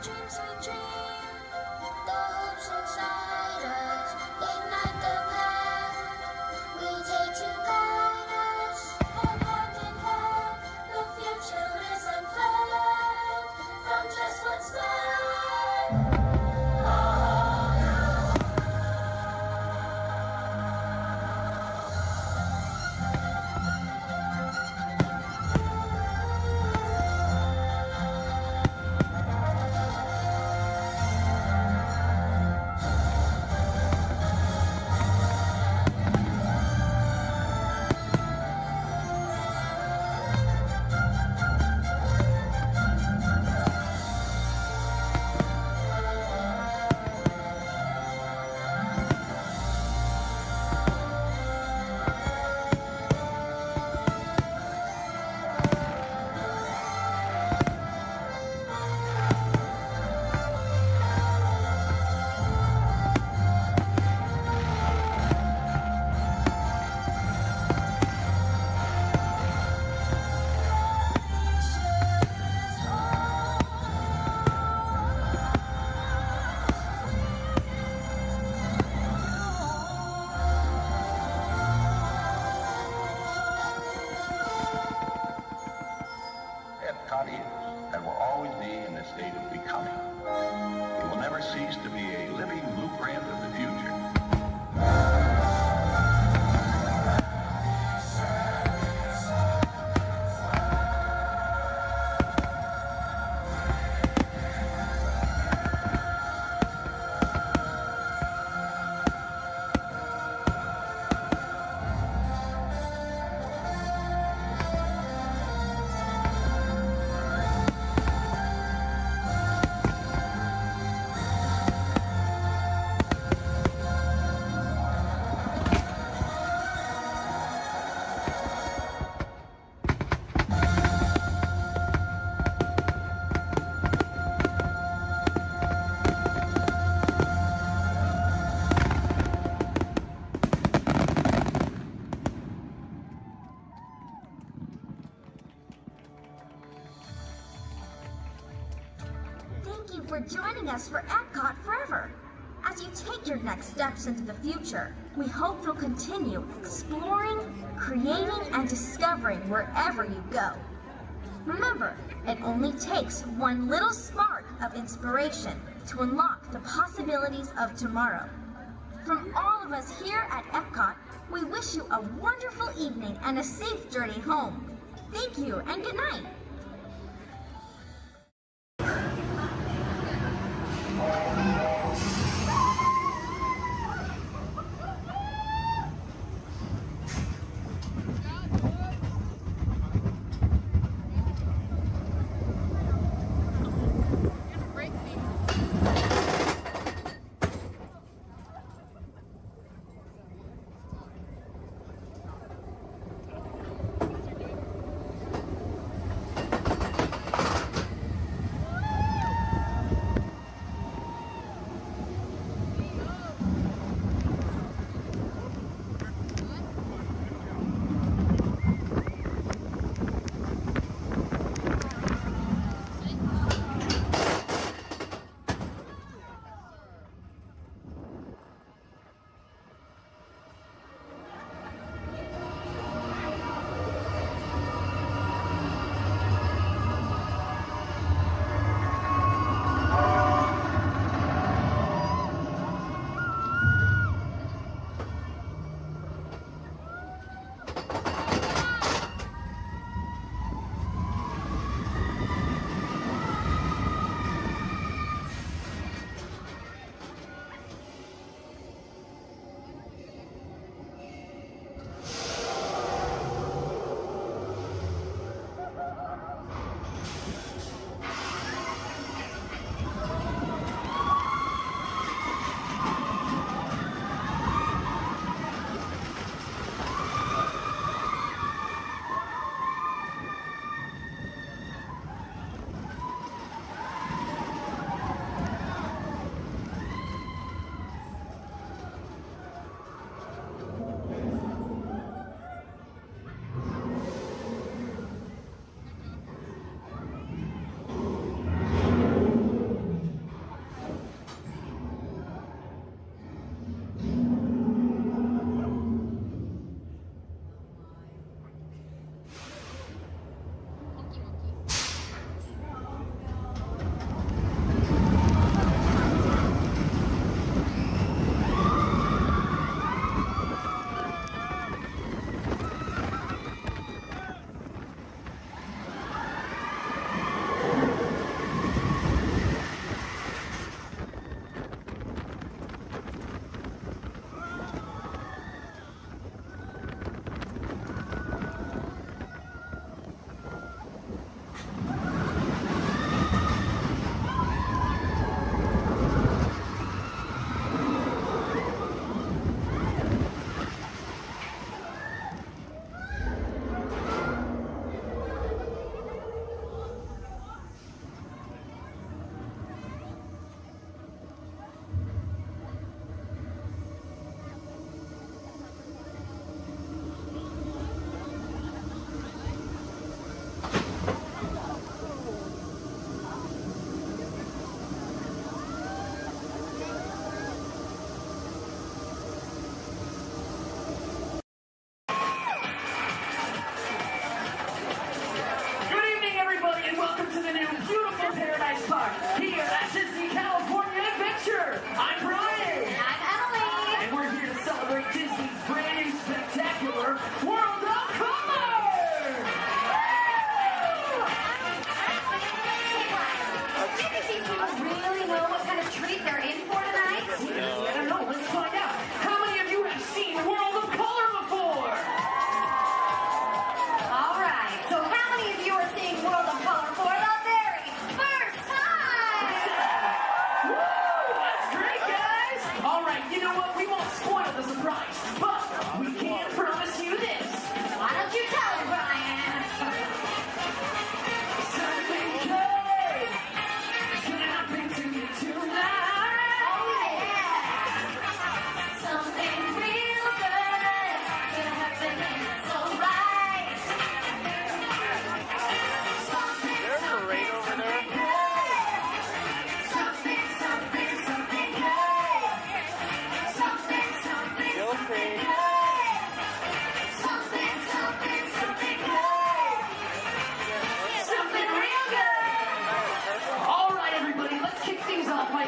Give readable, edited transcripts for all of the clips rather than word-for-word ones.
dreams we dream, the hopes inside us, ignite the path we take to guide us. Hand in hand, the future is unfurled from just what's left. Epcot is and will always be in a state of becoming. It will never cease to be a living blueprint of the future. Thank you for joining us for Epcot Forever. As you take your next steps into the future, we hope you'll continue exploring, creating, and discovering wherever you go. Remember, it only takes one little spark of inspiration to unlock the possibilities of tomorrow. From all of us here at Epcot, we wish you a wonderful evening and a safe journey home. Thank you and good night.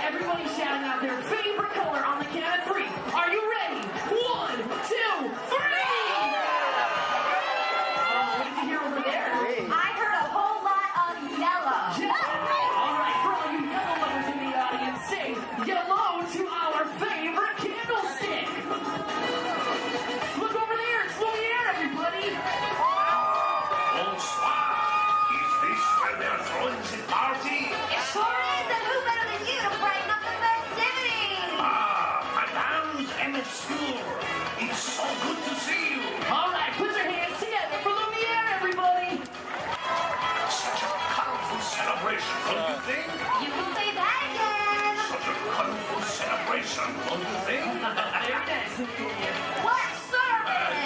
everybody shouting out their favorite color on the count of 3. Are you ready? 1, 2, 3! What did you hear over there? I heard a whole lot of yellow. All right, for all you yellow lovers in the audience, say yellow to our favorite candlestick. Look over there, it's Lumiere, everybody. Bonsoir. Is this where they're throwing the party? It sure is, and who better than you to brighten up the festivities? Madame and Monsieur, it's so good to see you. All right, put your hands together for Lumiere, everybody. Such a colorful celebration, don't you think? You can say that again. Such a colorful celebration, don't you think? Very nice, Lumiere. What service?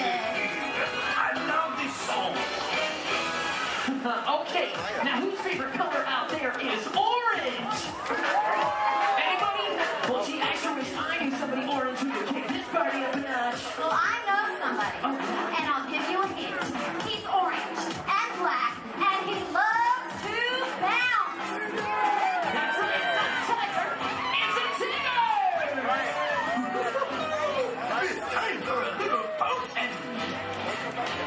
I love this song. Okay, now whose favorite color out there is orange? Anybody? Well, gee, I sure wish I knew somebody orange who could kick this party up a notch. Well, I know somebody, and I'll give you a hint. He's orange and black, and he loves to bounce. That's right, it's not Tiger, it's a Tigger! It's time for a little bouncing.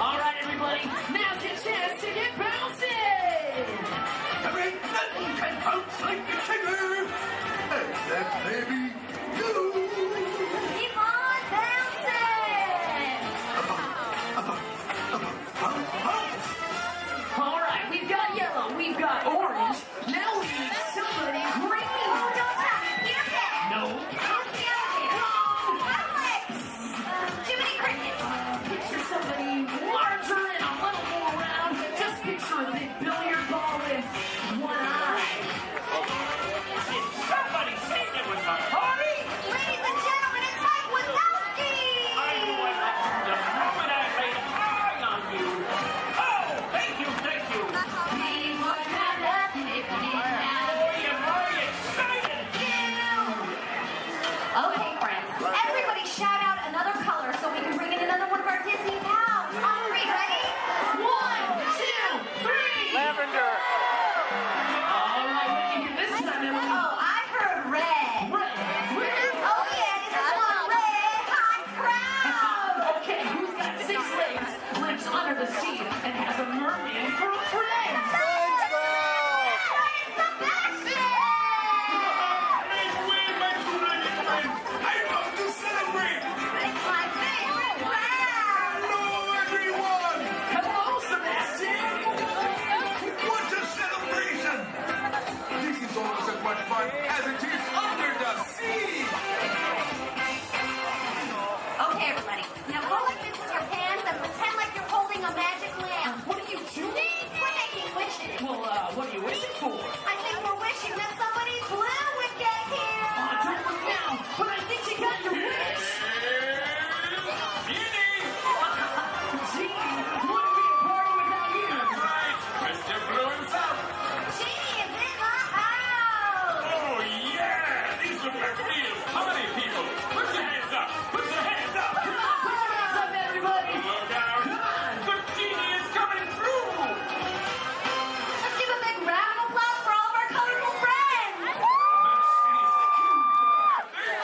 All right, everybody, now's your chance to get bouncing! There ain't nothing can bounce like the Tigger. Except maybe you. Keep on bouncing. Bounce. All right, we've got yellow, we've got orange, now we need somebody green! Oh, don't tap. Peter Pan. No. Who's the other kid? Alex. Jiminy Cricket. Picture somebody larger and a little more round. Just picture a big billiard ball with one eye. Did somebody say there was a party? Ladies and gentlemen, it's Mike Wazowski. I knew I liked you the moment I laid an eye on you. Oh, thank you, thank you. We would have nothing if we didn't have Oh, you're very excited. you. Okay, friends, everybody shout out another color so we can bring in another one of our Disney pals. On 3, ready? 1, 2, 3! Lavender. All right, what do you hear this time, Emily? Oh, I heard red. Red. Red. Oh yeah, this is one red hot crowd. Okay, who's got 6 legs, lives under the sea, and has a merman for a friend? Ryan Sebastian. Wait, my two-legged friend. I love to celebrate. It's my favorite crowd. Hello, everyone. Hello, Sebastian! What a celebration. This is almost as much fun as it is under the sea. Okay, everybody. Now go like this with your hands and pretend like you're holding a magic lamp. What are you doing? We're making wishes. Well, what are you wishing for? I think we're wishing that somebody's blue would get here. Don't look now, but I think you got your wish! Genie, wouldn't be a party without you! Right, Mr. Blue himself. Genie is in the house. Oh, yeah. These look like real party people. Put your hands up. Put your hands up. Come on, put your hands up, everybody! Look out. Come on! The genie is coming through. Let's give a big round of applause for all of our colorful friends. Thank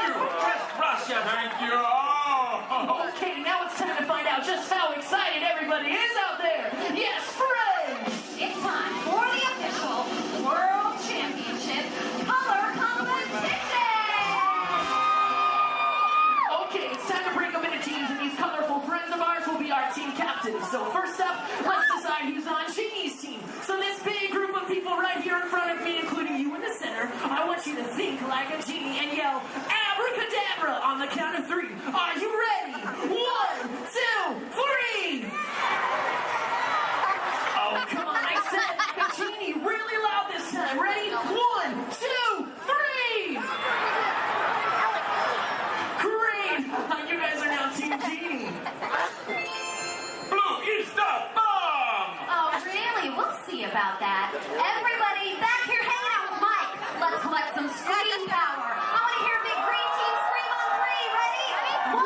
you. Just Russia, thank you. Oh. Okay, now it's time to find out just how excited everybody is out there! Yes, friends! It's time for the official World Championship Color Competition. Okay, it's time to break them into teams, and these colorful friends of ours will be our team captains. So first up, let's decide who's on Genie's team. So this big group of people right here in front of me, including you in the center, I want you to think like a genie and yell abracadabra on the count of 3. Are you ready? 1, 2, 3! Oh, come on, I said it like a genie, really loud this time. Ready? 1, 2, 3! Great! You guys are now Team Genie. Blue is the bomb. Oh, really? We'll see about that. Everybody back here hanging out with Mike. Let's collect some scream power. I want to hear big green team scream on 3. Ready? 1,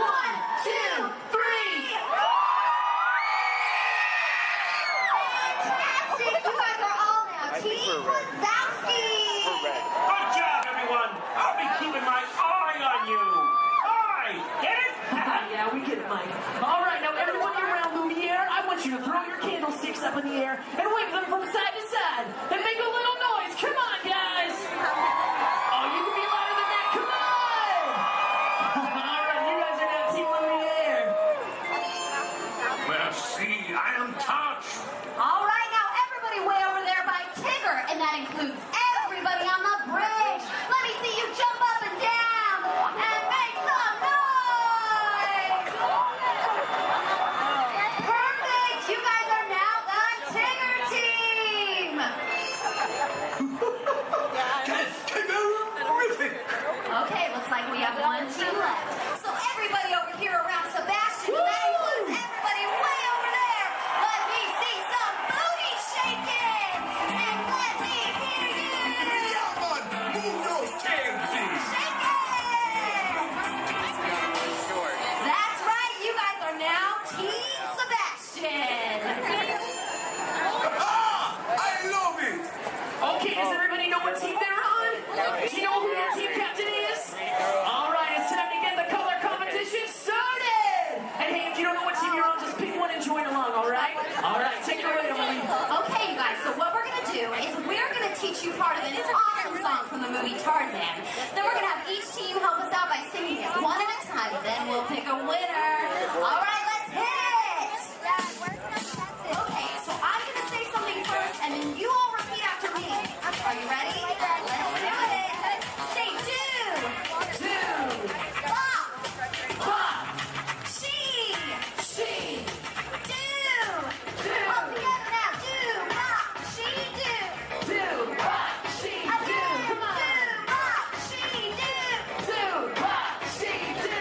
Do you know who your team captain is? All right, it's time to get the color competition started. And hey, if you don't know what team you're on, just pick one and join along, all right? All right, take it away, Emily. Okay, you guys, so what we're going to do is we're going to teach you part of an awesome song from the movie Tarzan. Then we're going to have each team help us out by singing it one at a time. Then we'll pick a winner. All right, let's hit it. Okay, so I'm going to say something first, and then you all repeat after me. Are you ready? Let's do it. Say do. Do. Bop. Bop. She. She. Do. All together now. Do. Bop. She. Do. Do. Bop. She. Do. Come on. Do. Bop. She. Do. Do. Bop. She. Do.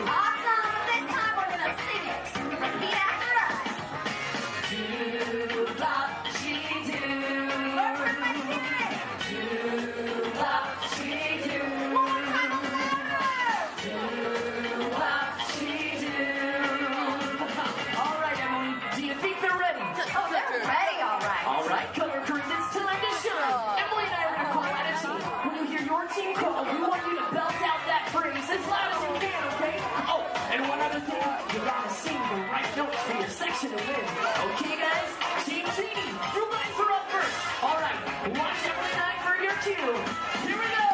Awesome. This time we're going to sing it. Repeat after us. Do. Bop. She. Do. Everybody sing it. Do. Bop. She. Do. One more time louder. Do. Bop. She. Do. All right, Emily. Do you think they're ready? Oh, they're ready, all right. All right, color crews, it's time to shine. Emily and I are going to call out a team. When you hear your team call, we want you to belt out that phrase as loud as you can, okay? Oh, and one other thing, you gotta sing the right notes for your section to win. Okay, guys? Team Genie, you guys are up first. All right, watch Emily and I for your cue. Here we go.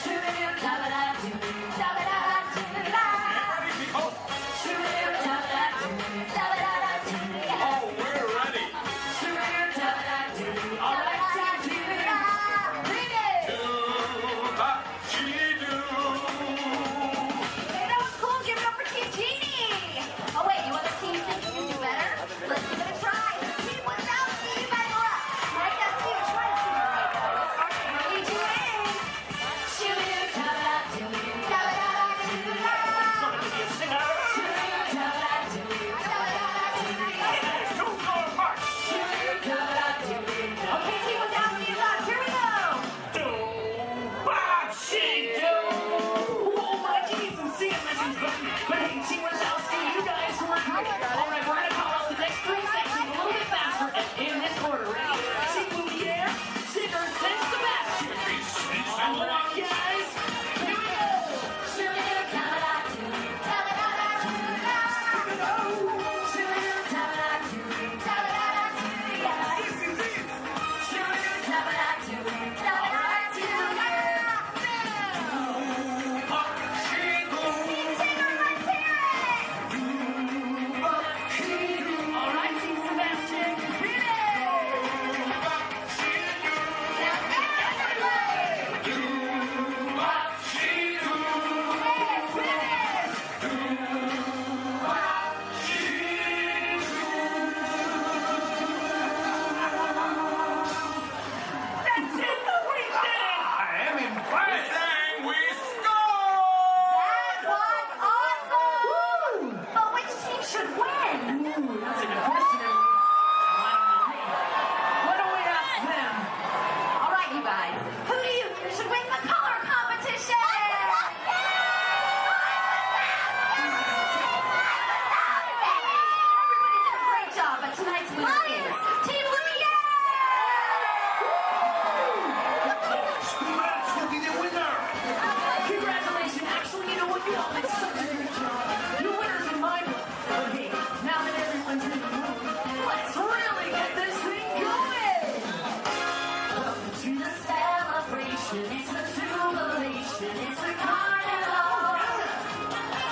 Shoo-doo-da-da-da-doo, da-da-da-da-doo-da. Oh, Shoo-doo-da-da-da-doo, da-da-da-da-doo. oh, we're ready. Shoo-doo-da-da-da-doo. All right, Team Genie. Bring it. Bop, she do. Hey, that was cool. Give it up for Team Genie. Oh, wait, you other teams think you can do better? Let's give it a try. Team without me, you guys are up. Right, that's you. Try to sing it right, guys. Ready to win. Shoo-doo-da-da-da-doo. Da-da-da-da-doo-da. Okay, team without me, you guys. Here we go. Bop, she do. Oh, my geez, and see it, listen, but hey, Team Wazowski, you guys were great. All right, we're gonna call out the next three sections a little bit faster and in this order. Ready? Team Lumiere, Sigurd, then Sebastian. All right, guys, here we go. Shoo-doo-da-da-doo, da-da-da-da-doo-da. Shoo-doo-da-da-doo, da-da-da-da-doo-da. This is it. Shoo-doo-da-da-doo, da-da-da-da-doo-da. Bop, she do. All right, Team Sebastian, hit it! Bop, she do. Bop, she do. I am impressed. We scored. That was awesome! But which team should win? Ooh, that's a good question, Emily. I don't know. Hey, why don't we ask them? All right, you guys. Who do you think should win the color competition? Everybody did a great job, but tonight's winner is Team Lumiere! That's will be the winner. Congratulations. Actually, you know what? You all did such a good job. Your winner's in my book. But hey, now that everyone's in the room, let's really get this thing going. Welcome to the celebration. It's the jubilation. It's the carnival.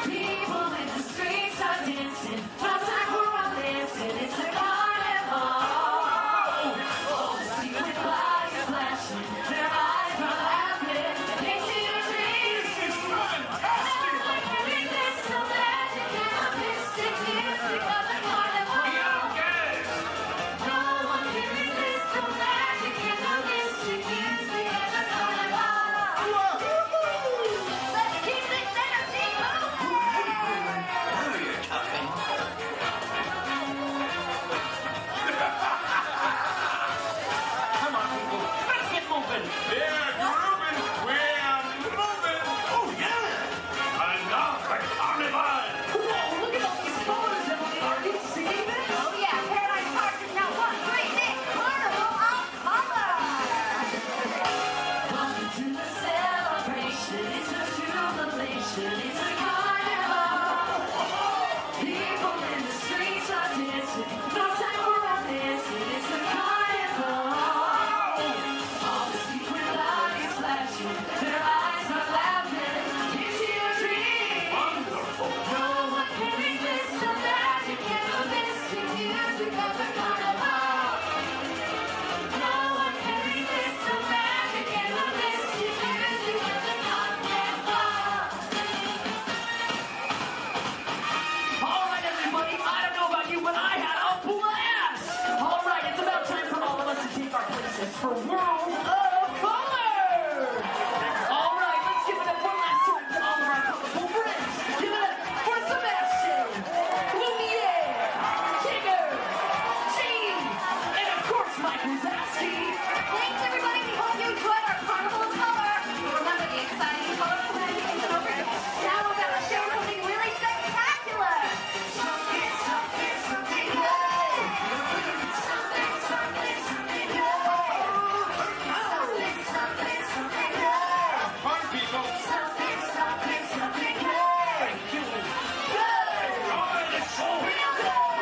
People in the streets are dancing. No time for a listen. It's the carnival. Oh, see with lights flashing. Their eyes are laughing. They see the dreams. This is fantastic. It's the magic and the mystic music of the carnival. Yes. No one can resist the magic and the mystic music of the carnival. celebration. It's a carnival. People in the streets are dancing. No time for romancing. It's a carnival. All the secret lights flashing. Their eyes are laughing. Into your dreams. Wonderful. No one can resist the magic and the mystic music of the carnival. No one can resist the magic and the mystic music of the carnival. All right, everybody. I don't know about you, but I had a blast. All right, it's about time for all of us to take our places for World of Color. All right, let's give it up one last time to all of our colorful friends. Give it up for Sebastian, Lumiere, Tigger, Gene, and of course Mike Wazowski. Thanks, everybody. We hope you enjoyed our Carnival of Color. Remember the exciting, colorful endings and over. Now we're going to show something really spectacular. Something, something, something good. Something, something, something good. Something, something, something good. Fun, people. Something, something, something good. Good. Real good.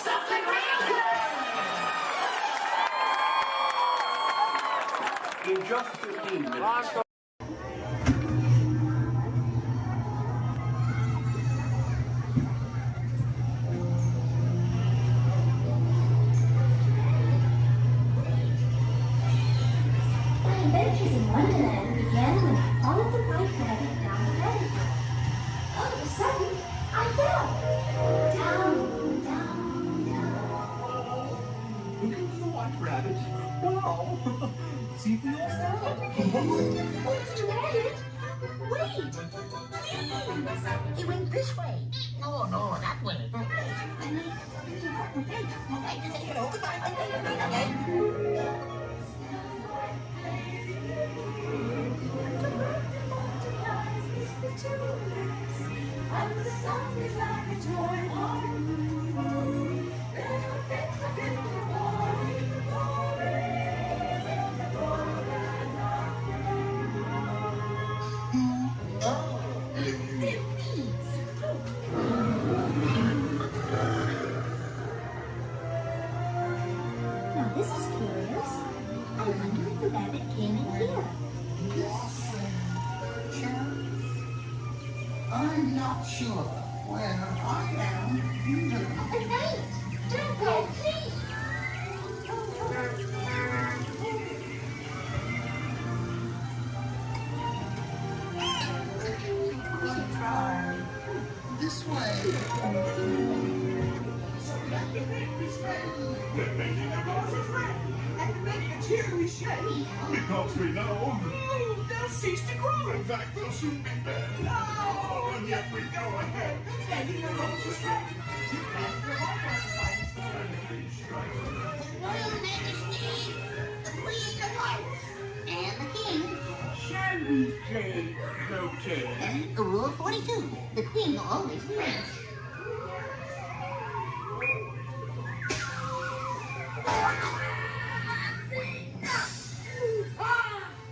Something real good. In just 15 minutes. My adventures in Wonderland began when I followed the white rabbit down the rabbit path. All of a sudden, I fell. Down, down, down. Looking for the white rabbit? Wow! See for yourself. Mr. Rabbit, wait, please. He went this way. No, that way. And the sun is like a toy. Now this is curious. I wonder if the rabbit came in here. I'm not sure. Where I am, you do. Wait! Don't go, please! Try this way. They're making a horse's red and making a cheery shade. Because we know they'll cease to grow. In fact, they'll soon be dead. No, and yet we go ahead making a horse's red. Royal Majesty, the Queen of Hearts, and the King. Shall we play croquet? Rule 42, the Queen will always win.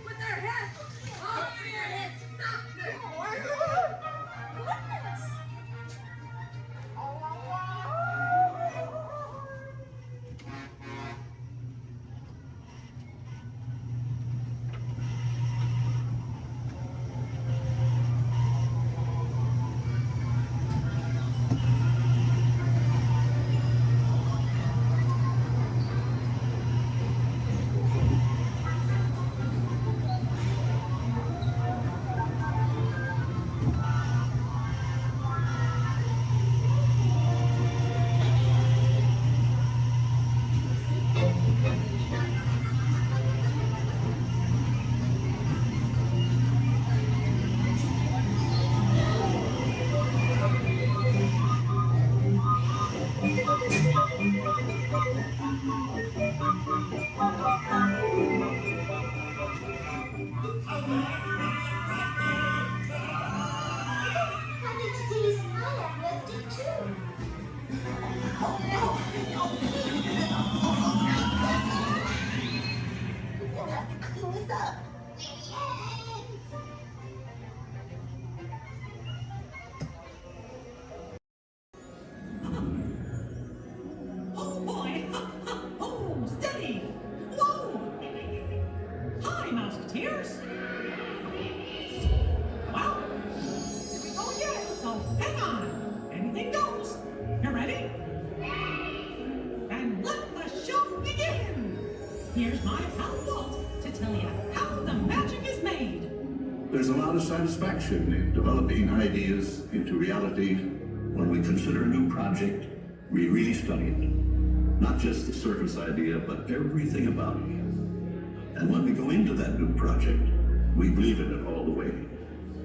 With their heads! Oh, your heads! Goodness! Musketeers? Well, here we go again, so hang on. Anything goes. You ready? And let the show begin. Here's my pal Walt to tell you how the magic is made. There's a lot of satisfaction in developing ideas into reality. When we consider a new project, we really study it. Not just the surface idea, but everything about it. And when we go into that new project, we believe in it all the way.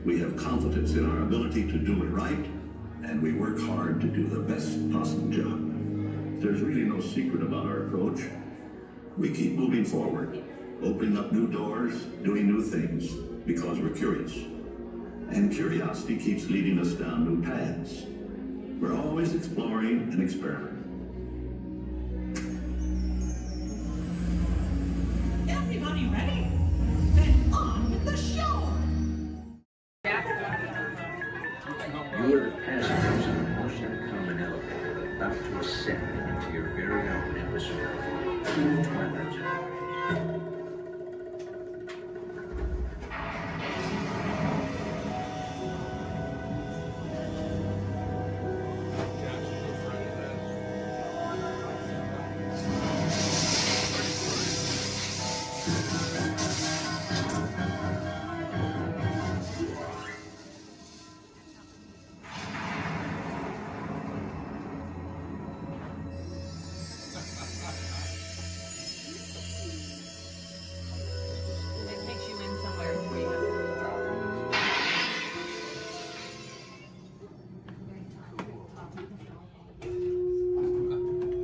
We have confidence in our ability to do it right, and we work hard to do the best possible job. There's really no secret about our approach. We keep moving forward, opening up new doors, doing new things, because we're curious. And curiosity keeps leading us down new paths. We're always exploring and experimenting. Everybody ready? Then on with the show! You are the passengers of an ocean common elevator about to ascend into your very own episode of the Twilight Zone.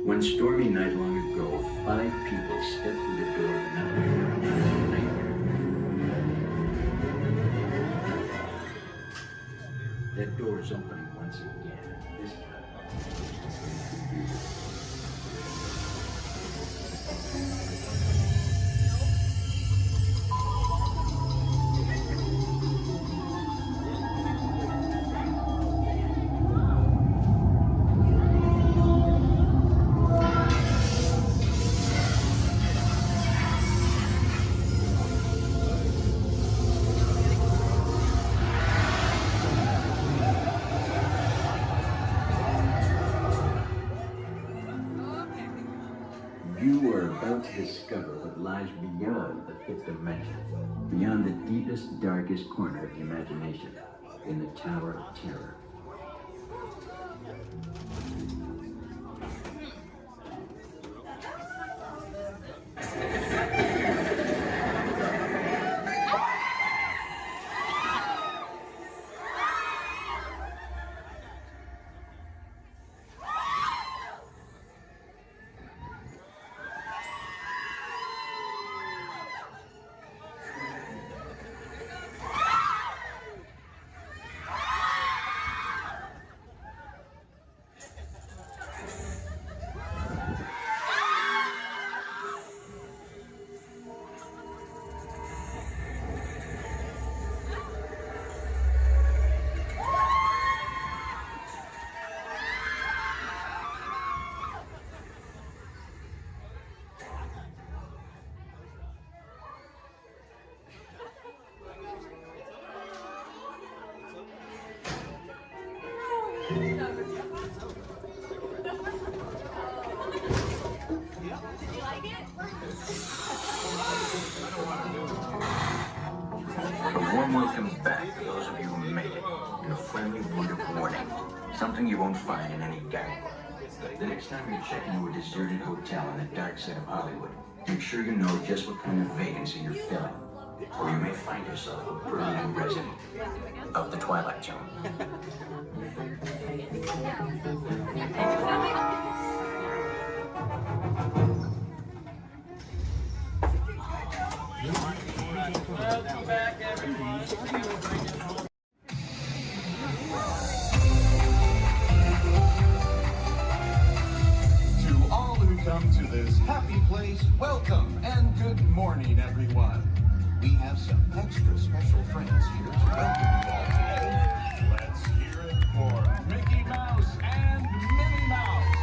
One stormy night long ago, 5 people stepped through the door of an elevator and entered a nightmare. That door is opening once again. This You are about to discover what lies beyond the 5th dimension, beyond the deepest, darkest corner of the imagination, in the Tower of Terror. A warm welcome back to those of you who made it, and a friendly word of warning. Something you won't find in any guidebook. The next time you check into a deserted hotel on the dark side of Hollywood, make sure you know just what kind of vacancy you're filling, or you may find yourself a permanent resident of the Twilight Zone. Welcome back, everyone. To all who come to this happy place, welcome and good morning, everyone. We have some extra special friends here to welcome you all today. Let's hear it for Mickey Mouse and Minnie Mouse.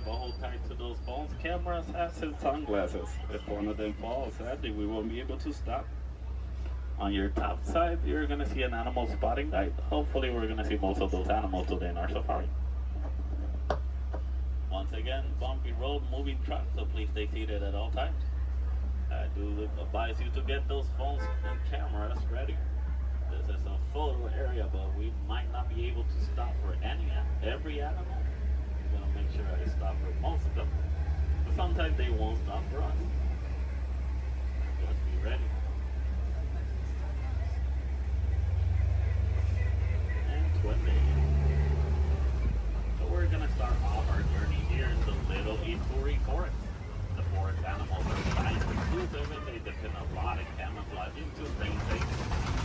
keep a hold tight to those phones, cameras, hats, and sunglasses. If one of them falls, sadly, we won't be able to stop. On your top side, you're gonna see an animal spotting guide. Hopefully, we're gonna see most of those animals today in our safari. Once again, bumpy road, moving truck, so please stay seated at all times. I do advise you to get those phones and cameras ready. This is a photo area, but we might not be able to stop for every animal. I'm gonna make sure I stop for most of them. But sometimes they won't stop for us. Just be ready. And 20. So we're gonna start off our journey here in the Little Ituri Forest. The forest animals are kind of exclusive and they depend a lot in camouflaging to stay safe.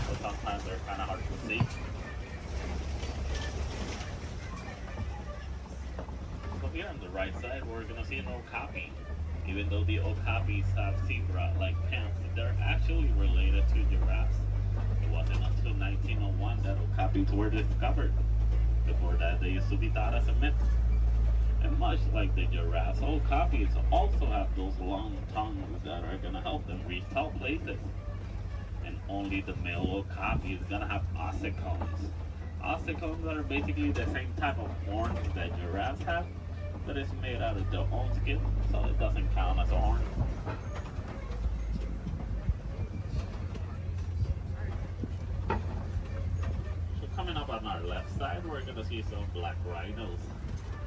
But sometimes they're kind of hard to see. So here on the right side, we're gonna see an okapi. Even though the okapis have zebra-like pants, they're actually related to giraffes. It wasn't until 1901 that okapis were discovered. Before that, they used to be thought as a myth. And much like the giraffes, okapis also have those long tongues that are gonna help them reach tall places. And only the male okapi is gonna have ossicones. Ossicones are basically the same type of horns that giraffes have, but it's made out of their own skin, so it doesn't count as a horn. So coming up on our left side, we're gonna see some black rhinos.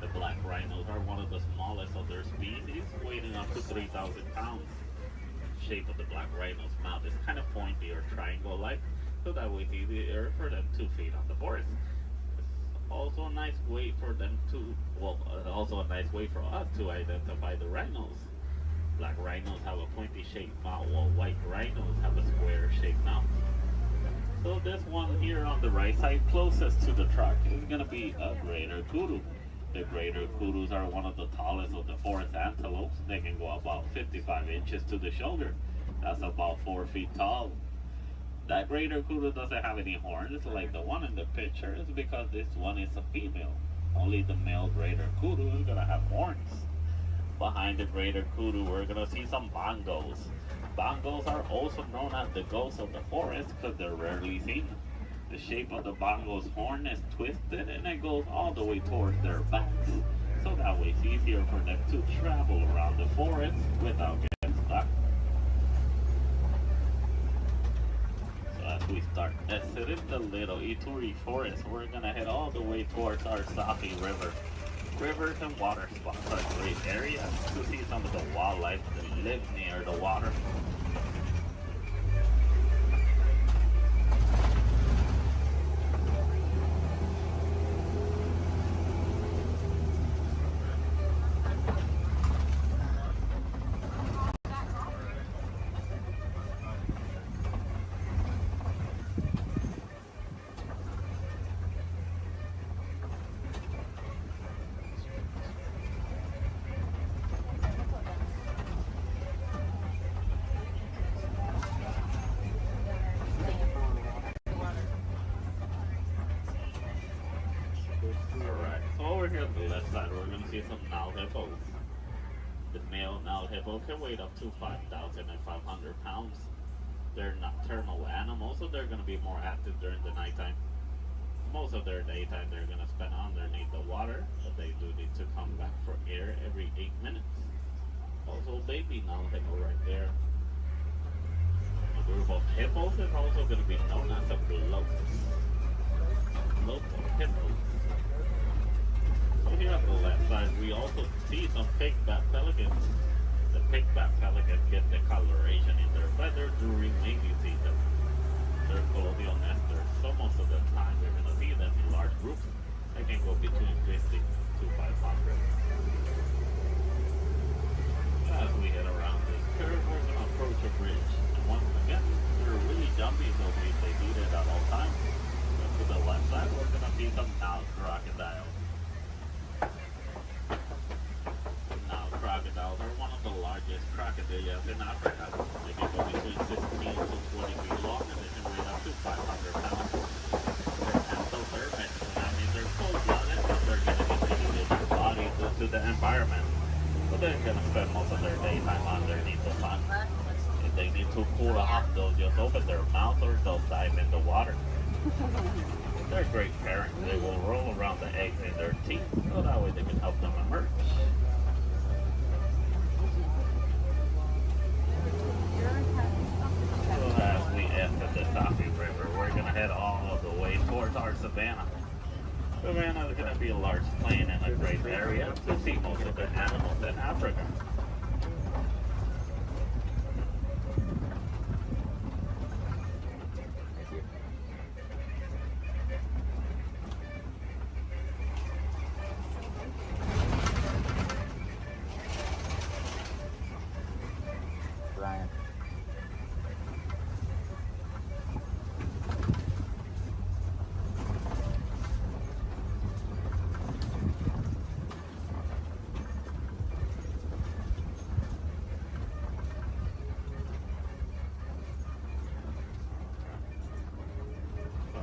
The black rhinos are one of the smallest of their species, weighing up to 3,000 pounds. The shape of the black rhino's mouth is kind of pointy or triangle-like, so that way it's easier for them to feed on the forest. It's also a nice way for them to, also a nice way for us to identify the rhinos. Black rhinos have a pointy-shaped mouth, while white rhinos have a square-shaped mouth. So this one here on the right side, closest to the truck, is going to be a greater kudu. The greater kudus are one of the tallest of the forest antelopes. They can go about 55 inches to the shoulder. That's about 4 feet tall. That greater kudu doesn't have any horns like the one in the picture. It's because this one is a female. Only the male greater kudu is going to have horns. Behind the greater kudu, we're going to see some bongos. Bongos are also known as the ghosts of the forest because they're rarely seen. The shape of the bongo's horn is twisted and it goes all the way towards their backs. So that way it's easier for them to travel around the forest without getting stuck. So as we start exiting the Little Ituri Forest, we're going to head all the way towards our Safi River. Rivers and water spots are great areas to see some of the wildlife that live near the water. Here on the left side, we're going to see some Nile hippos. The male Nile hippo can weigh up to 5,500 pounds. They're nocturnal animals, so they're going to be more active during the nighttime. Most of their daytime they're going to spend underneath the water, but they do need to come back for air every 8 minutes. Also, baby Nile hippo right there. A group of hippos is also going to be known as a bloat. Bloat of hippos. So here on the left side, we also see some pigback pelicans. The pigback pelicans get the coloration in their feathers during mating season. They're colonial nesters, so most of the time we're going to see them in large groups. They can go between 50 to 500. As we head around this curve, we're going to approach a bridge. And once again, they're really jumpy, so we stay seated at all times. And to the left side, we're going to see some Nile crocodiles. Crocodiles are one of the largest crocodiles in Africa. They can go between 16 to 20 feet long and they can weigh up to 500 pounds. They're endothermic, so that means they're cold-blooded, but they're going to be heating their body due to the environment. they're gonna spend most of their daytime underneath the sun. If they need to cool off, they'll just open their mouth or they'll dive in the water. They're great parents. They will roll around the eggs in their teeth, so that way they can help them emerge. So as we enter the Safi River, we're gonna head all the way towards our savannah. Savannah is gonna be a large plain and a great area to see most of the animals in Africa.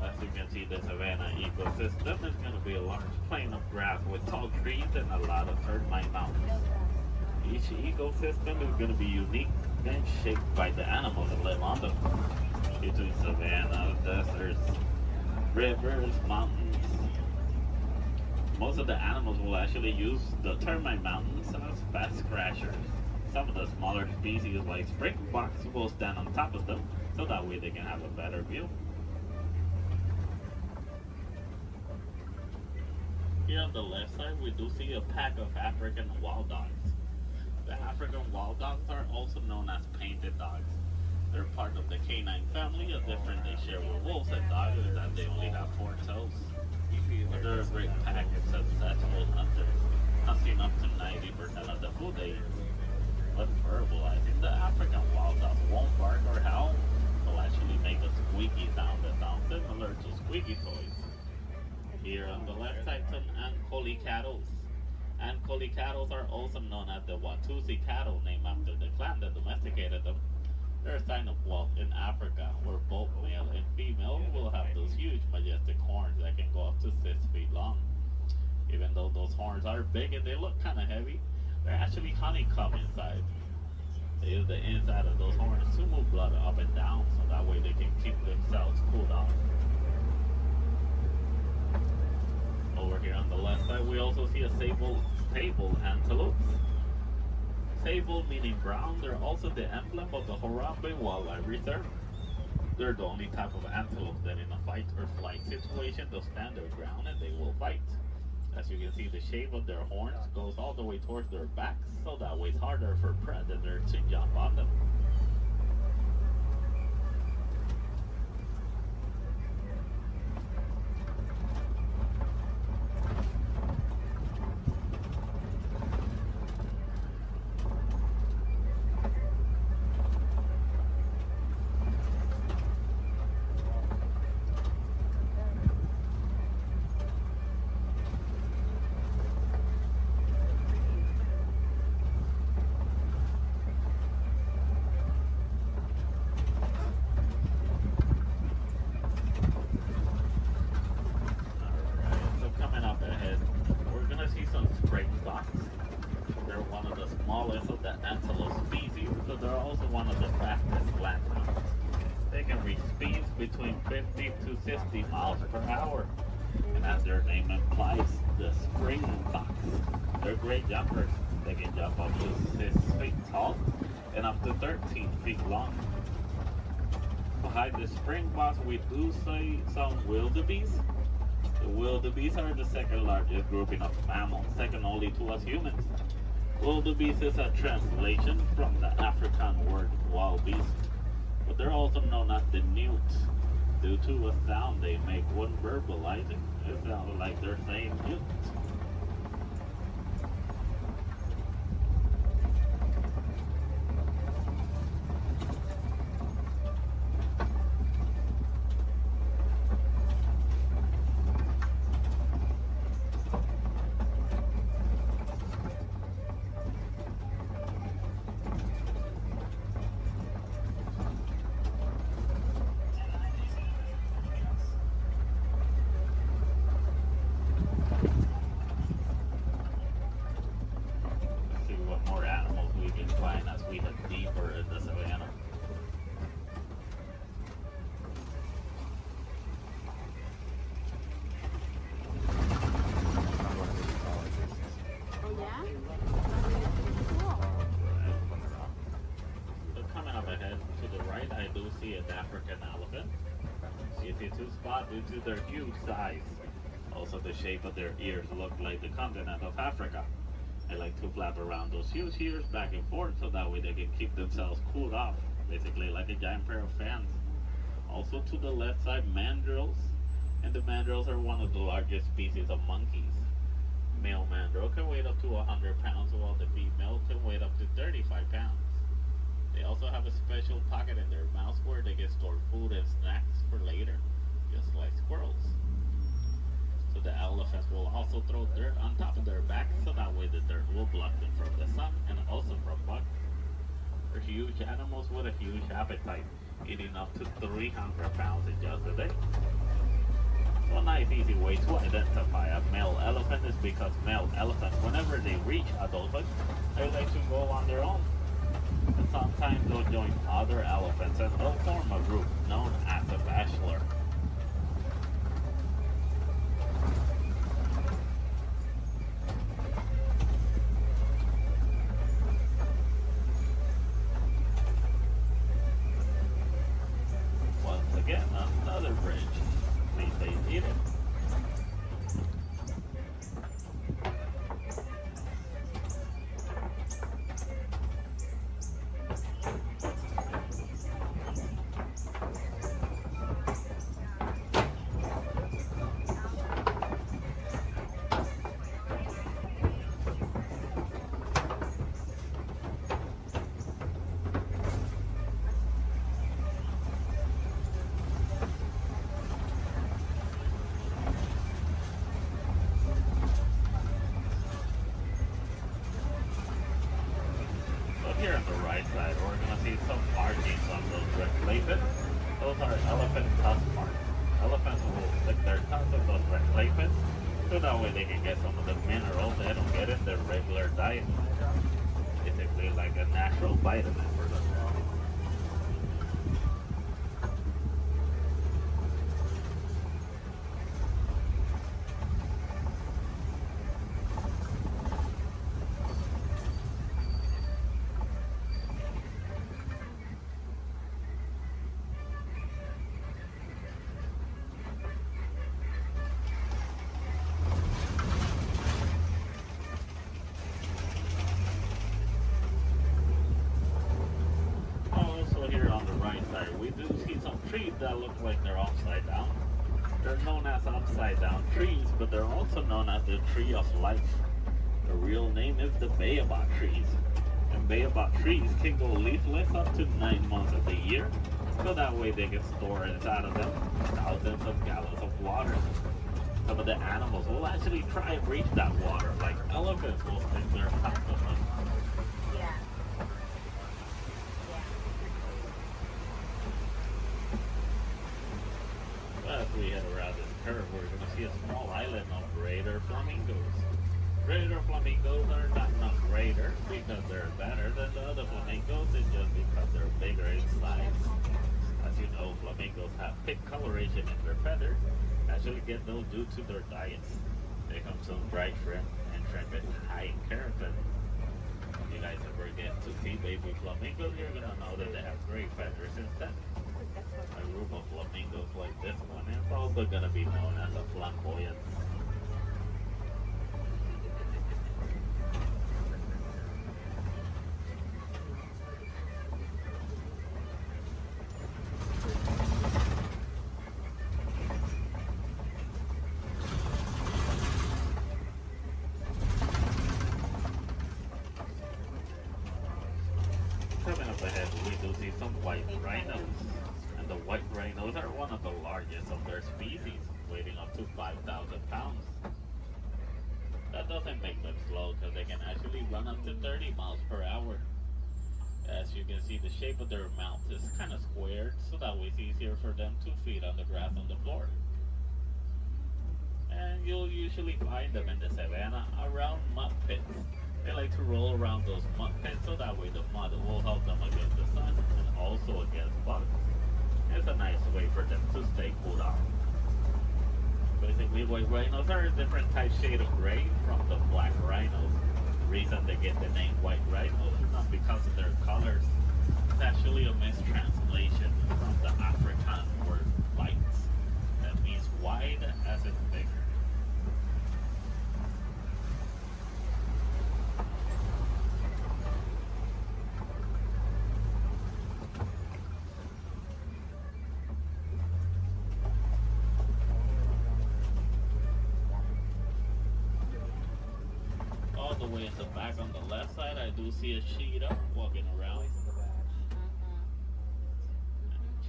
As you can see, the savanna ecosystem is going to be a large plain of grass with tall trees and a lot of termite mountains. Each ecosystem is going to be unique and shaped by the animals that live on them. Between savannas, deserts, rivers, mountains. Most of the animals will actually use the termite mountains as fast scratchers. Some of the smaller species like springboks will stand on top of them, so that way they can have a better view. Here on the left side, we do see a pack of African wild dogs. The African wild dogs are also known as painted dogs. They're part of the canine family, a difference they share with wolves and dogs is that they only have 4 toes. But they're a great pack and successful hunters, hunting up to 90% of the food they eat. But verbalizing, the African wild dog won't bark or howl. They'll actually make a squeaky sound that sounds similar to squeaky toys. Here on the left side, some Ankoli cattle. Ankoli cattle are also known as the Watusi cattle, named after the clan that domesticated them. They're a sign of wealth in Africa, where both male and female will have those huge, majestic horns that can go up to 6 feet long. Even though those horns are big and they look kind of heavy, they're actually honeycomb inside. They use the inside of those horns to move blood up and down, so that way they can keep themselves cooled off. Over here on the left side, we also see a sable antelope. Sable meaning brown, they're also the emblem of the Harambe Wildlife Reserve. They're the only type of antelope that in a fight or flight situation, they'll stand their ground and they will fight. As you can see, the shape of their horns goes all the way towards their backs, so that way it's harder for predators to jump on them. Between 50 to 60 miles per hour. And as their name implies, the springboks. They're great jumpers. They can jump up to 6 feet tall and up to 13 feet long. Behind the springboks, we do see some wildebeest. The wildebeest are the second largest grouping of mammals, second only to us humans. Wildebeest is a translation from the African word wild beast, but they're also known as the newt due to a sound they make when verbalizing. It sounds like they're saying newt. easy to spot due to their huge size. Also, the shape of their ears look like the continent of Africa. They like to flap around those huge ears back and forth so that way they can keep themselves cooled off, basically like a giant pair of fans. Also to the left side, mandrills, and the mandrills are one of the largest species of monkeys. Male mandrill can weigh up to 100 pounds, while the female can weigh up to 35 pounds. They also have a special pocket in their mouth where they can store food and snacks for later, just like squirrels. So the elephants will also throw dirt on top of their backs so that way the dirt will block them from the sun and also from bugs. They're huge animals with a huge appetite, eating up to 300 pounds in just a day. So a nice easy way to identify a male elephant is because male elephants, whenever they reach adulthood, they like to go on their own. And sometimes they'll join other elephants and they'll form a group known as a bachelor. Once again, another bridge. Please stay seated. Here on the right side, we're going to see some markings on those red places. Those are elephant tusk marks. Elephants will lick their tusks of those red places, so that way they can get some of the minerals they don't get in their regular diet. Basically like a natural vitamin for them. Here on the right side, we do see some trees that look like they're upside down. They're known as upside down trees, but they're also known as the tree of life. The real name is the baobab trees. And baobab trees can go leafless up to 9 months of the year, so that way they can store inside of them thousands of gallons of water. Some of the animals will actually try and reach that water, like elephants will stick their tongue in it. As we head around this curve, we're going to see a small island of greater flamingos. Greater flamingos are not greater because they're better than the other flamingos, it's just because they're bigger in size. As you know, flamingos have thick coloration in their feathers, actually get those due to their diets. They consume dried shrimp, and shrimp is high in keratin. If you guys ever get to see baby flamingos, you're going to know that they have great feathers instead. A group of flamingos like this one is also going to be known as a flamboyant. Coming up ahead, we do see some white rhinos. The white rhinos are one of the largest of their species, weighing up to 5,000 pounds. That doesn't make them slow because they can actually run up to 30 miles per hour. As you can see, the shape of their mouth is kind of squared, so that way it's easier for them to feed on the grass on the floor. And you'll usually find them in the savannah around mud pits. They like to roll around those mud pits so that way the mud will help them against the sun and also against bugs. It's a nice way for them to stay cooled off. Basically, white rhinos are a different type shade of gray from the black rhinos. The reason they get the name white rhinos is not because of their colors. It's actually a mistranslation from the African word lights. wide as it's big. All the way at the back on the left side, I do see a cheetah walking around.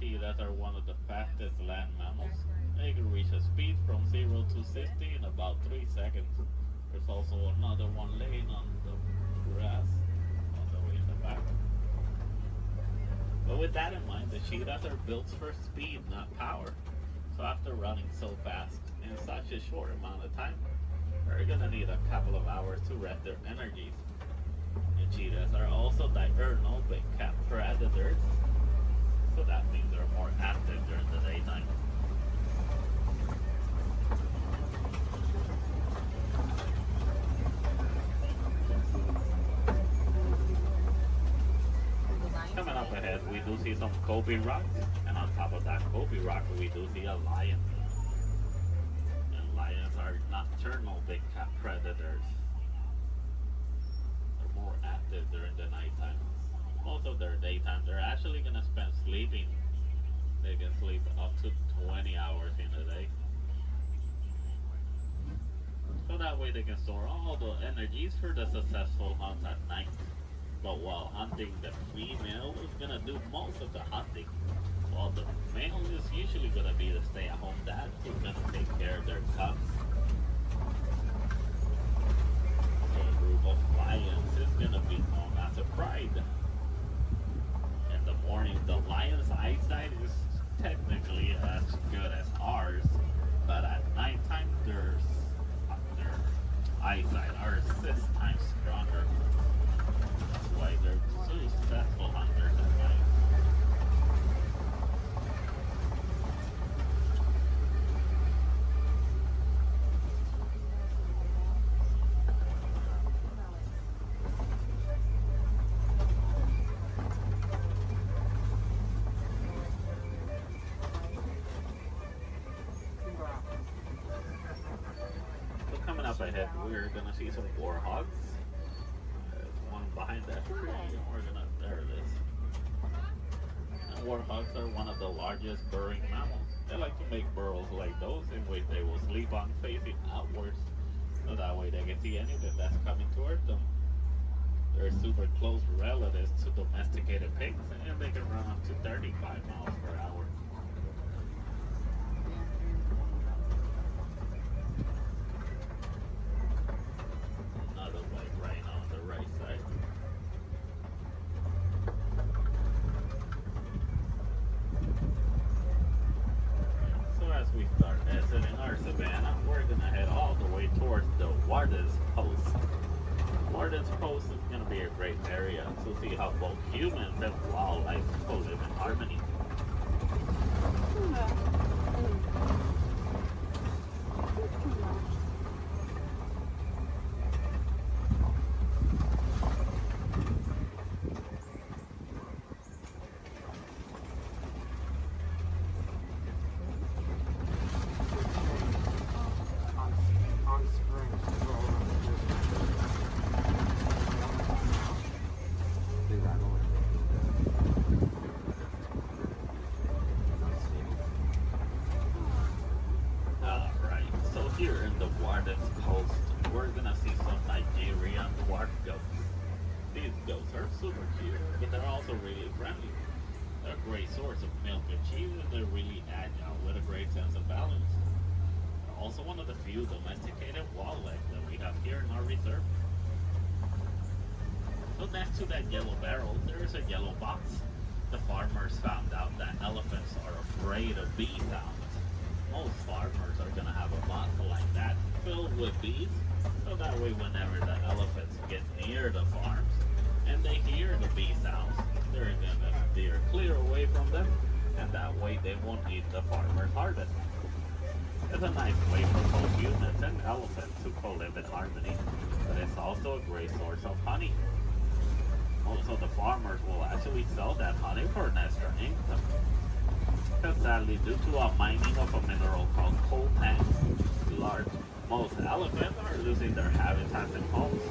Cheetahs are one of the fastest land mammals. They can reach a speed from 0 to 60 in about 3 seconds. There's also another one laying on the grass all the way in the back. But with that in mind, the cheetahs are built for speed, not power. So after running so fast in such a short amount of time, they're gonna need a couple of hours to rest their energies. And cheetahs are also diurnal big cat predators, so that means they're more active during the daytime. Coming up ahead, we do see some Gobi rocks, and on top of that Gobi rock, we do see a lion. And lions are nocturnal big cat predators. They're more active during the nighttime. Most of their daytime, they're actually gonna spend sleeping. They can sleep up to 20 hours in a day. So that way they can store all the energies for the successful hunt at night. But while hunting, the female is gonna do most of the hunting, while the male is usually gonna be the stay-at-home dad who's gonna take care of their cubs. So a group of lions is gonna be known as a pride. In the morning, the lion's eyesight is technically as good as ours, but at nighttime, their eyesight are 6 times stronger. That's why they're successful hunters at night. So coming up ahead, we're gonna see some warhogs. There's one behind that tree, and we're gonna, there it is. And warhogs are one of the largest burrowing mammals. They like to make burrows like those in which they will sleep on facing outwards, so that way they can see anything that's coming towards them. They're super close relatives to domesticated pigs, and they can run up to 35 miles per hour. Another white rhino on the right side. So as we start exiting our savannah, we're gonna head all the way towards the Warden's Post. Warden's Post is gonna be a great area to see how both humans and wildlife will live in harmony. Alright, so here in the Warden's Post, we're gonna see some Nigerian dwarf goats. These goats are super cute, but they're also really friendly. They're a great source of milk and cheese, and they're really agile with a great sense of balance. They're also one of the few domesticated wildlife that we have here in our reserve. So next to that yellow barrel, there is a yellow box. The farmers found out that elephants are afraid of bee sounds. Most farmers are gonna have a box like that filled with bees, so that way whenever the elephants get near the farms and they hear the bee sounds, they're gonna steer clear away from them, and that way they won't eat the farmer's harvest. It's a nice way for both humans and elephants to co-live in harmony, but it's also a great source of honey. Also, the farmers will actually sell that honey for an extra income. because sadly, due to a mining of a mineral called coltan, most elephants are losing their habitats and homes,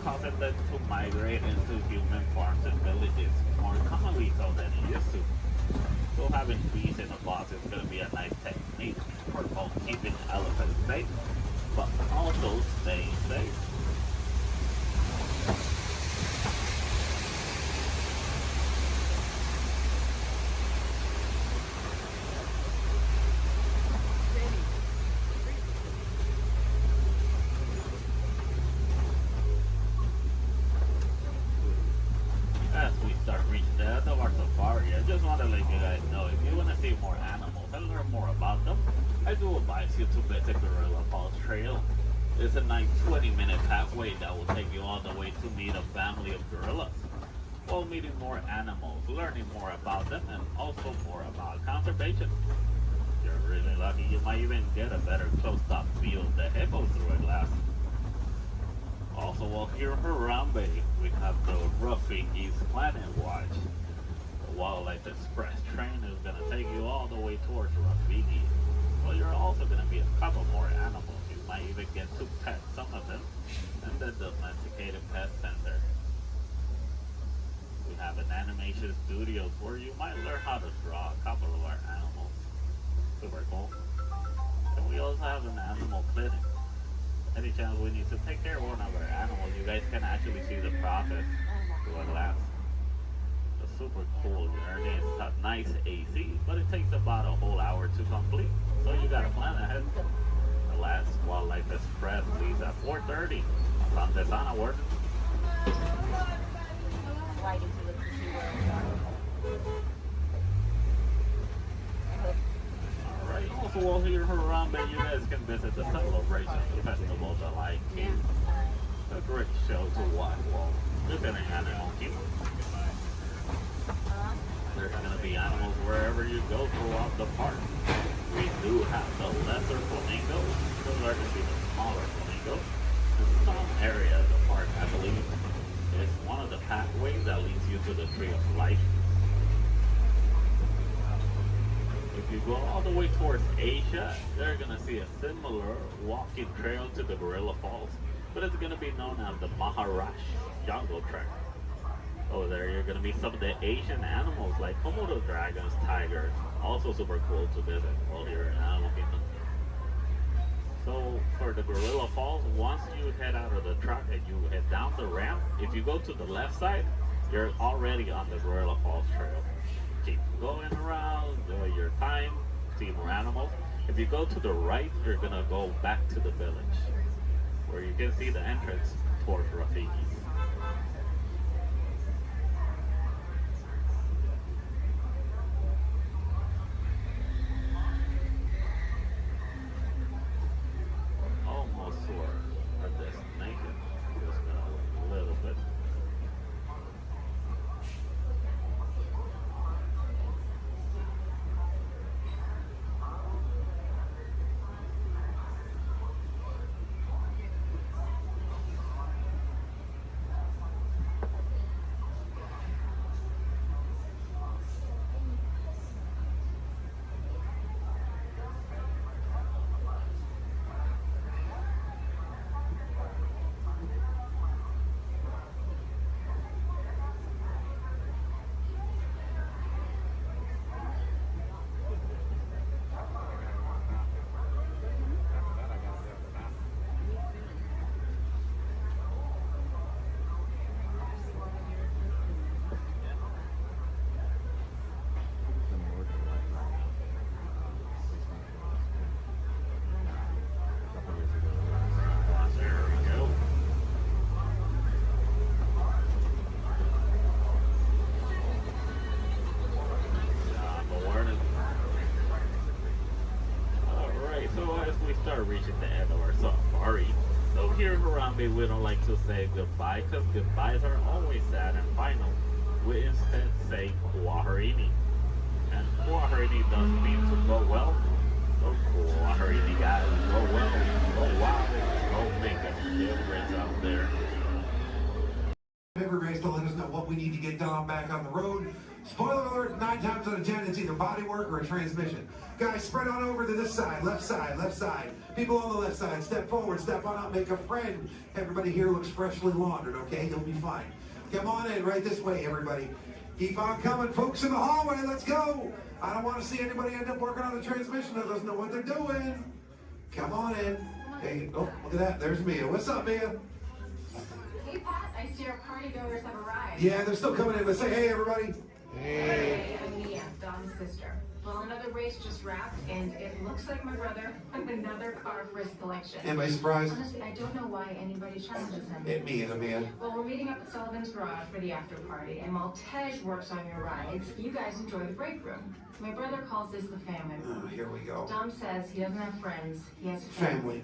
causing them to migrate into human farms and villages more commonly so than it used to. So having bees in a box is going to be a nice technique for both keeping elephants safe, but also staying safe. As we start reaching the end of our safari, I just want to let you guys know if you want to see more animals and learn more about them, I do advise you to visit Gorilla Falls Trail. It's a nice 20-minute pathway that will take you all the way to meet a family of gorillas, while meeting more animals, learning more about them, and also more about conservation. If you're really lucky, you might even get a better close-up view of the hippos through a glass. Also, while here in Harambe, we have the Rafiki's Planet Watch. The Wildlife Express train is going to take you all the way towards Rafiki. Well, you're also going to meet a couple more animals. You might even get to pet some of them, and the Domesticated Pet Center. We have an animation studio where you might learn how to draw a couple of our animals. Super cool. And we also have an animal clinic. Any chance we need to take care of one of our animals, you guys can actually see the process through a glass. It's super cool journey. It's a nice AC, but it takes about a whole hour to complete. So you gotta plan ahead. The last Wildlife Express leaves at 4:30. Sunday Sana work. Right into the Alright, also while here in Harambe, you guys can visit the Celebration Festival, the Lion King. A great show to watch while visiting animal keep. There's going to be animals wherever you go throughout the park. We do have the lesser flamingos. Those are going to be the smaller flamingos. In some area of the park, I believe, is one of the pathways that leads you to the Tree of Life. If you go all the way towards Asia, you're going to see a similar walking trail to the Gorilla Falls, but it's going to be known as the Maharashtra Jungle Trek. Over there, you're going to meet some of the Asian animals like Komodo dragons, tigers, also super cool to visit while you're in Animal Kingdom. So for the Gorilla Falls, once you head out of the truck and you head down the ramp, if you go to the left side, you're already on the Gorilla Falls Trail. Keep going around, enjoy your time, see more animals. If you go to the right, you're going to go back to the village, where you can see the entrance towards Rafiki. Almost to our destination. Just gonna wait a little bit. Reaching the end of our safari. So here in Harambe, we don't like to say goodbye because goodbyes are always sad and final. We instead say Kuaharini. And Kuaharini does mean to go well. So Kuaharini guys, go well, go wild, go make a difference out there. Everybody's to let us know what we need to get done back on the road. Spoiler alert! alert, 9 times out of 10, it's either body work or a transmission. Guys, spread on over to this side, left side, left side. People on the left side, step forward, step on up, make a friend. Everybody here looks freshly laundered, okay? You'll be fine. Come on in, right this way, everybody. Keep on coming, folks in the hallway, let's go. I don't want to see anybody end up working on the transmission that doesn't know what they're doing. Come on in. Hey, oh, look at that, there's Mia. What's up, Mia? Hey, Pat, I see our party goers have arrived. Yeah, they're still coming in, but say hey, everybody. Hey, I'm Mia, Don's sister. Well, another race just wrapped, and it looks like my brother with another car for his collection. Anybody surprised? Honestly, I don't know why anybody challenges him. It me, Mia. Well, we're meeting up at Sullivan's Garage for the after party, and while Tej works on your rides, you guys enjoy the break room. My brother calls this the family room. Oh, here we go. Dom says he doesn't have friends, he has Family.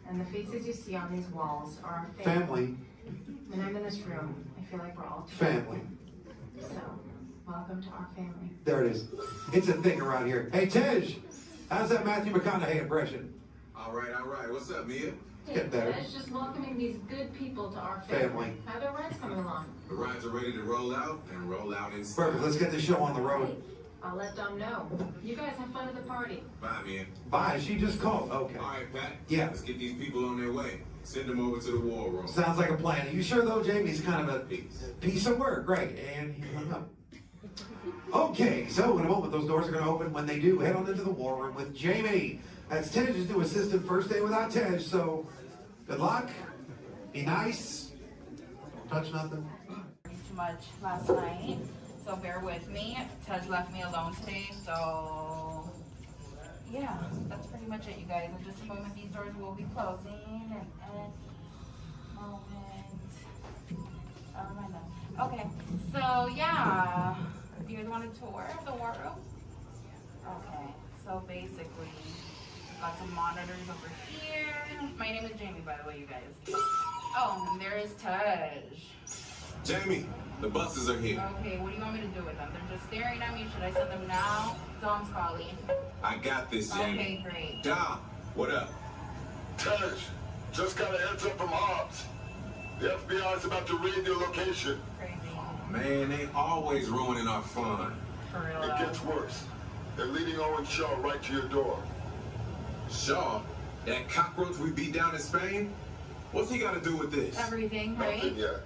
And the faces you see on these walls are our Family. When I'm in this room, I feel like we're all Family. So, welcome to our family. There it is. It's a thing around here. Hey, Tej, how's that Matthew McConaughey impression? All right. What's up, Mia? Get better. Tej, just welcoming these good people to our family. How are the rides coming along? The rides are ready to roll out and roll out inside. Perfect. Let's get the show on the road. I'll let Dom know. You guys have fun at the party. Bye, Mia. Bye. She just called. Okay. All right, Pat. Yeah. Let's get these people on their way. Send them over to the war room. Sounds like a plan. Are you sure, though, Jamie's kind of a piece of work? Great. And he hung up. Okay, so in a moment, those doors are going to open. When they do, head on into the war room with Jamie. That's Tej's new assistant. First day without Tej, so good luck. Be nice. Don't touch nothing. Too much last night, so bear with me. Tej left me alone today, so yeah, that's pretty much it, you guys. In just a moment, these doors will be closing, and okay, so yeah, you guys want a tour of the war room? Okay, so basically, got some monitors over here. My name is Jamie, by the way, you guys. Oh, and there is Tej. Jamie, the buses are here. Okay, what do you want me to do with them? They're just staring at me. Should I send them now? Dom's calling. I got this, Jamie. Okay, great. Dom, what up? Tej, just got a heads up from Hobbs. The FBI is about to raid your location. Crazy. Man, they always ruining our fun. For real. It gets worse. They're leading Owen Shaw right to your door. Shaw? That cockroach we beat down in Spain? What's he got to do with this? Everything, right? Nothing yet.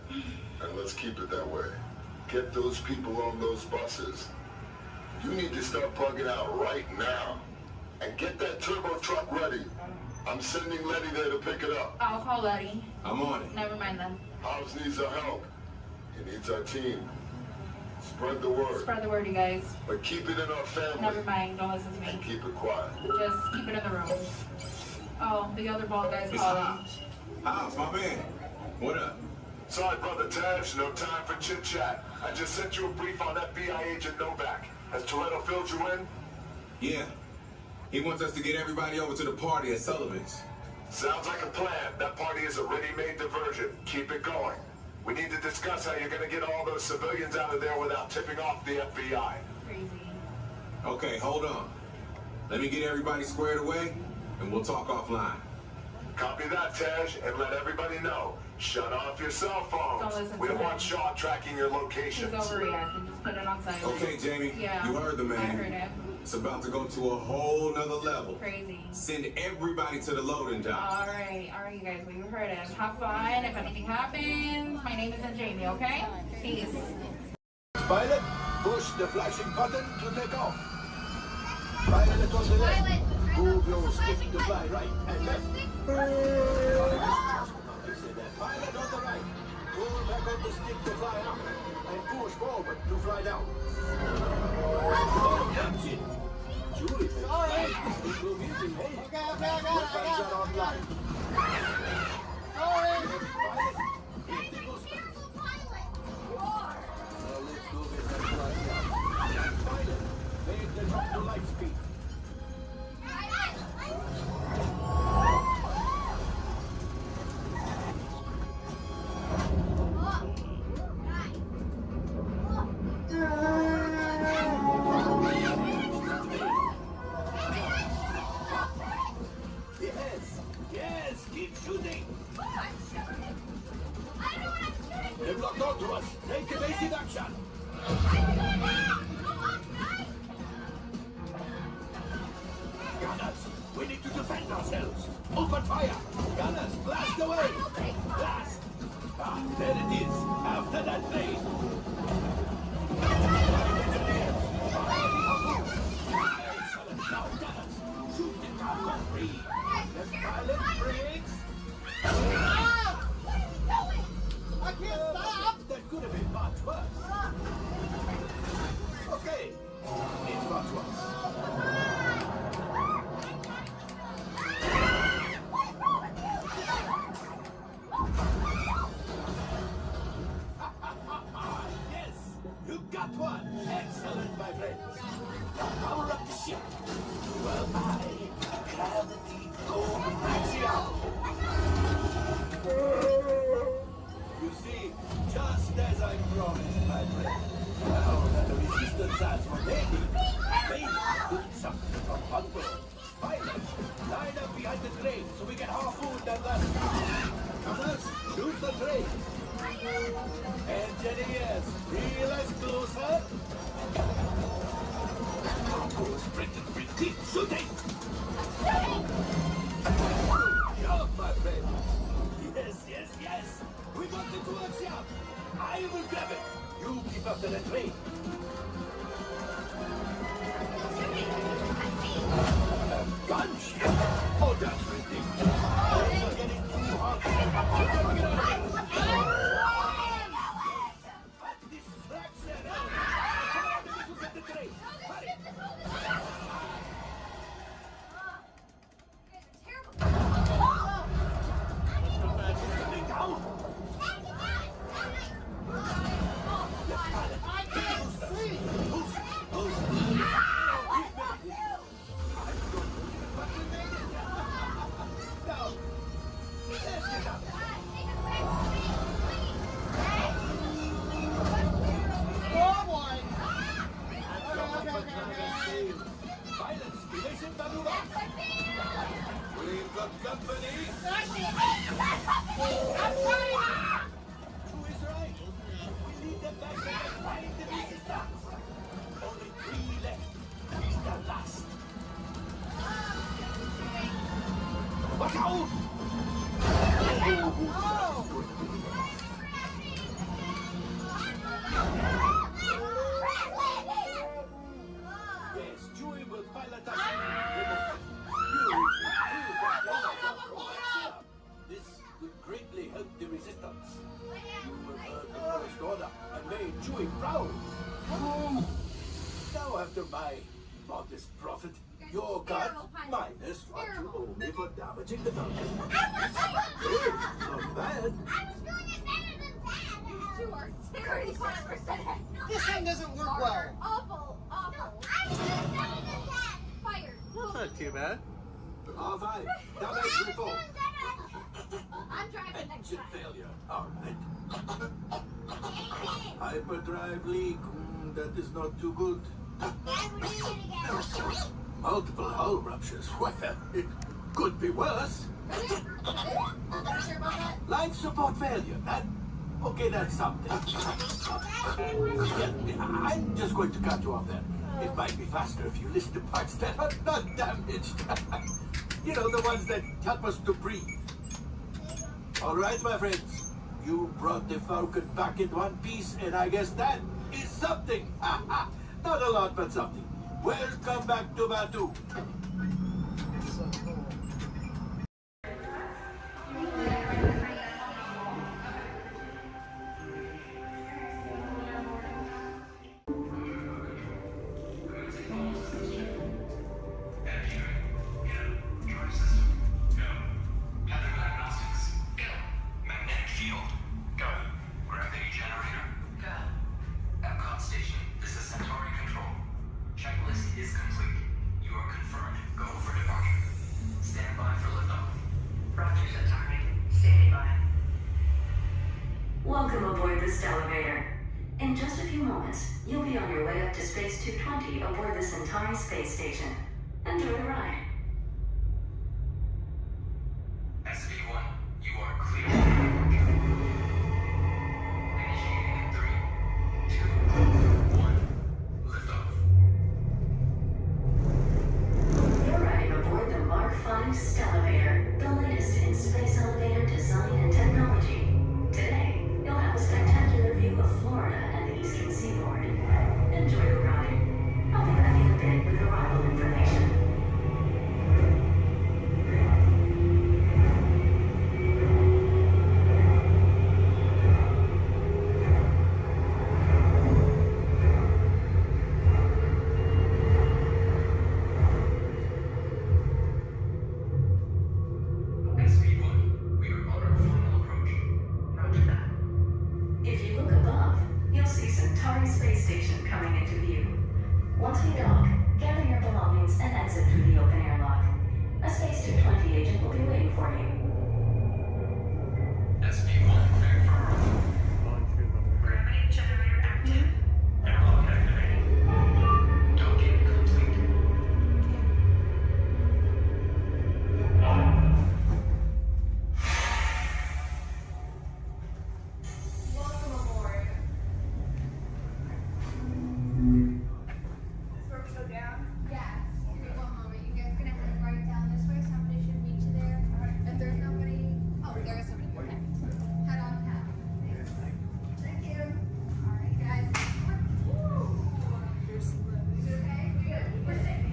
And let's keep it that way. Get those people on those buses. You need to start plugging out right now. And get that turbo truck ready. I'm sending Letty there to pick it up. I'll call Letty. I'm on it. Never mind then. Hobbs needs our help. He needs our team. Spread the word. Spread the word, you guys. But keep it in our family. Never mind. Don't listen to me. And keep it quiet. Just keep it in the room. Oh, the other bald guy's calling. Hobbs, my man. What up? Sorry, Brother Tej, no time for chit-chat. I just sent you a brief on FBI agent Novak. Has Toretto filled you in? Yeah. He wants us to get everybody over to the party at Sullivan's. Sounds like a plan. That party is a ready-made diversion. Keep it going. We need to discuss how you're going to get all those civilians out of there without tipping off the FBI. Crazy. Okay, hold on. Let me get everybody squared away, and we'll talk offline. Copy that, Tej, and let everybody know. Shut off your cell phones. Don't listen We to don't him. want Shaw tracking your locations. He's overreacting. Just put it on silent. Okay, Jamie. Yeah. You heard the man. I heard him. It's about to go to a whole nother level. Crazy. Send everybody to the loading dock. All right, you guys. Well, you heard him. Have fun. If anything happens, my name isn't Jamie. Okay? Peace. Pilot, push the flashing button to take off. Pilot on the left. Move your stick to fly right and left. Pilot on the right. Pull back on the stick to fly up. And push forward to fly down. Oh, Captain. Julie. Sorry. Weapons are online. Sorry. Let's go with that fly down. Pilot, make the jump to light speed. Yes, keep shooting. They've locked onto us. Take evasive action. There it is, after that train. Excellent. Now, gunners, shoot the cargo free. The pilot brakes. I can't stop! That could have been much worse. Okay, it's much worse. Yes, you got one. Excellent, my friends. Now power up the ship. Well, I gravity go axial. You see, just as I promised, my friend. Now that the resistance has what they need, they need something from Bunbury. Pilots, line up behind the train so we can harpoon that last guy. Gunners, shoot the train. Engineers, realize closer. Goes Brendan Brinkley, shooting! Job, my friends. Yes, yes, yes. We got the coaxium. I will grab it. You keep up to the train. Gunship? Oh, that's ridiculous. We're getting too hot. Distraction! Come on, this will get the train. Hurry! Coming down! We've got company. Who is right? We need them back behind the resistance. Only 3 left. He's the last. Watch out! Yes, Chewie will pilot us. This will greatly help the resistance. You will earn the first order and made Chewie proud. Now, after my modest profit, your cut minus what you owe me for damaging the Falcon. Hey, not bad. I was doing it better than that. You are 35%. This thing doesn't work well. Awful, awful. I was doing better than that. Fired. That's not too bad. All right, damage report. I'm driving next Engine time. failure. All right. Hyperdrive leak. That is not too good. Multiple hull ruptures. Well, it could be worse. Life support failure. Okay, that's something. Yeah, I'm just going to cut you off there. It might be faster if you list the parts that are not damaged. You know, the ones that help us to breathe. All right, my friends. You brought the Falcon back in one piece, and I guess that is something. Not a lot, but something. Welcome back to Batu. Welcome aboard this elevator. In just a few moments, you'll be on your way up to Space 220 aboard the Centauri space station. Enjoy the ride. SV1, you are clear. Initiating in 3, 2, 1, liftoff. You're riding aboard the Mark V Stellarator, the latest in space elevator design and technology. Today, entire space station coming into view. Once you dock, gather your belongings and exit through the open airlock. A Space 220 agent will be waiting for you. SP1, cleared for Earth. Gravity generator active. Airlock activated. Docking complete. Welcome aboard. Is where we go down? Yes. Give me one moment. You guys gonna head right down this way. Somebody should meet you there. If there's nobody, oh, there is somebody. Okay. Head on down. Thank you. All right, guys. Woo. Is it okay? Good. We're safe.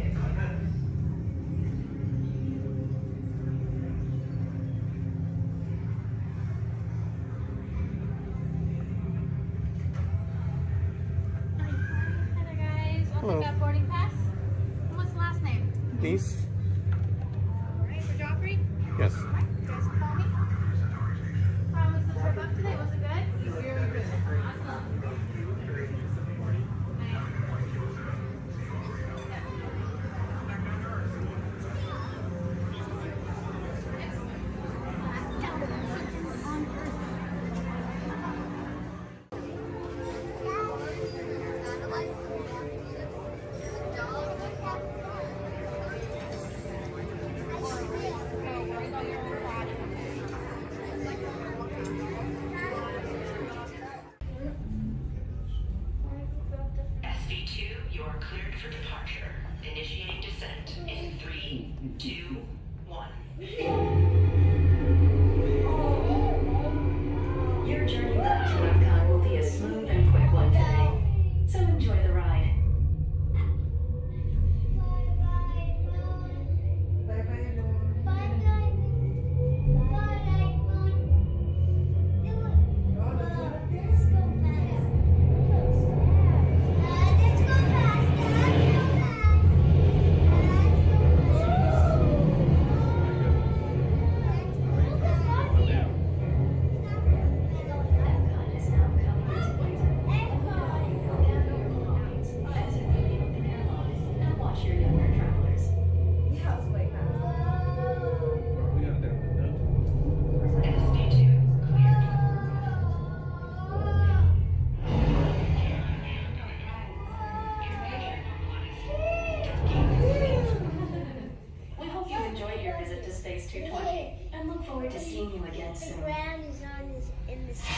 Hi there, guys. Welcome Hello. back, boarding pass. What's the last name? Nice. Alright, for Joffrey? Yes. Alright, you guys can call me. How was the trip up today? Was it good? Very good. Awesome. SV2, you are cleared for departure. Initiating descent in 3, 2, 1. Your journey back to Epcot will be a smooth and quick one today, so enjoy the ride. We hope you enjoyed your visit to Space 220 and look forward to seeing you again The soon. ground is in the sky.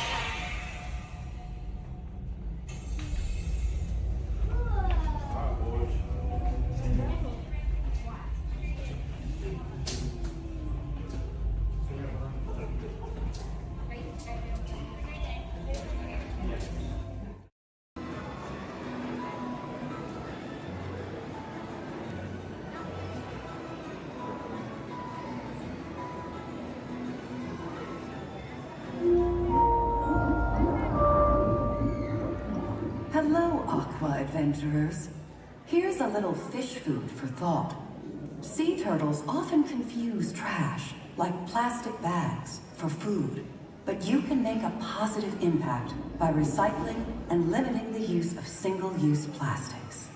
Hello, Aqua Adventurers. Here's a little fish food for thought. Sea turtles often confuse trash, like plastic bags, for food. But you can make a positive impact by recycling and limiting the use of single-use plastics.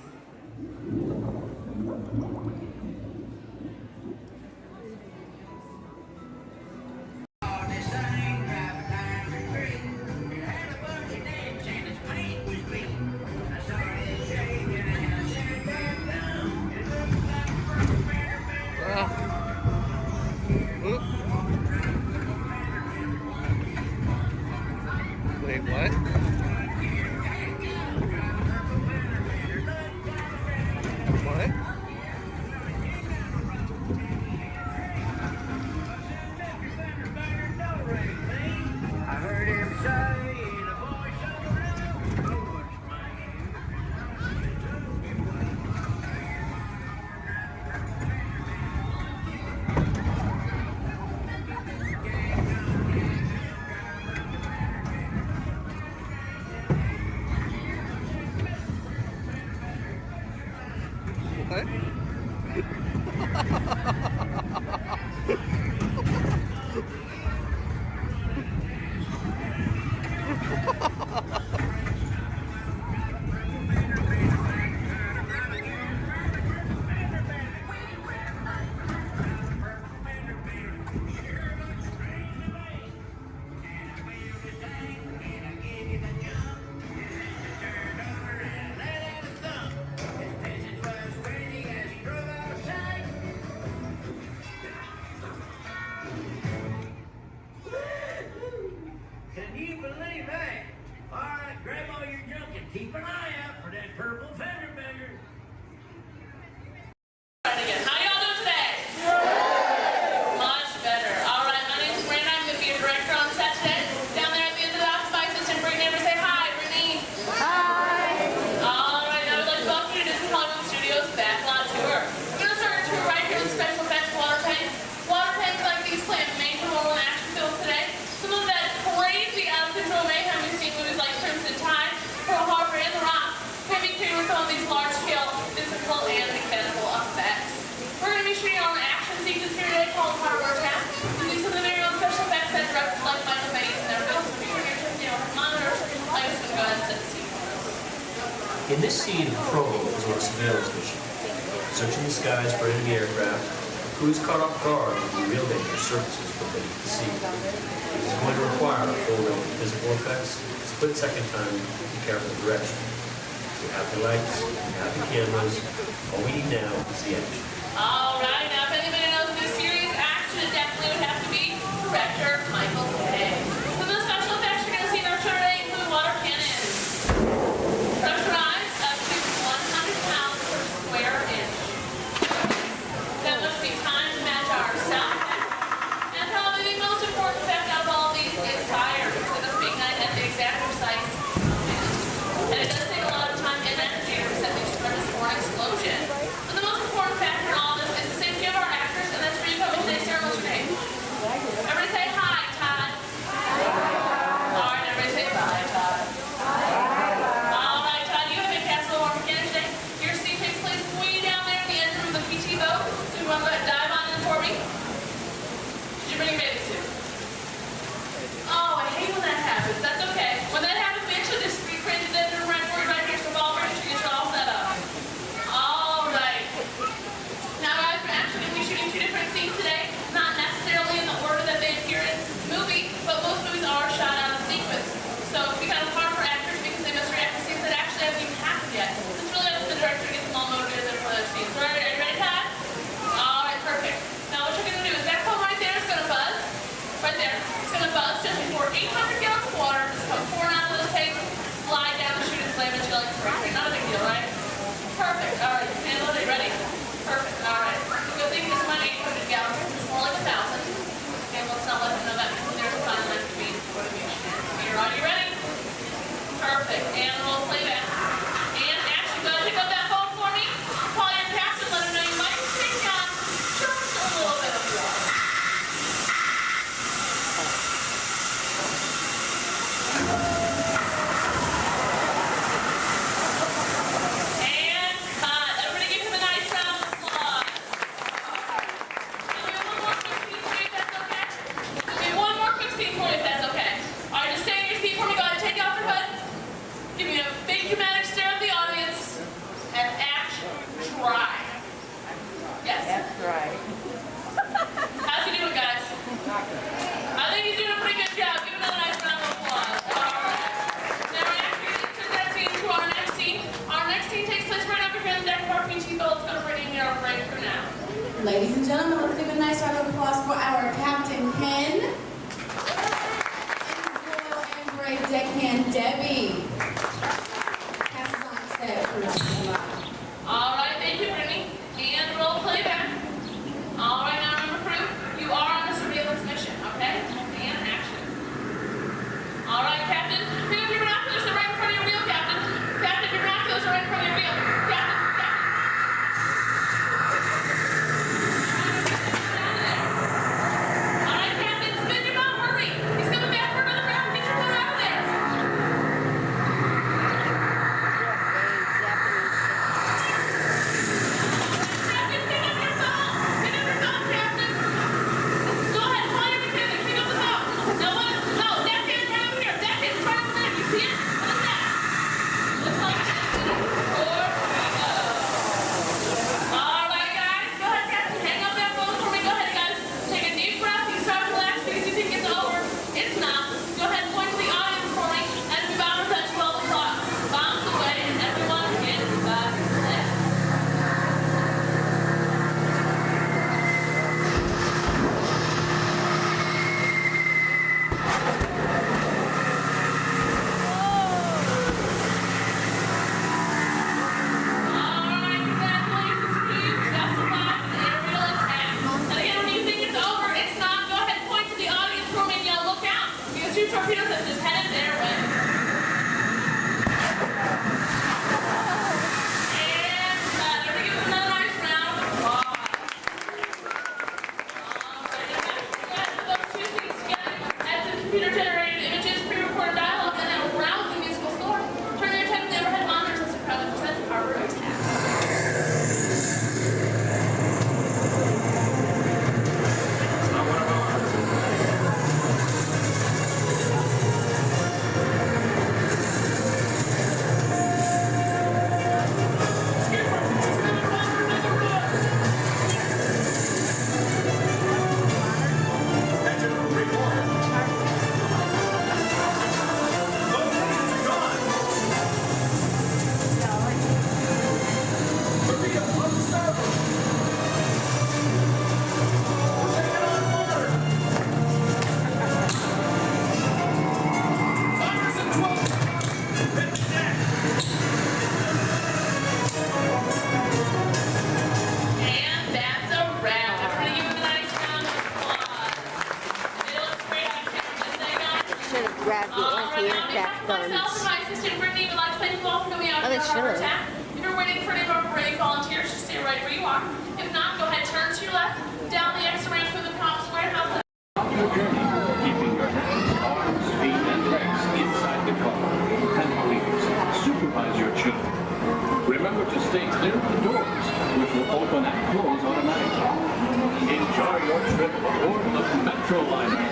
Wait, what? What? I heard him say the voice of the Lord's you believe that? All right, grab all your junk and keep an eye out for that purple fender bender. How y'all doing today? Much better. All right, my name's Brandon. I'm going to be your director on set today. Down there at the end of the box, my assistant Brittany. Everybody say hi, Brittany. Hi. All right, now I'd like to welcome you to Disney Hollywood Studios Backlot Tour. We're going to start our tour right here in the special effects water tank. Water tanks like these play a major role in action films today. Some of that crazy out-of-control mayhem we've seen movies like Crimson Tide, Pearl Harbor, and The Rock can be created with some of these large-scale physical and mechanical effects. We're going to be shooting on an action sequence here today called Hardware Tap, using some of the very own special effects that directors like Michael Bay's and everybody else will be here to monitors. I'm just going to go ahead and set the scene for us. In this scene, the prologue is on a surveillance mission. Searching the skies for enemy aircraft, the crew is caught off guard with the real danger surfaces from beneath the sea. This is going to require a full range of physical effects, split-second time, and careful direction. We have the lights, we have the cameras. All we need now is the action. All right, now if anybody knows this serious action, it definitely would have to be director Michael Bay. Some of the special effects you're going to see in our show today include water cannons, pressurized up to 100 pounds per square inch. That must be time to match our sound effects. And probably the most important effect out of all of these is fire, because it must be ignited at the exact precise minutes. And it does take a lot of time and energy to set these furnace for an explosion. But the most important factor in all this is the safety of our actors, and that's where you come in today's ceremony. What's your name? Everybody say hi, Todd. All right, everybody say bye, Todd. All right, Todd, you have been cast a little more mechanic today. Your scene takes place way down there in the engine room of the PT boat. So you want to go ahead and dive on in for me? Did you bring your bathing suit? Oh, I hate when that happens. That's okay. When that happens, we actually just recreated the engine room right for you right here, so all ready to get you all set up. All right. Now, guys, we're actually going to be shooting two different scenes today, not necessarily in the order that they appear in the movie, but most movies are shot out of sequence. So it can be kind of hard for actors because they must react to scenes that actually haven't even happened yet. It's really up to the director to get them all motivated for those scenes. All right, are you ready, Todd? All right, perfect. Now, what you're going to do is that phone right there is going to buzz. Right there. It's going to buzz just before 800 gallons of water just come pouring out of those tanks, slide down the chute and slam into like spray. Not a big deal, right? Perfect. All right, you can handle it. Ready? Perfect. All right. The good thing is about 800 gallons. It's more like 1,000. Okay, let's not let them know that because there's a fine line between motivation. Here, are you ready? Perfect. And roll playback. And action. Go ahead and pick up that phone for me. Call your captain. Let him know you might be taking on just a little bit of water. And cut. Everybody give him a nice round of applause. We'll do one more quick scene for you if that's okay. All right, just stay in your seat for me. Go ahead and take off your hood. Give me a big dramatic stare at the audience. And action. Try. Yes? That's right. How's he doing, guys? I think he's doing a pretty good job. Give him another nice round of applause. All right. Now we're actually going to turn that scene to our next scene. Our next scene takes place right over here in the deck of our PT boat. It's going to bring in our breakthrough now. Ladies and gentlemen, let's give a nice round of applause for our Captain Ken and Royal and Brave Deckhand Debbie. Pass us on set, please. All right, thank you, Brittany. And roll playback. All right, now remember, crew, you are on a surveillance mission, okay? And action. All right, Captain, pick up your binoculars. They're right in front of your wheel, Captain. Captain, your binoculars are right in front of your wheel. Captain. All right, Captain, spin your boat, hurry. He's coming back for another round. Get your boat out of there. torpedoes have just headed their way. And let me give them another nice round of applause. Alright, put those two things together, add some computer-generated images, pre-recorded dialogue, and a rousing musical score. Turn your attention to the overhead monitors as we proudly present Harbor Attack. Grab the anti-aircraft guns. Myself and my assistant Brittany would like to thank you all for coming out to Harbor Attack. If you're waiting for any of our brave volunteers, just stay right where you are. If not, go ahead, turn to your left, down the extra ramp through the Props Warehouse. Your journey, keeping your hands, arms, feet, and legs inside the car. And please, supervise your children. Remember to stay clear of the doors, which will open and close automatically. Enjoy your trip aboard the Metro Liner.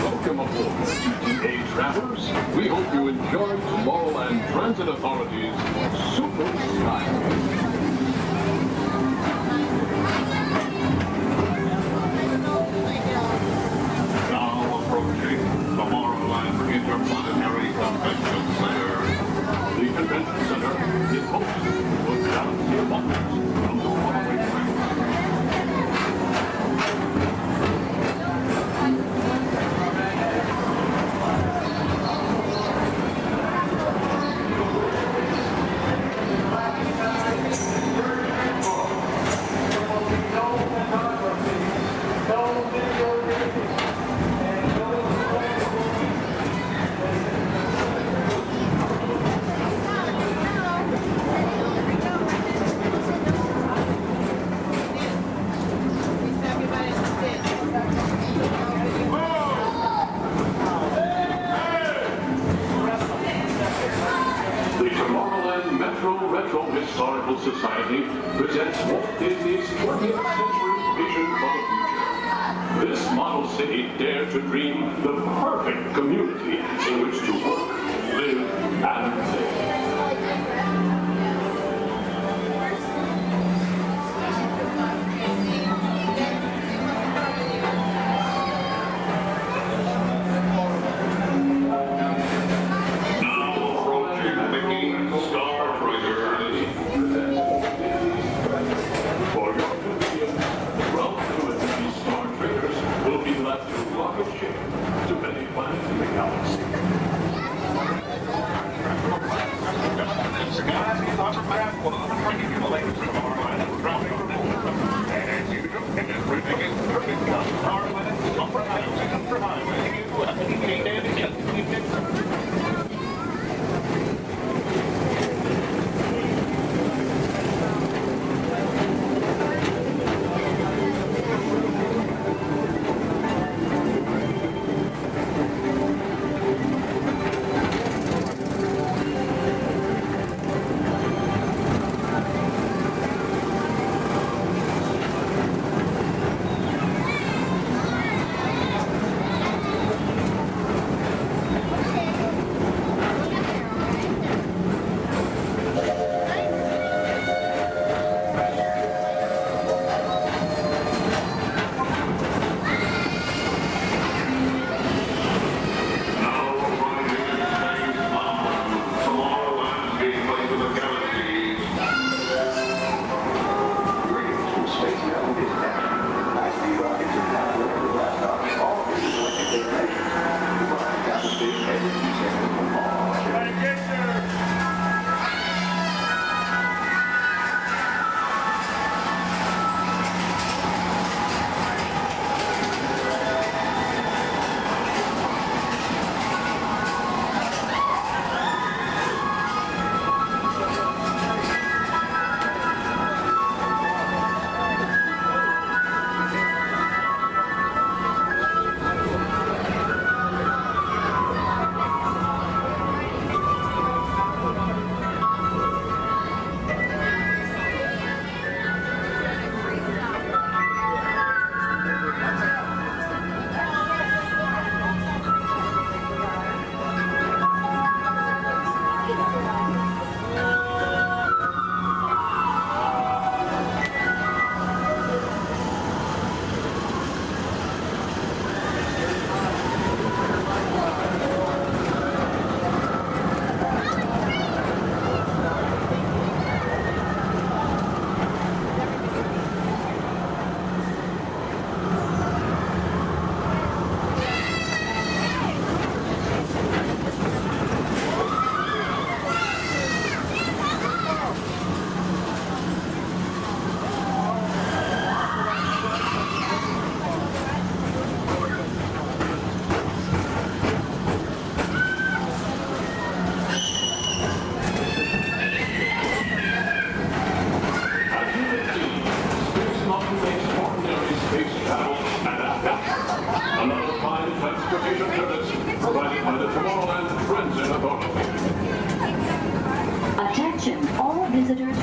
Welcome aboard, ETA travelers. We hope you enjoy Tomorrowland Transit Authority's Super Skyway. Now approaching Tomorrowland Interplanetary Convention Center. The convention center is host to a galaxy of wonders from the following ranks. Historical Society presents Walt Disney's 20th Century Vision for the Future. This model city dared to dream the perfect community in which to work, live, and play.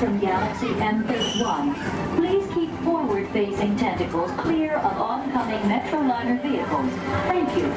from Galaxy M31. Please keep forward-facing tentacles clear of oncoming Metroliner vehicles. Thank you.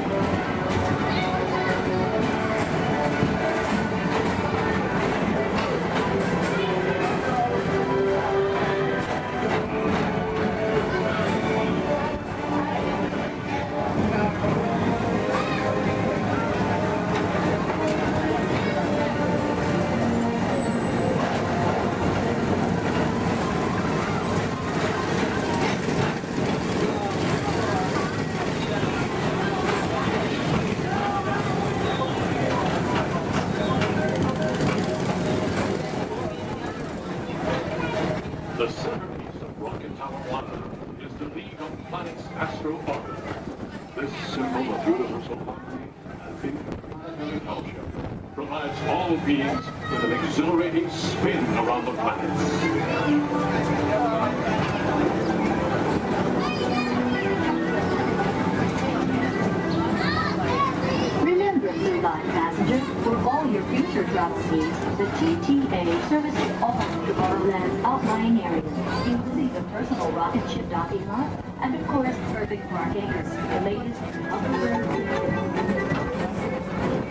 The centerpiece of Rocket Tower 1 is the League of Planets Astro-Orbiter. This symbol of universal harmony and interplanetary culture provides all beings with an exhilarating spin around the planets. Remember, Blue Line passengers, for all your future travel needs, the TTA services all of Tomorrowland's outlying areas, including the personal rocket ship docking lot, and of course, perfect parking, the latest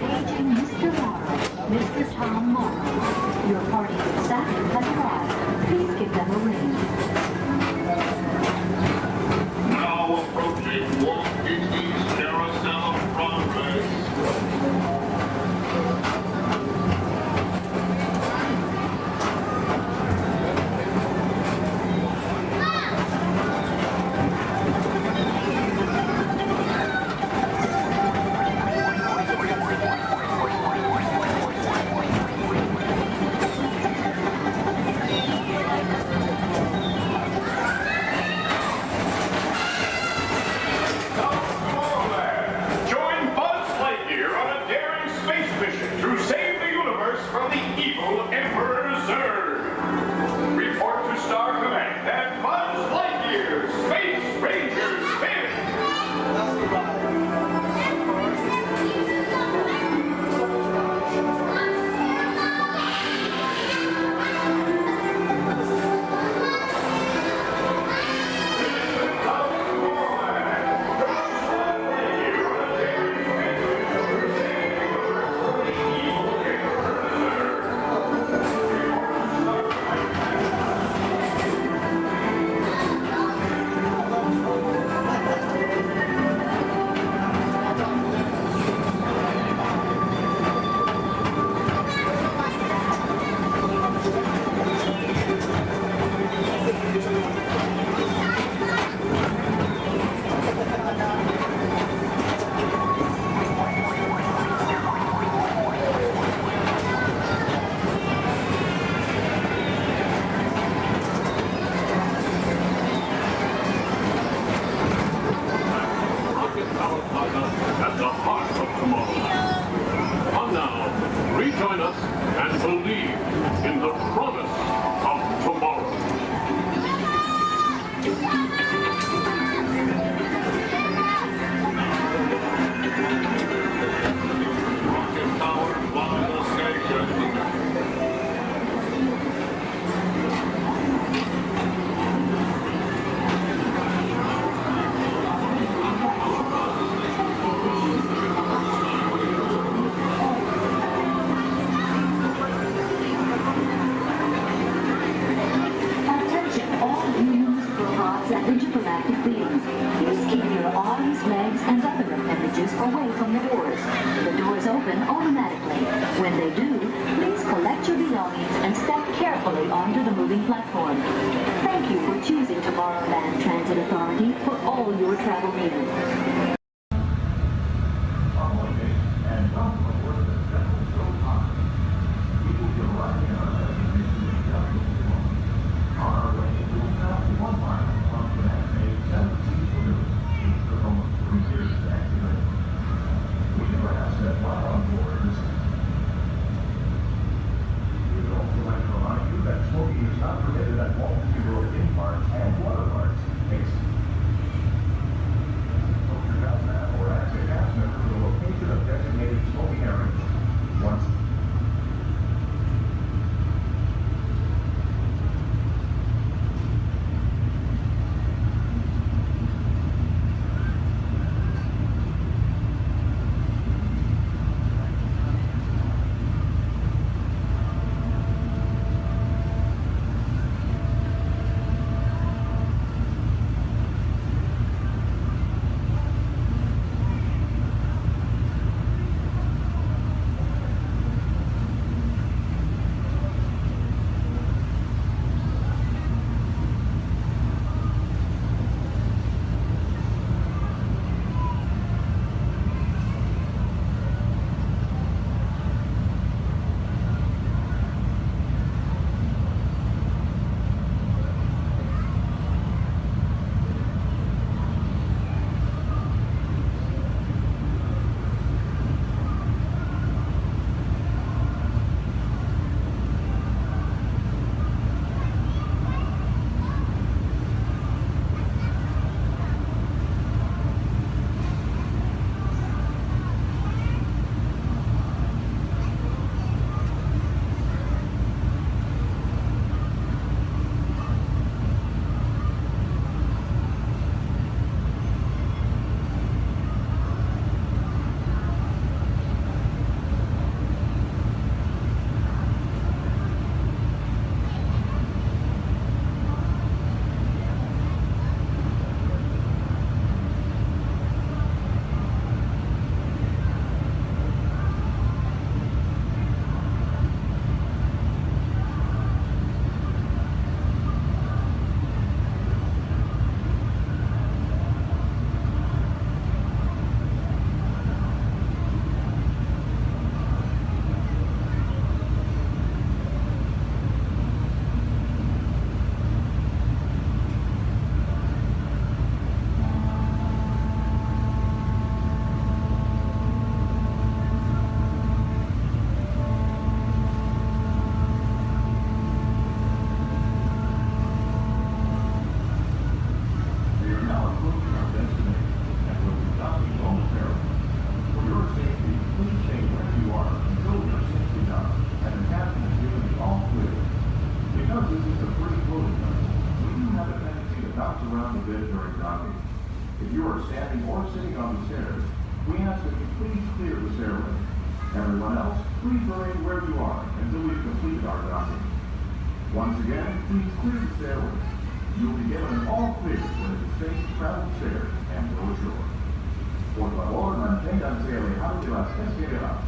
Aging Mr. Morrow, Mr. Tom Morrow. Your party's staff has arrived. Please give them a ring. Now approaching Walt Disney's Carousel of Progress. At the heart of Tomorrowland. Come now, rejoin us and believe in the promise of tomorrow. Rocket Tower final station. Intergalactic beings. Please keep your arms, legs, and other appendages away from the doors. The doors open automatically. When they do, please collect your belongings and step carefully onto the moving platform. Thank you for choosing Tomorrowland Transit Authority for all your travel needs. Smoking is not permitted at Walt Disney World theme parks and water parks. Don't Because this is a free floating bus, we do have a tendency to bounce around a bit during docking. If you are standing or sitting on the stairs, we ask that you please clear the stairway. Everyone else, please remain where you are until we've completed our docking. Once again, please clear the stairway. You'll be given an all clear when it is safe to travel stairs and go ashore. Por favor, manténganse alejados de las escaleras.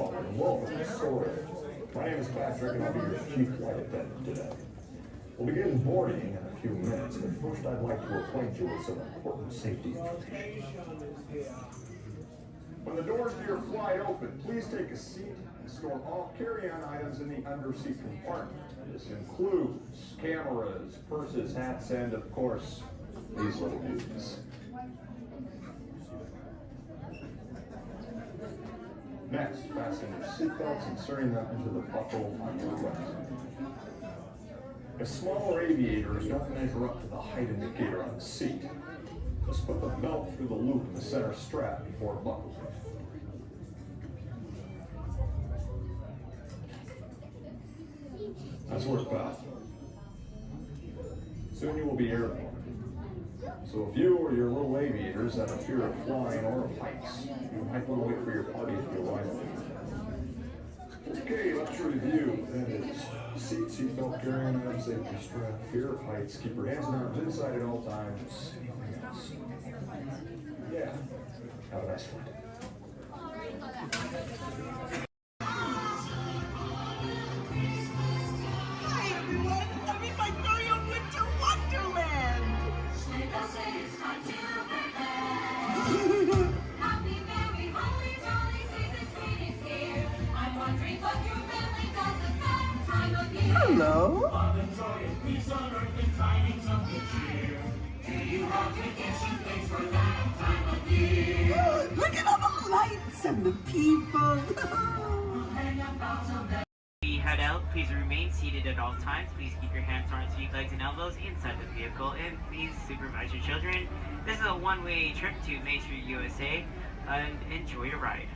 Hello, and welcome to Soaring. My name is Patrick, and I'll be your chief flight attendant today. We'll begin boarding in a few minutes, but first I'd like to acquaint you with some important safety information. When the doors to your flight open, please take a seat and store all carry-on items in the underseat compartment. This includes cameras, purses, hats, and of course, these little dudes. Next, fasten your seatbelts, inserting them into the buckle on your right. If smaller aviators don't measure up to the height indicator on the seat, just put the belt through the loop in the center strap before buckling. That's work, pal. Soon you will be airborne. So if you or your little aviators have a fear of flying or of heights, you might want to wait for your party to arrive. Okay, let's review. That is seatbelt, carrying on, safety strap, fear of heights, keep your hands and arms inside at all times. Yeah, have a nice flight. Hi everyone, I'm in my very own winter wonderland. Happy, merry, holy, jolly season's greetings here. I'm wondering what you're feeling 'cause it's that time of year. Hello? Love and joy and peace on earth and tidings of good cheer. Do you have vacation things for that time of year? Look at all the lights and the people. Hang up boughs of that. We head out. Please remain seated at all times. Please keep your hands, arms, feet, legs, and elbows inside the vehicle, and please supervise your children. This is a one-way trip to Main Street, USA, and enjoy your ride.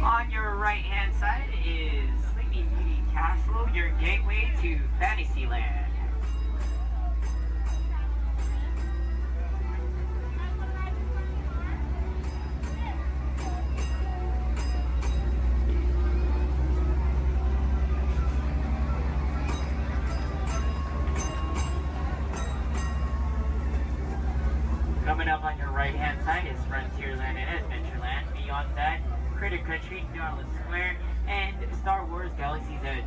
On your right-hand side is Sleeping Beauty Castle, your gateway to Fantasyland. Coming up on your right-hand side is Frontierland and Adventureland. Beyond that, Critter Country, Darling Square, and Star Wars Galaxy's Edge.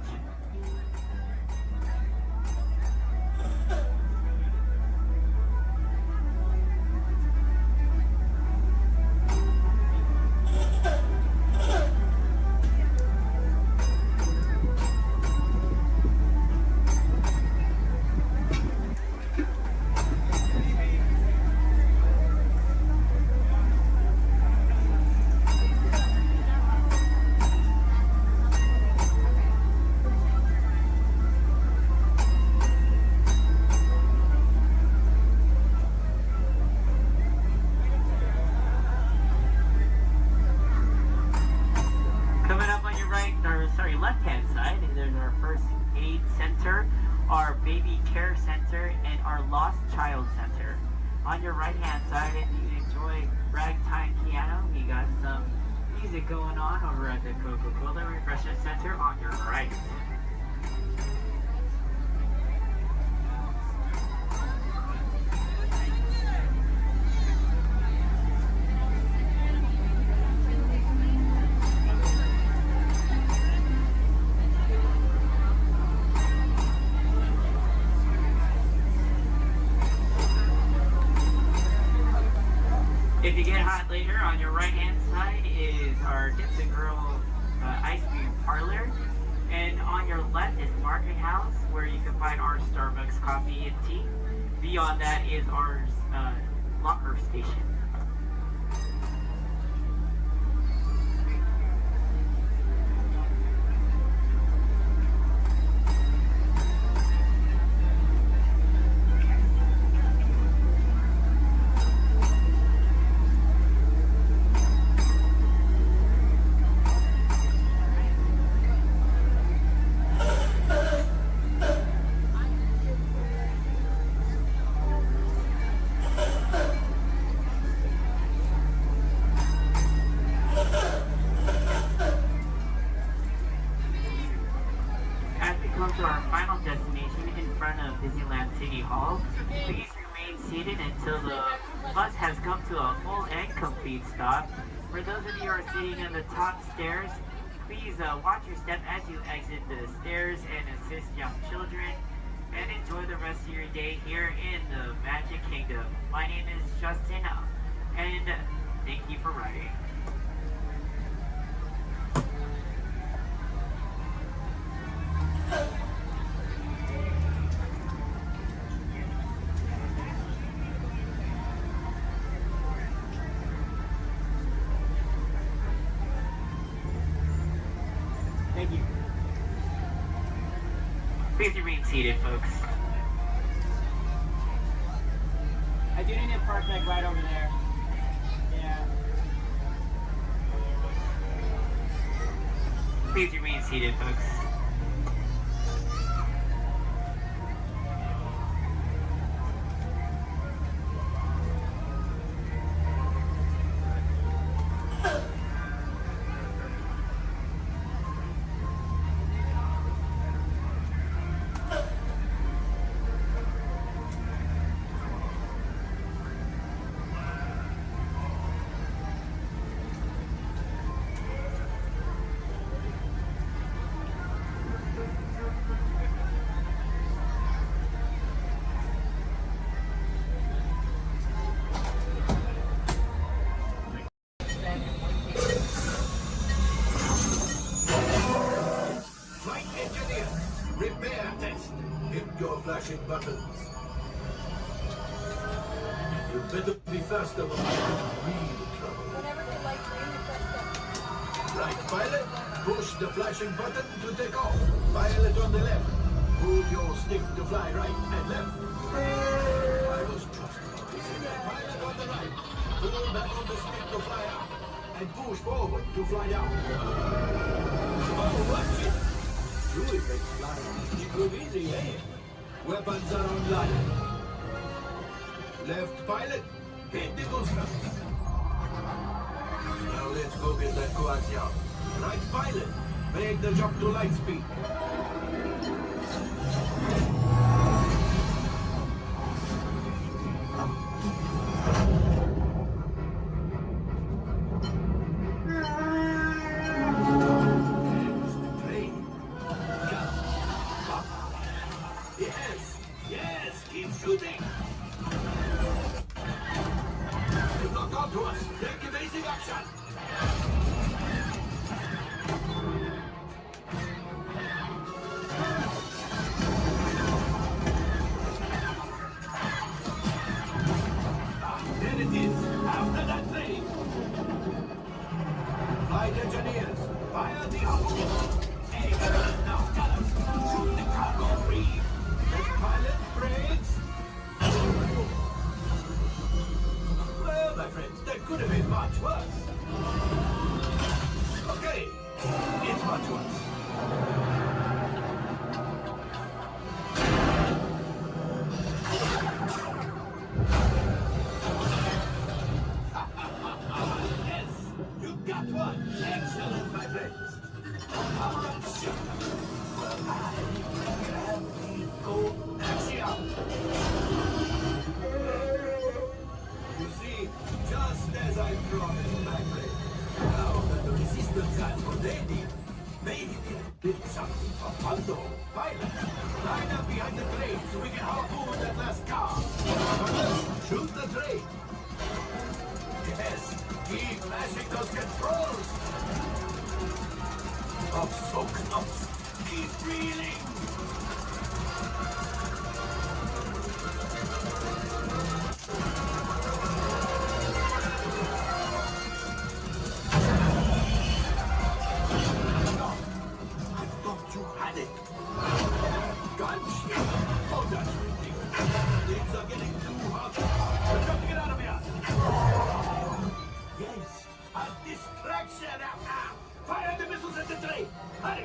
Left-hand side, there's our first aid center, our baby care center, and our lost child center. On your right-hand side, if you enjoy ragtime piano, we got some music going on over at the Coca-Cola Refreshment Center on your right. If you get hot later, on your right-hand side is our Dips and Girl ice cream parlor. And on your left is Market House, where you can find our Starbucks coffee and tea. Beyond that is our locker station. waited until the bus has come to a full and complete stop. For those of you who are sitting on the top stairs, please watch your step as you exit the stairs and assist young children. And enjoy the rest of your day here in the Magic Kingdom. My name is Justin, and thank you for riding. Thank you. Please remain seated, folks. I do need to park like right over there. Yeah. Please remain seated, folks. Flight engineer, repair test. Hit your flashing buttons. You better be faster or I'm in real trouble. Right, pilot, push the flashing button to take off. Pilot on the left. Move your stick to fly right and left. I was trusting. Pilot on the right. Pull back on the stick to fly up. And push forward to fly down. Oh, watch it! Really makes flying this look easy, eh? Weapons are online. Left pilot, hit the goosebumps. Now let's go get that coaxium. Right pilot, make the jump to light speed. Yes, keep shooting. They've not got to us. Take evasive action. There it is. After that train. Flight engineers, fire the off. Hey, now, fellas, shoot the cargo free. Pilot brakes. Well, my friends, that could have been much worse. Okay, it's much worse. Yes, you got one. Excellent, my friends. All right, shoot. You see, just as I promised, my friend, now that the resistance has what they need, maybe we'll build something for Paldo. Pilot, line up behind the train so we can harpoon that last car. First, shoot the train. Yes, keep mashing those controls. Oh, so close. Keep breathing. Fire the missiles at the train! Hurry!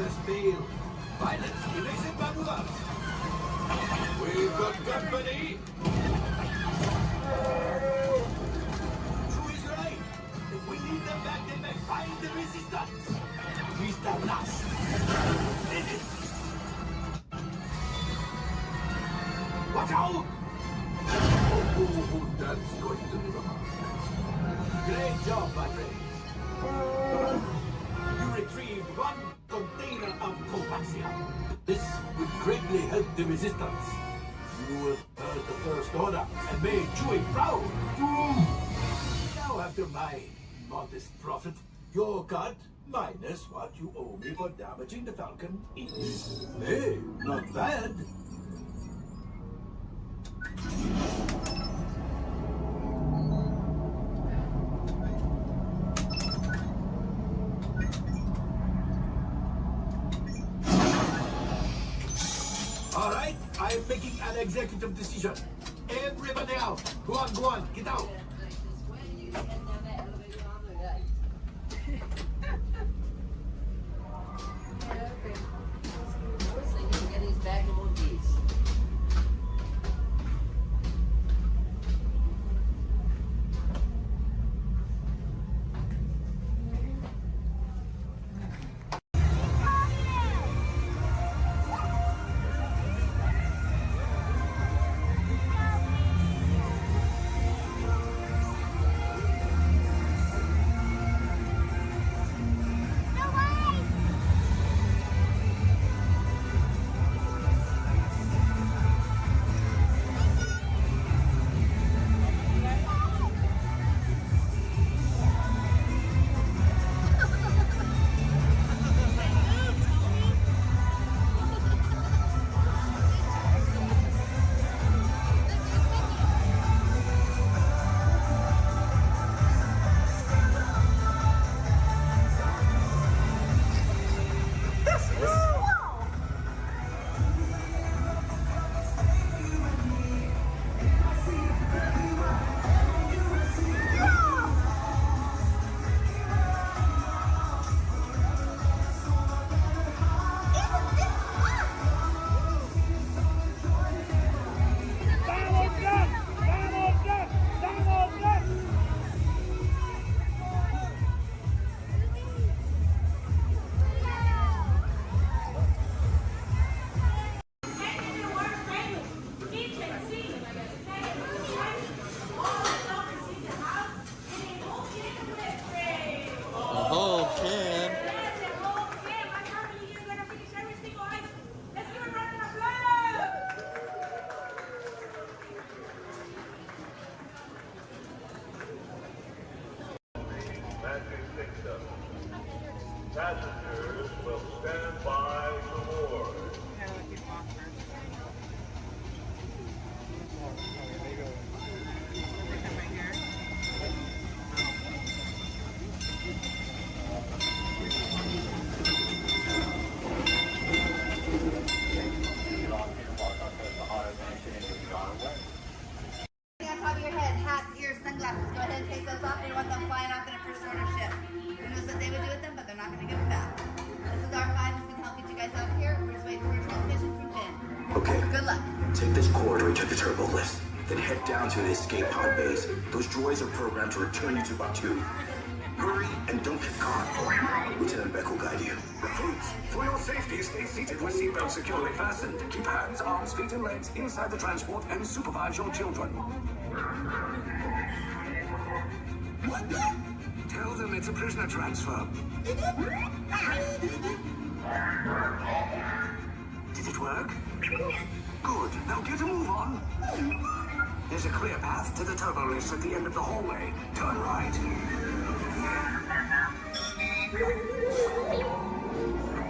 has failed. Pilots, evasive maneuvers. We've got company. True is right. If we lead them back, they may find the resistance. Mr. Nash. Watch out! Oh, that's going to be remarkable. Great job, my friends. You retrieved one container of coaxium. This would greatly help the resistance. You have heard the First Order and made Chewie proud. Now, after my modest profit, your cut minus what you owe me for damaging the Falcon is, hey, not bad. All right, I'm making an executive decision. Everybody out. Go on, get out. Passengers will stand by to board. On top of your head, hats, ears, sunglasses. Go ahead and take those off. You want them flying off in a first order ship. Who knows what they would do with them, but they're not going to give them back. This is R5. It's going to help get you guys out of here. We're just waiting for a transmission from Finn. Okay. Good luck. Take this corridor to the turbo lift, then head down to the escape pod base. Those droids are programmed to return you to Batu. Hurry and don't get caught. Lieutenant Beck will guide you. Recruits, for your safety, stay seated with seatbelts securely fastened. Keep hands, arms, feet, and legs inside the transport and supervise your children. Tell them it's a prisoner transfer. Did it work? Good. Now get a move on. There's a clear path to the turbo lifts at the end of the hallway. Turn right.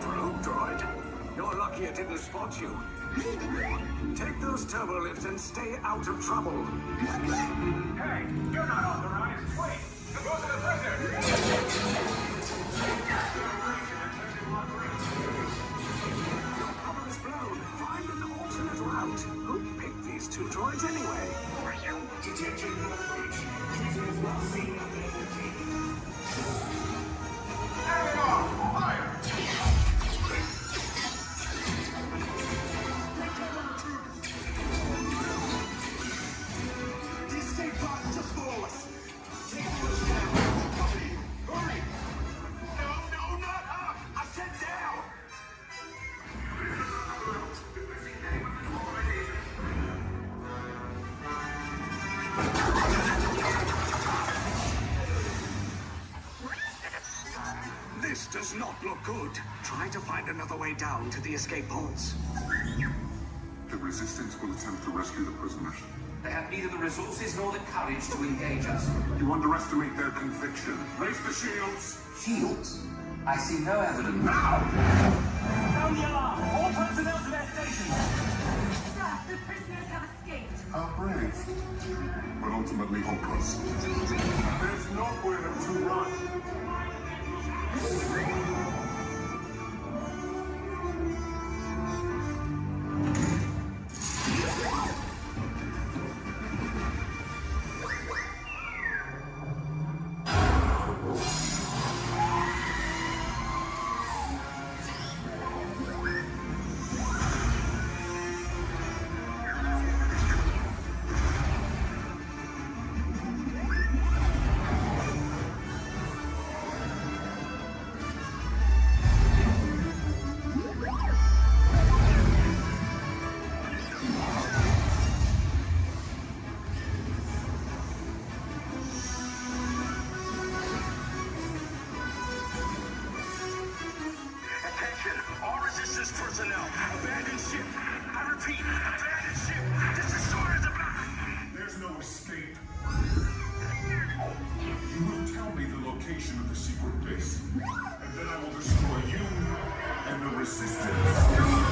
Probe droid. You're lucky it didn't spot you. Take those turbo lifts and stay out of trouble. Hey, you're not authorized. Wait, those are the prisoners. Your cover is blown. Find an alternate route. Who picked these two droids anyway? Detention approach. Prisoners not seen on the Fire! does not look good. Try to find another way down to the escape pods. The Resistance will attempt to rescue the prisoners. They have neither the resources nor the courage to engage us. You underestimate their conviction. Raise the shields! Shields? I see no evidence. Now! Sound the alarm! All personnel to their stations! Sir, the prisoners have escaped. How brave. But ultimately hopeless. There's nowhere to run. Personnel, abandon ship. I repeat, abandon ship. This is short as a block. There's no escape. You will tell me the location of the secret base, and then I will destroy you and the Resistance.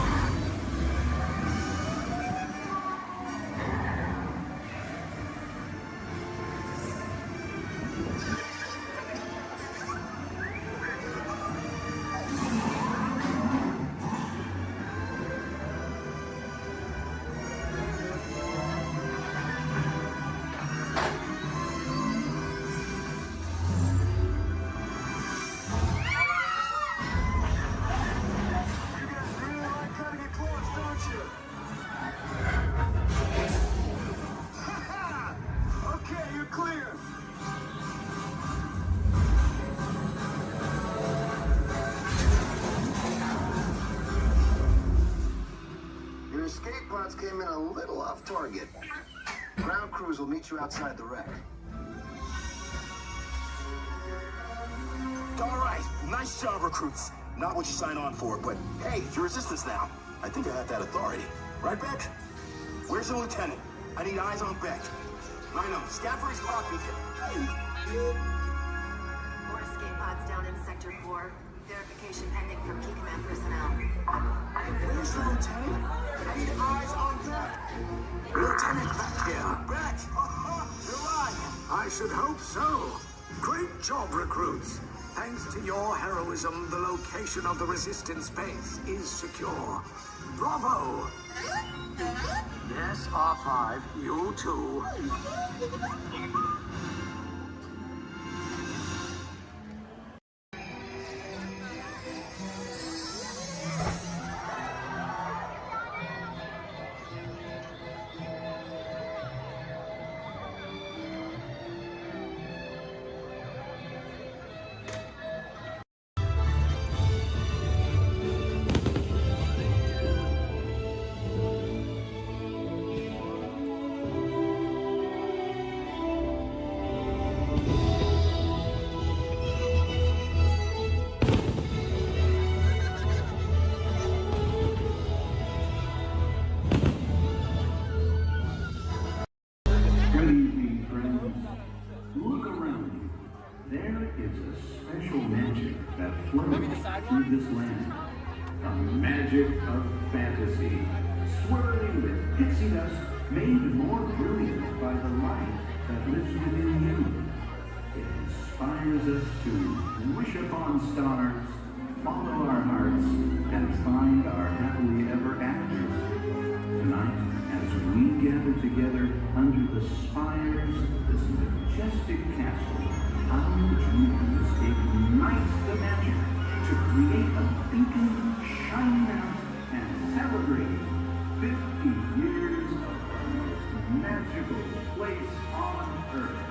Escape pods came in a little off target. Ground crews will meet you outside the wreck. All right, nice job, recruits. Not what you signed on for, but hey, you're Resistance now. I think I have that authority. Right, Beck? Where's the lieutenant? I need eyes on Beck. Rhino, scan for his pod beacon. More escape pods down in Sector 4. Verification pending from Key Command personnel. Where's the lieutenant? I need eyes on Beck. Lieutenant Beck here. Beck! You're alive. I should hope so. Great job, recruits. Thanks to your heroism, the location of the Resistance base is secure. Bravo! Yes, R5, you too. Through this land, a magic of fantasy, swirling with pixie dust, made more brilliant by the light that lives within you. It inspires us to wish upon stars, follow our hearts, and find our happily ever afters. Tonight, as we gather together under the spires of this majestic castle, our dreams ignite the magic to create a beacon shining out and celebrate 50 years of the most magical place on earth.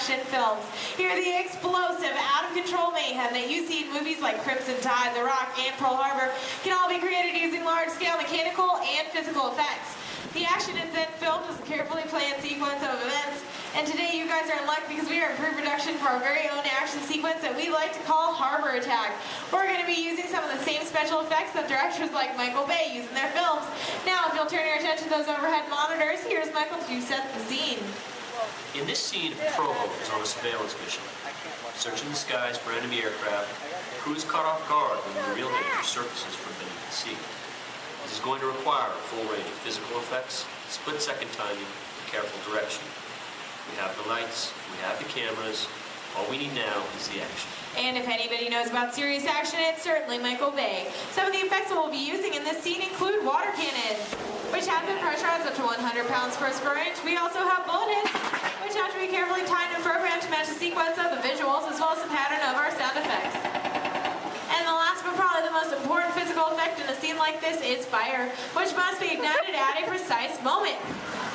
action films. Hear the explosive, out-of-control mayhem that you see in movies like Crimson Tide, The Rock, and Pearl Harbor can all be created using large-scale mechanical and physical effects. The action is then filmed as a carefully planned sequence of events. And today you guys are in luck because we are in pre-production for our very own action sequence that we like to call Harbor Attack. We're going to be using some of the same special effects that directors like Michael Bay use in their films. Now, if you'll turn your attention to those overhead monitors, here's Michael to set the scene. In this scene, Provo is on a surveillance mission, searching the skies for enemy aircraft. The crew is caught off guard when the real danger surfaces from beneath the sea. This is going to require a full range of physical effects, split-second timing, and careful direction. We have the lights, we have the cameras. All we need now is the action. And if anybody knows about serious action, it's certainly Michael Bay. Some of the effects that we'll be using in this scene include water cannons, which have been pressurized up to 100 pounds per square inch. We also have bullet hits, which have to be carefully timed and programmed to match the sequence of the visuals as well as the pattern of our sound effects. And the last but probably the most important physical effect in a scene like this is fire, which must be ignited at a precise moment,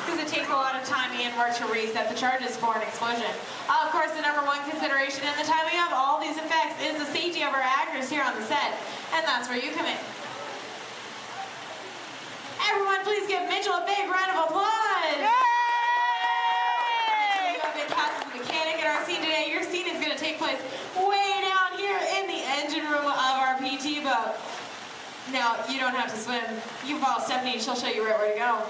because it takes a lot of timing and work to reset the charges for an explosion. Of course, the number one consideration in the timing of all these effects is the safety of our actors here on the set, and that's where you come in. Everyone, please give Mitchell a big round of applause! Yay! You have been cast as a mechanic in our scene today. Your scene is going to take place way down here in the engine room of our PT boat. Now, you don't have to swim. You can follow Stephanie and she'll show you right where to go.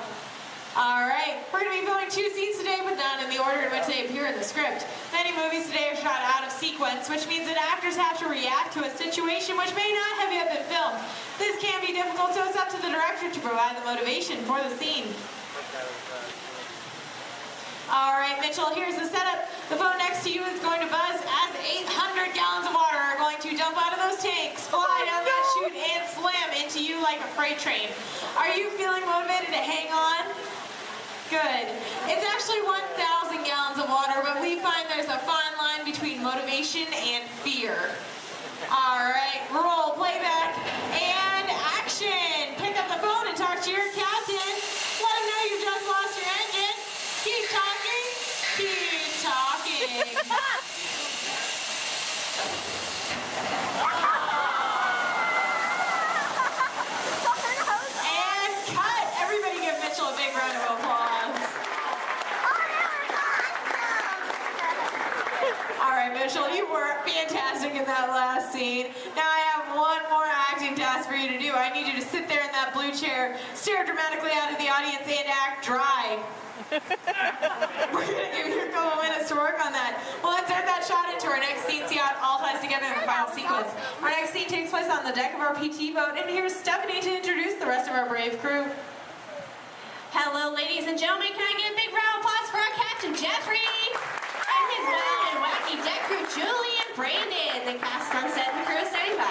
Alright, we're going to be filming 2 scenes today, but not in the order in which they appear in the script. Many movies today are shot out of sequence, which means that actors have to react to a situation which may not have yet been filmed. This can be difficult, so it's up to the director to provide the motivation for the scene. Alright, Mitchell, here's the setup. The phone next to you is going to buzz as 800 gallons of water are going to dump out of those tanks, fly down that chute, and slam into you like a freight train. Are you feeling motivated to hang on? Good. It's actually 1,000 gallons of water, but we find there's a fine line between motivation and fear. Alright, roll, playback, and action! Pick up the phone and talk to your captain. Let him know you just lost your engine. Keep talking. Keep talking. And cut! Everybody give Mitchell a big round of applause. Alright, Mitchell, you were fantastic in that last scene. Now I have one more acting task for you to do. I need you to sit there in that blue chair, stare dramatically out at the audience, and act dry. We're going to give you a couple minutes to work on that. Well, let's insert that shot into our next scene, see how it all ties together in the final sequence. Our next scene takes place on the deck of our PT boat, and here's Stephanie to introduce the rest of our brave crew. Hello, ladies and gentlemen. Can I get a big round of applause for our Captain Jeffrey and his wild and wacky deck crew, Julie and Brandon, the cast on set and the crew of 75.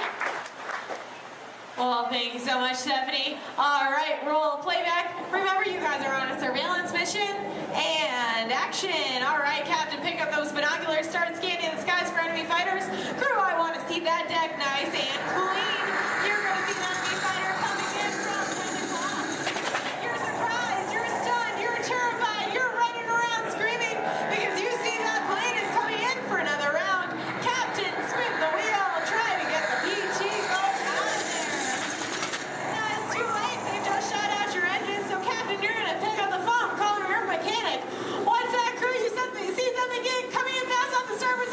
Well, thank you so much, Stephanie. All right, roll playback. Remember, you guys are on a surveillance mission. And action. All right, Captain, pick up those binoculars. Start scanning the skies for enemy fighters. Crew, I want to see that deck nice and clean. You're going to see an enemy fighter coming in from 10 o'clock. You're surprised. You're stunned. You're terrified. You're running around screaming because you see that plane is coming in for another round. Captain, spin the wheel. Try to get the PG going out of there. Now, it's too late. They just shut out your engine. So, Captain, you're going to pick up the phone, call your mechanic. What's that, crew? You see something coming in fast off the starboard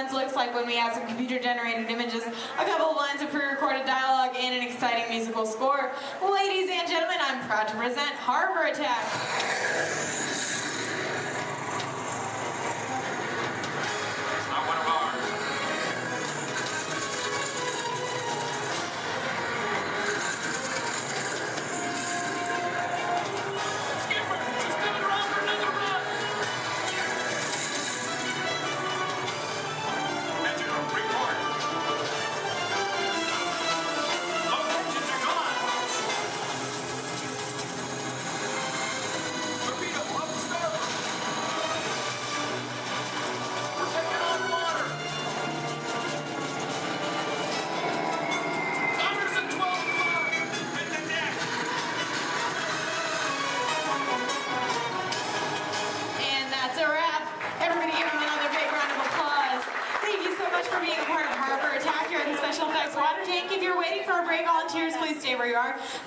runs looks like when we add some computer-generated images, a couple of lines of pre-recorded dialogue, and an exciting musical score. Ladies and gentlemen, I'm proud to present Harbor Attack.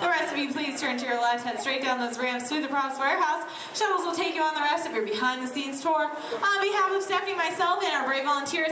The rest of you, please turn to your left, head straight down those ramps to the props warehouse. Shuttles will take you on the rest of your behind-the-scenes tour. On behalf of Stephanie, myself, and our brave volunteers.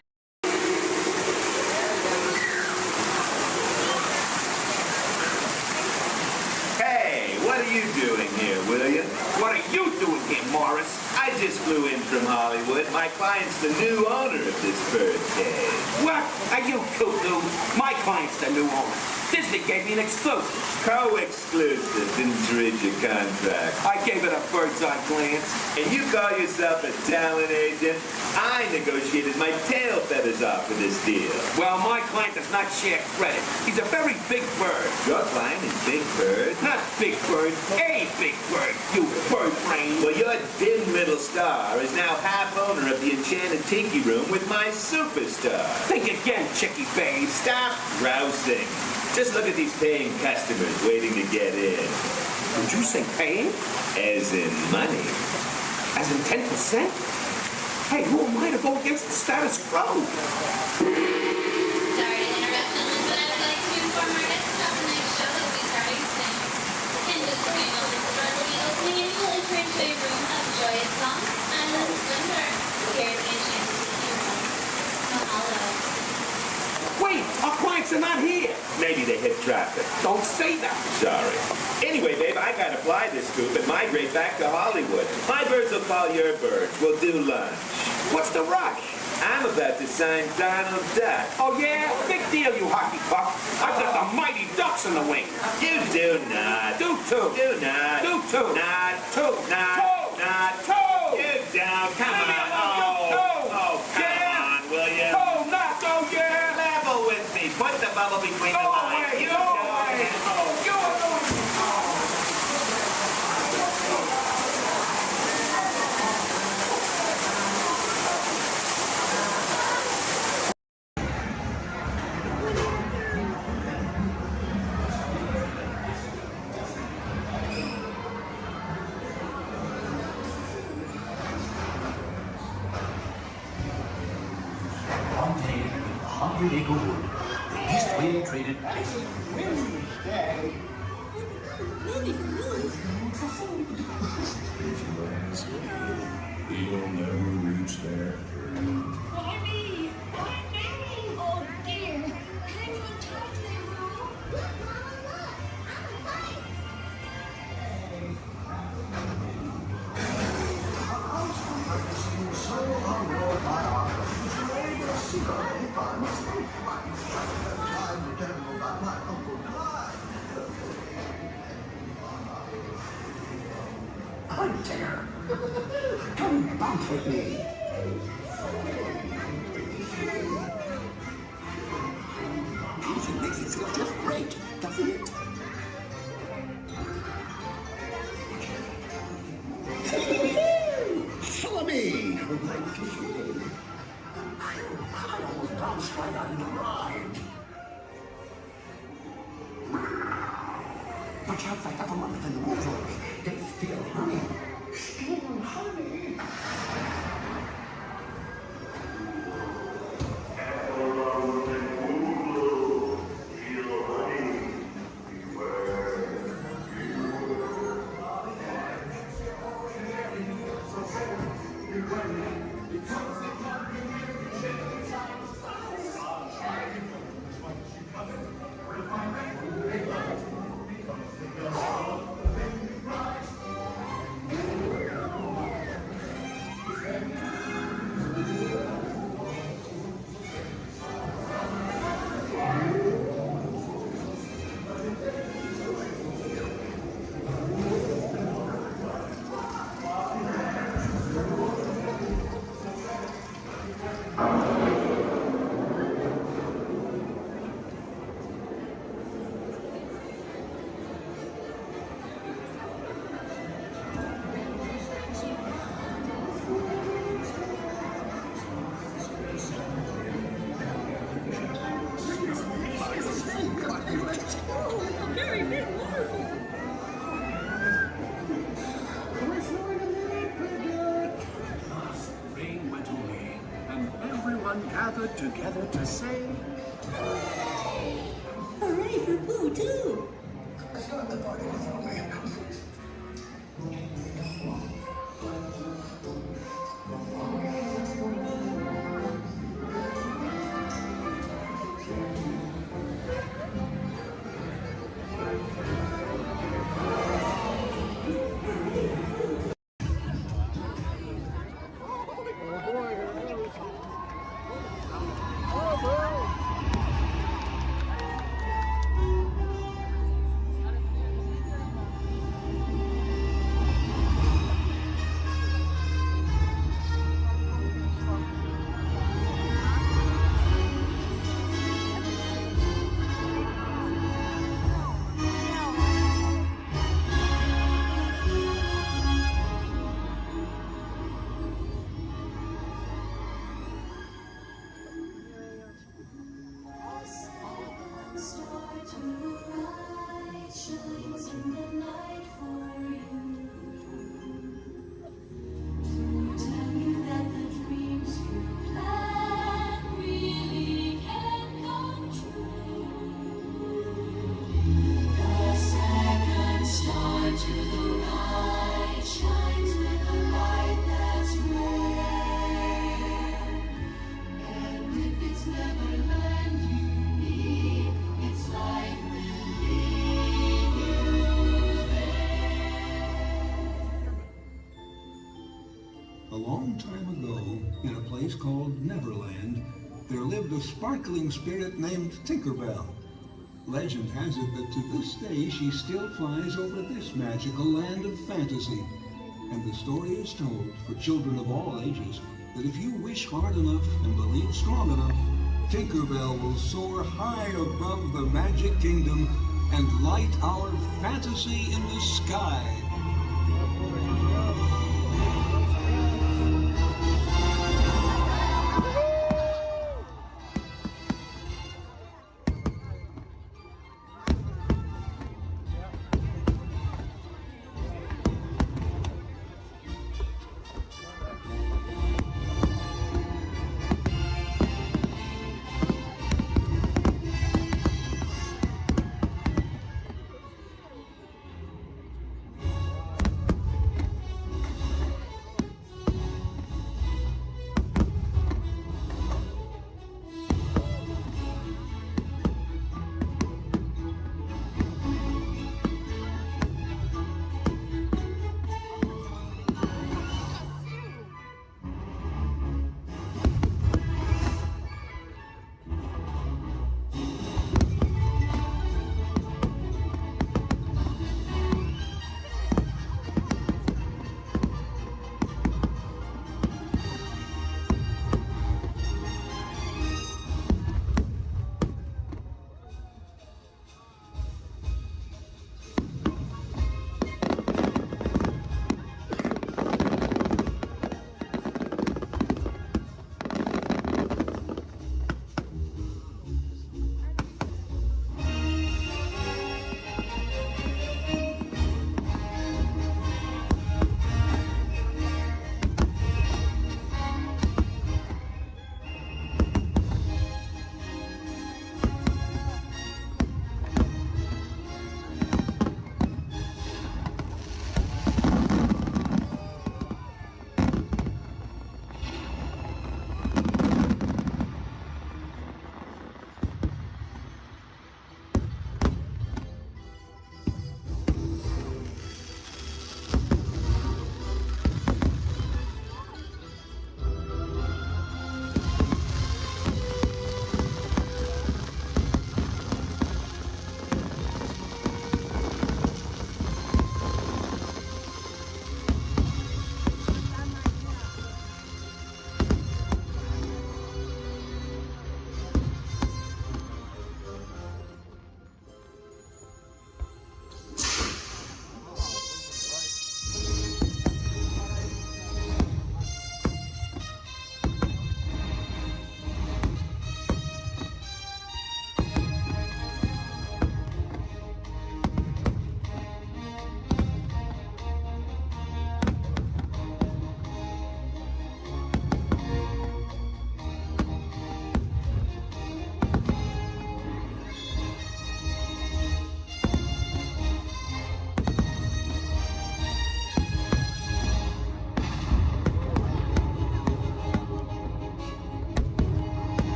Hey, what are you doing here, William? What are you doing here, Morris? I just flew in from Hollywood. My client's the new owner of this birdcage. What? Are you cuckoo? My client's the new owner. Disney gave me an exclusive. Co-exclusive. Didn't you read your contract? I gave it a bird's-eye glance. And you call yourself a talent agent? I negotiated my tail feathers off for this deal. Well, my client does not share credit. He's a very big bird. Your client is Big Bird? Not Big Bird, a big bird, you bird brain. Well, your dim little star is now half owner of the Enchanted Tiki Room with my superstar. Think again, Chicky babe. Stop grousing. Just look at these paying customers waiting to get in. Did you say paying? As in money. As in 10%? Hey, who am I to go against the status quo? Sorry to interrupt, but I would like to inform our guests about tonight's show that will be starting soon. And just so you know, this is our opening and you will enter into a room of joyous songs and the splendor. Here at the Enchanted Tiki Room. Mahalo. Wait, our clients are not here. Maybe they hit traffic. Don't say that. Sorry. Anyway, babe, I gotta fly this scoop and migrate back to Hollywood. My birds will call your birds. We'll do lunch. What's the rush? I'm about to sign Donald Duck. Oh, yeah? Big deal, you hockey puck. I've got the Mighty Ducks in the wing. You do not. Do too. Do not. Do too. Not. Two. Not. Two. Not. Two. You down. Come on. Put the bubble between the lines. You Hungry Acre Wood. East Wind traded place. If you ask me, he'll never reach there. Barney! Barney! Oh dear! Can anyone talk to them, Look, I'm fine! I'm there. Come bounce with me. Music makes it feel just great, doesn't it? Follow me. I almost bounced right out of the ride. Watch out, like other ones in the water. They steal honey. Steal honey. gathered together to say, Hooray for Pooh, too! A long time ago, in a place called Neverland, there lived a sparkling spirit named Tinkerbell. Legend has it that to this day she still flies over this magical land of fantasy. And the story is told for children of all ages that if you wish hard enough and believe strong enough, Tinkerbell will soar high above the magic kingdom and light our fantasy in the sky.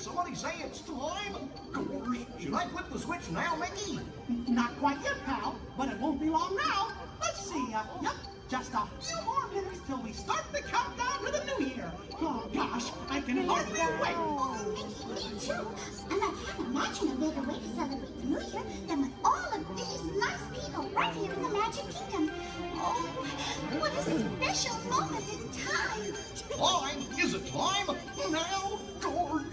somebody say it's time? Gorge, should I flip the switch now, Mickey? Not quite yet, pal, but it won't be long now. Let's see, yep, just a few more minutes till we start the countdown to the new year. Oh gosh, I can hardly wait. Mickey, me too. And I can't imagine a better way to celebrate the new year than with all of these nice people right here in the Magic Kingdom. Oh, what a special moment in time. Time? Is it time? Now, Gorge.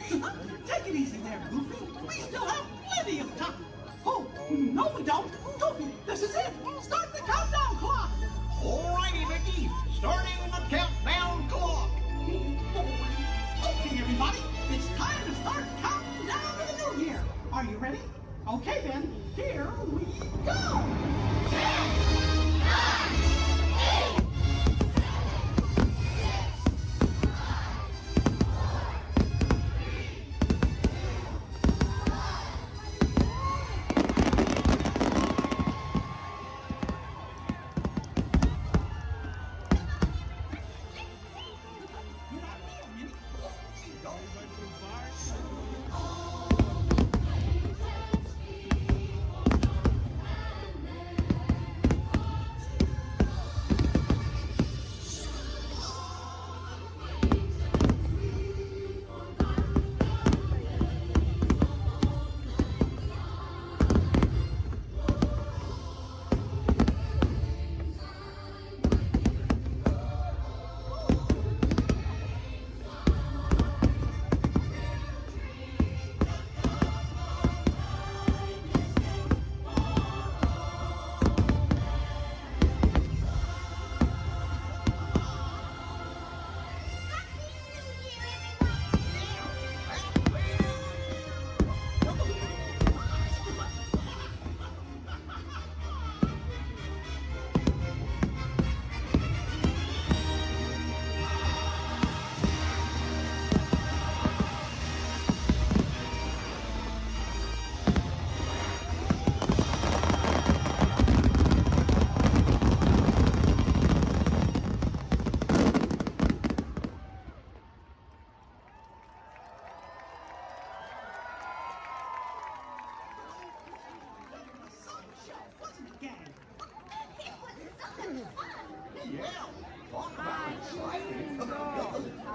Take it easy there, Goofy. We still have plenty of time. Oh, no we don't. Goofy, this is it. Start the countdown clock. Alrighty, Mickey. Starting the countdown clock. Okay, everybody. It's time to start counting down to the new year. Are you ready? Okay, then. Here we go. 10, 9, 8.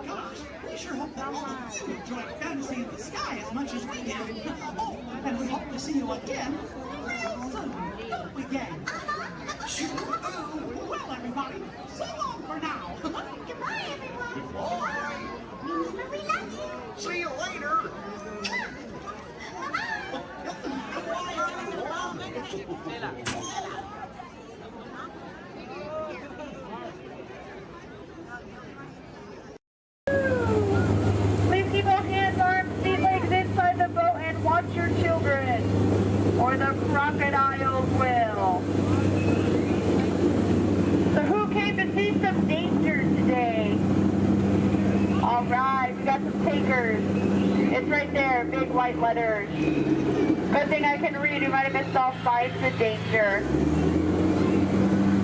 Gosh, we sure hope that all of you enjoyed Fantasy in the Sky as much as we did. Oh, and we hope to see you again real soon, don't we, gang? Sure do. Well, everybody, so long for now. Goodbye, everyone. Goodbye. Remember, we love you. See you later. Please keep all hands, arms, feet, legs inside the boat and watch your children, or the crocodiles will. So who came to see some danger today? All right, we got some takers. It's right there, big white letters. Good thing I can read. You might have missed all signs of danger.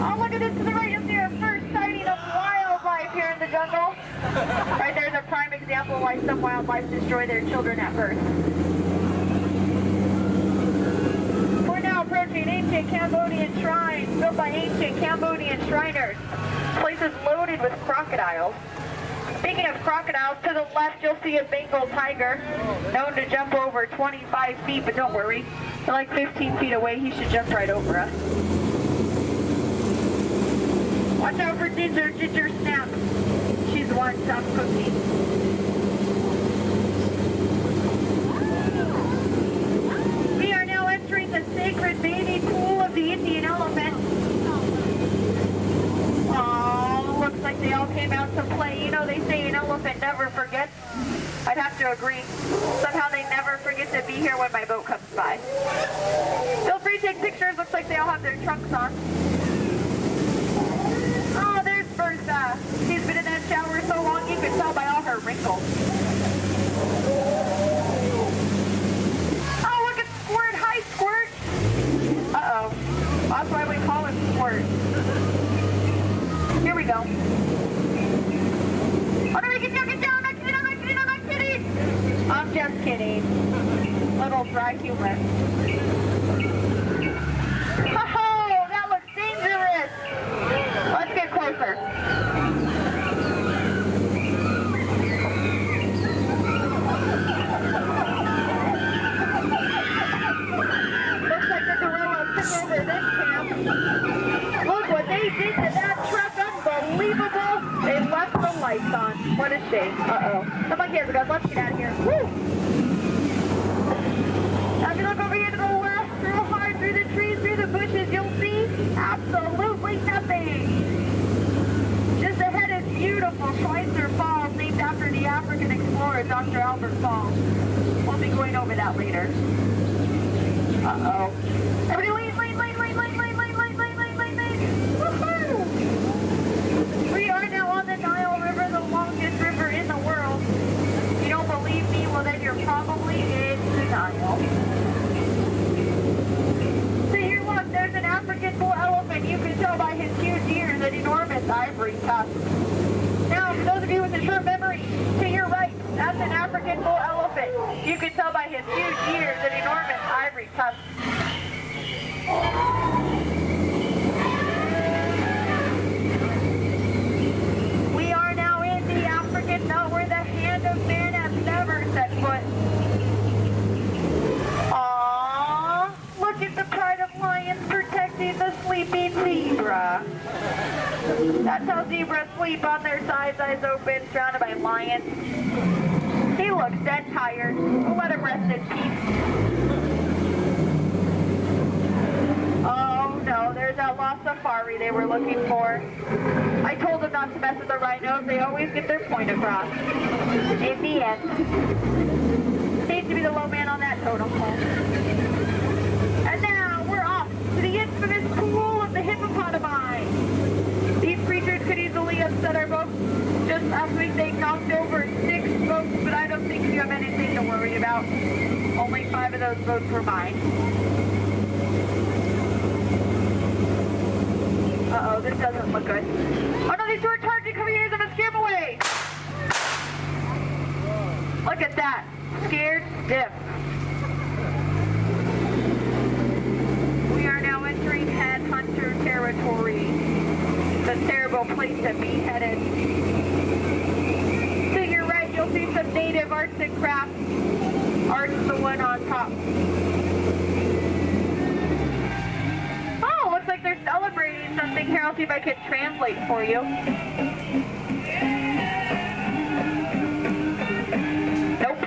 Oh, look at this to the right. You'll see our first sighting of wildlife here in the jungle. Right there's a prime example of why some wildlife destroy their children at birth. We're now approaching ancient Cambodian shrines built by ancient Cambodian Shriners. This place is loaded with crocodiles. Speaking of crocodiles, to the left you'll see a Bengal tiger, known to jump over 25 feet, but don't worry, they're like 15 feet away, he should jump right over us. Watch out for Ginger, Ginger snaps. She's the one tough cookie. We are now entering the sacred bathing pool of the Indian elephant. Oh, looks like they all came out to play. You know, they say an elephant never forgets. I'd have to agree. Somehow they never forget to be here when my boat comes by. Feel free to take pictures. Looks like they all have their trunks on. Oh, there's Bertha. She's been in that shower so long you can tell by all her wrinkles. Oh, look at Squirt. Hi, Squirt. Uh-oh. That's why we call him Squirt. Here we go. Oh, no, get down, get down. I'm not kidding, I'm not kidding, I'm not kidding. I'm just kidding. little dry humor. Oh, that looks dangerous. Let's get closer. Looks like the gorilla took over this camp. Look what they did to that truck. Unbelievable. They left the lights on. What a shame. Uh-oh. The monkey has a gun. Let's get out of here. Woo! Now if you look over here to the left, real hard through the trees, through the bushes, you'll see absolutely nothing. Just ahead is beautiful Schweitzer Falls, named after the African explorer, Dr. Albert Falls. We'll be going over that later. Uh-oh. Everybody lean, lean, lean, lean, lean, lean, lean, lean, lean, lean, lean, lean. Woohoo! We are now on the Nile River, the longest river in the world. If you don't believe me, well then you're probably in the Nile. So here look, there's an African bull elephant. You can tell by his huge ears and enormous ivory tusks. Now, for those of you with a short memory, to your right, that's an African bull elephant. You can tell by his huge ears and enormous ivory tusks. We are now in the African belt where the hand of man has never set foot. Aww, look at the pride of lions protecting the sleeping zebra. That's how zebras sleep, on their sides, eyes open, surrounded by lions. He looks dead tired. We'll let him rest in peace. Oh no, there's that lost safari they were looking for. I told them not to mess with the rhinos. They always get their point across. In the end. Seems to be the low man on that totem pole. And now we're off to the infamous pool of the hippopotami. These creatures could easily upset our boat. Just last week they knocked over 6 boats, but I don't think you have anything to worry about. Only 5 of those boats were mine. Uh-oh, this doesn't look good. Oh no, these two are charging. Come here, I'm gonna scare them away. Look at that. Scared stiff. We are now entering headhunter territory. The terrible place to be headed. To your right, you'll see some native arts and crafts. Art's the one on top. Oh, looks like they're celebrating something here. I'll see if I can translate for you. Nope.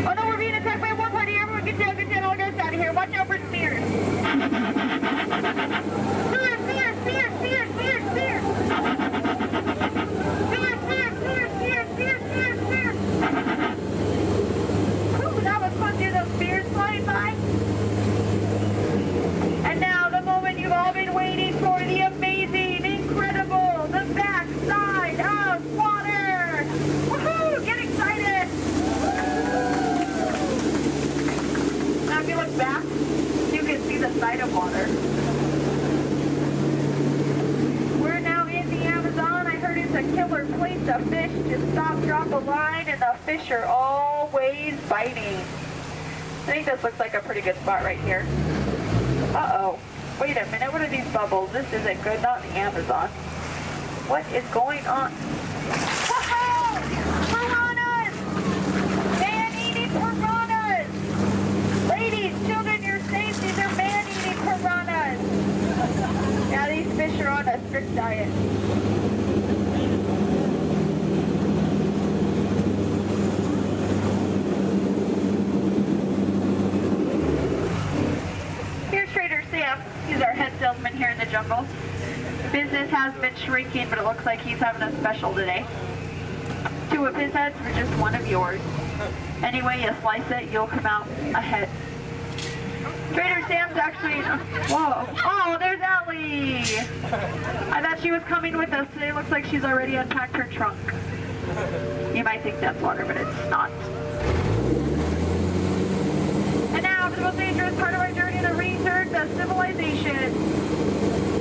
Oh no, we're being attacked by one party. Everyone get down, all get us out of here. Watch out for spears. Spears, spears, spears, spears, spears, spears. Spears, spears, spears, spears, spears, spears, spears. Ooh, that was fun to hear those spears flying by. And now the moment you've all been waiting for, the amazing, incredible, the backside of water. Woohoo! Get excited! Now if you look back, you can see the side of water. We're now in the Amazon. I heard it's a killer place to fish. Just stop, drop a line, and the fish are always biting. I think this looks like a pretty good spot right here. Uh-oh. Wait a minute, what are these bubbles? This isn't good, not the Amazon. What is going on? Woohoo! Piranhas! Man-eating piranhas! Ladies, children, you're safe. These are man-eating piranhas. Now these fish are on a strict diet. Here's Trader Sam. He's our head salesman here in the jungle. Business has been shrinking, but it looks like he's having a special today. 2 of his heads for just 1 of yours. Any way you slice it, you'll come out ahead. Trader Sam's actually... Whoa. Oh, there's Allie! I thought she was coming with us today. Looks like she's already unpacked her trunk. You might think that's water, but it's not. And now, for the most dangerous part of our journey, the return to civilization.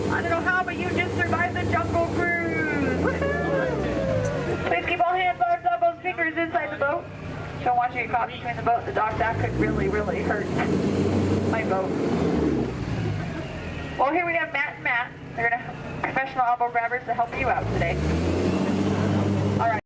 I don't know how, but you just survived the jungle cruise. Woohoo! Please keep all hands, arms, elbows, fingers Who's inside the boat? Don't want you to get caught between the boat and the dock. That could really, really hurt my boat. Well, here we have Matt and Matt. They're gonna professional elbow grabbers to help you out today. All right.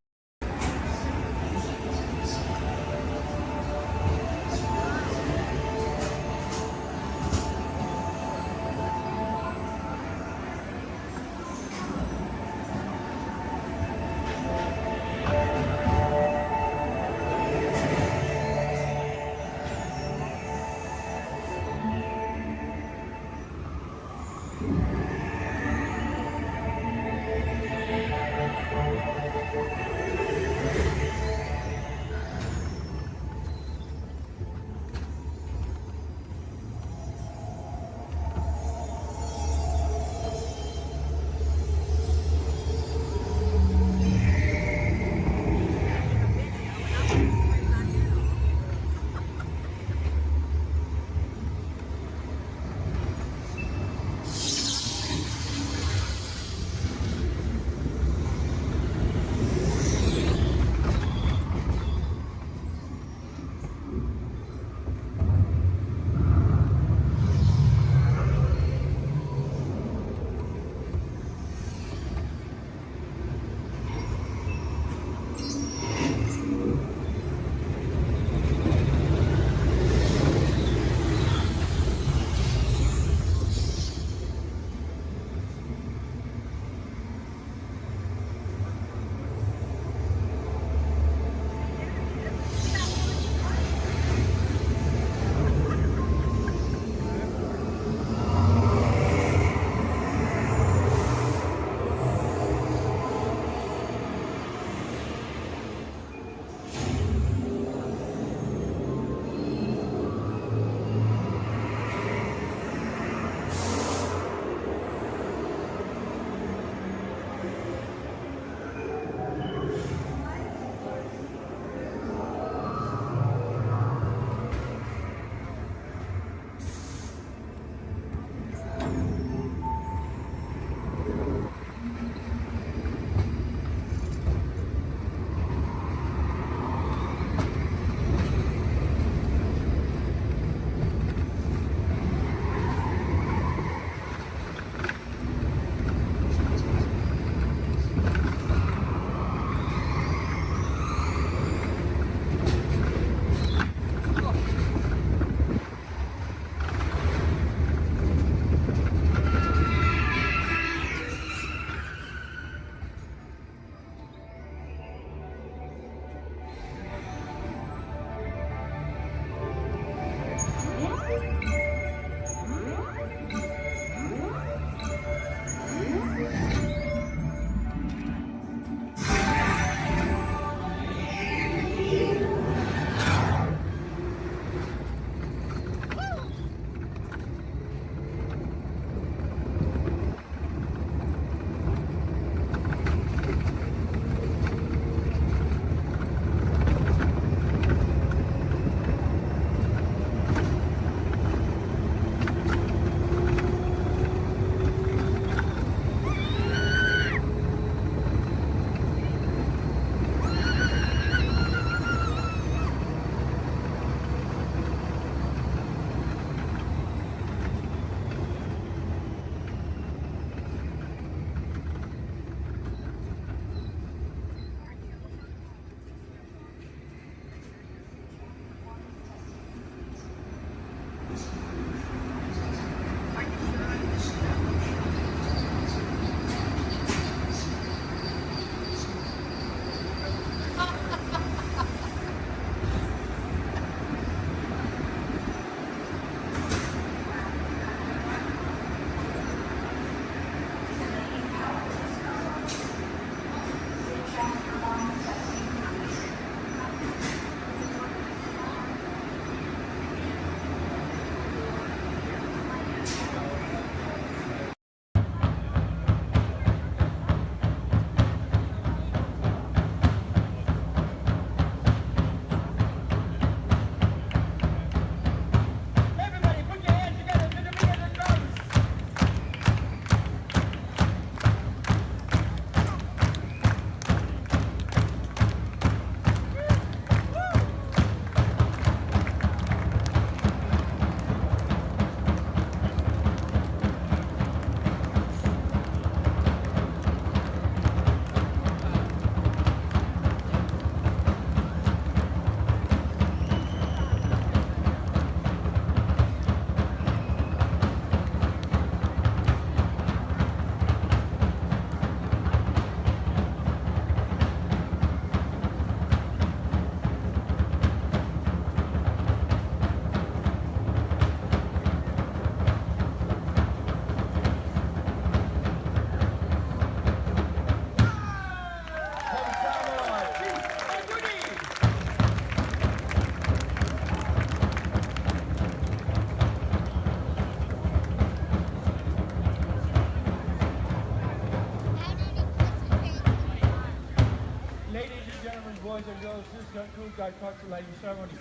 boys and girls, this concludes our culturalizing ceremony.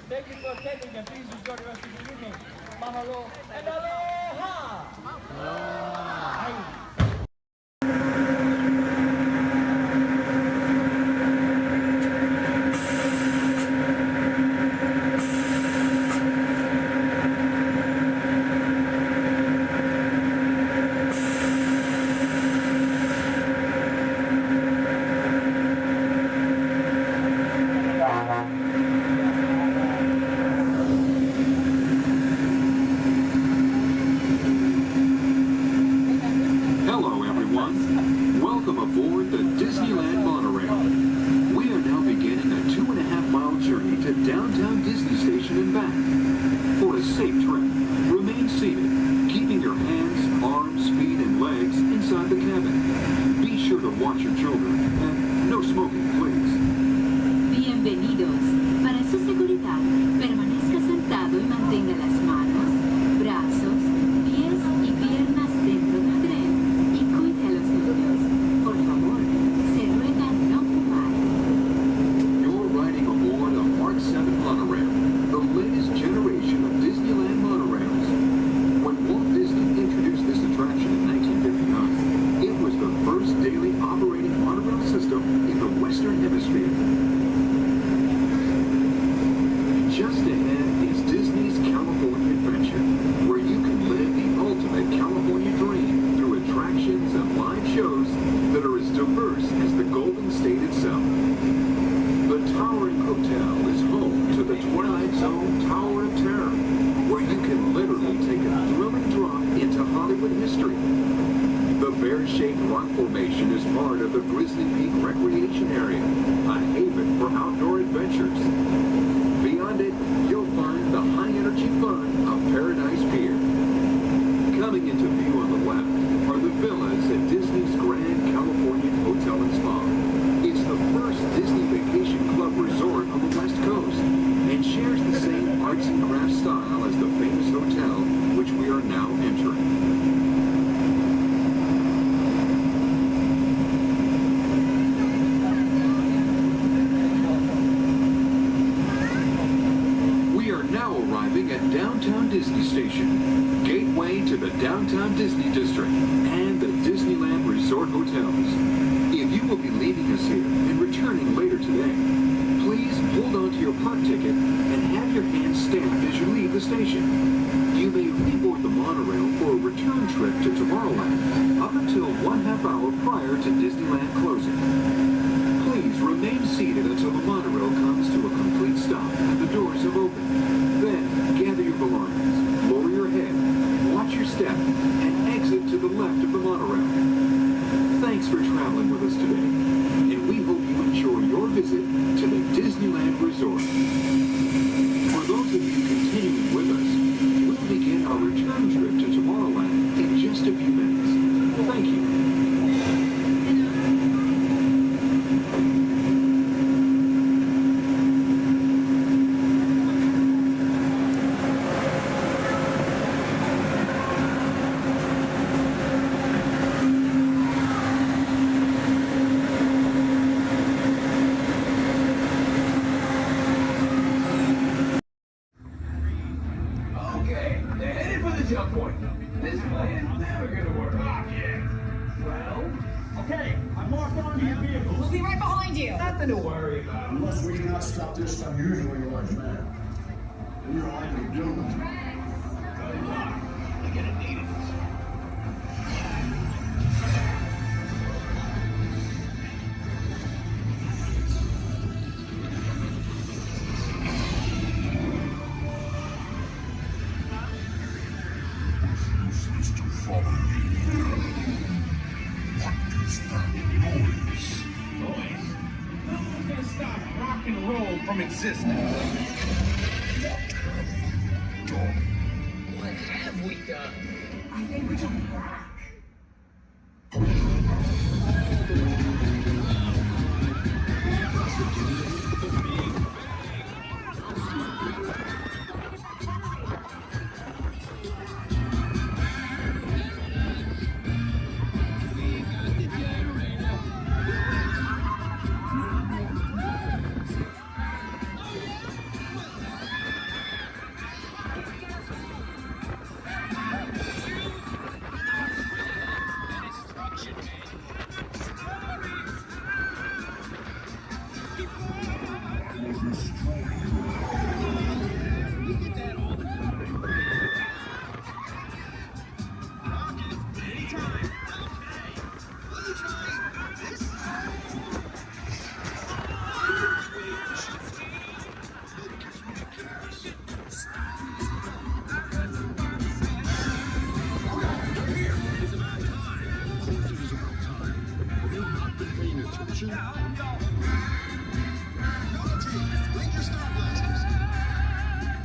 Thank you for attending and please enjoy the rest of the evening. Mahalo and aloha! Hello, everyone. Welcome aboard the Disneyland monorail. We are now beginning a 2.5-mile journey to downtown Disney Station and back. For a safe trip, remain seated, keeping your hands, arms, feet, and legs inside the cabin. Be sure to watch your children, and no smoking, please. Bienvenidos. Para su seguridad, permanezca sentado y mantenga las manos, brazos, pies y piernas dentro del tren y cuide a los niños. Por favor, se ruega no fumar. You're riding aboard a Mark 7 monorail, the latest generation of Disneyland monorails. When Walt Disney introduced this attraction in 1959, it was the first daily operating monorail system in the Western Hemisphere. Just ahead is Disney's California Adventure, where you can live the ultimate California dream through attractions and live shows that are as diverse as the Golden State itself. The Towering Hotel is home to the Twilight Zone Tower of Terror, where you can literally take a thrilling drop into Hollywood history. The bear-shaped rock formation is part of the Grizzly Peak Recreation Area, a haven for outdoor adventures. Beyond it, you'll find the high-energy fun of Paradise Pier. Coming into view on the left are the villas at Disney's Grand Californian Hotel and Spa. It's the first Disney Vacation Club resort on the West Coast and shares the same arts and crafts style as the famous hotel, which we are now entering. Arriving at Downtown Disney Station, gateway to the Downtown Disney District and the Disneyland Resort Hotels. If you will be leaving us here and returning later today, please hold on to your park ticket and have your hands stamped as you leave the station. You may reboard the monorail for a return trip to Tomorrowland up until 1/2 hour prior to Disneyland closing. Please remain seated until the monorail comes to a complete stop and the doors have opened. Then, gather your belongings, lower your head, watch your step, and exit to the left of the monorail. Thanks for traveling with us today, and we hope you enjoy your visit to the Disneyland Resort. For those of you continuing with us, we'll begin our return trip to Tomorrowland in just a few minutes. Thank you. Unless we cannot stop this unusually large man, we are likely doomed. I'm gonna need it. You're supposed to follow me. What is that noise? Nothing's gonna stop rock and roll from existing. What have we done? I think we took rock. paying attention? Blink your star blasters.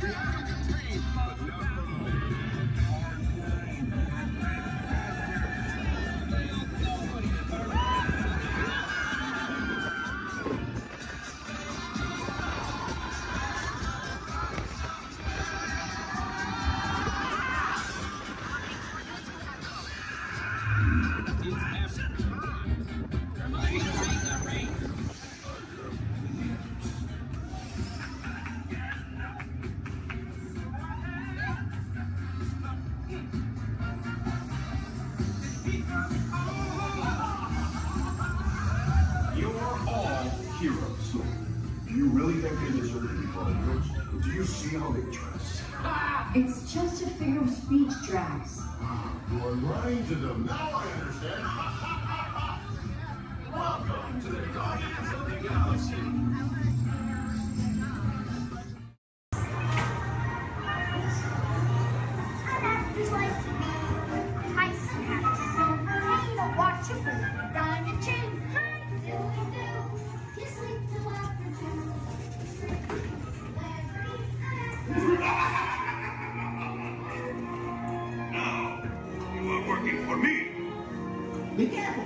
We are going to contain, but not for heroes. Do you really think they deserve to be called heroes? Do you see how they dress? It's just a figure of speech, Drax. You are lying to them. Now I understand. Welcome to the Guardians of the Galaxy. Now, you are working for me. Be careful.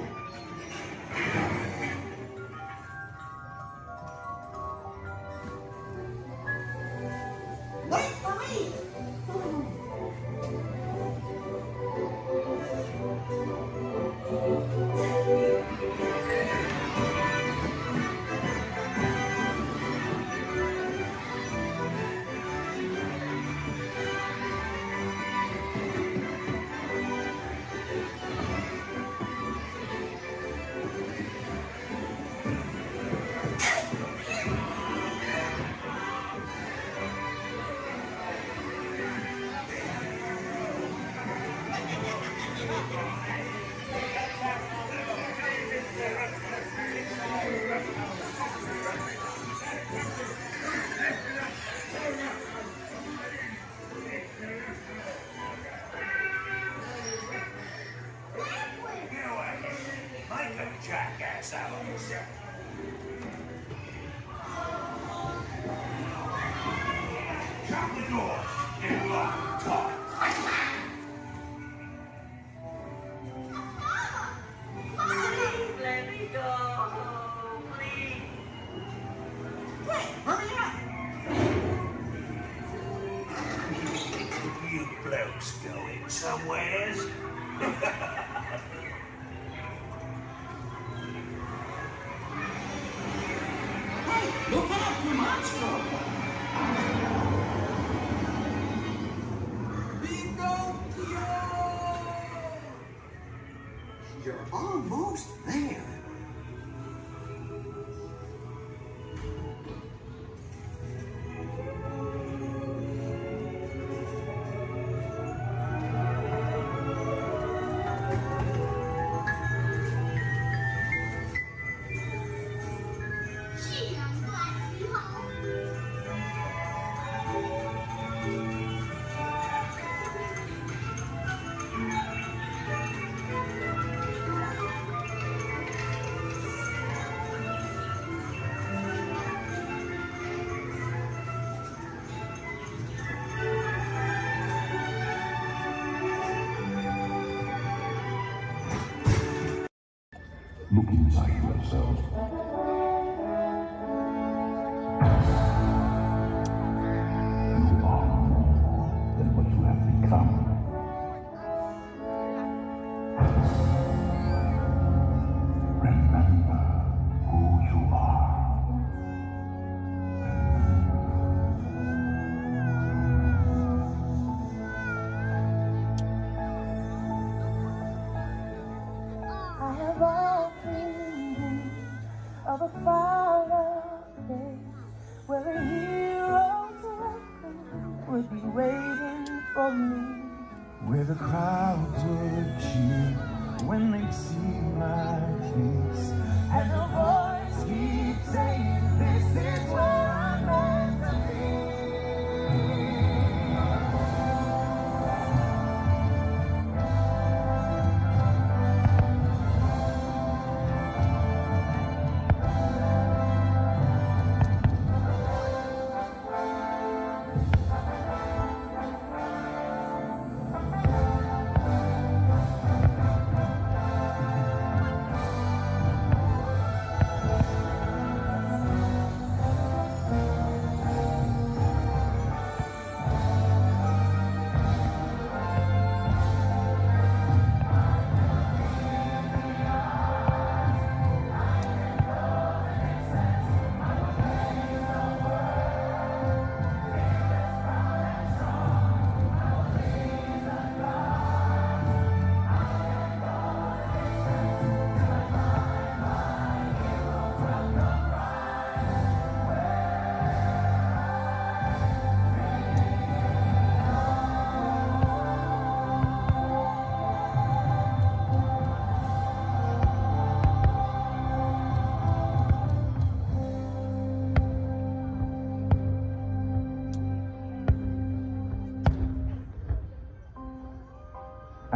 Wait for me. Like a jackass out of yourself. Shut the door and lock the car. Please let me go. Please. Quick, hurry up. You blokes going somewheres? Hey, look out, you monster. You're almost there. Gee, I'm glad to be home. Look inside yourself. You are more than what you have become. Remember who you are. I have often dreamed of a far place where a hero's welcome would be waiting for me. Where the crowds would cheer when they see my face, And a voice keeps saying, this is where I'm meant to be.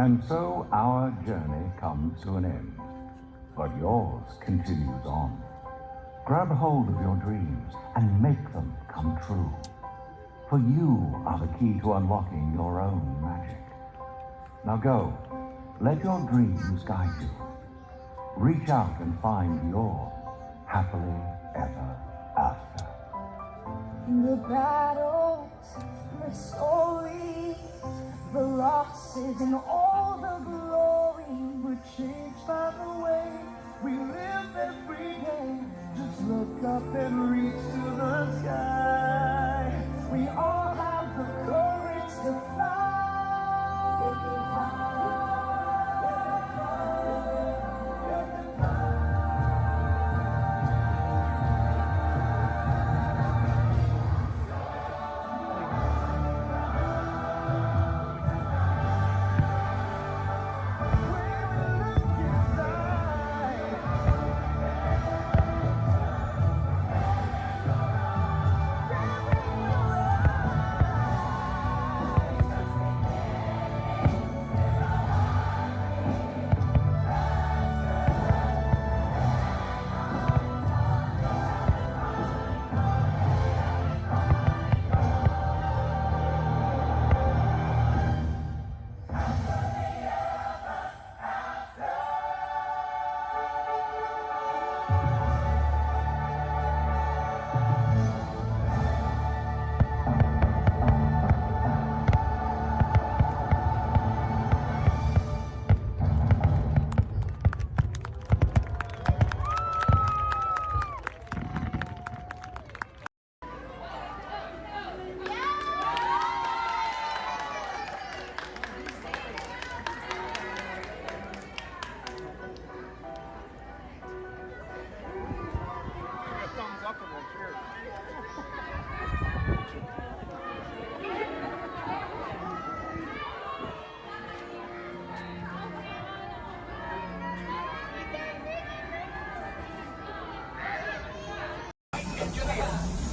And so our journey comes to an end, but yours continues on. Grab hold of your dreams and make them come true. For you are the key to unlocking your own magic. Now go, let your dreams guide you. Reach out and find your happily ever after. The battles, the stories, the losses, and all the glory were changed by the way we live every day. Just look up and reach to the sky. We all have the courage to fly.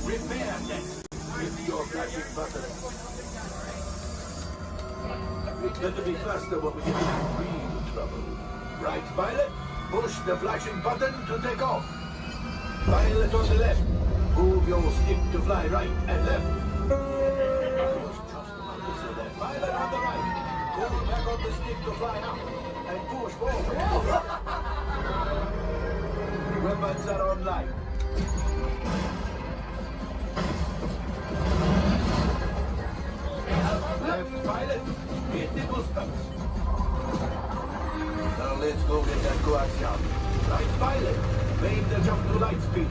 Repair next. Hit your flashing button. Better be faster when we get into real trouble. Right, pilot? Push the flashing button to take off. Pilot on the left. Move your stick to fly right and left. Pilot on the right. Pull back on the stick to fly up. And push forward. Weapons are online. Left pilot, hit the goosebumps. Now let's go get that coaxium. Right pilot, make the jump to light speed.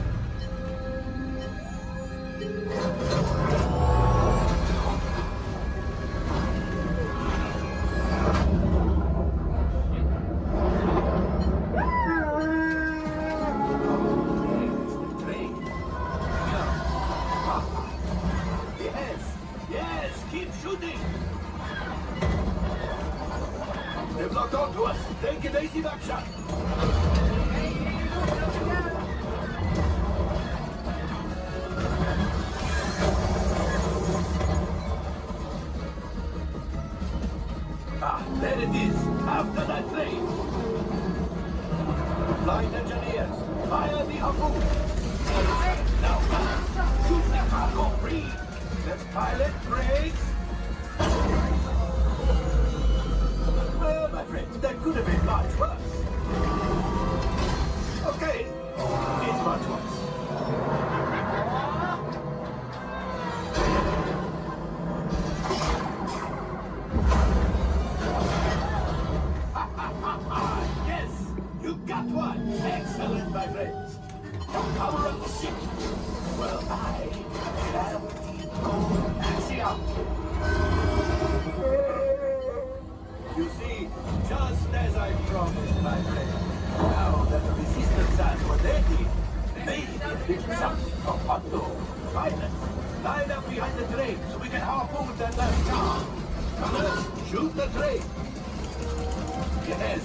They've locked onto us. Take evasive action. Ah, there it is. After that train. Flight engineers, fire the harpoon. Now, shoot the cargo free. Let's pilot brakes. Well, my friends, that could have been much worse. Okay, it's much worse. Yes, you got one. Excellent, my friends. Power up the ship. Well, I am the axiom. You see, just as I promised, my friend, now that the resistance has what they need, maybe it's something from Otto. Pilots, line up behind the train so we can harpoon that last car. Let's shoot the train. Yes,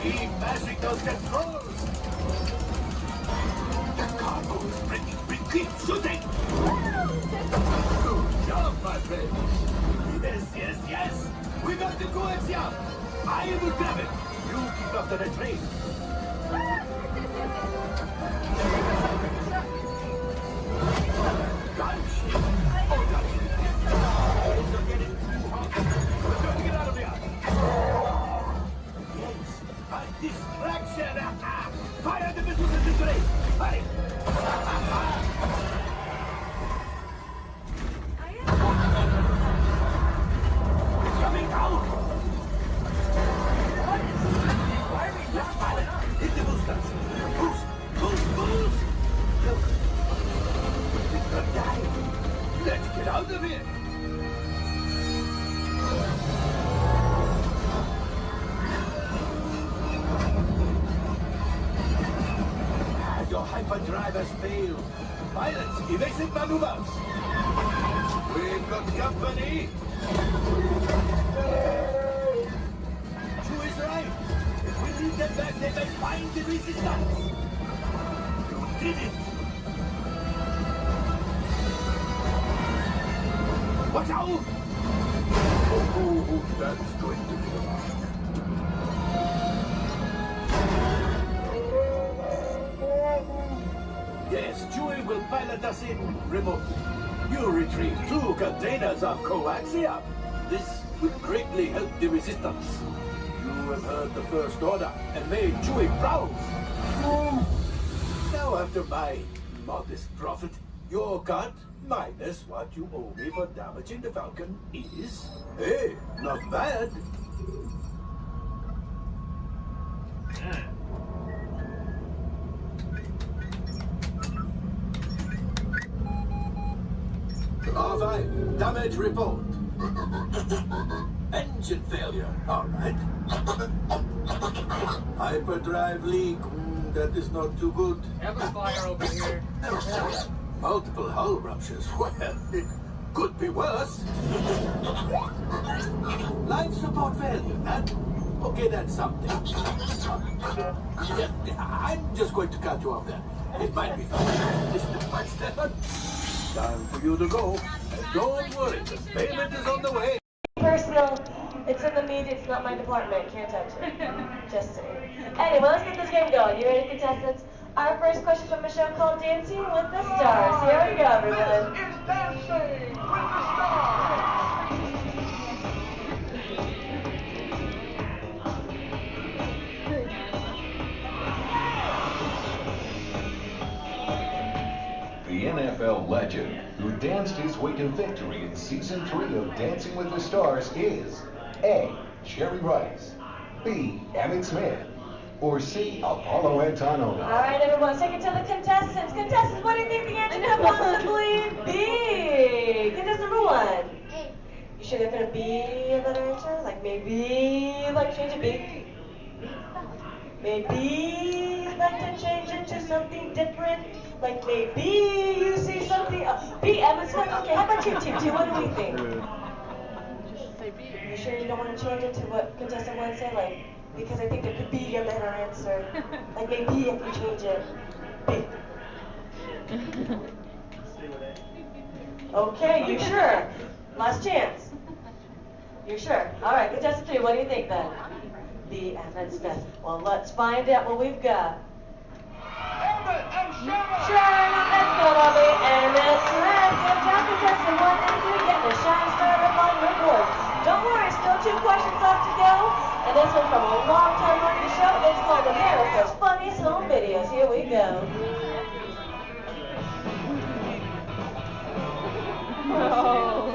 keep mashing those controls. The cargo is breaking. Keep shooting. Good job, my friend. Yes. We got the coaxium. I will grab it. You keep up the retreat. Get out of here. Yes, a distraction. Fire the missiles at the train. Hurry. It's coming down. Firing left pilot. Hit the boosters. Boost. Look. We did not die. Let's get out of here. Your hyperdrive has failed. Pilots, evasive maneuvers. We've got company. True is right. If we lead them back, they may find the resistance. You did it. Watch out! Oh, that's going to be a lot. Yes, Chewie will pilot us in remotely. You retrieve 2 containers of coaxium. This will greatly help the resistance. You have heard the First Order and made Chewie proud. Now, after my modest profit, your cut minus what you owe me for damaging the Falcon is, hey, not bad. R5, damage report. Engine failure, all right. Hyperdrive leak, that is not too good. Amplifier over here. Multiple hull ruptures, well, it could be worse. Life support failure, huh? Okay, that's something. I'm just going to cut you off there. It might be fun. Mr. Blackstepper. Time for you to go. And don't worry, the payment is on the way. Personal, it's in the media, it's not my department. Can't touch it. Just saying. Anyway, let's get this game going. You ready, contestants? Our first question from a show called Dancing with the Stars. Here we go, everyone. It's Dancing with the Stars. The NFL legend who danced his way to victory in Season 3 of Dancing with the Stars is A. Jerry Rice, B. Emmett Smith, or C. Apollo Antonova. All right, everyone, take it to the contestants. Contestants, what do you think the answer could possibly be? Contestant number 1. You sure there couldn't be a better answer? Like maybe, like change it B? Maybe like to change it to something different? Like maybe you see something, B, Emmett Smith. Okay, how about you, Team 2? What do we think? You sure you don't want to change it to what contestant 1 said? Like, because I think there could be a better answer. Like maybe if we change it, B. Okay, you sure? Last chance. You're sure? All right, contestant 3, what do you think then? B, Emmett Smith. Well, let's find out what we've got. Sure, let's go, Bobby. Emmett Smith. Good job, contestant 1. Thank you again for shining star up on your board. Don't worry, still 2 questions left to go. And this one from a long-time running show. It's called America's Funniest Home Videos. Here we go. Oh.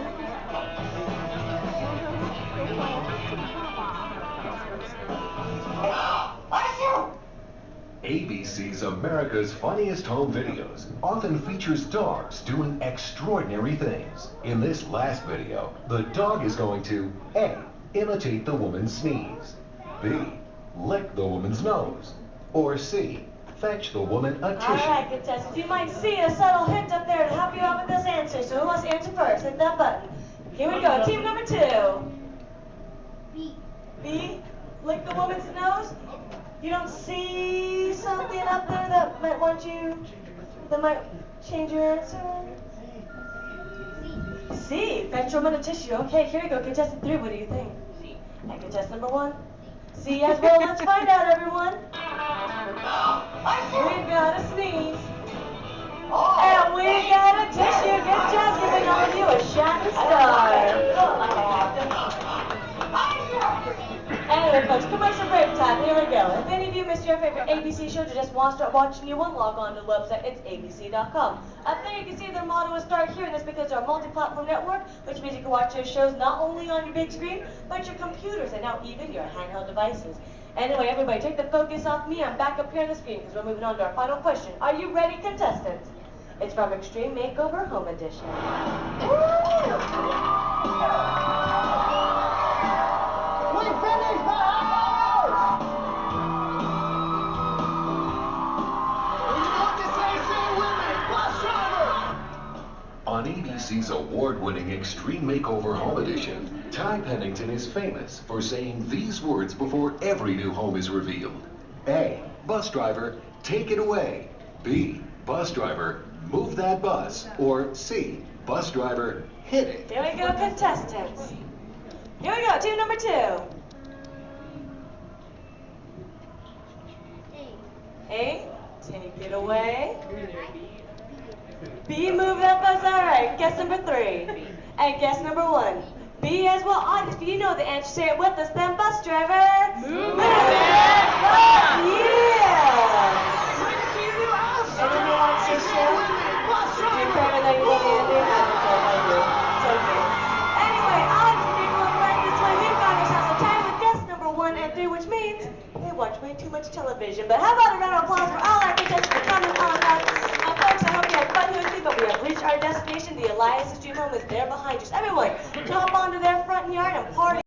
ABC's America's Funniest Home Videos often features dogs doing extraordinary things. In this last video, the dog is going to A. Imitate the woman's sneeze, B. Lick the woman's nose, or C. Fetch the woman a tissue. Alright, contestants, you might see a subtle hint up there to help you out with this answer. So who wants to answer first? Hit that button. Here we go. Team number 2. B. B? Lick the woman's nose? You don't see something up there that might change your answer? C. Fetch woman a tissue. Okay, here we go. Contestant 3, what do you think? C. And contestant number 1? See as well. Let's find out, everyone. We've got a sneeze. And we got a tissue. Good job giving all of you a shining star. Anyway, folks, commercial break time. Here we go. If any of you missed your favorite ABC show or just want to start watching new one, log on to the website. It's abc.com. Up there you can see their motto is Start Here, and that's because they're a multi-platform network, which means you can watch their shows not only on your big screen, but your computers and now even your handheld devices. Anyway, everybody, take the focus off me. I'm back up here on the screen because we're moving on to our final question. Are you ready, contestants? It's from Extreme Makeover Home Edition. We finished the house! When you want to say with me, bus driver! On ABC's award-winning Extreme Makeover Home Edition, Ty Pennington is famous for saying these words before every new home is revealed. A, bus driver, take it away. B, bus driver, move that bus. Or C, bus driver, hit it. Here we go, contestants. Here we go, team number 2. A, take it away. B, move that bus. All right, guess number 3. And guess number 1. B as well. If you know the answer, say it with us then, bus driver. Move that bus. Yeah. Anyone wants to share? You're cramming that you want me to do? It's okay. Anyway, Alex, if you're going right this way, we've got ourselves a tie with guess number 1 and 3, which means they watch way too much television. But how about a round of applause for all our contestants for coming on out? Folks, I hope you had fun here with me, but we have reached our destination. The Elias Stream Home is there behind you. So everyone, jump onto their front yard and party.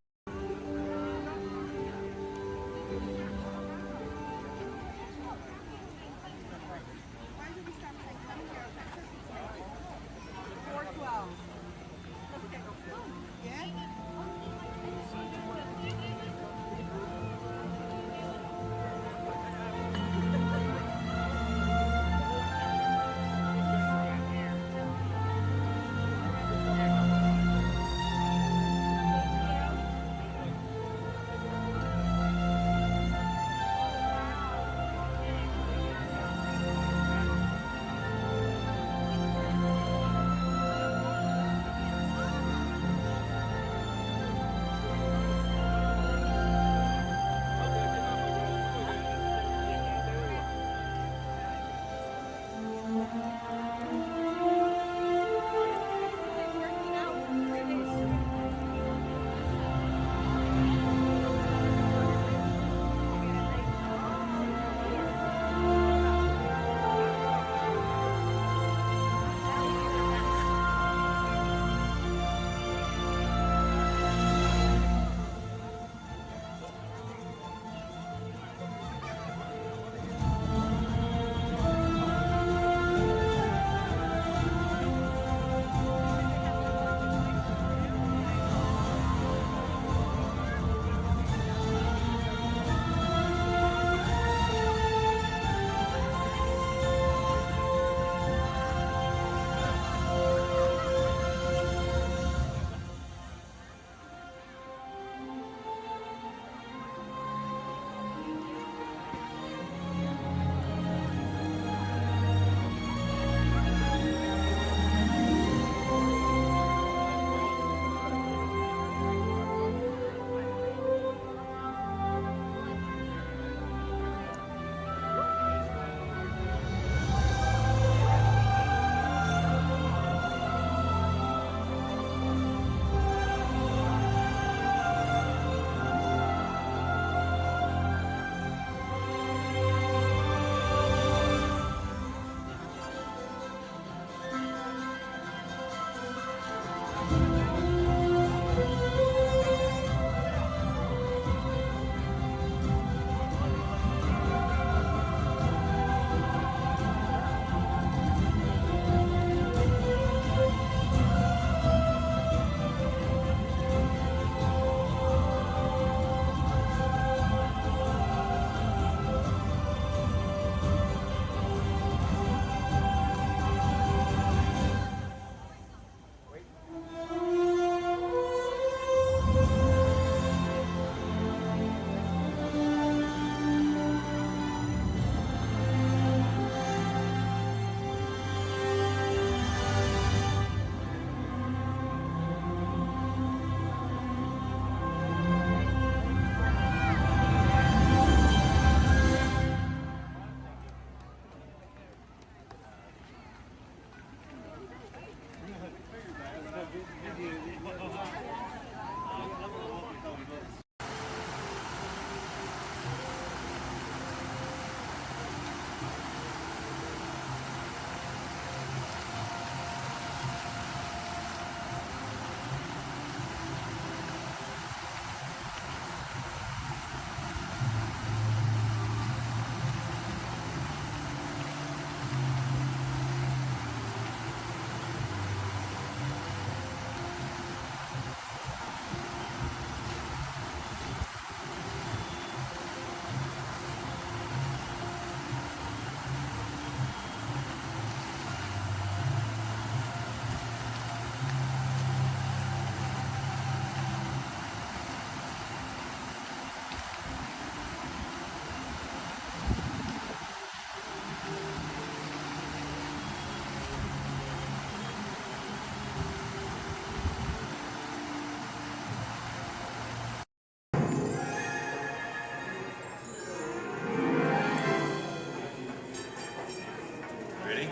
Ready?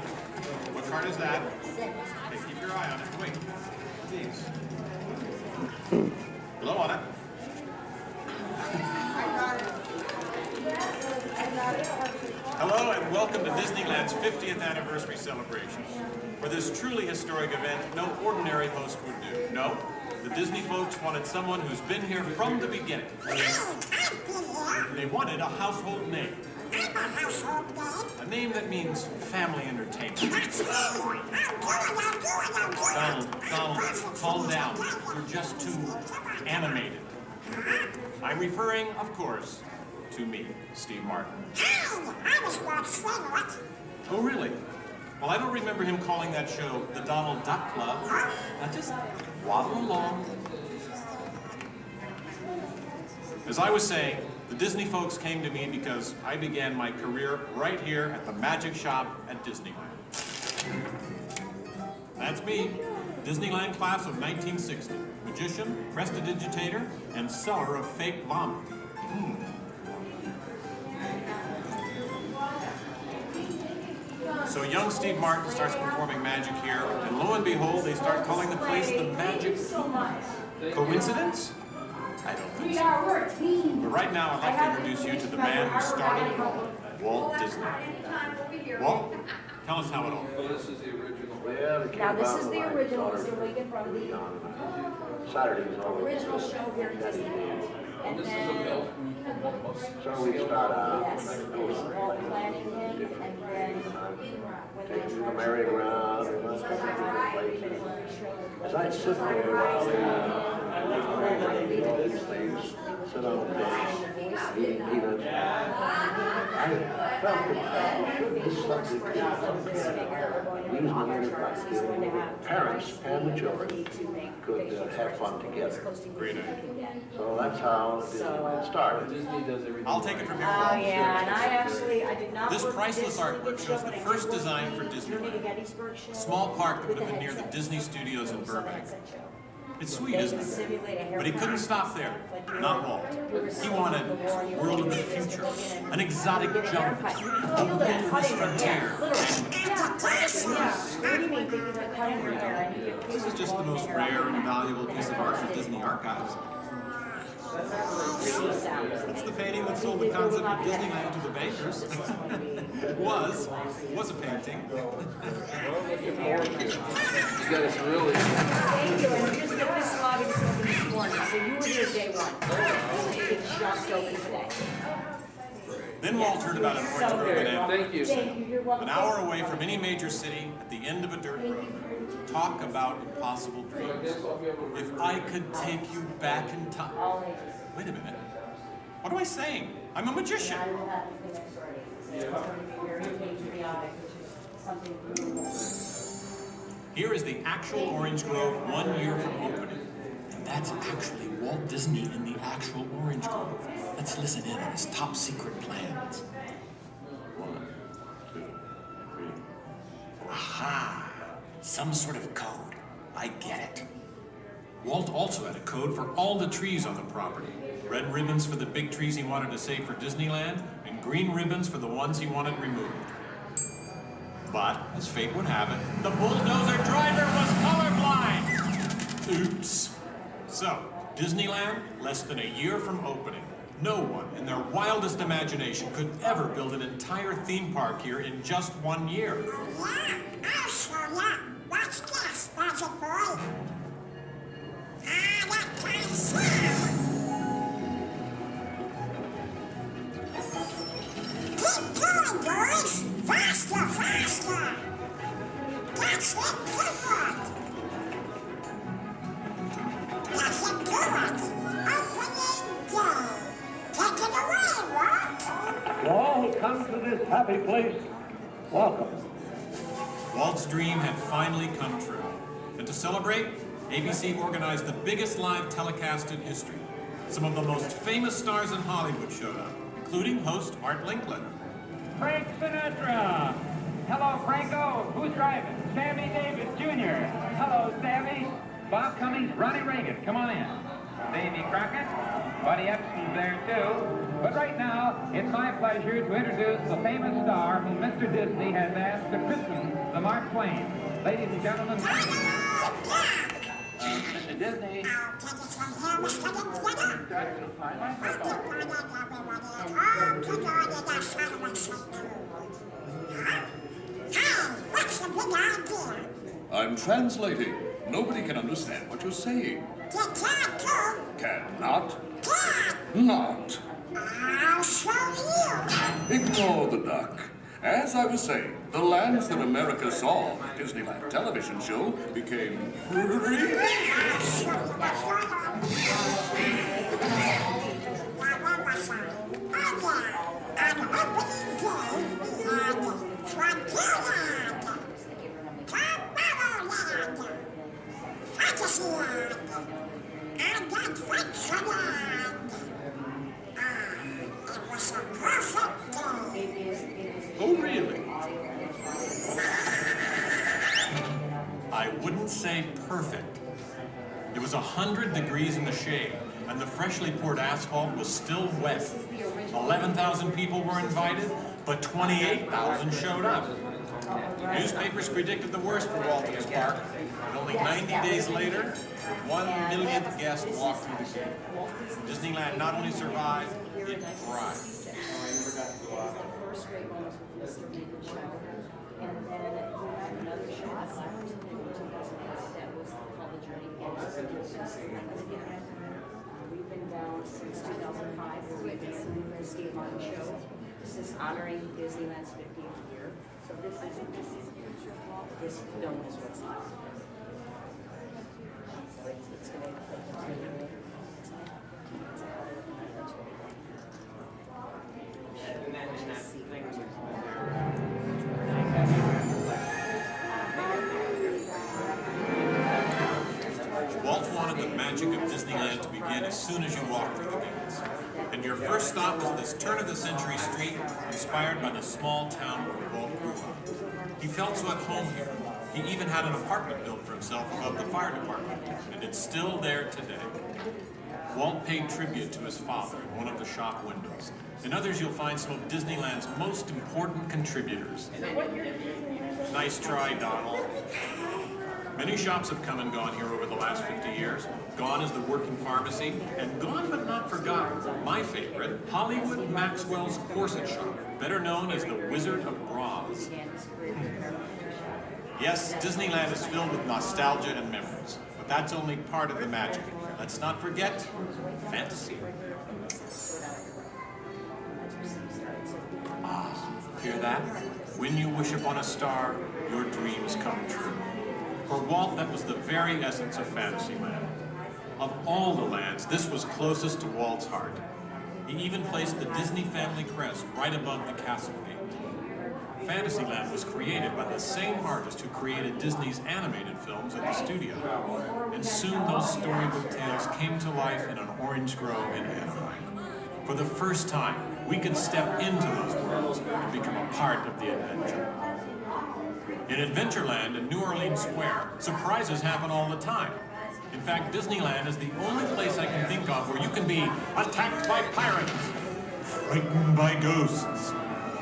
What card is that? Okay, keep your eye on it. Wait. Please. Blow on it. Hello and welcome to Disneyland's 50th anniversary celebration. For this truly historic event, no ordinary host would do. No, the Disney folks wanted someone who's been here from the beginning. They wanted a household name. A name that means family entertainment. Donald, calm down. You're just too animated. I'm referring, of course, to me, Steve Martin. Oh, really? Well, I don't remember him calling that show the Donald Duck Club. Now just waddle along. As I was saying, the Disney folks came to me because I began my career right here at the magic shop at Disneyland. That's me, Disneyland class of 1960. Magician, prestidigitator, and seller of fake vomit. So young Steve Martin starts performing magic here, and lo and behold, they start calling the place the Magic Coincidence? I don't think so. But right now, I'd like to introduce you to the man who started it all, Walt Disney. Walt, tell us how it all goes. This is the original. Now this is the original, so we get from the original show here at Disneyland. And then, So we start out. yes, it was Walt planning him, and then when they The merry-go-round, as I sit there while these things sit on the bench, eating peanuts, I felt that this subject parents and the children could have fun together. Great idea. So that's how Disneyland started. I'll take it from here. Oh, yeah, and I did not. This priceless artwork shows the first design for Disneyland. A small park that would have been near the Disney Studios in Burbank. It's sweet, isn't it? But he couldn't stop there. Not Walt. He wanted a world of the future, an exotic jungle, a wilderness frontier. This is just the most rare and valuable piece of art for Disney Archives. It's the painting that sold the concept of Disneyland to the bankers. It was a painting. You guys really... Thank you, and just get this lobby just open this morning, so you were here day one. It's just open today. Then Walt heard about an orange grove in Thank you. an hour away from any major city at the end of a dirt road. Talk about impossible dreams. If I could take you back in time. Wait a minute. What am I saying? I'm a magician. Here is the actual orange grove 1 year from opening. And that's actually Walt Disney in the actual orange grove. Let's listen in on his top secret plans. 1, 2, 3. Aha! Some sort of code. I get it. Walt also had a code for all the trees on the property. Red ribbons for the big trees he wanted to save for Disneyland, and green ribbons for the ones he wanted removed. But, as fate would have it, the bulldozer driver was colorblind! Oops. So, Disneyland, less than a year from opening. No one, in their wildest imagination, could ever build an entire theme park here in just 1 year. Yeah, I'll show ya. Watch this, Magic Boy. That kind of sound. Keep going, boys. Faster, faster. That's it, good one. That's it, good one. Open it, go. Take it away, Walt. To all who come to this happy place, welcome. Walt's dream had finally come true. And to celebrate, ABC organized the biggest live telecast in history. Some of the most famous stars in Hollywood showed up, including host Art Linkletter. Frank Sinatra. Hello, Franco. Who's driving? Sammy Davis Jr. Hello, Sammy. Bob Cummings, Ronnie Reagan. Come on in. Davy Crockett. Buddy Epson's there too. But right now, it's my pleasure to introduce the famous star whom Mr. Disney has asked to christen the Mark Twain. Ladies and gentlemen, Mr. Disney. What's the big idea? I'm translating. Nobody can understand what you're saying. You can't too. Cannot. Can. Not. I'll show you. Ignore the duck. As I was saying, the lands that America saw on the Disneyland television show became real. Fantasyland. I got Adventureland. It was a perfect day. Oh, really? I wouldn't say perfect. It was 100 degrees in the shade, and the freshly poured asphalt was still wet. 11,000 people were invited, but 28,000 showed up. Newspapers predicted the worst for Walt and his park, and only 90 days later, 1 millionth guest walked through the gate. Disneyland not only survived, it thrived. We've been down since 2005, where we basically for the Steve Martin show. This is honoring Disneyland's 50th year. So this film is what's left. It's going to Walt wanted the magic of Disneyland to begin as soon as you walk through the gates. And your first stop was this turn-of-the-century street, inspired by the small town where Walt grew up. He felt so at home here. He even had an apartment built for himself above the fire department, and it's still there today. Walt paid tribute to his father in one of the shop windows. In others, you'll find some of Disneyland's most important contributors. Nice try, Donald. Many shops have come and gone here over the last 50 years. Gone is the working pharmacy, and gone but not forgotten, my favorite, Hollywood Maxwell's Corset Shop, better known as the Wizard of Bras. Yes, Disneyland is filled with nostalgia and memories, but that's only part of the magic. Let's not forget fantasy. Ah, hear that? When you wish upon a star, your dreams come true. For Walt, that was the very essence of Fantasyland. Of all the lands, this was closest to Walt's heart. He even placed the Disney family crest right above the castle gate. Fantasyland was created by the same artist who created Disney's animated films at the studio. And soon those storybook tales came to life in an orange grove in Anaheim. For the first time, we could step into those worlds and become a part of the adventure. In Adventureland in New Orleans Square, surprises happen all the time. In fact, Disneyland is the only place I can think of where you can be attacked by pirates, frightened by ghosts,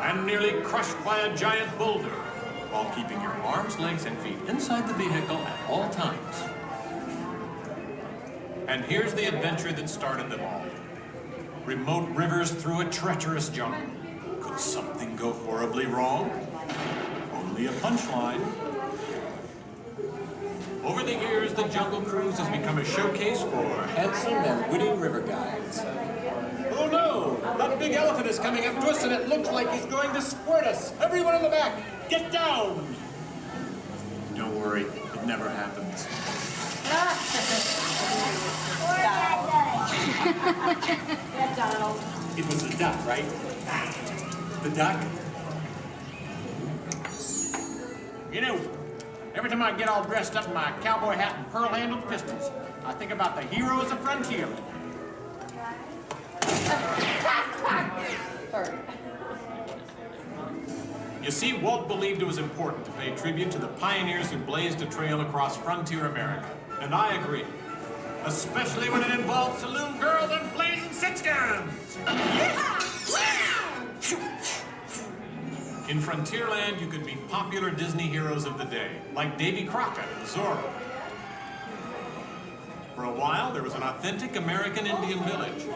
and nearly crushed by a giant boulder, while keeping your arms, legs, and feet inside the vehicle at all times. And here's the adventure that started them all. Remote rivers through a treacherous jungle. Could something go horribly wrong? Only a punchline. Over the years, the Jungle Cruise has become a showcase for handsome and witty river guides. Oh no! That big elephant is coming up to us and it looks like he's going to squirt us! Everyone in the back, get down! Don't worry, it never happens. Yeah, Donald. It was the duck, right? The duck? You know, every time I get all dressed up in my cowboy hat and pearl-handled pistols, I think about the heroes of Frontier. You see, Walt believed it was important to pay tribute to the pioneers who blazed a trail across frontier America, and I agree. especially when it involves saloon girls and blazing six-guns. In Frontierland, you could meet popular Disney heroes of the day, like Davy Crockett and Zorro. For a while, there was an authentic American Indian village.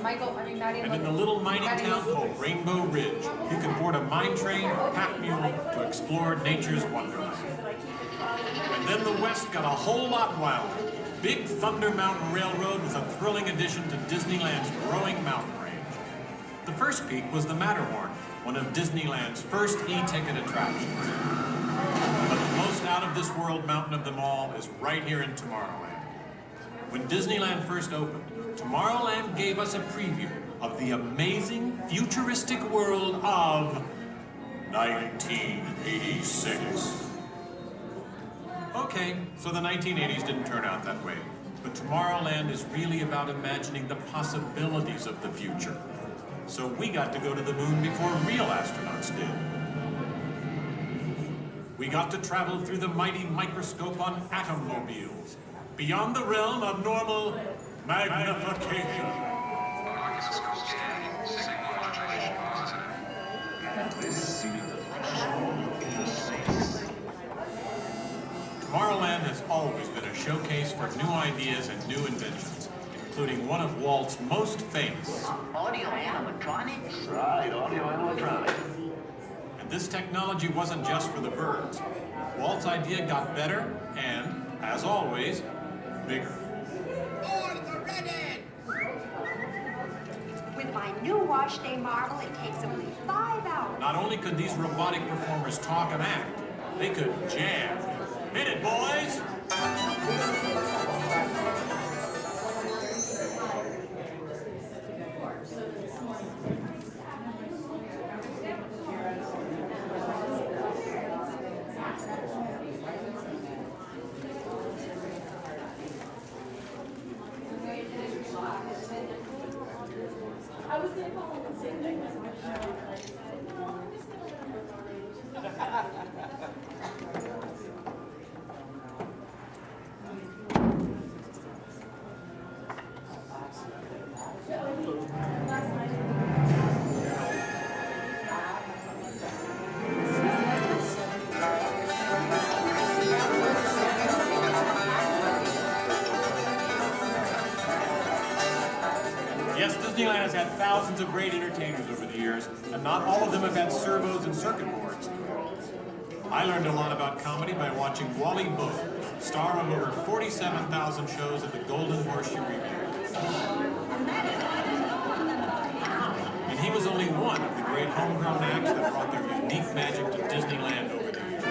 And in the little mining town called Rainbow Ridge, you could board a mine train or pack mule to explore nature's wonderland. And then the West got a whole lot wilder. Big Thunder Mountain Railroad was a thrilling addition to Disneyland's growing mountain range. The first peak was the Matterhorn, one of Disneyland's first e-ticket attractions. But the most out-of-this-world mountain of them all is right here in Tomorrowland. When Disneyland first opened, Tomorrowland gave us a preview of the amazing, futuristic world of 1986. Okay, so the 1980s didn't turn out that way. But Tomorrowland is really about imagining the possibilities of the future. So we got to go to the moon before real astronauts did. We got to travel through the mighty microscope on atommobiles, beyond the realm of normal magnification. Tomorrowland has always been a showcase for new ideas and new inventions, including one of Walt's most famous. Audio and electronics? Right, audio and electronics. And this technology wasn't just for the birds. Walt's idea got better and, as always, bigger. With my new wash day marvel, it takes only 5 hours. Not only could these robotic performers talk and act, they could jam. Hit it, boys! I was going to call him and say that. Yes, Disneyland has had thousands of great entertainers over the years, and not all of them have had servos and circuit boards. I learned a lot about comedy by watching Wally Boat, star of over 47,000 shows at the Golden Horseshoe Revue. And he was only one of the great homegrown acts that brought their unique magic to Disneyland over the years.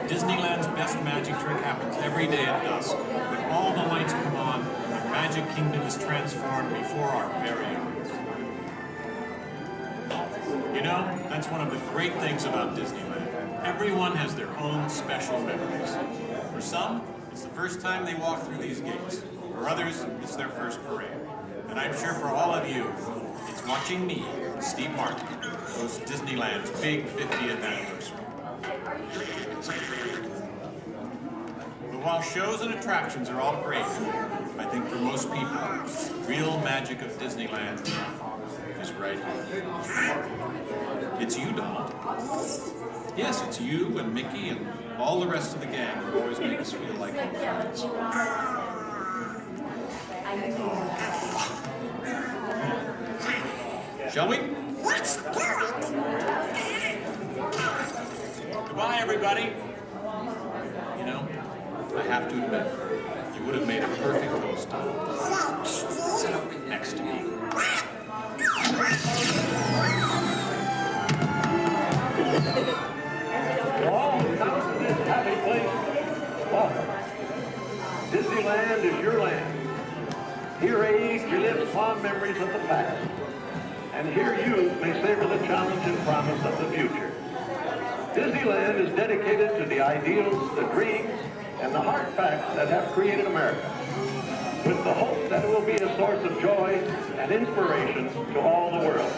Disneyland's best magic trick happens every day at dusk, when all the lights come on and the Magic Kingdom is transformed before our very eyes. You know, that's one of the great things about Disneyland. Everyone has their own special memories. For some, it's the first time they walk through these gates. For others, it's their first parade. And I'm sure for all of you, it's watching me, Steve Martin, host Disneyland's big 50th anniversary. But while shows and attractions are all great, I think for most people, real magic of Disneyland is right here. It's you, Donald. Yes, it's you and Mickey and all the rest of the gang who always make us feel like home. Shall we? Let's do it! Goodbye, everybody. You know, I have to admit, you would have made a perfect host. Sit up next to me. All come to this happy place. Welcome. Disneyland is your land. Here age relives fond memories of the past. And here youth may savor the challenge and promise of the future. Disneyland is dedicated to the ideals, the dreams, and the hard facts that have created America, with the hope that it will be a source of joy and inspiration to all the world.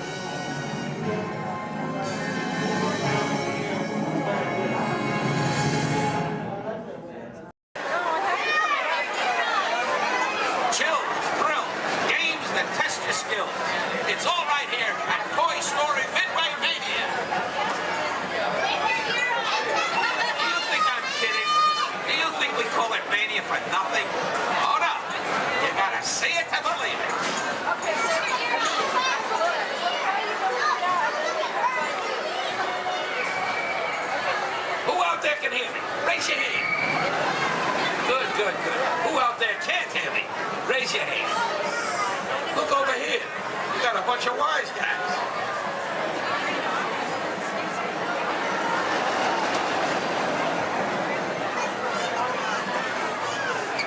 Chills, thrills, games that test your skills. It's all right here at Toy Story Midway Mania. Do you think I'm kidding? Do you think we call it Mania for nothing? Oh no, you gotta see it to believe it. Who out there can hear me? Raise your hand. Good, good, good. Who out there can't hear me? Raise your hand. Look over here. We got a bunch of wise guys.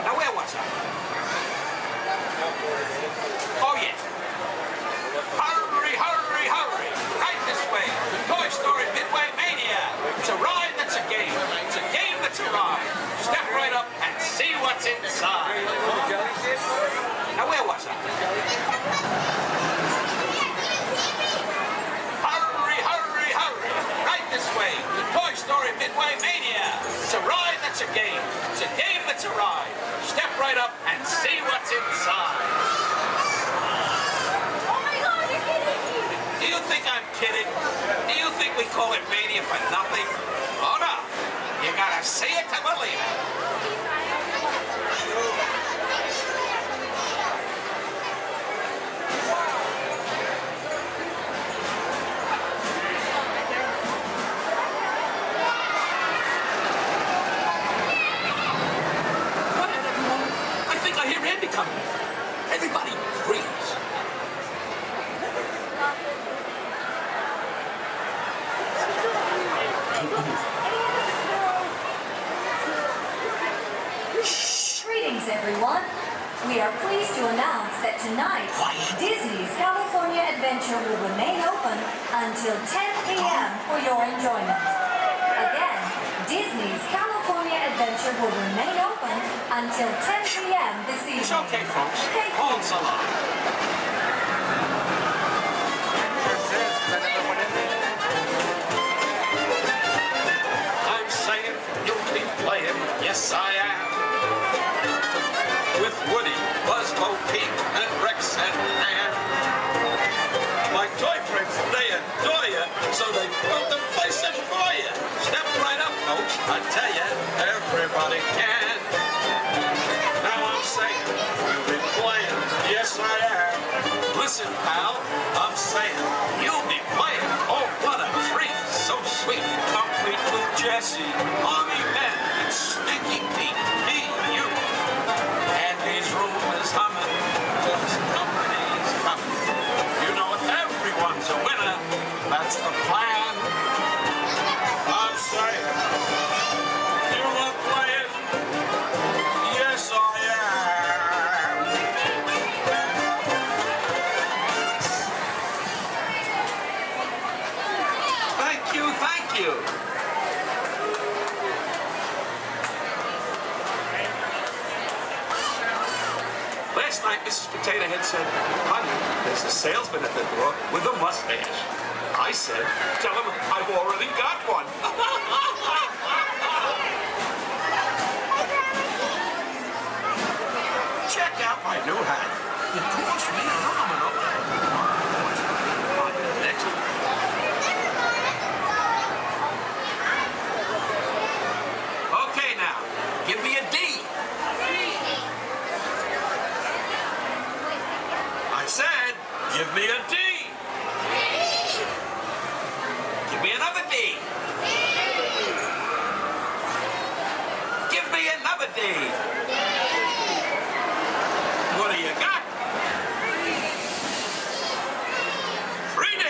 Now where was I? Oh yeah. Hurry, hurry, hurry. Right this way. The Toy Story Midway Mania. It's a ride that's a game. It's a game that's a ride. Step right up and see what's inside. Now where was I? Hurry, hurry, hurry. Right this way. The Toy Story Midway Mania. It's a ride that's a game. It's a game that's a ride. Step right up and see what's inside. Do you think I'm kidding? Do you think we call it Mania for nothing? Oh no. You gotta see it to believe it. Quiet, everyone. I think I hear Andy coming. Everybody, freeze. Greetings, everyone. We are pleased to announce that tonight, Disney's California Adventure will remain open until 10 p.m. for your enjoyment. Again, Disney's California Adventure will remain open until 10 p.m. this evening. It's okay, folks. Hold so long. I'm saying you'll be playing, yes I am. With Woody, Buzz, Bo Peep, and Rex and Ann. My toy friends, they adore you, so they built the place in for you. Step right up, folks, I tell you, everybody can. Now I'm saying, we'll be playing, yes I am. Listen, pal, I'm saying, you'll be playing, oh what a treat, so sweet, complete with Jesse, Mommy Ben, and Stinky Pete, me, you. Andy's room is humming, plus company's coming. You know everyone's a winner, that's the plan. I'm saying, you are playing, yes I am. Thank you, thank you. Last night, Mrs. Potato Head said, honey, there's a salesman at the door with a mustache. I said, tell him I've already got one. Check out my new hat. It cost me a nominal. Next. Okay, now, give me a D. I said, give me a D. Give me another D. Give me another D. What do you got? 3D.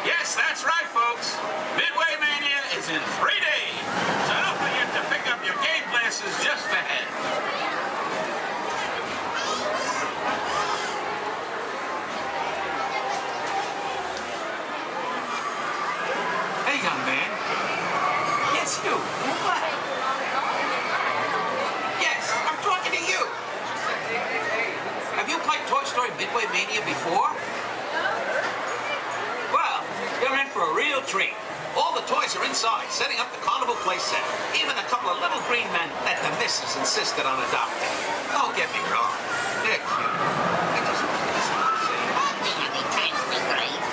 Yes, that's right, folks. Midway Mania is in 3D. So don't forget to pick up your game glasses just ahead. Hey, young man. Yes, you. What? play Toy Story Midway Mania before? Well, you're in for a real treat. All the toys are inside, setting up the carnival play set. Even a couple of little green men that the missus insisted on adopting. Don't get me wrong. They're cute. I just want to say, anytime we grave.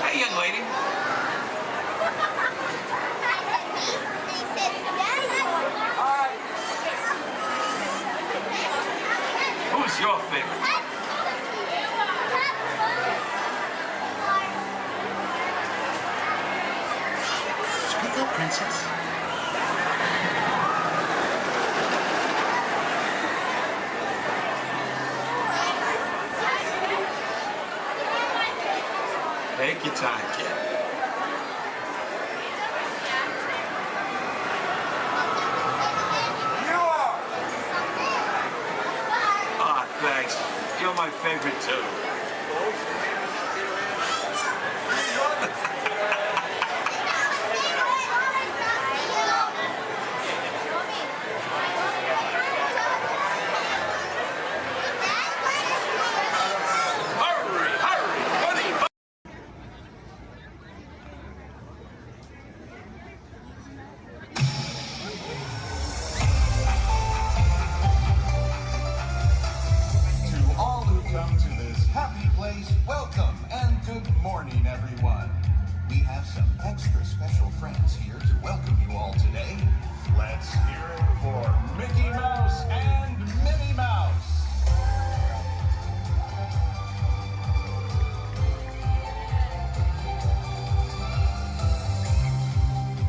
Hey, young lady. Who's your favorite? Speak up, princess. Take your time, kid. Thanks. You're my favorite too. Hurry, hurry, buddy. Come to this happy place, welcome and good morning, everyone. We have some extra special friends here to welcome you all today. Let's hear it for Mickey Mouse and Minnie Mouse.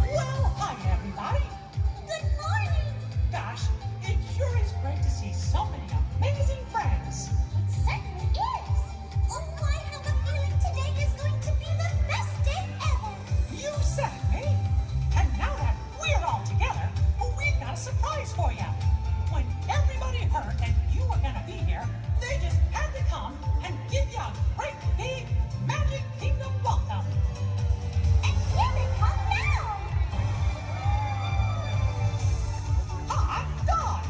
Well, hi, everybody. Good morning. Gosh, it sure is great to see so many amazing friends. Certainly is. Oh, I have a feeling today is going to be the best day ever. You said it, Minnie. And now that we're all together, we've got a surprise for you. When everybody heard that you were going to be here, they just had to come and give you a great big Magic Kingdom welcome. And here they come now. Hot dog!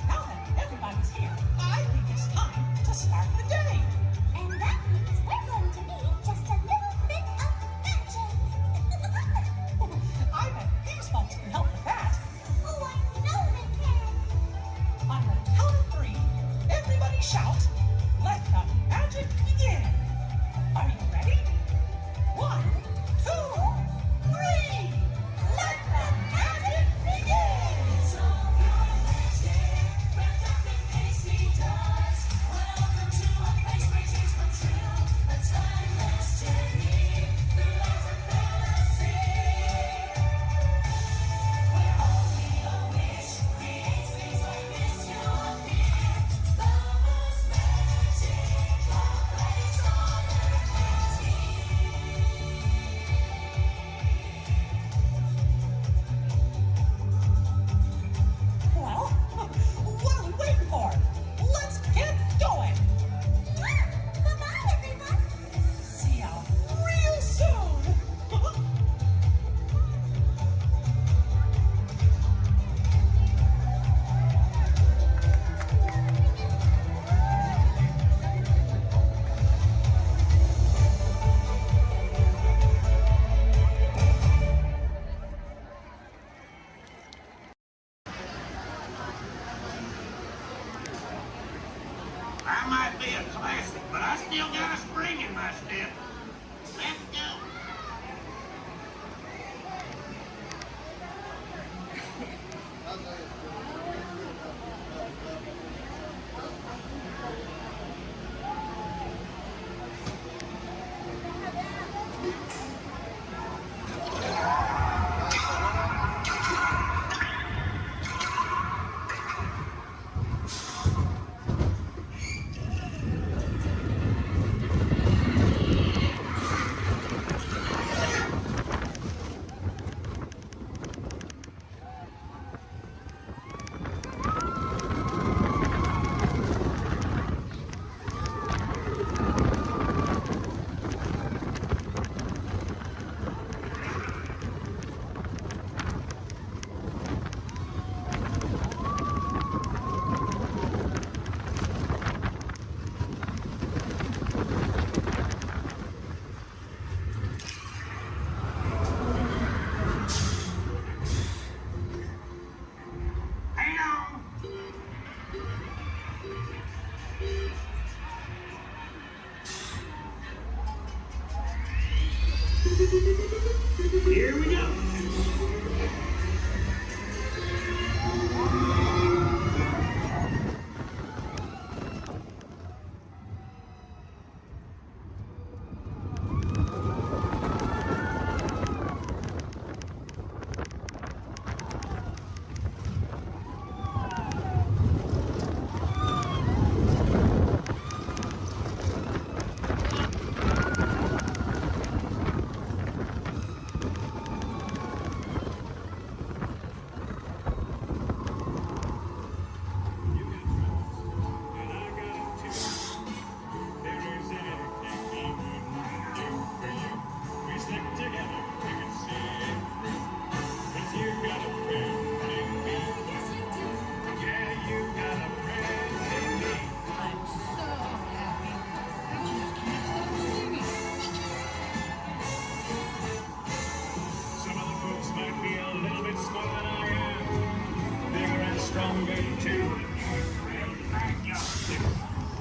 Now that everybody's here, I think it's time to start the day. And that means we're going to need just a little bit of magic. I bet these folks can help with that. Oh, I know they can. On the count of 3, everybody shout, "Let the magic begin." Are you ready? 1, 2, 3. Let the magic begin. It's all your magic, wrapped up in paisley dust. Welcome to a place where dreams come true. A timeless journey through life and fantasy. Where only a wish creates things like this you appear. Lover's magic, a place on earth meets me. Well, what are we waiting for? Let's get going. Bye-bye, everyone. See ya real soon. I might be a classic, but I still got a spring in my step. Let's go.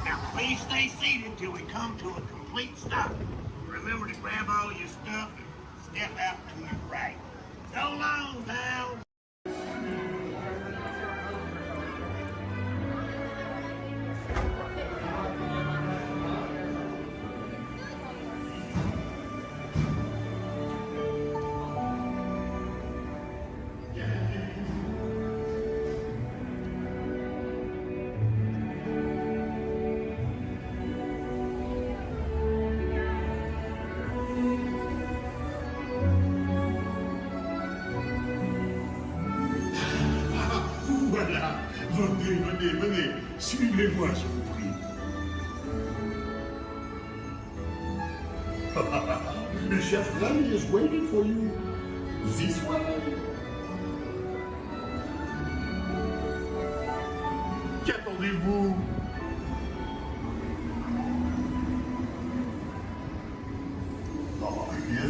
Now, please stay seated till we come to a complete stop. Remember to grab all your stuff and step out to your right. So long, pal. Voilà, venez, suivez-moi, je vous prie. Le chef Rami is waiting for you. This way. Qu'attendez-vous? Oh, viens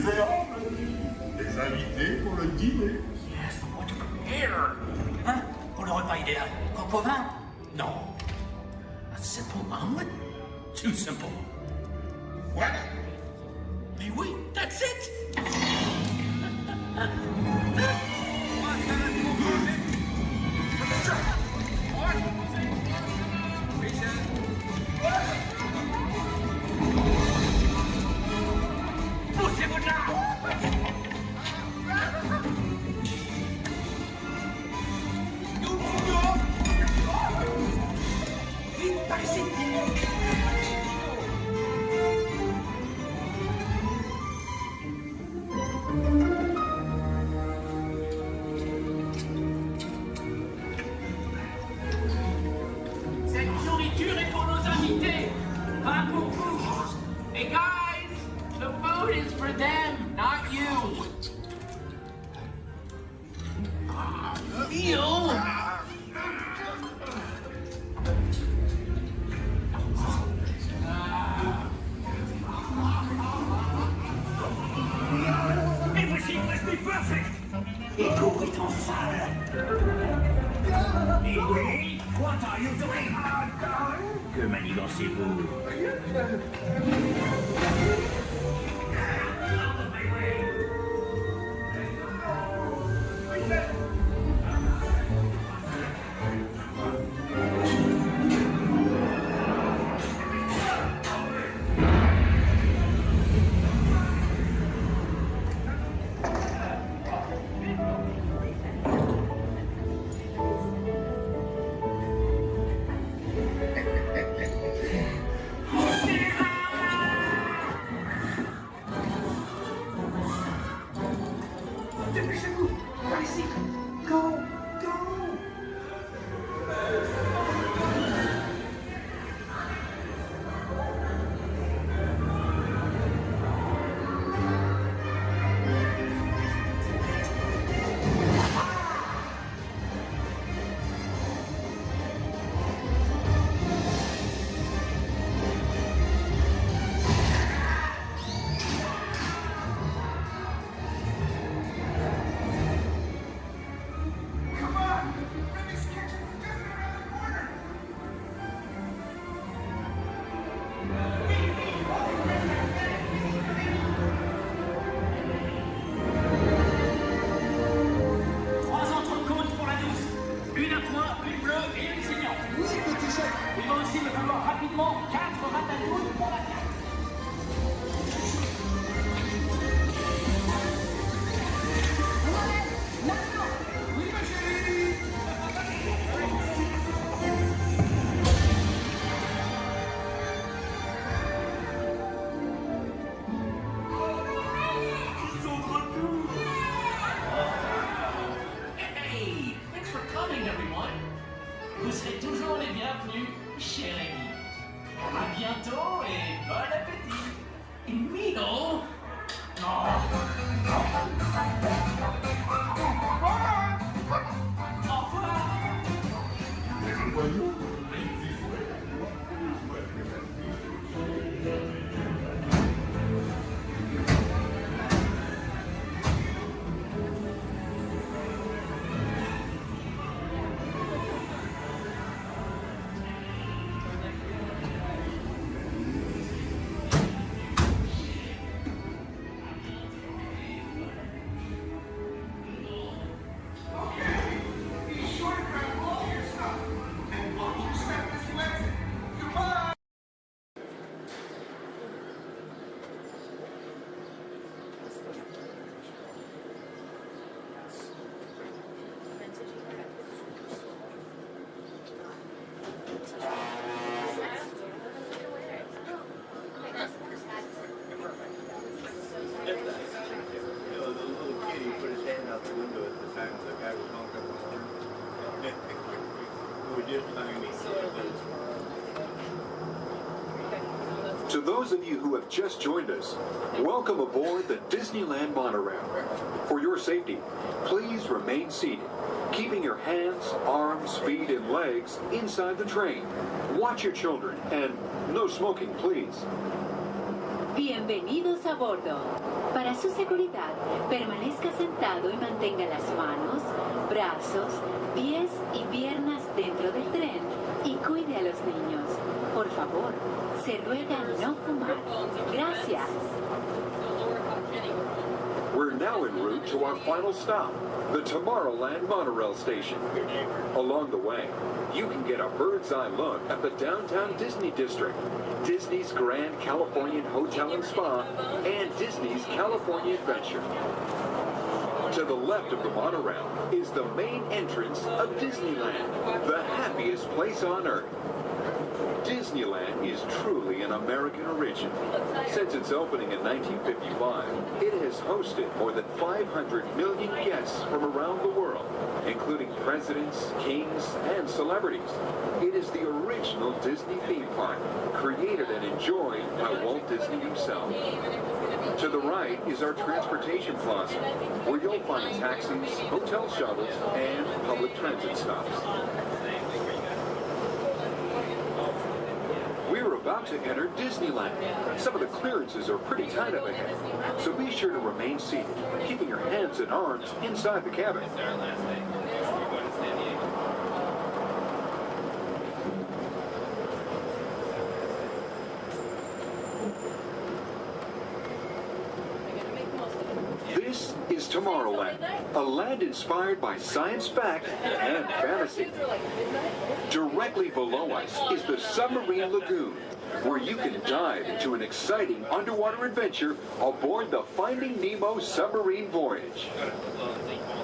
les invités pour le dîner. Yes, but what to prepare? Hein? Pour le repas idéal, coq au vin? Non. A simple omelet? Too simple. What? Mais oui, that's it! Poussez-vous de là! Vite, par ici! Cette nourriture est pour nos invités, pas pour vous. Hey guys, the food is for them, not you. Meal? Everything must be perfect! Ego est en salle! Oui, what are you doing? Que manigancez-vous? Dépêchez-vous, par ici. Go, go. Il va aussi me falloir rapidement 4 ratatouilles pour la carte. Maintenant. Oui, ma chérie. Hey, thanks for coming, everyone. Vous serez toujours les bienvenus chez Rémi. À bientôt et bon appétit. Et Mino. Au revoir. To those of you who have just joined us, welcome aboard the Disneyland monorail. For your safety, please remain seated, keeping your hands, arms, feet, and legs inside the train. Watch your children, and no smoking, please. Bienvenidos a bordo. Para su seguridad, permanezca sentado y mantenga las manos, brazos, pies y piernas dentro del tren y cuide a los niños. Por favor, se ruega no fumar. Gracias. We're now en route to our final stop, the Tomorrowland monorail station. Along the way, you can get a bird's eye look at the downtown Disney district, Disney's Grand Californian Hotel and Spa, and Disney's California Adventure. To the left of the monorail is the main entrance of Disneyland, the happiest place on earth. Disneyland is truly an American origin. Since its opening in 1955, it has hosted more than 500 million guests from around the world, including presidents, kings, and celebrities. It is the original Disney theme park, created and enjoyed by Walt Disney himself. To the right is our transportation plaza, where you'll find taxis, hotel shuttles, and public transit stops. We're about to enter Disneyland. Some of the clearances are pretty tight up ahead, so be sure to remain seated, keeping your hands and arms inside the cabin. This is Tomorrowland, a land inspired by science fact and fantasy. Directly below us is the Submarine Lagoon, where you can dive into an exciting underwater adventure aboard the Finding Nemo submarine voyage.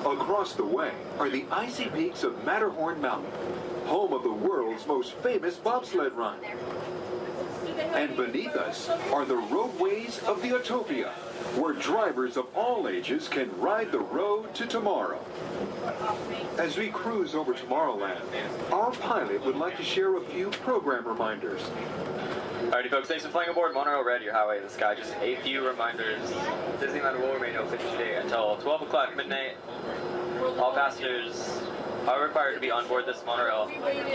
Across the way are the icy peaks of Matterhorn Mountain, home of the world's most famous bobsled run. And beneath us are the roadways of the Utopia, where drivers of all ages can ride the road to tomorrow. As we cruise over Tomorrowland, our pilot would like to share a few program reminders. Alrighty folks, thanks for flying aboard Monorail Red, your highway in the sky. Just a few reminders. Disneyland will remain open today until 12 o'clock midnight. All passengers are required to be on board this monorail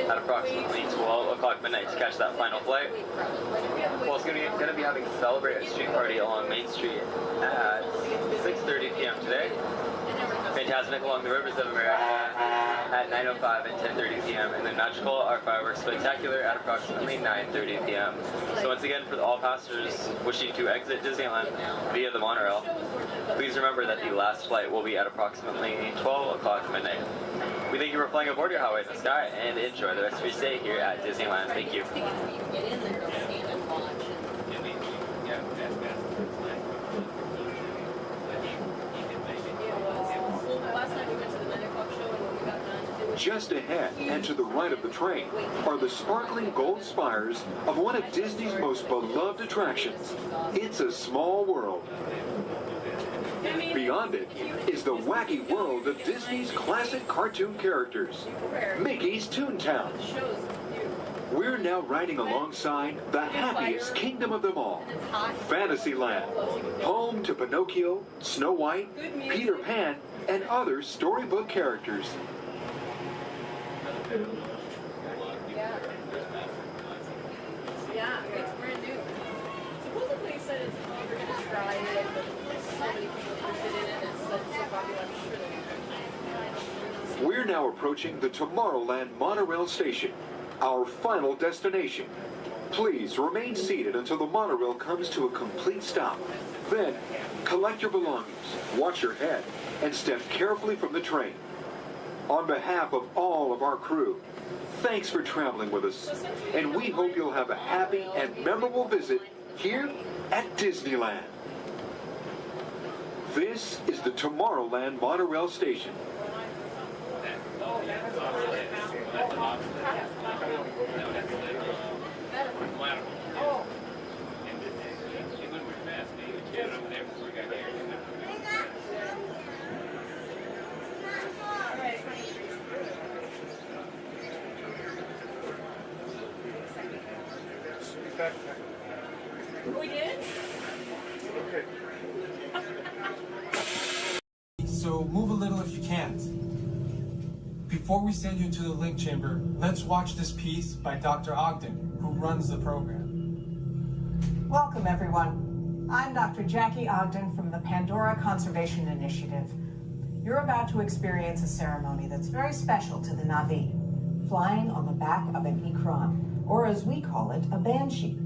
at approximately 12 o'clock midnight to catch that final flight. We're also going to be having a Celebrate a Street Party along Main Street at 6:30 p.m. today. Fantastic along the Rivers of America at 9:05 and 10:30 p.m. And then Magical, our fireworks spectacular, at approximately 9:30 p.m. So once again, for all passengers wishing to exit Disneyland via the monorail, please remember that the last flight will be at approximately 12 o'clock midnight. We thank you for flying aboard your highway in the sky, and enjoy the rest of your stay here at Disneyland. Thank you. Just ahead and to the right of the train are the sparkling gold spires of one of Disney's most beloved attractions. It's a Small World. Beyond it is the wacky world of Disney's classic cartoon characters, Mickey's Toontown. We're now riding alongside the happiest kingdom of them all, Fantasyland, home to Pinocchio, Snow White, Peter Pan, and other storybook characters. Yeah, it's brand new. Supposedly it said it's you're going to try it, but so many people interested in it, it's so popular, I'm sure they'll be. We're now approaching the Tomorrowland monorail station, our final destination. Please remain seated until the monorail comes to a complete stop. Then, collect your belongings, watch your head, and step carefully from the train. On behalf of all of our crew, thanks for traveling with us, and we hope you'll have a happy and memorable visit here at Disneyland. This is the Tomorrowland monorail station. We did? Okay. So move a little if you can't. Before we send you into the link chamber, let's watch this piece by Dr. Ogden, who runs the program. Welcome, everyone. I'm Dr. Jackie Ogden from the Pandora Conservation Initiative. You're about to experience a ceremony that's very special to the Na'vi, flying on the back of an ikran, or as we call it, a banshee.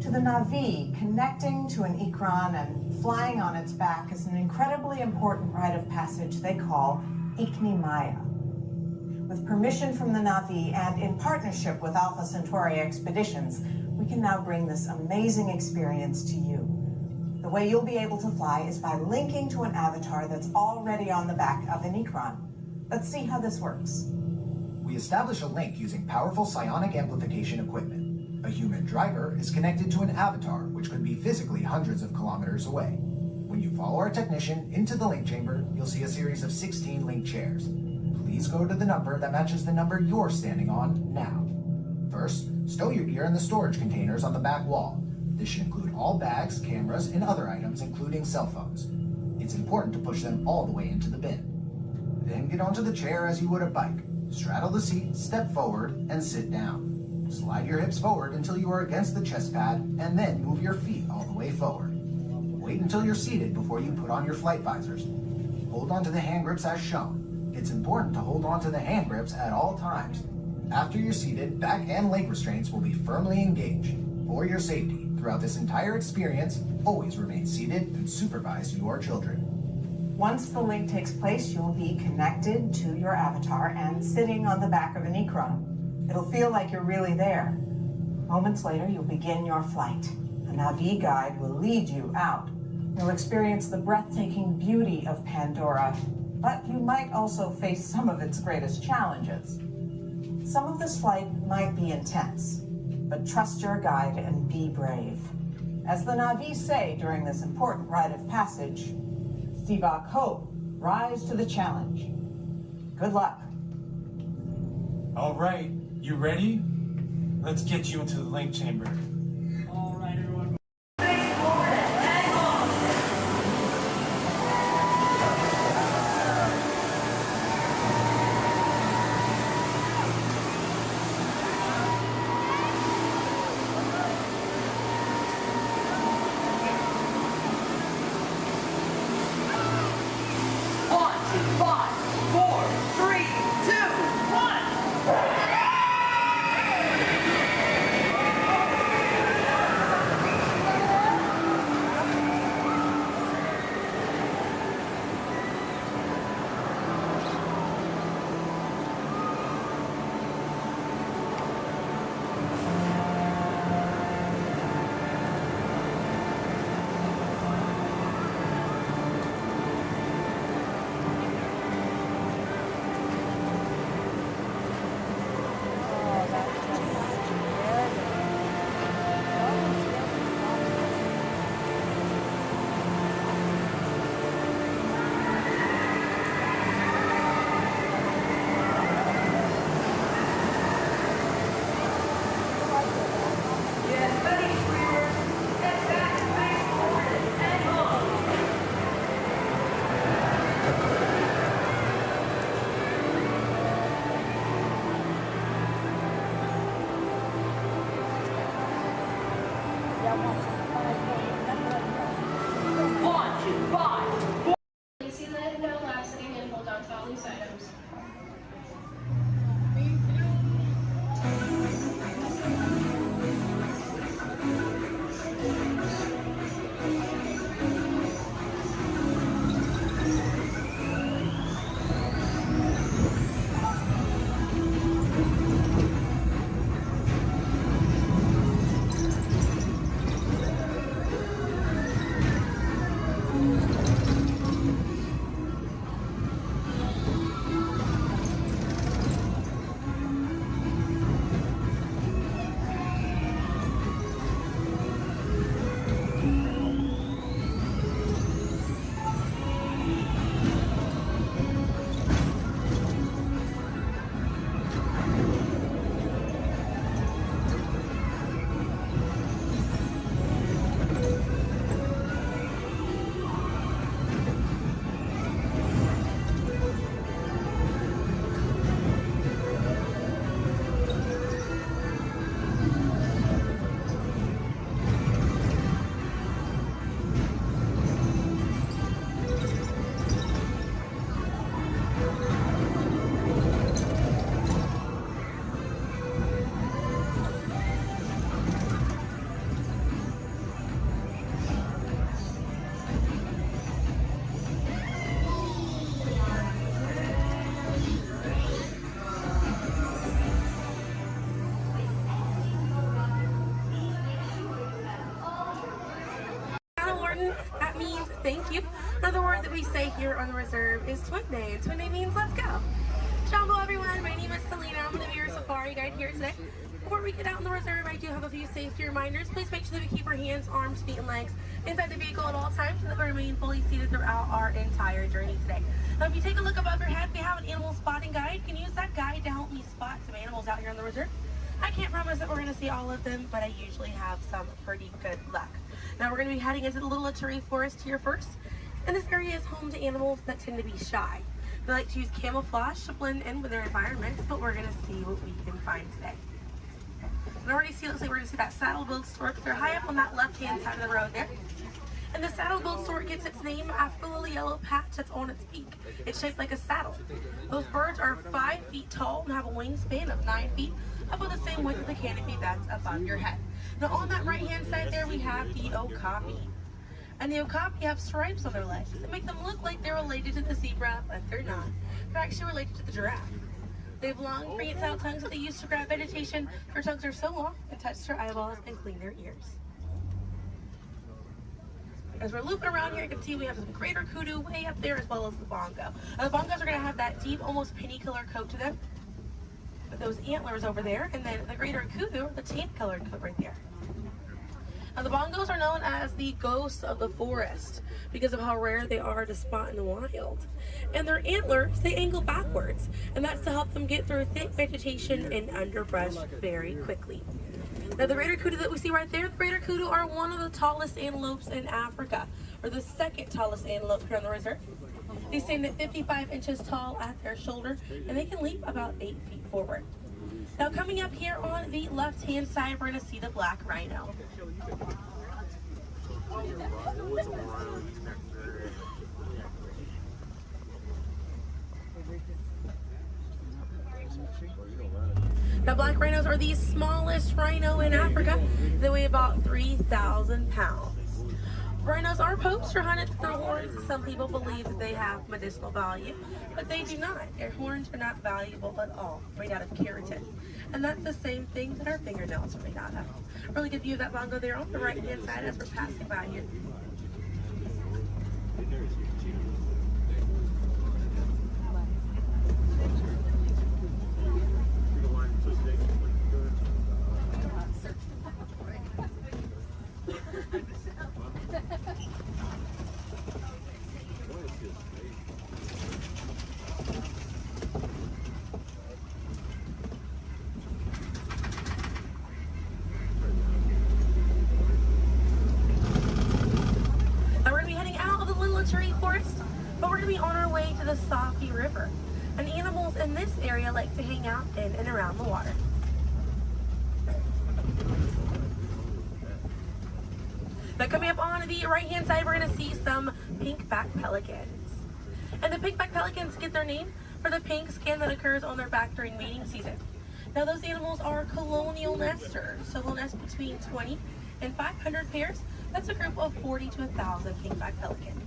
To the Na'vi, connecting to an ikran and flying on its back is an incredibly important rite of passage they call Ikni Maya. With permission from the Na'vi and in partnership with Alpha Centauri Expeditions, we can now bring this amazing experience to you. The way you'll be able to fly is by linking to an avatar that's already on the back of an ikran. Let's see how this works. We establish a link using powerful psionic amplification equipment. A human driver is connected to an avatar, which could be physically hundreds of kilometers away. When you follow our technician into the link chamber, you'll see a series of 16 link chairs. Please go to the number that matches the number you're standing on now. First, stow your gear in the storage containers on the back wall. This should include all bags, cameras, and other items, including cell phones. It's important to push them all the way into the bin. Then get onto the chair as you would a bike. Straddle the seat, step forward, and sit down. Slide your hips forward until you are against the chest pad, and then move your feet all the way forward. Wait until you're seated before you put on your flight visors. Hold on to the hand grips as shown. It's important to hold on to the hand grips at all times. After you're seated, back and leg restraints will be firmly engaged. For your safety, throughout this entire experience, always remain seated and supervise your children. Once the link takes place, you'll be connected to your avatar and sitting on the back of an ikran. It'll feel like you're really there. Moments later, you'll begin your flight. A Na'vi guide will lead you out. You'll experience the breathtaking beauty of Pandora, but you might also face some of its greatest challenges. Some of this flight might be intense, but trust your guide and be brave. As the Na'vi say during this important rite of passage, Sivak Hope, rise to the challenge. Good luck. All right, you ready? Let's get you into the link chamber. All right, everyone. thank you. Another word that we say here on the reserve is Twinde, and Twinde means let's go. Jumbo everyone, my name is Selena. I'm going to be your safari guide here today. Before we get out in the reserve, I do have a few safety reminders. Please make sure that we keep our hands, arms, feet, and legs inside the vehicle at all times so that we remain fully seated throughout our entire journey today. Now, if you take a look above your head, we have an animal spotting guide. You can use that guide to help me spot some animals out here on the reserve. I can't promise that we're going to see all of them, but I usually have some pretty good luck. Now, we're going to be heading into the Little Aturi Forest here first. And this area is home to animals that tend to be shy. They like to use camouflage to blend in with their environments, but we're going to see what we can find today. And already see, looks like we're going to see that saddle-billed stork. They're high up on that left-hand side of the road there. And the saddle-billed stork gets its name after the little yellow patch that's on its beak. It's shaped like a saddle. Those birds are 5 feet tall and have a wingspan of 9 feet, about the same width of the canopy that's above your head. Now on that right-hand side there, we have the okapi. And the okapi have stripes on their legs that make them look like they're related to the zebra, but they're not. They're actually related to the giraffe. They have long, prehensile tongues that they use to grab vegetation. Their tongues are so long, they touch their eyeballs and clean their ears. As we're looping around here, you can see we have some greater kudu way up there, as well as the bongo. Now, the bongos are going to have that deep, almost penny-colored coat to them, with those antlers over there, and then the greater kudu, the tan-colored coat right there. Now, the bongos are known as the ghosts of the forest because of how rare they are to spot in the wild. And their antlers, they angle backwards, and that's to help them get through thick vegetation and underbrush very quickly. Now, the greater kudu that we see right there, the greater kudu are one of the tallest antelopes in Africa, or the second tallest antelope here on the reserve. They stand at 55 inches tall at their shoulder, and they can leap about 8 feet forward. Now, coming up here on the left-hand side, we're going to see the black rhino. Now, black rhinos are the smallest rhino in Africa. They weigh about 3,000 pounds. Rhinos are poacher hunted for their horns. Some people believe that they have medicinal value, but they do not. Their horns are not valuable at all, made out of keratin. And that's the same thing that our fingernails are made out of. Really good view of that bongo there on the right-hand side as we're passing by here. Forest, but we're going to be on our way to the Safi River, and animals in this area like to hang out in and around the water. Now, coming up on the right-hand side, we're going to see some pink-back pelicans. And the pink-back pelicans get their name for the pink skin that occurs on their back during mating season. Now, those animals are colonial nesters, so they'll nest between 20 and 500 pairs. That's a group of 40 to 1,000 pink-back pelicans.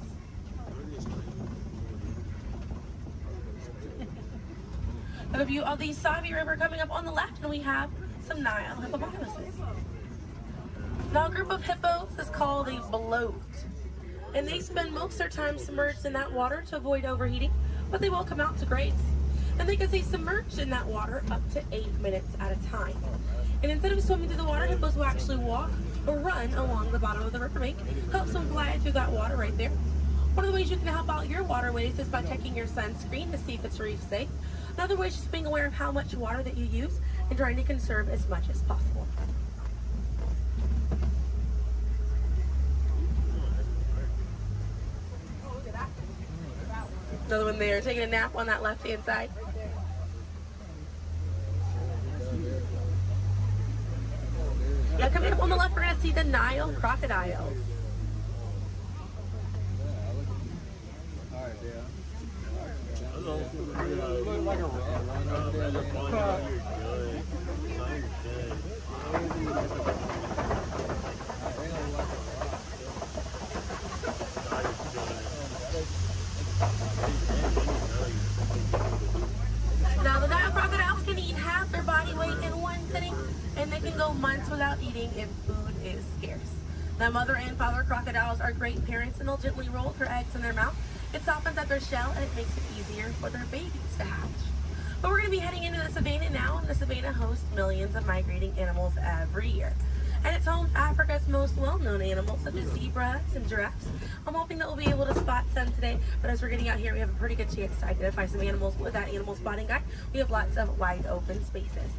A view of the Safi River coming up on the left, and we have some Nile hippopotamuses. Now, a group of hippos is called a bloat, and they spend most of their time submerged in that water to avoid overheating, but they will come out to graze. And they can stay submerged in that water up to 8 minutes at a time. And instead of swimming through the water, hippos will actually walk or run along the bottom of the riverbank, helps them glide through that water right there. One of the ways you can help out your waterways is by checking your sunscreen to see if it's reef safe. Another way is just being aware of how much water that you use and trying to conserve as much as possible. Another one there, taking a nap on that left-hand side. Now, coming up on the left, we're going to see the Nile crocodiles. Now, the Nile crocodiles can eat half their body weight in one sitting, and they can go months without eating if food is scarce. Now, mother and father crocodiles are great parents, and they'll gently roll their eggs in their mouth. It softens up their shell, and it makes it easier for their babies to hatch. But we're going to be heading into the savannah now, and the savannah hosts millions of migrating animals every year. And it's home to Africa's most well-known animals, such as zebras and giraffes. I'm hoping that we'll be able to spot some today, but as we're getting out here, we have a pretty good chance to identify some animals with that animal spotting guide. We have lots of wide open spaces.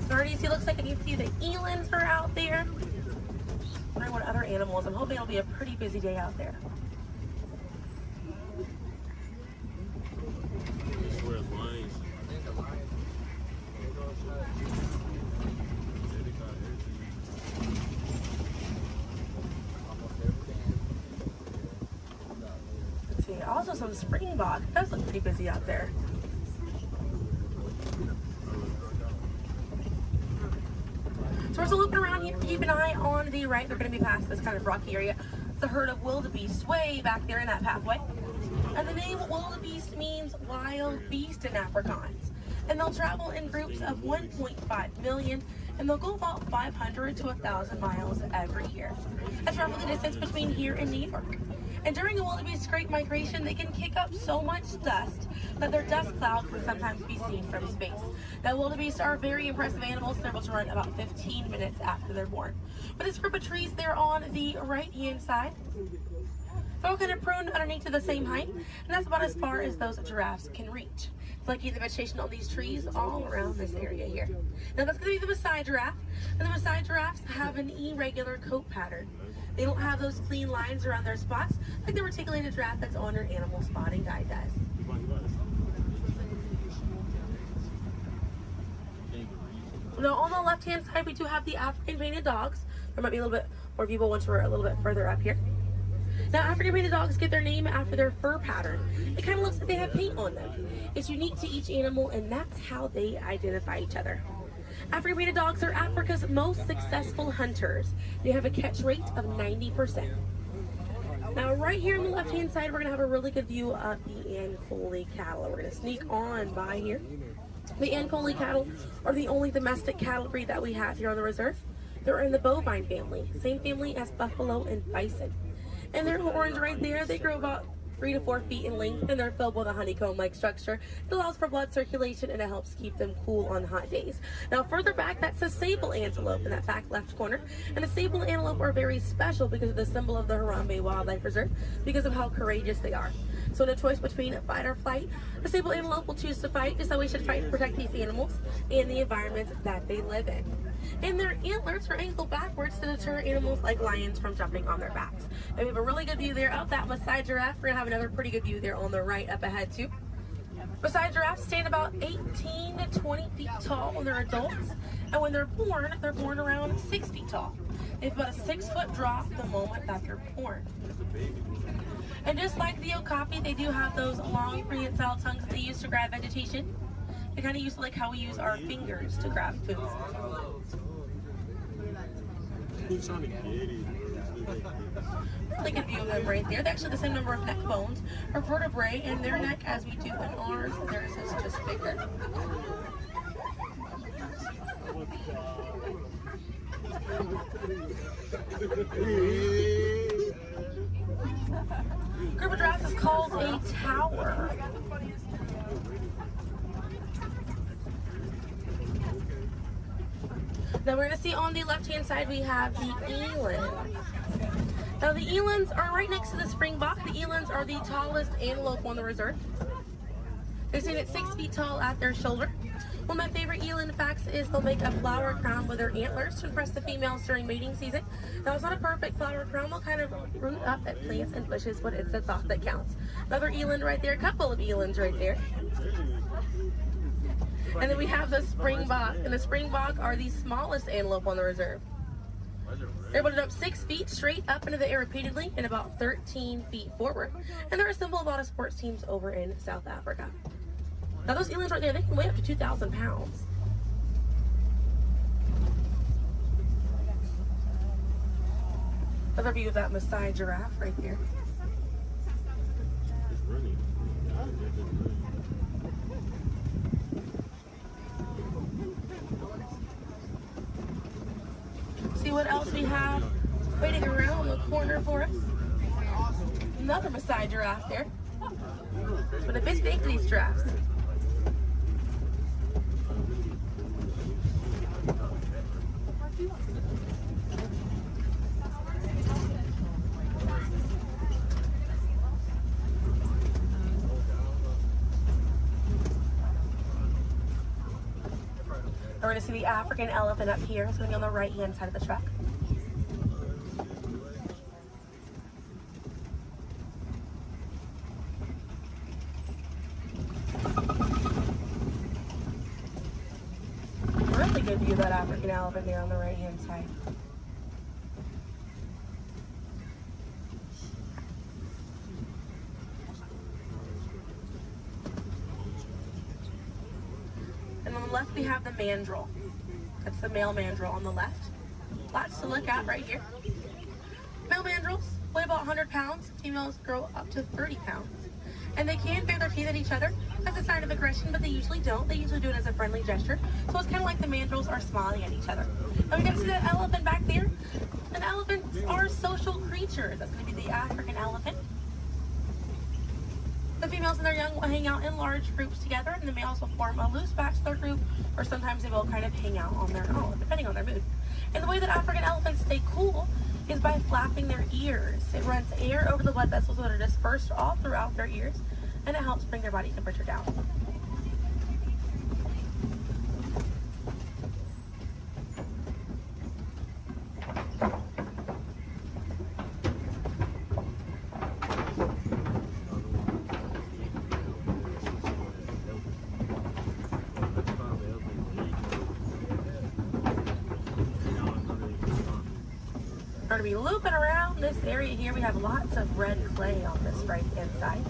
So already see, looks like you can see the elands are out there. I'm wondering what other animals. I'm hoping it'll be a pretty busy day out there. Let's see, also some springbok. It does look pretty busy out there. So we're still looking around here. Keep an eye on the right. They're going to be past this kind of rocky area. It's a herd of wildebeest way back there in that pathway. And the name wildebeest means wild beast in Afrikaans. And they'll travel in groups of 1.5 million, and they'll go about 500 to 1,000 miles every year. That's roughly the distance between here and New York. And during a wildebeest great migration, they can kick up so much dust that their dust cloud can sometimes be seen from space. Now, wildebeest are very impressive animals. They're able to run about 15 minutes after they're born. But this group of trees there on the right-hand side, they're all kind of pruned underneath to the same height, and that's about as far as those giraffes can reach. Like the vegetation on these trees all around this area here. Now that's going to be the Maasai giraffe, and the Maasai giraffes have an irregular coat pattern. They don't have those clean lines around their spots like the reticulated giraffe that's on your animal spotting guide does. Now on the left-hand side, we do have the African painted dogs. There might be a little bit more people once we're a little bit further up here. Now, African painted dogs get their name after their fur pattern. It kind of looks like they have paint on them. It's unique to each animal, and that's how they identify each other. African painted dogs are Africa's most successful hunters. They have a catch rate of 90%. Now, right here on the left-hand side, we're going to have a really good view of the Ankole cattle. We're going to sneak on by here. The Ankole cattle are the only domestic cattle breed that we have here on the reserve. They're in the bovine family, same family as buffalo and bison. And their horns right there, they grow about 3 to 4 feet in length, and they're filled with a honeycomb-like structure. It allows for blood circulation, and it helps keep them cool on hot days. Now, further back, that's a sable antelope in that back left corner. And the sable antelope are very special because of the symbol of the Harambe Wildlife Reserve, because of how courageous they are. So in a choice between fight or flight, the sable antelope will choose to fight, just so we should fight to protect these animals and the environment that they live in. And their antlers are angled backwards to deter animals like lions from jumping on their backs. And we have a really good view there of that Maasai giraffe. We're going to have another pretty good view there on the right up ahead too. Maasai giraffes stand about 18 to 20 feet tall when they're adults. And when they're born around 6 feet tall. They have about a 6-foot drop the moment that they're born. And just like the okapi, they do have those long prehensile tongues that they use to grab vegetation. They kind of use like how we use our fingers to grab food. Really good view of them right there. They actually have the same number of neck bones or vertebrae in their neck as we do in ours. Theirs is just bigger. Group of giraffes is called a tower. Now we're going to see on the left-hand side we have the elands. Now the elands are right next to the springbok. The elands are the tallest antelope on the reserve. They stand at 6 feet tall at their shoulder. One of my favorite eland facts is they'll make a flower crown with their antlers to impress the females during mating season. Now it's not a perfect flower crown. They'll kind of root up at plants and bushes, but it's the thought that counts. Another eland right there, a couple of elands right there. And then we have the springbok, and the springbok are the smallest antelope on the reserve. They're able to jump 6 feet straight up into the air repeatedly and about 13 feet forward. And they're a symbol of a lot of sports teams over in South Africa. Now those elands right there, they can weigh up to 2,000 pounds. Another view of that Maasai giraffe right there. have, waiting around the corner for us, another Maasai giraffe there. But a bit big, these giraffes. We're going to see the African elephant up here. It's going to be on the right-hand side of the truck. Really good view of that African elephant there on the right-hand side. And on the left we have the mandrill. That's the male mandrill on the left. Lots to look at right here. Male mandrills weigh about 100 pounds. Females grow up to 30 pounds. And they can bare their teeth at each other as a sign of aggression, but they usually don't. They usually do it as a friendly gesture. So it's kind of like the mandrills are smiling at each other. And we can see that elephant back there. And elephants are social creatures. That's going to be the African elephant. The females and their young will hang out in large groups together, and the males will form a loose bachelor group, or sometimes they will kind of hang out on their own, depending on their mood. And the way that African elephants stay cool is by flapping their ears. It runs air over the blood vessels that are dispersed all throughout their ears, and it helps bring their body temperature down. We're going to be looping around this area here. We have lots of red clay on this right hand side.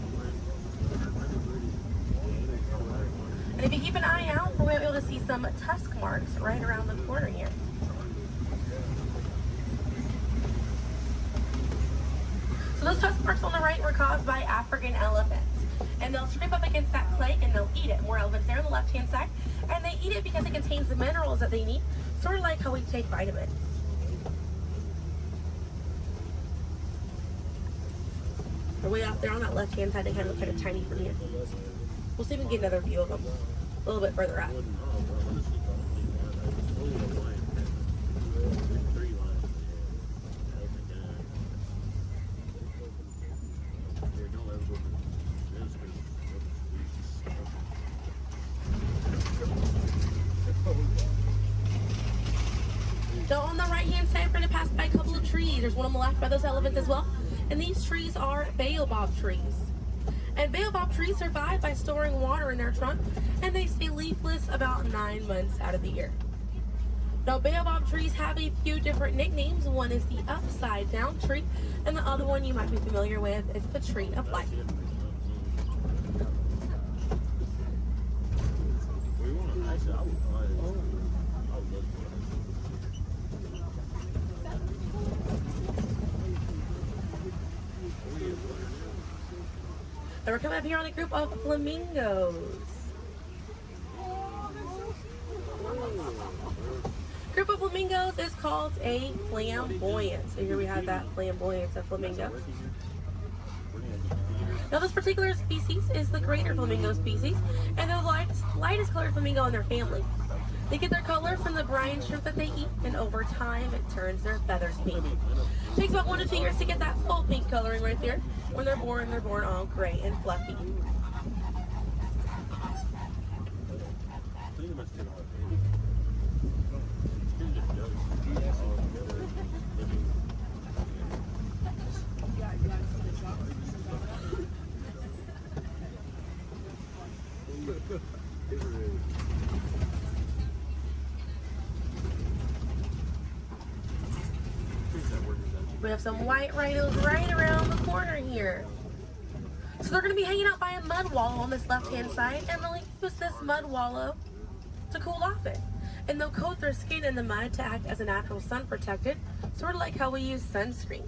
And if you keep an eye out, we'll be able to see some tusk marks right around the corner here. So those tusk marks on the right were caused by African elephants. And they'll scrape up against that clay and they'll eat it. More elephants there on the left hand side. And they eat it because it contains the minerals that they need, sort of like how we take vitamins. They're way out there on that left-hand side. They kind of look kind of tiny from here. We'll see if we can get another view of them a little bit further up. So on the right-hand side, we're going to pass by a couple of trees. There's one on the left by those elephants as well. And these trees are baobab trees. And baobab trees survive by storing water in their trunk, and they stay leafless about 9 months out of the year. Now, baobab trees have a few different nicknames. One is the upside down tree, and the other one you might be familiar with is the tree of life. And we're coming up here on a group of flamingos. Group of flamingos is called a flamboyant. So here we have that flamboyant of flamingo. Now this particular species is the greater flamingo species, and they're the lightest colored flamingo in their family. They get their color from the brine shrimp that they eat, and over time it turns their feathers pink. It takes about 1 to 2 years to get that full pink coloring right there. When they're born all gray and fluffy. We have some white rhinos right around the corner here. So they're going to be hanging out by a mud wallow on this left-hand side, and they'll use this mud wallow to cool off it. And they'll coat their skin in the mud to act as a natural sun protectant, sort of like how we use sunscreen.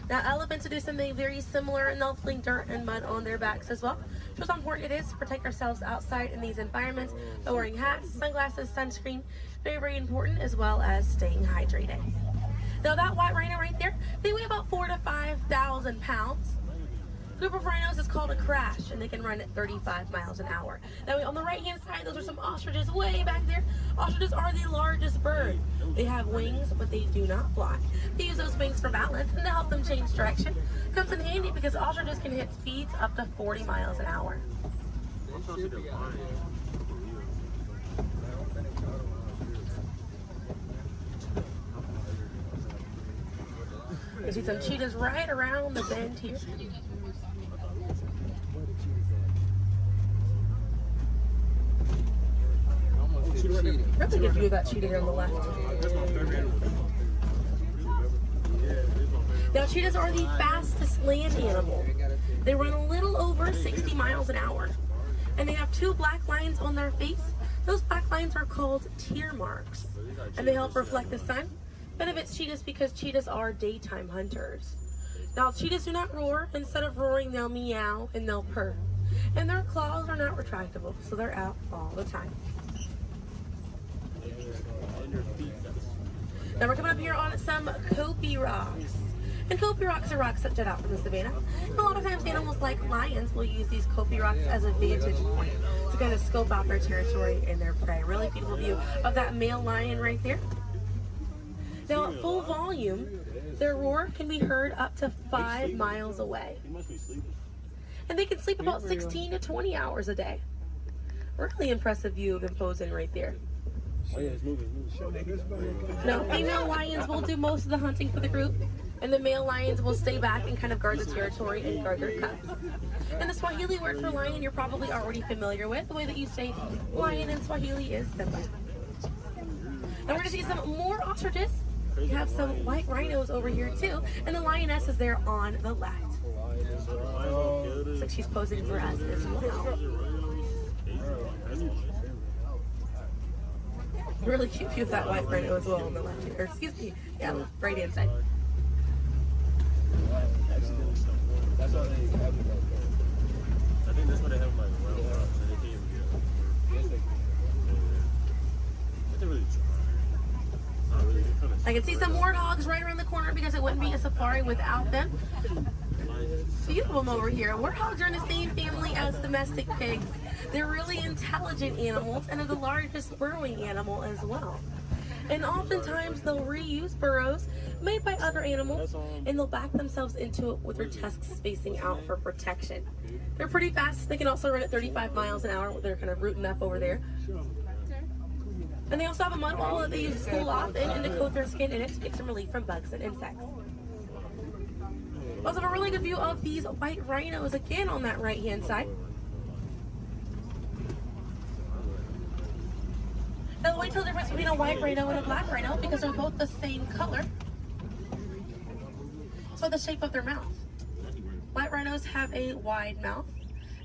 Now, elephants do something very similar, and they'll fling dirt and mud on their backs as well. Just how important it is to protect ourselves outside in these environments by wearing hats, sunglasses, sunscreen. Very, very important, as well as staying hydrated. Now that white rhino right there, they weigh about 4,000 to 5,000 pounds. Group of rhinos is called a crash, and they can run at 35 miles an hour. Now on the right hand side, those are some ostriches way back there. Ostriches are the largest bird. They have wings, but they do not fly. They use those wings for balance and to help them change direction. Comes in handy because ostriches can hit speeds up to 40 miles an hour. You see some cheetahs right around the bend here. Really good view of that cheetah here on the left. Now cheetahs are the fastest land animal. They run a little over 60 miles an hour. And they have 2 black lines on their face. Those black lines are called tear marks. And they help reflect the sun. Benefits cheetahs because cheetahs are daytime hunters. Now cheetahs do not roar. Instead of roaring, they'll meow and they'll purr. And their claws are not retractable, so they're out all the time. Now we're coming up here on some Kopi rocks. And Kopi rocks are rocks that jut out from the savannah. And a lot of times animals like lions will use these Kopi rocks as a vantage point to kind of scope out their territory and their prey. Really beautiful view of that male lion right there. Now at full volume, their roar can be heard up to 5 miles away. And they can sleep about 16 to 20 hours a day. Really impressive view of imposing right there. Now, female lions will do most of the hunting for the group, and the male lions will stay back and kind of guard the territory and guard their cubs. And the Swahili word for lion you're probably already familiar with. The way that you say lion in Swahili is simba. And we're going to see some more ostriches. We have some white rhinos over here too, and the lioness is there on the left. Looks like she's posing for us as well. Really cute view of that white rhino as well on the left, or excuse me, yeah, right hand side. That's all they have. I think that's what they have in my wild. So they can't even get it. But they really try. Not really. I can see some warthogs right around the corner because it wouldn't be a safari without them. Few of them over here. Warthogs are in the same family as domestic pigs. They're really intelligent animals and are the largest burrowing animal as well. And oftentimes they'll reuse burrows made by other animals and they'll back themselves into it with their tusks spacing out for protection. They're pretty fast. They can also run at 35 miles an hour. They're kind of rooting up over there. And they also have a mud wall that they use to cool off and to coat their skin in it to get some relief from bugs and insects. We also have a really good view of these white rhinos again on that right hand side. Now the white tail difference between a white rhino and a black rhino because they're both the same color. So the shape of their mouth. White rhinos have a wide mouth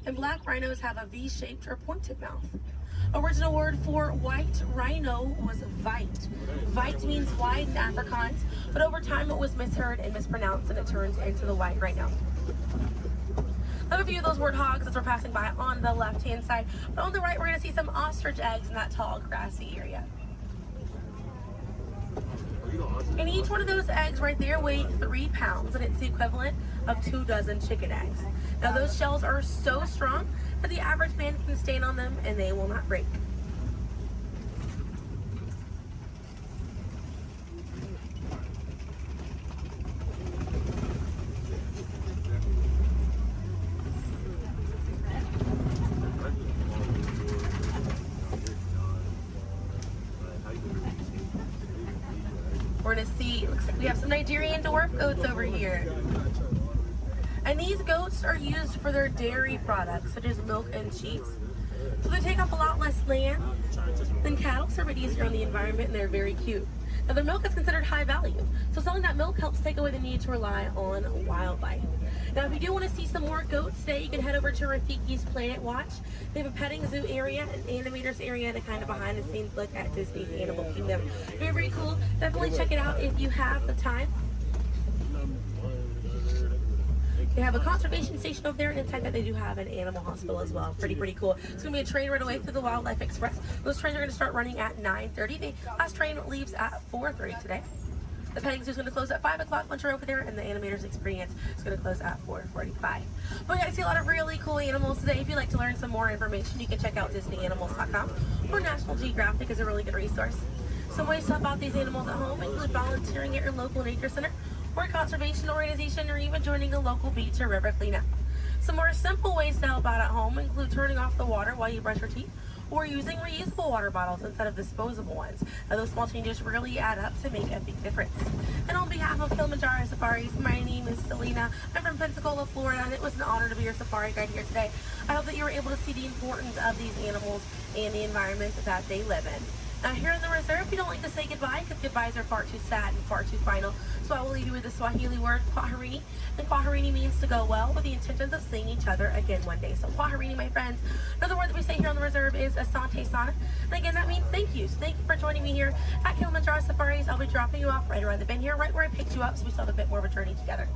and black rhinos have a V-shaped or pointed mouth. Original word for white rhino was vite. Vite means wide in Afrikaans, but over time it was misheard and mispronounced and it turned into the white rhino. Another view of those warthogs as we're passing by on the left-hand side, but on the right we're going to see some ostrich eggs in that tall grassy area. And each one of those eggs right there weigh 3 pounds, and it's the equivalent of 2 dozen chicken eggs. Now those shells are so strong that the average man can stand on them and they will not break. We're gonna see, looks like we have some Nigerian dwarf goats over here. And these goats are used for their dairy products, such as milk and cheese. So they take up a lot less land than cattle, so they're easier on the environment, and they're very cute. Now their milk is considered high value, so selling that milk helps take away the need to rely on wildlife. Now if you do want to see some more goats today, you can head over to Rafiki's Planet Watch. They have a petting zoo area, an animators area, and a kind of behind the scenes look at Disney's Animal Kingdom. Very, very cool. Definitely check it out if you have the time. They have a conservation station over there, and inside that they do have an animal hospital as well. Pretty cool. It's going to be a train right away through the Wildlife Express. Those trains are going to start running at 9:30. The last train leaves at 4:30 today. The petting zoo is going to close at 5 o'clock once you're over there, and the animators experience is going to close at 4:45. But we got to see a lot of really cool animals today. If you'd like to learn some more information, you can check out DisneyAnimals.com, or National Geographic is a really good resource. Some ways to help out these animals at home include volunteering at your local nature center, or conservation organization, or even joining a local beach or river cleanup. Some more simple ways to help out at home include turning off the water while you brush your teeth, or using reusable water bottles instead of disposable ones. Now, those small changes really add up to make a big difference. And on behalf of Kilimanjaro Safaris, my name is Selena. I'm from Pensacola, Florida, and it was an honor to be your safari guide here today. I hope that you were able to see the importance of these animals and the environment that they live in. Now, here in the reserve, we don't like to say goodbye because goodbyes are far too sad and far too final. So I will leave you with the Swahili word, kwaherini. And kwaherini means to go well, with the intentions of seeing each other again one day. So kwaherini, my friends. Another word that we say here on the reserve is asante sana. And again, that means thank you. So thank you for joining me here at Kilimanjaro Safaris. I'll be dropping you off right around the bend here, right where I picked you up, so we still have a bit more of a journey together.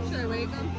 Should I wake them?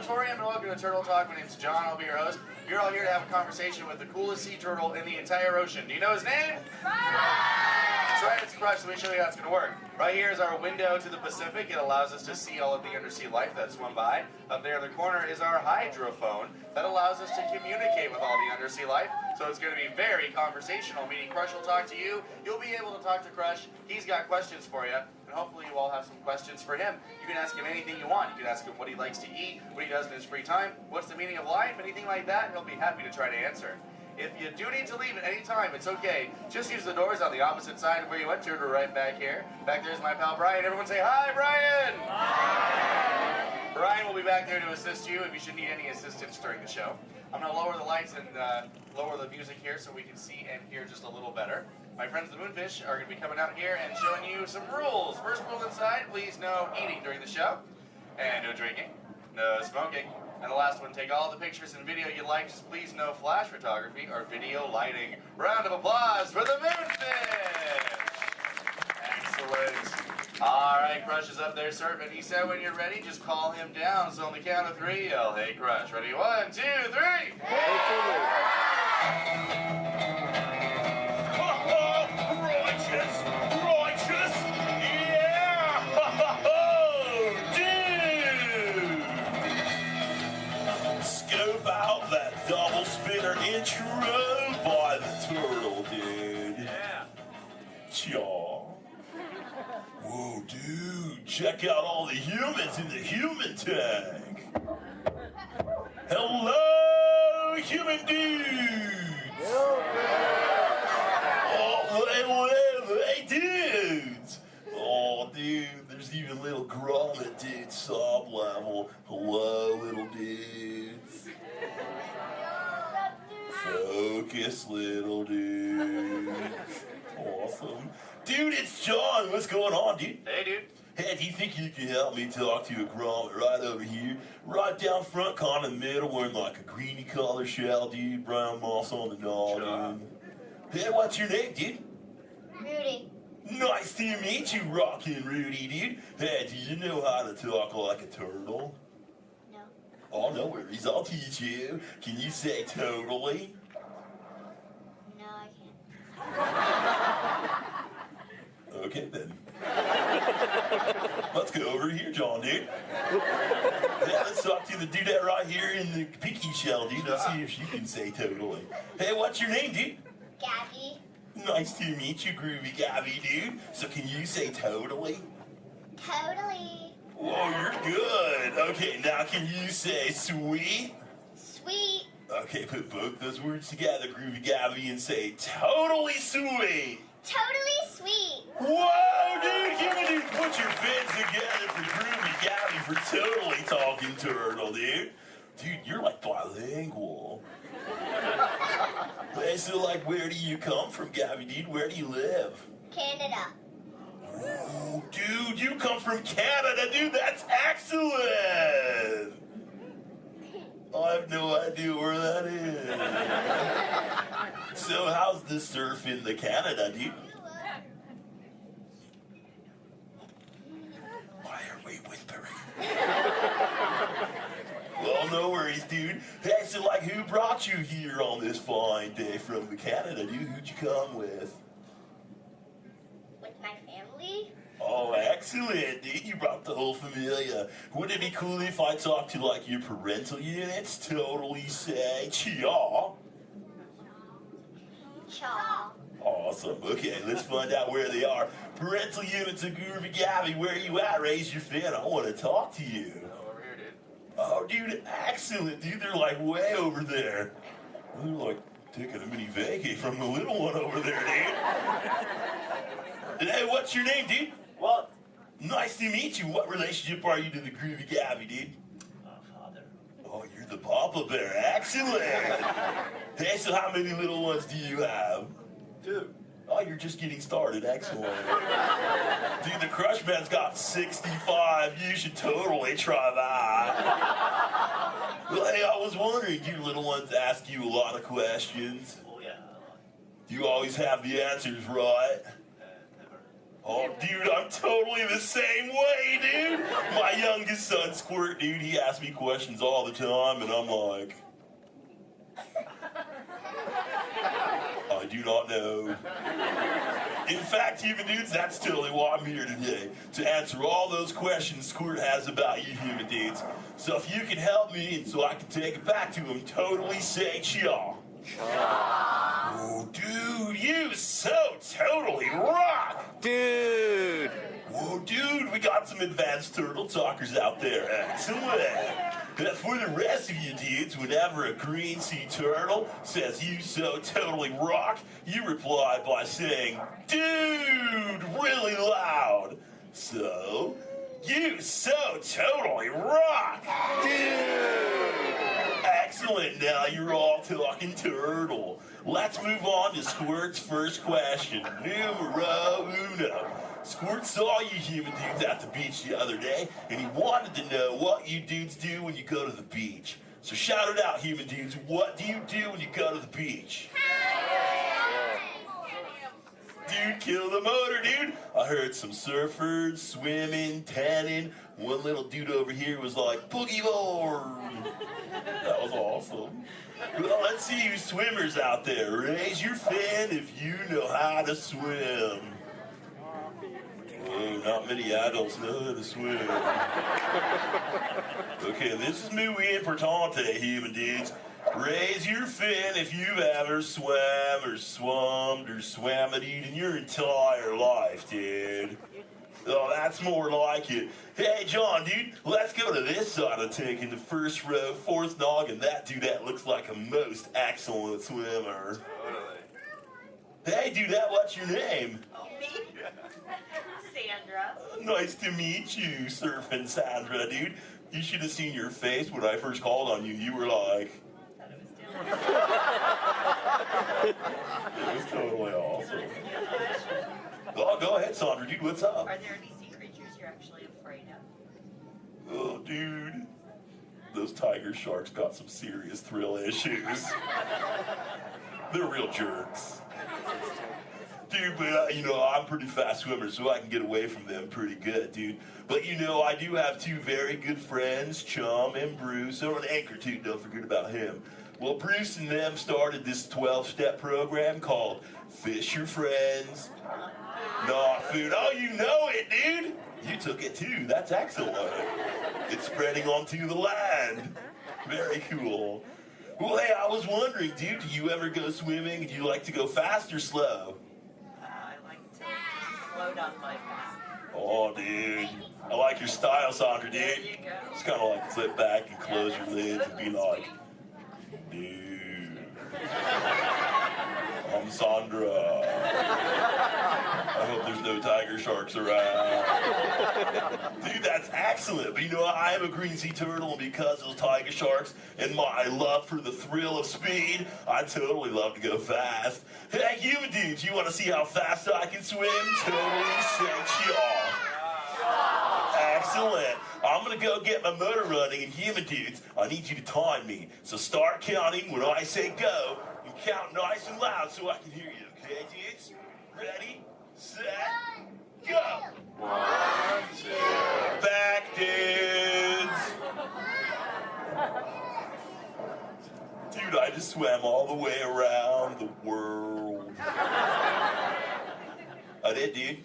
auditorium and welcome to Turtle Talk. My name's John, I'll be your host. You're all here to have a conversation with the coolest sea turtle in the entire ocean. Do you know his name? That's right, it's Crush. Let me show you how it's going to work. Right here is our window to the Pacific. It allows us to see all of the undersea life that swim by. Up there in the corner is our hydrophone that allows us to communicate with all the undersea life. So it's going to be very conversational, meaning Crush will talk to you. You'll be able to talk to Crush. He's got questions for you. And hopefully you all have some questions for him. You can ask him anything you want. You can ask him what he likes to eat, what he does in his free time, what's the meaning of life, anything like that. He'll be happy to try to answer. If you do need to leave at any time, it's okay. Just use the doors on the opposite side of where you entered or right back here. Back there's my pal Brian. Everyone say hi, Brian! Hi! Brian will be back there to assist you if you should need any assistance during the show. I'm going to lower the lights and lower the music here so we can see and hear just a little better. My friends the Moonfish are going to be coming out here and showing you some rules. First rule inside, please no eating during the show. And no drinking. No smoking. And the last one, take all the pictures and video you like, just please no flash photography or video lighting. Round of applause for the Moonfish! Excellent. All right, Crush is up there surfing. He said when you're ready, just call him down. So on the count of 3, yell, hey Crush. Ready? 1, 2, 3! Righteous! Righteous! Yeah! Dude! Scope out that double spinner intro by the turtle, dude. Yeah. Chaw. Whoa, dude. Check out all the humans in the human tank. Hello, human dudes. Hey, dudes! Oh, dude, there's even little grommet dudes, sub level. Hello, little dudes. Focus, little dudes. Awesome. Dude, it's John. What's going on, dude? Hey, dude. Hey, do you think you can help me talk to a grommet right over here? Right down front, kind of in the middle, wearing like a greeny color shell, dude. Brown moss on the nose, dude. Hey, what's your name, dude? Rudy. Nice to meet you, Rockin' Rudy, dude. Hey, do you know how to talk like a turtle? No. Oh, no worries. I'll teach you. Can you say totally? No, I can't. Okay, then. Let's go over here, John, dude. Yeah, let's talk to the dudette right here in the pinky shell, dude. Let's see if she can say totally. Hey, what's your name, dude? Gabby. Nice to meet you, Groovy Gabby, dude. So can you say totally? Totally. Whoa, you're good. Okay, now can you say sweet? Sweet. Okay, put both those words together, Groovy Gabby, and say totally sweet. Totally sweet. Whoa, dude, give me, dude, put your fins together for Groovy Gabby for totally talking turtle, dude. Dude, you're like bilingual. Hey, so like, where do you come from, Gabby, dude? Where do you live? Canada. Ooh, dude, you come from Canada, dude. That's excellent. I have no idea where that is. So how's the surf in the Canada, dude? Why are we whispering? Well, no worries, dude. Hey, so like, who brought you here on this fine day from the Canada, dude? Who'd you come with? With my family. Oh, excellent, dude. You brought the whole familia. Wouldn't it be cool if I talked to, like, your parental units? Totally say, chaw. Chaw. Awesome. Okay, let's find out where they are. Parental units of Groovy Gabby, where are you at? Raise your fin. I want to talk to you. Over here, dude. Oh, dude, excellent, dude. They're, like, way over there. They're, like, taking a mini vacay from the little one over there, dude. Hey, what's your name, dude? Walt. Nice to meet you. What relationship are you to the Groovy Gabby, dude? Father. Oh, you're the Papa Bear. Excellent. Hey, so how many little ones do you have? 2. Oh, you're just getting started. Excellent. Dude, the Crush Man's got 65. You should totally try that. Well, hey, I was wondering, do your little ones ask you a lot of questions? Oh, yeah. Do you always have the answers right? Never. Oh, dude, I'm totally the same way, dude. My youngest son, Squirt, dude, he asks me questions all the time, and I'm like, I do not know. In fact, human dudes, that's totally why I'm here today, to answer all those questions Squirt has about you human dudes. So if you can help me, and so I can take it back to him, totally say cha. Oh, dude, you so totally rock! Dude! Whoa, dude, we got some advanced turtle talkers out there. Excellent. But for the rest of you dudes, whenever a green sea turtle says you so totally rock, you reply by saying, dude, really loud. So, you so totally rock! Dude! Excellent, now you're all talking turtle. Let's move on to Squirt's first question. Numero uno. Squirt saw you human dudes at the beach the other day, and he wanted to know what you dudes do when you go to the beach. So shout it out, human dudes. What do you do when you go to the beach? Dude, kill the motor, dude. I heard some surfers, swimming, tanning. One little dude over here was like, boogie board. That was awesome. Well, let's see you swimmers out there. Raise your fin if you know how to swim. Oh, not many adults know how to swim. Okay, this is muy importante, human dudes. Raise your fin if you've ever swam or swummed or swam it in your entire life, dude. Oh, that's more like it. Hey, John, dude, let's go to this side of the tank in the first row, fourth noggin. That dude, that looks like a most excellent swimmer. Hey, dude, what's your name? Me? Sandra. Nice to meet you, Surfing Sandra, dude. You should have seen your face when I first called on you. You were like... It was totally awesome. Oh, go ahead, Sandra, dude, what's up? Are there any sea creatures you're actually afraid of? Oh, dude. Those tiger sharks got some serious thrill issues. They're real jerks. Dude, but, I'm a pretty fast swimmer, so I can get away from them pretty good, dude. But, I do have two very good friends, Chum and Bruce, or an anchor, too, don't forget about him. Well, Bruce and them started this 12-step program called Fish Your Friends, Not Food. Oh, you know it, dude. You took it, too. That's excellent. It's spreading onto the land. Very cool. Well, hey, I was wondering, dude, do you ever go swimming and do you like to go fast or slow? I like to slow down my fast. Oh, dude. I like your style, Sandra, dude. There you go. Just kind of like flip back and close your lids and be like, dude, I'm Sandra. I hope there's no tiger sharks around. Dude, that's excellent. But I am a green sea turtle, and because of those tiger sharks and my love for the thrill of speed, I totally love to go fast. Hey, human dudes, you want to see how fast I can swim? Totally say y'all. Excellent. I'm going to go get my motor running, and human dudes, I need you to time me. So start counting when I say go, and count nice and loud so I can hear you, okay, dudes? Ready, set, go. 1, 2. Back, dudes. Dude, I just swam all the way around the world. I did, dude.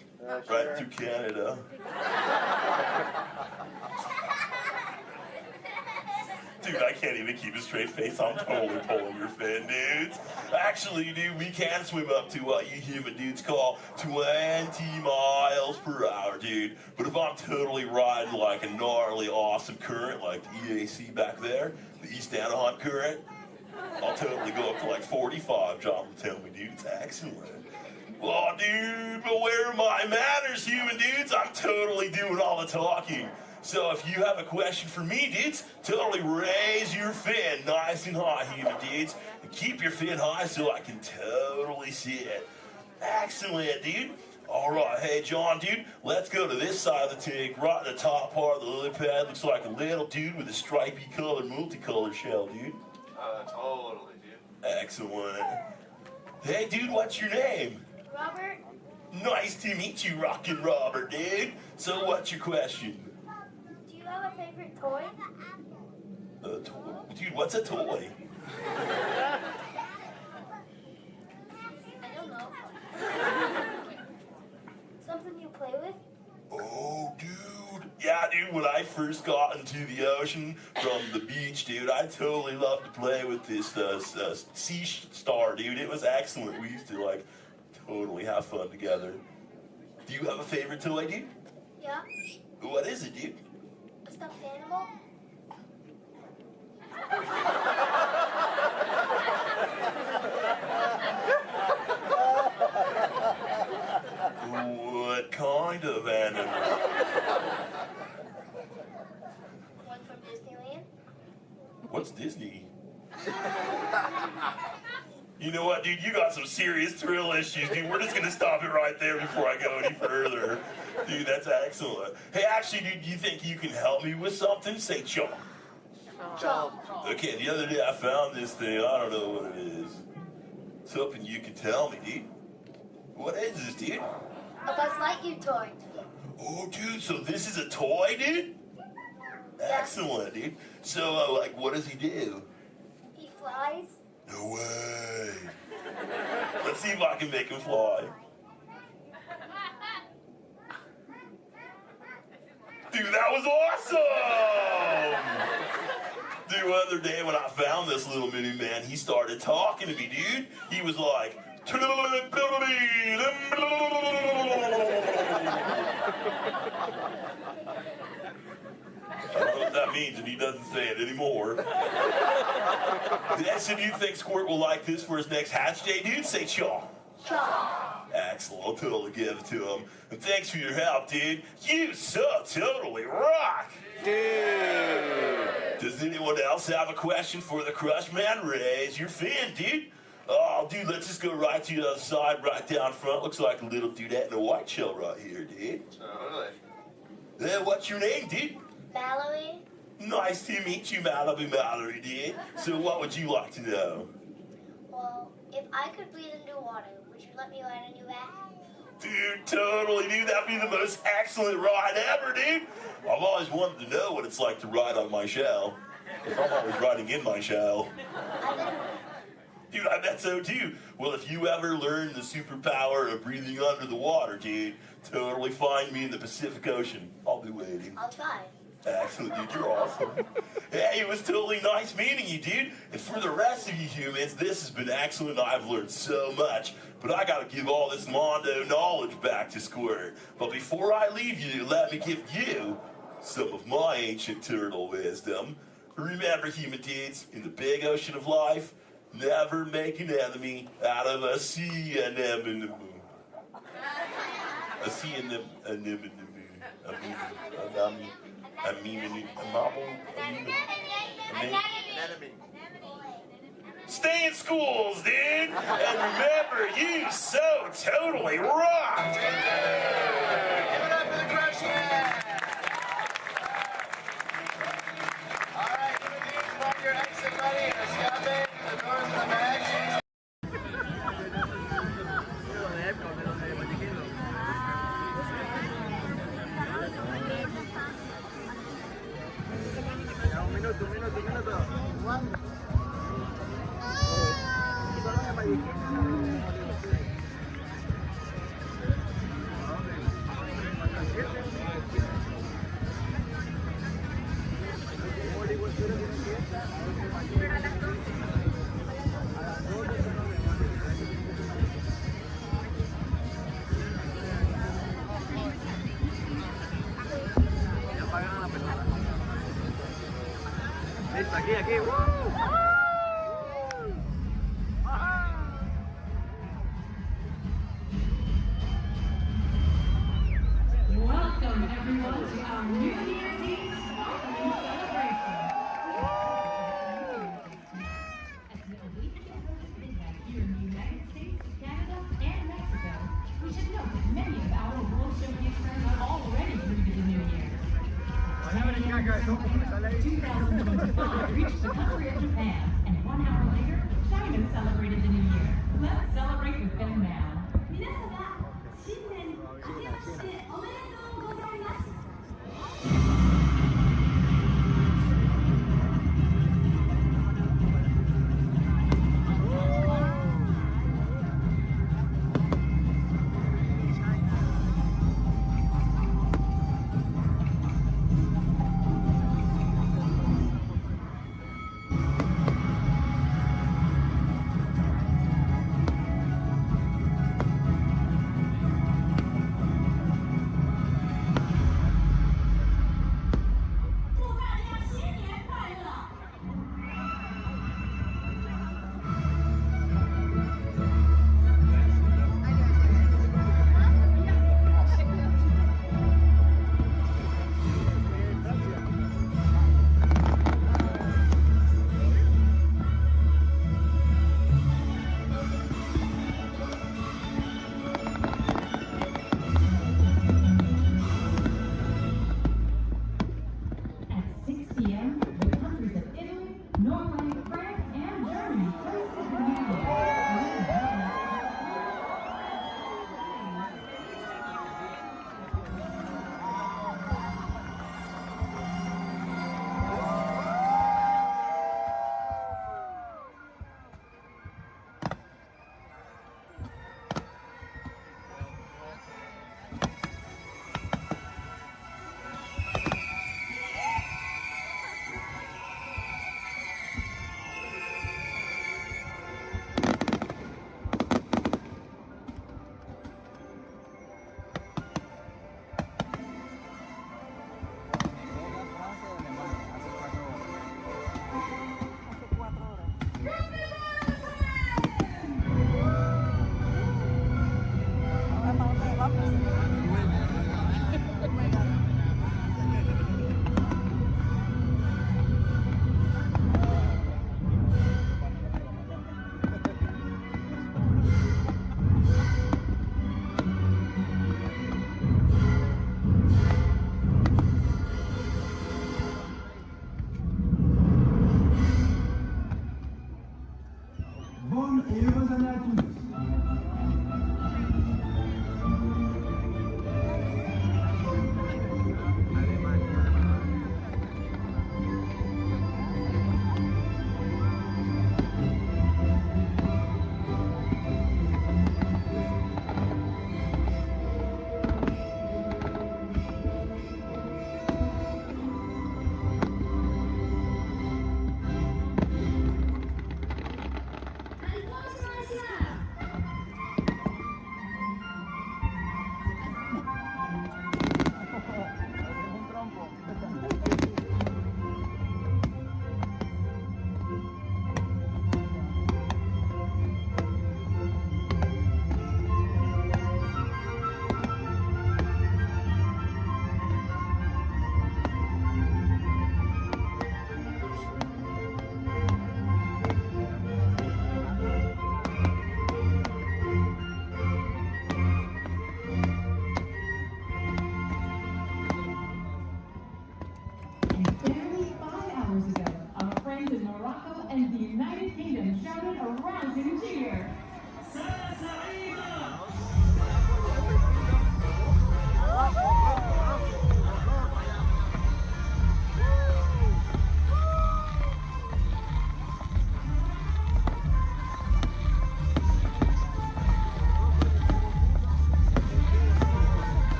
Right through Canada. Dude, I can't even keep a straight face. I'm totally pulling your fin, dudes. Actually, dude, we can swim up to what you human dudes call 20 miles per hour, dude. But if I'm totally riding like a gnarly, awesome current, like the EAC back there, the East Anaheim current, I'll totally go up to like 45, John will tell me, dude. It's excellent. Oh, dude, but where are my manners, human dudes? I'm totally doing all the talking. So if you have a question for me, dudes, totally raise your fin nice and high, human dudes. And keep your fin high so I can totally see it. Excellent, dude. All right, hey, John, dude, let's go to this side of the tank. Right in the top part of the lily pad looks like a little dude with a stripy colored, multicolored shell, dude. Totally, dude. Excellent. Hey, dude, what's your name? Robert. Nice to meet you, Rockin' Robert, dude. So what's your question? Do you have a favorite toy? A toy? Dude, what's a toy? I don't know. Something you play with? Oh, dude. Yeah, dude, when I first got into the ocean from the beach, dude, I totally loved to play with this sea star, dude. It was excellent. We used to, like, totally have fun together. Do you have a favorite toy, dude? Yeah. What is it, dude? A stuffed animal? What kind of animal? One from Disneyland? What's Disney? You know what, dude? You got some serious thrill issues, dude. We're just gonna stop it right there before I go any further. Dude, that's excellent. Hey, actually, dude, you think you can help me with something? Say chomp. Chomp. Okay, the other day I found this thing. I don't know what it is. It's hoping you can tell me, dude. What is this, dude? A Buzz Lightyear toy. Oh, dude, so this is a toy, dude? Excellent, dude. So, like, what does he do? He flies. No way. Let's see if I can make him fly. Dude, that was awesome! Dude, the other day when I found this little mini man, he started talking to me, dude. He was like, I don't know what that means, and he doesn't say it anymore. So do you think Squirt will like this for his next hatch day, dude? Say chaw. Chaw. Excellent, I'll totally give it to him. And thanks for your help, dude. You so totally rock. Dude. Does anyone else have a question for the Crush Man? Raise your fin, dude. Oh, dude, let's just go right to the other side, right down front. Looks like a little dudette in a white shell right here, dude. Totally. What's your name, dude? Mallory. Nice to meet you, Mallory, dude. So what would you like to know? Well, if I could breathe underwater, would you let me ride on your back? Dude, totally, dude. That'd be the most excellent ride ever, dude. I've always wanted to know what it's like to ride on my shell. If I'm always riding in my shell. Dude, I bet so too. Well, if you ever learn the superpower of breathing under the water, dude, totally find me in the Pacific Ocean. I'll be waiting. I'll try. Excellent, dude. You're awesome. Hey, it was totally nice meeting you, dude. And for the rest of you humans, this has been excellent. I've learned so much. But I gotta give all this Mondo knowledge back to Squirt. But before I leave you, let me give you some of my ancient turtle wisdom. Remember, human dudes, in the big ocean of life, never make an enemy out of a sea anemone. A sea anemone. Stay in schools, dude! And remember, you so totally rock! Give it up for the Crush Man! Alright, human beings, mark your exit ready. Escape, the doors in the back. Aquí, ¡woo! Welcome everyone to our New Year's Eve sparkling celebration. As the weekend approaches midnight here in the United States, Canada, and Mexico, we should note that many of our World Showcase friends are already greeted the New Year. 2025 reached the country of Japan, and 1 hour later, China celebrated the New Year. Let's celebrate with them now. 皆様、新年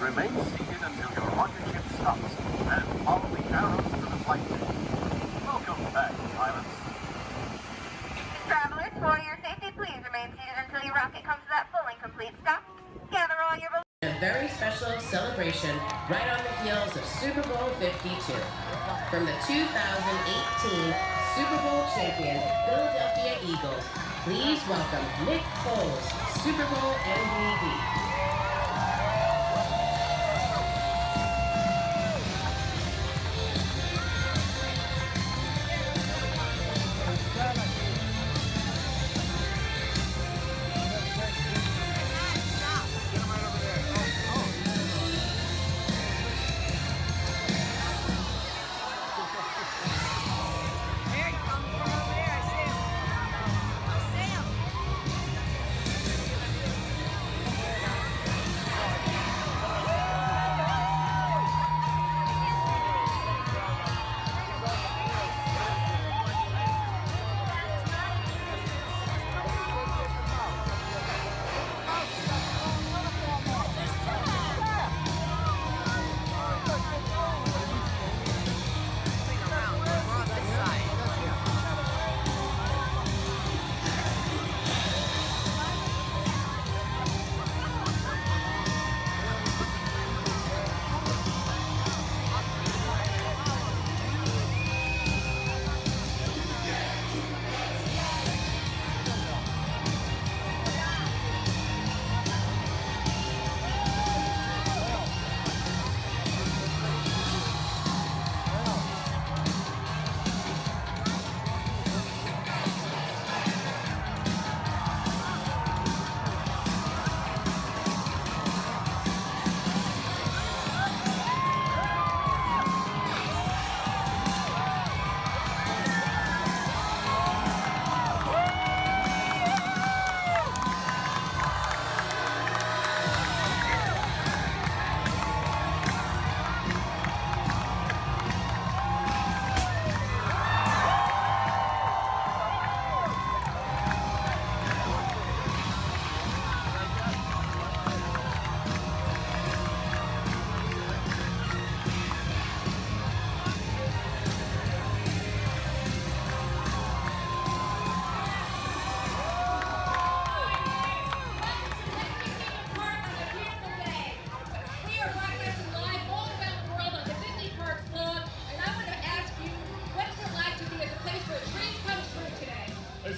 Remain seated until your rocket ship stops, and follow the arrows to the flight deck. Welcome back, pilots. Travelers, for your safety, please remain seated until your rocket comes to that full and complete stop. Gather all your... A very special celebration right on the heels of Super Bowl 52. From the 2018 Super Bowl champion Philadelphia Eagles, please welcome Nick Foles, Super Bowl MVP.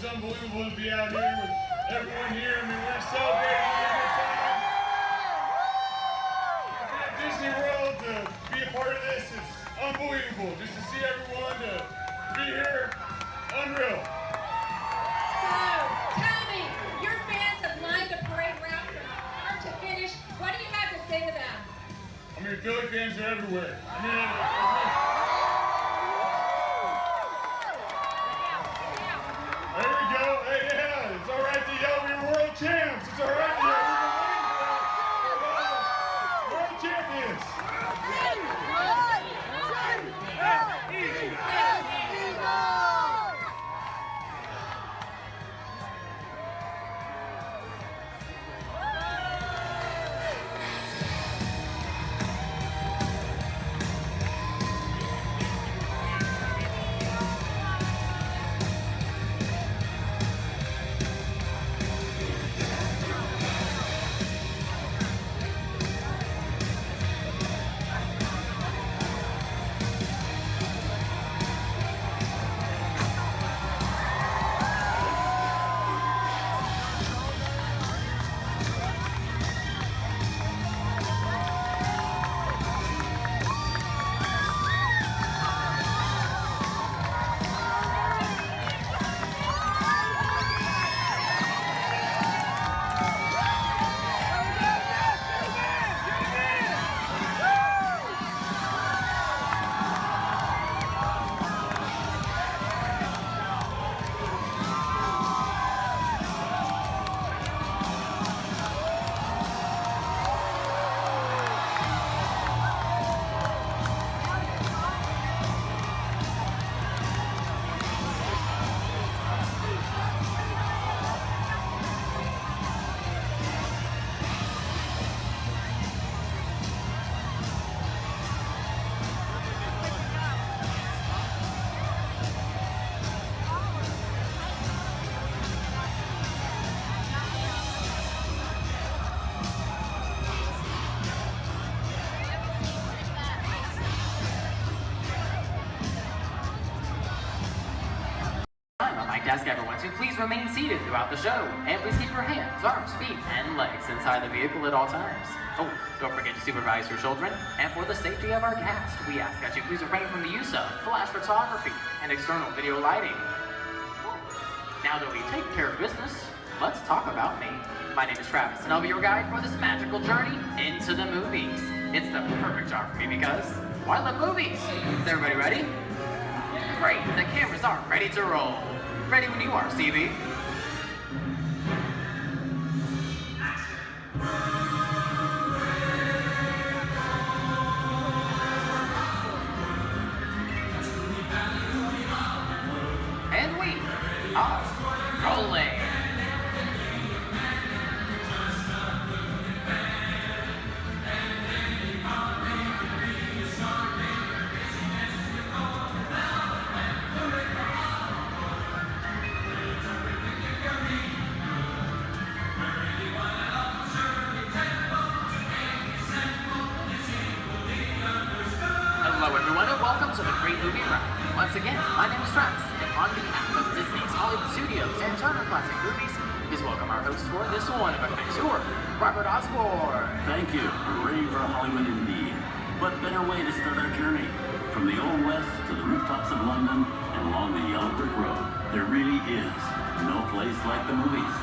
It's unbelievable to be out here with everyone here. I mean, we're celebrating a good time. To be at Disney World, to be a part of this is unbelievable. Just to see everyone, to be here, unreal. So, tell me, your fans have lined the parade route from start to finish. What do you have to say to them? I mean, Philly fans are everywhere. I mean, there we go. Hey, yeah, it's all right to yell we're world champs. It's all right to yell we're world champions. On my desk, everyone, so please remain seated throughout the show. And please keep your hands, arms, feet, and legs inside the vehicle at all times. Oh, don't forget to supervise your children. And for the safety of our cast, we ask that you please refrain from the use of flash photography and external video lighting. Now that we take care of business, let's talk about me. My name is Travis, and I'll be your guide for this magical journey into the movies. It's the perfect job for me because, well, I love movies. Is everybody ready? Great, the cameras are ready to roll. Ready when you are, Stevie. And we are rolling. Hello everyone and welcome to the Great Movie Ride. Once again, my name is Travis, and on behalf of Disney's Hollywood Studios and Turner Classic Movies, please welcome our host for this one of a tour, Robert Osborne. Thank you. We're ready for Hollywood indeed. What better way to start our journey? From the Old West to the rooftops of London and along the Yellow Brick Road, there really is no place like the movies.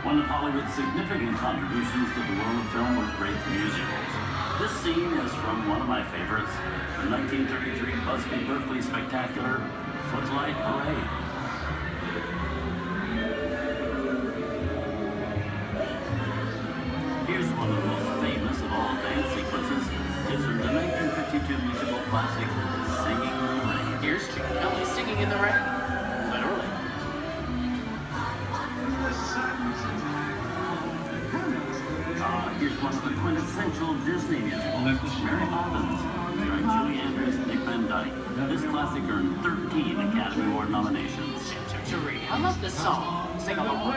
One of Hollywood's significant contributions to the world of film were great musicals. This scene is from one of my favorites, the 1933 Busby Berkeley spectacular, Footlight Parade. Here's one of the most famous of all dance sequences. It's from the 1952 musical classic, Singing in the Rain. Here's Chick Kelly singing in the rain. Literally. Here's one of the quintessential Disney musicals, Mary Poppins, starring Julie Andrews and Dick Van Dyke. This classic earned 13 Academy Award nominations. I love this song. Sing along.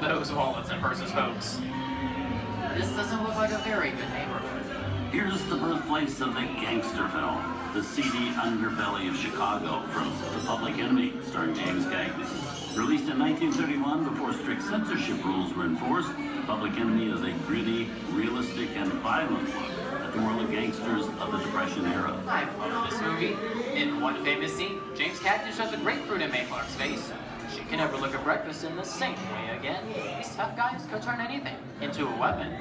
those wallets versus folks. This doesn't look like a very good neighborhood. Here's the birthplace of the gangster film, the seedy underbelly of Chicago, from The Public Enemy, starring James Cagney. Released in 1931 before strict censorship rules were enforced, The Public Enemy is a gritty, realistic, and violent look at the world of gangsters of the Depression era. I've loved this movie. In one famous scene, James Cagney shoves a grapefruit in Mae Clark's face. She can never look at breakfast in the same way again. These tough guys could turn anything into a weapon.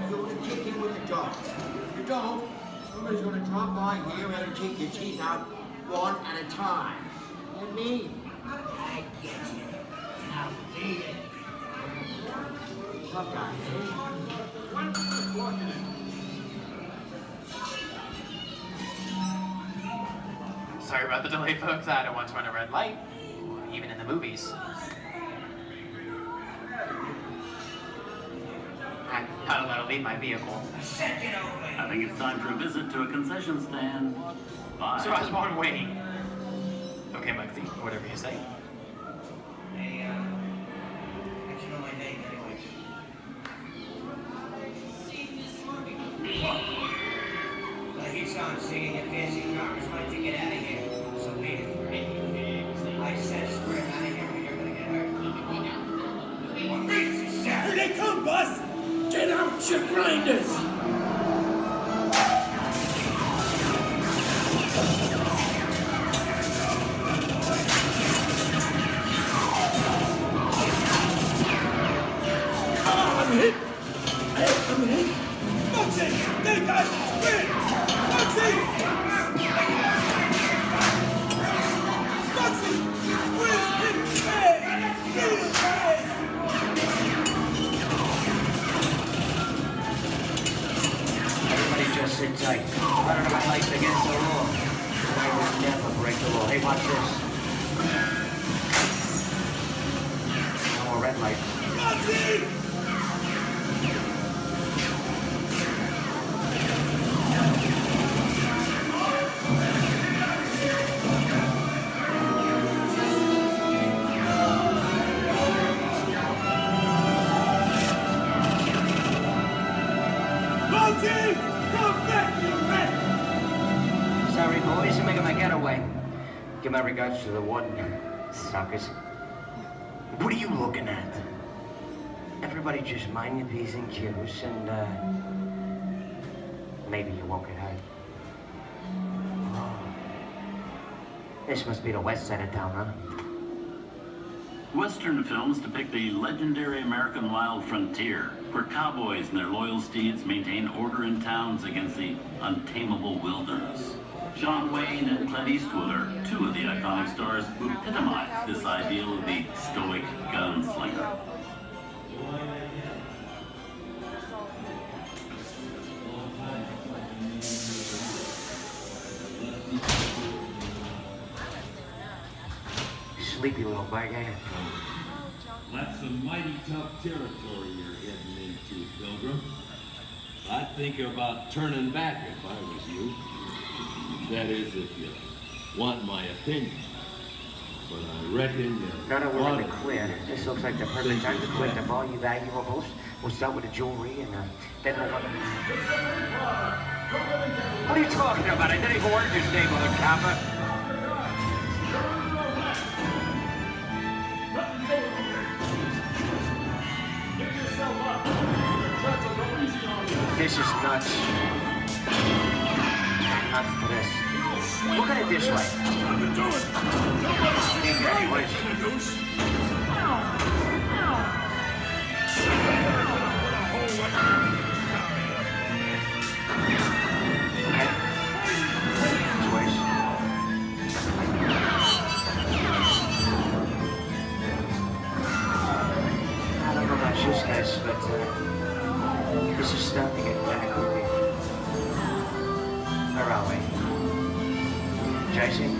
You're gonna kick in with the dog. If you don't, somebody's gonna drop by here and take your teeth out one at a time. And me, I get you. Now beat it. Tough guy, Sorry about the delay, folks. I don't want to run a red light, even in the movies. I'm not allowed to leave my vehicle. I think it's time for a visit to a concession stand. Bye. So Osborne, wait. Okay, Muggsy, whatever you say. Hey, how'd you know my name anyways? I keep on seeing your fancy cars like to get out of here. So wait for it. I said square out of here or you're gonna get hurt. What makes you sad? Here they come, boss! Get out your grinders! I'm hit! I'm hit! Muggsy! They got spin! Muggsy! Muggsy! Where's his head? His head! Everybody just sit tight. Running my lights against the law. I will never break the law. Hey, watch this. No more red lights. Muggsy! Muggsy! Come back, you rat! Sorry, boys. I'm making my getaway. Give my regards to the warden. Suckers. What are you looking at? Everybody just mind your P's and Q's and, maybe you won't get hurt. Oh. This must be the west side of town, huh? Western films depict the legendary American wild frontier, where cowboys and their loyal steeds maintain order in towns against the untamable wilderness. John Wayne and Clint Eastwood are two of the iconic stars who epitomize this ideal of the stoic gunslinger. Sleepy little bug, eh? That's some mighty tough territory you're heading into, Pilgrim. I'd think about turning back if I was you. That is, if you want my opinion. But I reckon you... Now that we're in the clear, this looks like the perfect time to collect up all your valuables. We'll start with the jewelry and then we'll... What are you talking about? I didn't even work this neighborhood, copper. This is nuts. Nuts to this. Look at it this way. Anyways. I don't know about you guys, but this is starting to get kind of creepy. Where are we? Jason?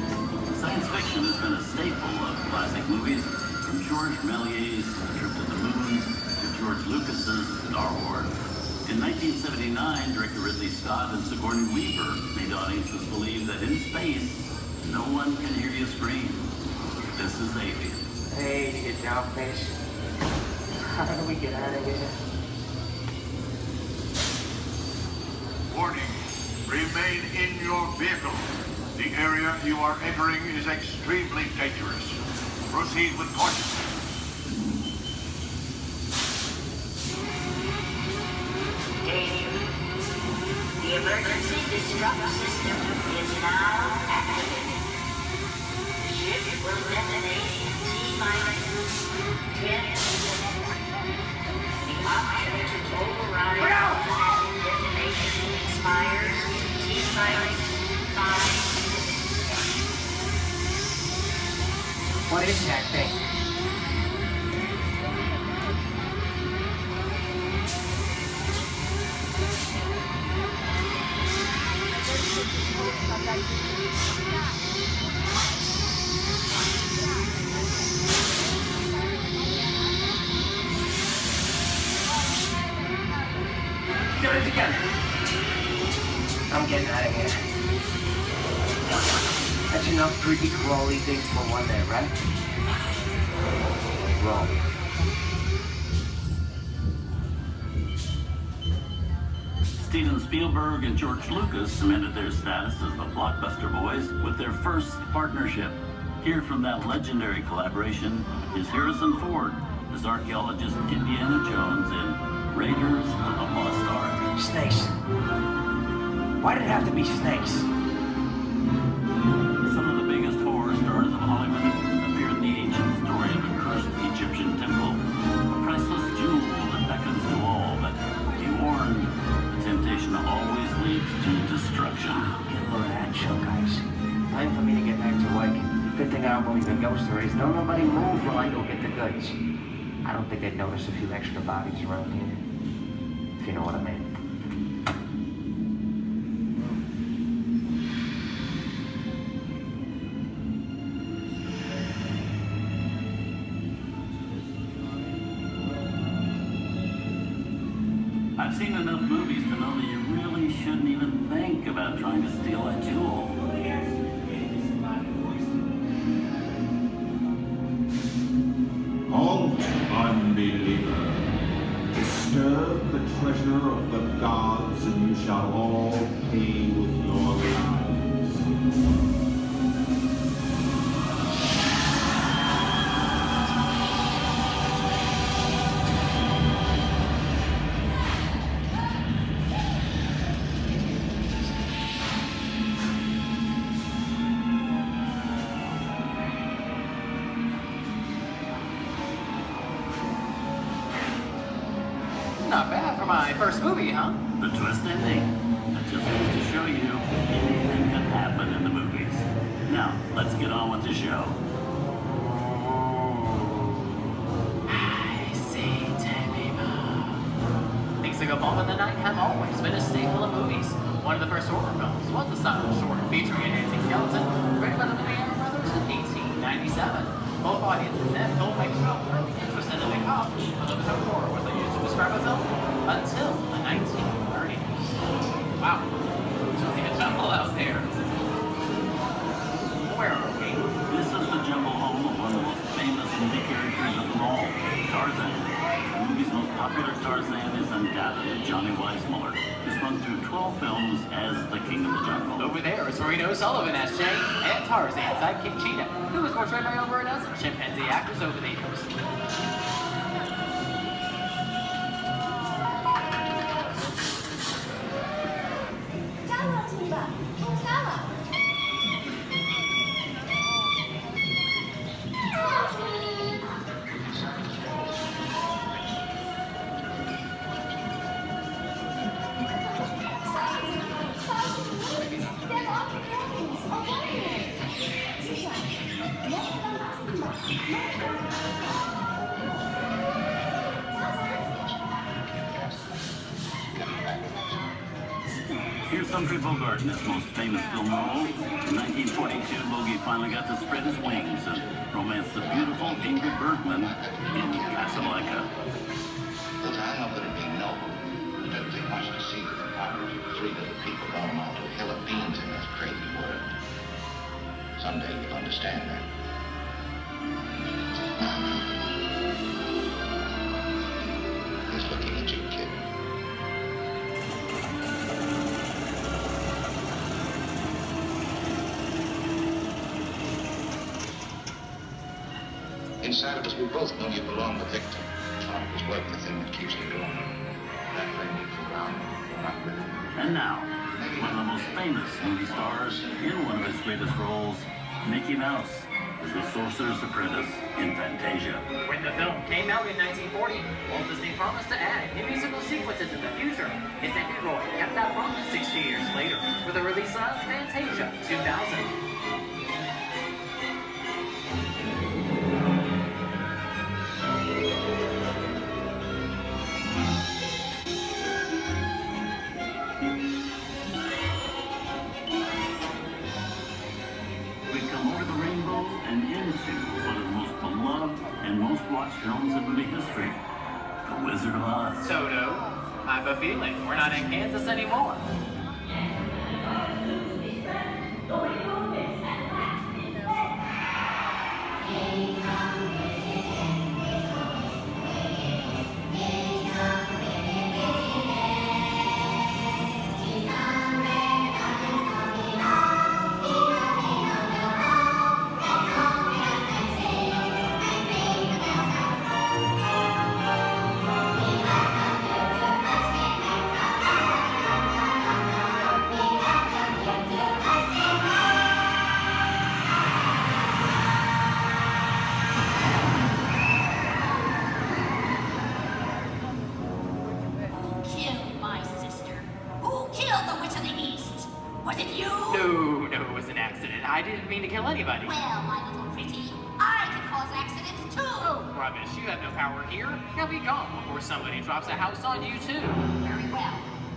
Science fiction has been a staple of classic movies, from George Méliès's Trip to the Moon to George Lucas's Star Wars. In 1979, director Ridley Scott and Sigourney Weaver made audiences believe that in space, No one can hear you scream. This is Avian. Hey, you down fish. How do we get out of here? Warning, remain in your vehicle. The area you are entering is extremely dangerous. Proceed with caution. Danger. The emergency disrupt system is now activated. The ship will detonate in T-minus 10 seconds. The option to override automatic detonation expires T-minus 5 seconds. What is that thing? Get it together. I'm getting out of here. That's enough creepy crawly things for one day, right? Wrong. Steven Spielberg and George Lucas cemented their status as the blockbuster boys with their first partnership. Here from that legendary collaboration is Harrison Ford as archaeologist Indiana Jones in Raiders of the Lost Ark. Snakes. Why did it have to be snakes? Some of the biggest horror stars of Hollywood appear in the ancient story of a cursed Egyptian temple, a priceless jewel that beckons to all, but be warned, temptation always leads to destruction. Get a load of that show, guys. Time for me to get back to work. Good thing I don't believe in ghost stories. Don't nobody move while I go get the goods. I don't think they'd notice a few extra bodies around here. If you know what I mean. I've seen enough movies to know that you really shouldn't even think about trying to steal a jewel. Halt, unbeliever. Disturb the treasure of the gods, and you shall all pay with your lives. Not bad for my first movie, huh? The twist ending. That just goes to show you anything can happen in the movies. Now, let's get on with the show. I see, Things that go bump in the night have always been a staple of movies. One of the first horror films was a silent short featuring a dancing skeleton, written by the Lumiere brothers in 1897. Both audiences and filmmakers felt early interest in the macabre, but the term horror was used to describe a film until the 1930s. Wow, really a jungle out there. Where are we? This is the jungle home of one of the most famous movie characters of them all, Tarzan. The movie's most popular Tarzan is undoubtedly Johnny Weissmuller, who's run through 12 films as the King of the Jungle. Over there is Reno Sullivan as Jay, and Tarzan sidekick Cheetah, who was portrayed by over a dozen chimpanzee actors over the years. Here's Humphrey Bogart in his most famous film role. In 1942, Bogey finally got to spread his wings and romance the beautiful Ingrid Bergman in Casablanca. Look, I know that it'd be noble. It doesn't take much to see that the powers of 3 little people don't amount to a hill of beans in this crazy world. Someday you'll understand that. He's looking at you, kid. Inside of us, we both know you belong to Victor. It was work, the thing that keeps you going. That thing keeps you around. You're not with it. And now, one of the most famous movie stars in one of his greatest roles, Mickey Mouse, is the Sorcerer's Apprentice in Fantasia. When the film came out in 1940, Walt Disney promised to add new musical sequences in the future. His nephew Roy kept that promise 60 years later with the release of Fantasia 2000. Watched films in movie history, The Wizard of Oz. Toto, I have a feeling we're not in Kansas anymore. I didn't mean to kill anybody. Well, my little pretty, I can cause accidents too. Oh, rubbish. You have no power here. Now be gone before somebody drops a house on you too. Very well.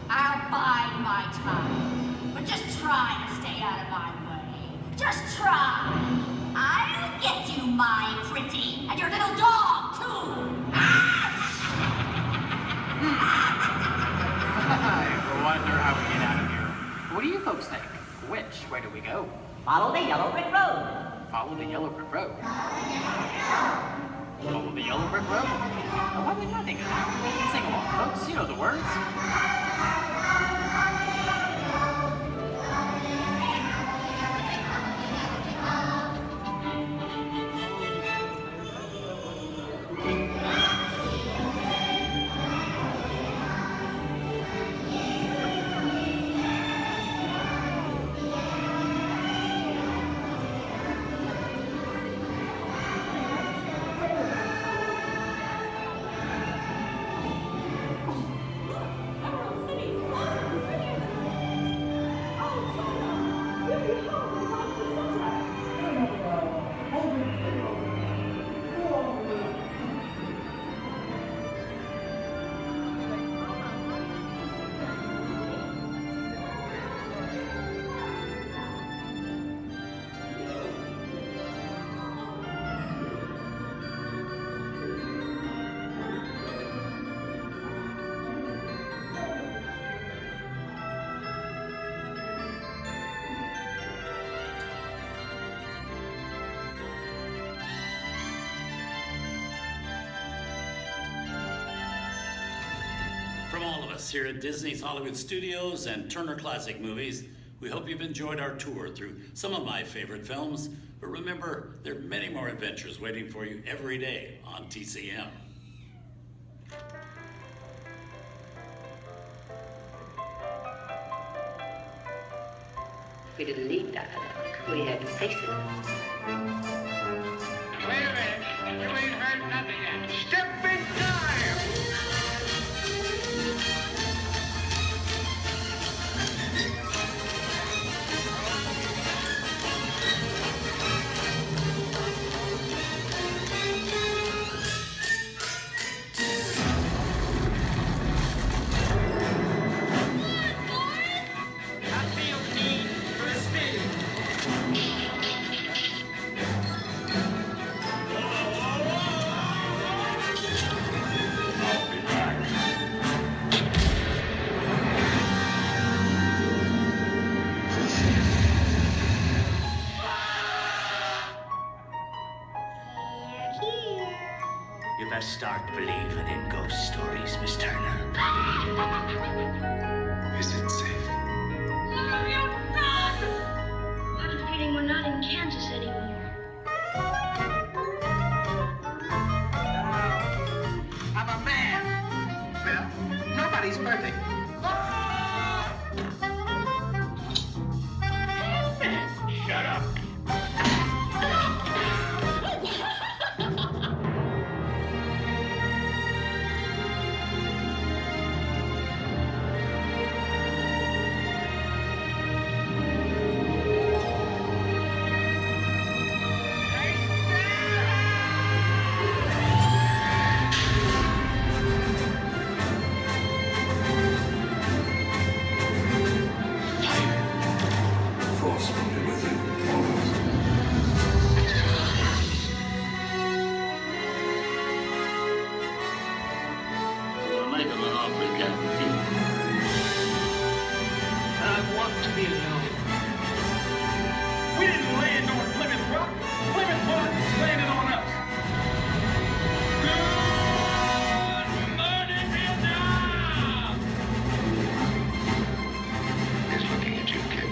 I'll bide my time. But just try to stay out of my way. Just try. I'll get you, my pretty, and your little dog too. I wonder how we get out of here. What do you folks think? Which way do we go? Follow the yellow brick road. Follow the yellow brick road. Follow the yellow brick road? Oh, why would I think of that? Sing along, folks. You know the words. From all of us here at Disney's Hollywood Studios and Turner Classic Movies, we hope you've enjoyed our tour through some of my favorite films. But remember, there are many more adventures waiting for you every day on TCM. We didn't need dialogue. We had faces. Wait a minute. You ain't heard nothing yet. Step in time! You best start believing in ghost stories, Miss Turner. Is it safe? Run! I have a feeling we're not in Kansas anymore. I'm a man. Well, nobody's perfect. Shut up. Force will be with you always. We're making an offer, Captain. I want to be alone. We didn't land on Plymouth Rock. Plymouth Rock landed on us. Good morning, Vietnam! He's looking at you, kid.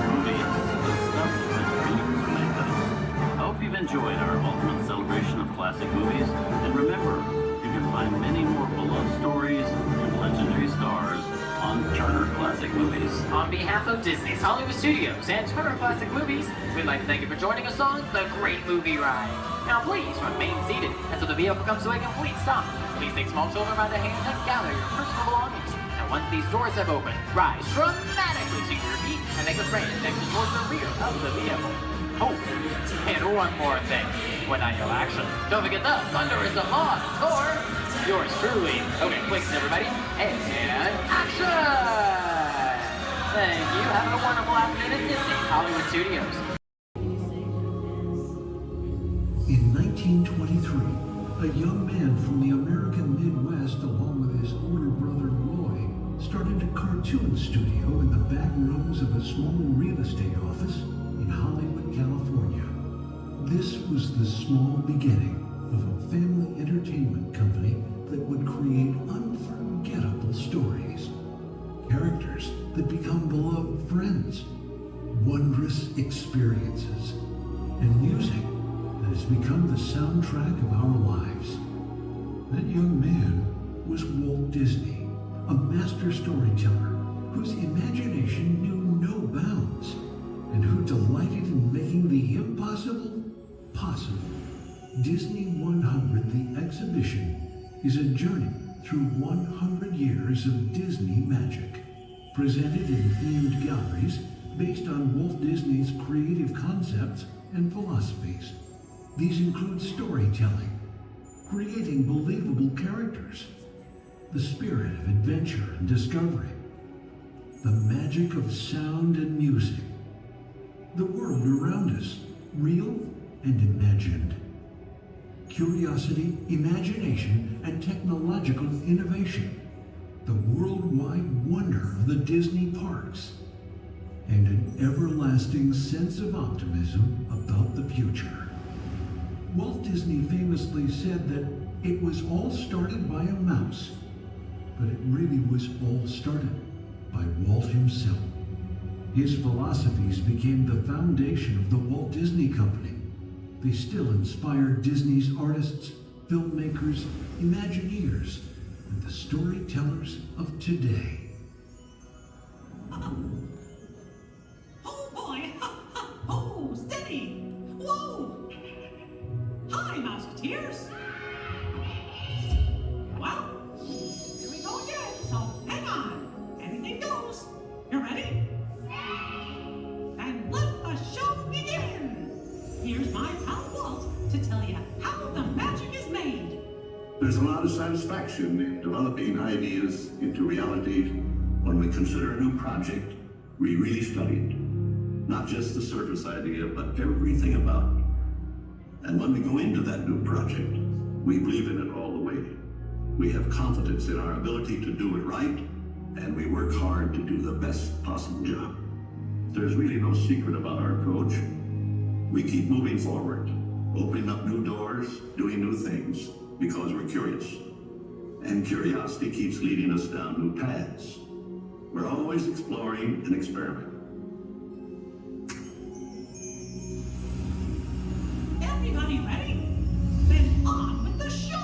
Movies, the stuff that dreams are made of. I hope you've enjoyed our ultimate celebration of classic movies. And remember, you can find many more beloved stories and legendary stars on Turner Classic Movies. On behalf of Disney's Hollywood Studios and Turner Classic Movies, we'd like to thank you for joining us on The Great Movie Ride. Now please remain seated until the vehicle comes to a complete stop. Please take small children by the hand and gather your personal belongings. And once these doors have opened, rise dramatically to your feet and make a frantic exit towards the rear of the vehicle. Oh, and one more thing. When I yell action, don't forget the thunder is the law, or yours truly. Okay, quick, everybody, and action! Thank you. Have a wonderful afternoon at Disney's Hollywood Studios. In 1923, a young man from the American Midwest, along with his older brother Roy, started a cartoon studio in the back rooms of a small real estate office in Hollywood, California. This was the small beginning of a family entertainment company that would create unforgettable stories, characters that become beloved friends, wondrous experiences, and music that has become the soundtrack of our lives. That young man was Walt Disney, a master storyteller whose imagination knew no bounds and who delighted in making the impossible possible. Disney 100, the exhibition, is a journey through 100 years of Disney magic, presented in themed galleries based on Walt Disney's creative concepts and philosophies. These include storytelling, creating believable characters, the spirit of adventure and discovery, the magic of sound and music, the world around us, real and imagined, curiosity, imagination, and technological innovation, the worldwide wonder of the Disney parks, and an everlasting sense of optimism about the future. Walt Disney famously said that it was all started by a mouse, but it really was all started by Walt himself. His philosophies became the foundation of the Walt Disney Company. They still inspire Disney's artists, filmmakers, Imagineers, and the storytellers of today. Oh boy! Oh, steady! Whoa! Hi, Mouseketeers! Well, here we go again, so hang on. Anything goes. You ready? And let the show begin! Here's my pal Walt to tell you lot of satisfaction in developing ideas into reality when we consider a new project we really studied. Not just the surface idea, but everything about it. And when we go into that new project, we believe in it all the way. We have confidence in our ability to do it right, and we work hard to do the best possible job. There's really no secret about our approach. We keep moving forward, opening up new doors, doing new things, because we're curious. And curiosity keeps leading us down new paths. We're always exploring and experimenting. Everybody ready? Then on with the show!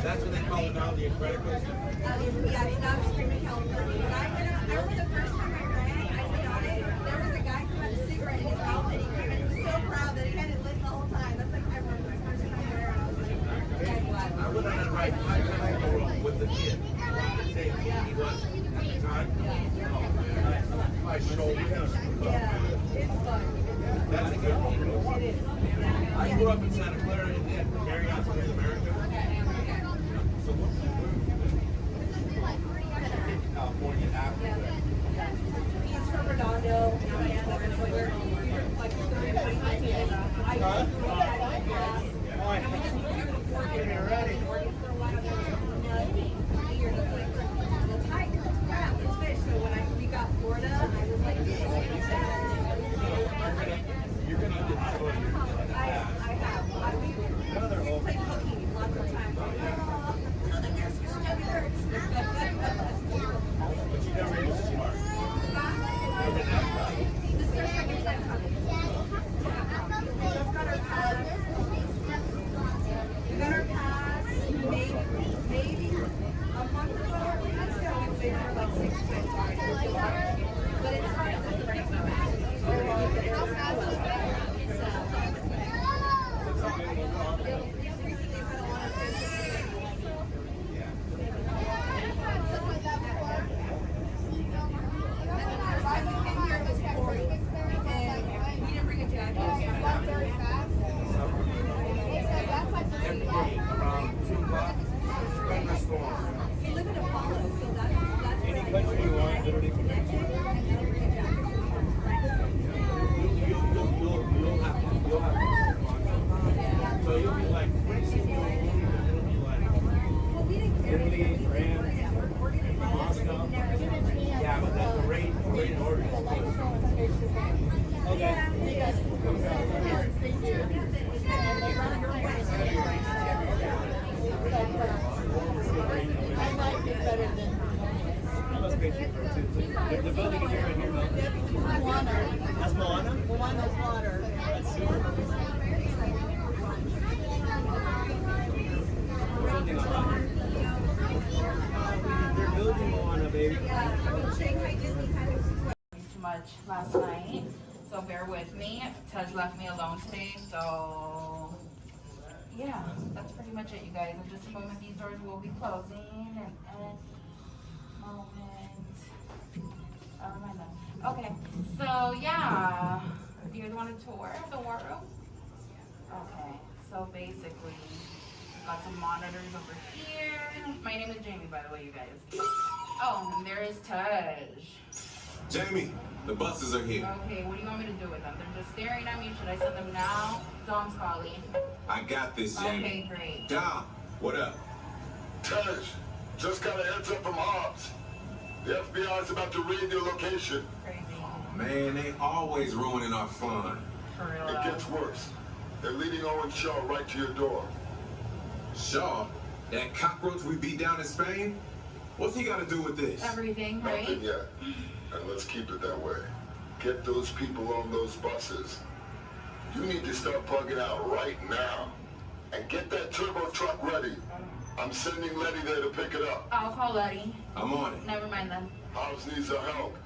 That's what they call it now, the Incredibles. Yeah, it's not Screaming California. But I remember the first time I ran, I went on it, there was a guy who had a cigarette in his mouth and he was so proud that he had it lit the whole time. That's like, I remember the first time there and I was like, okay, what? I went on it right with the kid. He was at the time. My shoulder. Yeah, it's fun. That's a good one. It is. I grew up in Santa Clara and then Gary out to America. California after. He's from Redondo, and so we're like 30 minutes. I grew up at Gas. And we just moved to Oregon. Oregon for a while. Nothing. Years. It's like the tiger, it's crab, it's fish. So when we got Florida, I was like, You're gonna get I have. We played hooky lots of times. Oh, the nurse was stomach hurts. But you never used to smart. This is our second time coming. We just got our pass. We got our pass maybe a month ago. We've been here like 6 times already. But it's fine. This is the next Any country you want, literally connect you. You'll have to. So you'll be like, pretty soon it'll be like Italy, France, Moscow. Yeah, but that's the rate in order. Okay. I might be better than the building is right here, Moana. That's Moana? The one that's water. That's super. They're building Moana, baby. Too much last night, so bear with me. Tej left me alone today, so yeah, that's pretty much it, you guys. In just a moment, these doors will be closing, and okay, so yeah, do you guys want a tour of the war room? Okay, so basically, got some monitors over here. My name is Jamie, by the way, you guys. Oh, and there is Tej. Jamie, the buses are here. Okay, what do you want me to do with them? They're just staring at me. Should I send them now? Dom's calling. I got this, Jamie. Okay, great. Dom, what up? Tej, just got a heads up from Hobbs. The FBI's about to raid your location. Crazy. Man, they always ruining our fun. For real. It gets worse. They're leading Owen Shaw right to your door. Shaw? That cockroach we beat down in Spain? What's he got to do with this? Everything, right? Nothing yet. And let's keep it that way. Get those people on those buses. You need to start plugging out right now. And get that turbo truck ready. I'm sending Letty there to pick it up. I'll call Letty. I'm on it. Never mind then. Hobbs needs our help.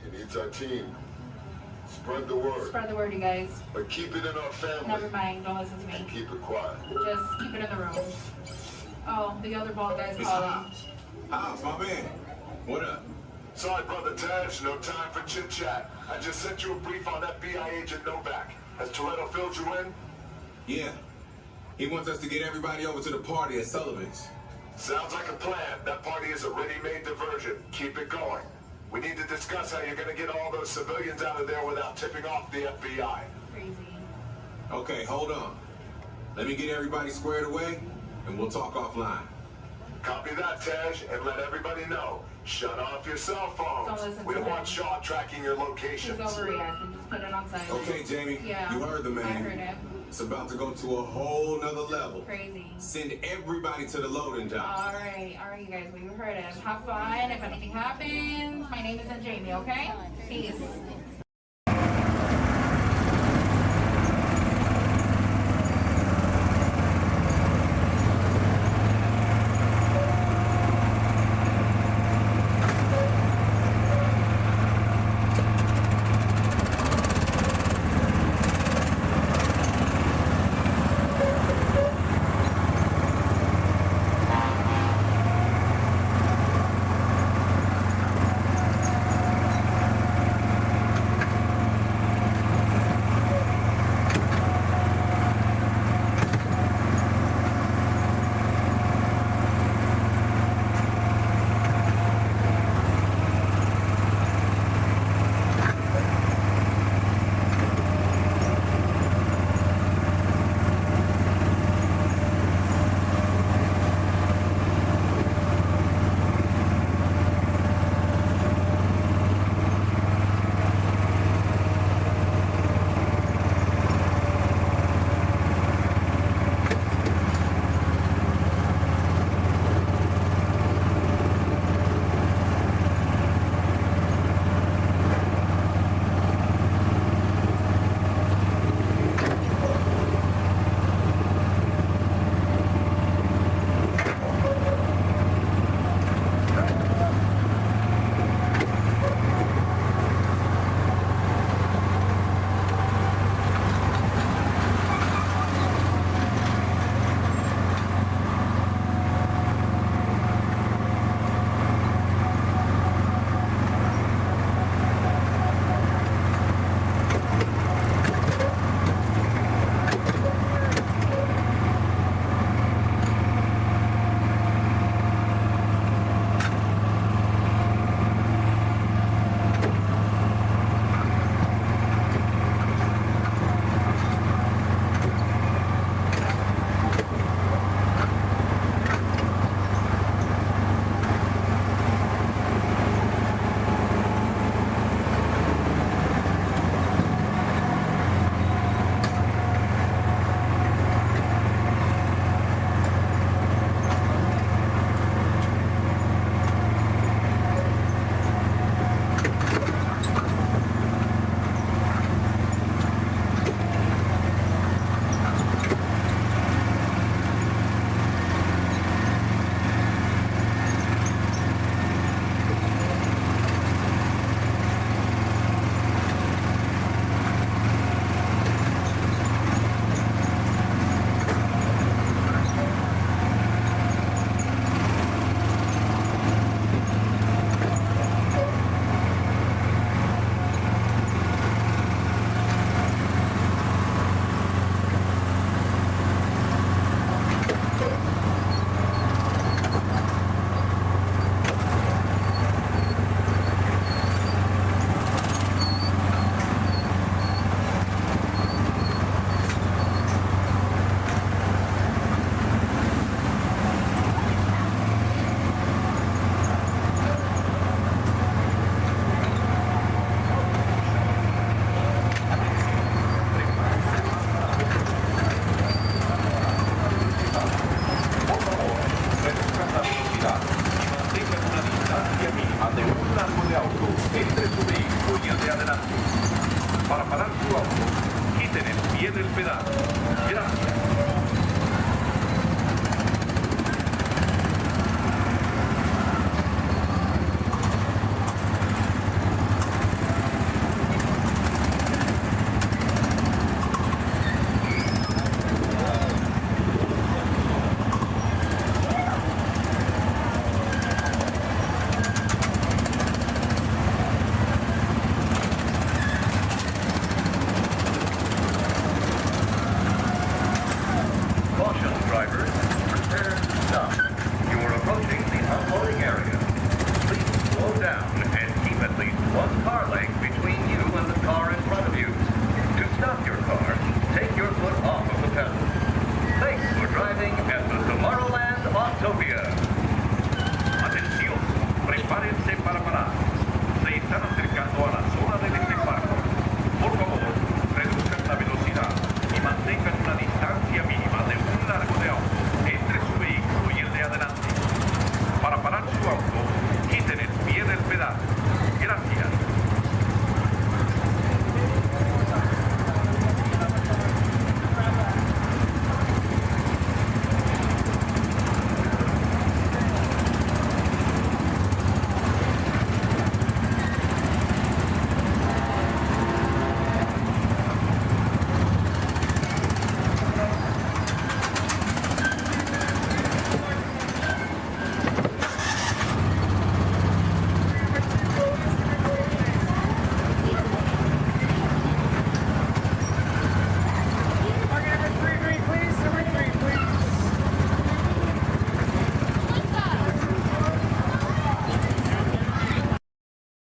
He needs our team. Spread the word. Spread the word, you guys. But keep it in our family. Never mind. Don't listen to me. And keep it quiet. Just keep it in the room. Oh, the other bald guy's calling. Hobbs, my man. What up? Sorry, Brother Tej, no time for chit-chat. I just sent you a brief on FBI agent Novak. Has Toretto filled you in? Yeah. He wants us to get everybody over to the party at Sullivan's. Sounds like a plan. That party is a ready-made diversion. Keep it going. We need to discuss how you're going to get all those civilians out of there without tipping off the FBI. Crazy. Okay, hold on. Let me get everybody squared away, and we'll talk offline. Copy that, Tej, and let everybody know. Shut off your cell phones. We don't want Shaw tracking your locations. He's overreacting. Just put it on silent. Okay, Jamie. Yeah. You heard the man. I heard him. It's about to go to a whole nother level. Crazy. Send everybody to the loading dock. All right, you guys. We heard him. Have fun. If anything happens, my name isn't Jamie. Okay? Peace. down and keep at least one car length between you and the car in front of you. To stop your car, take your foot off of the pedal. Thanks for driving at the Tomorrowland Autopia. Atención, prepárense para parar. Se están acercando a la zona de desembarco. Por favor, reduzcan la velocidad y mantengan una distancia mínima de un largo de auto entre su vehículo y el de adelante. Para parar su auto, quiten el pie del pedal. Gracias.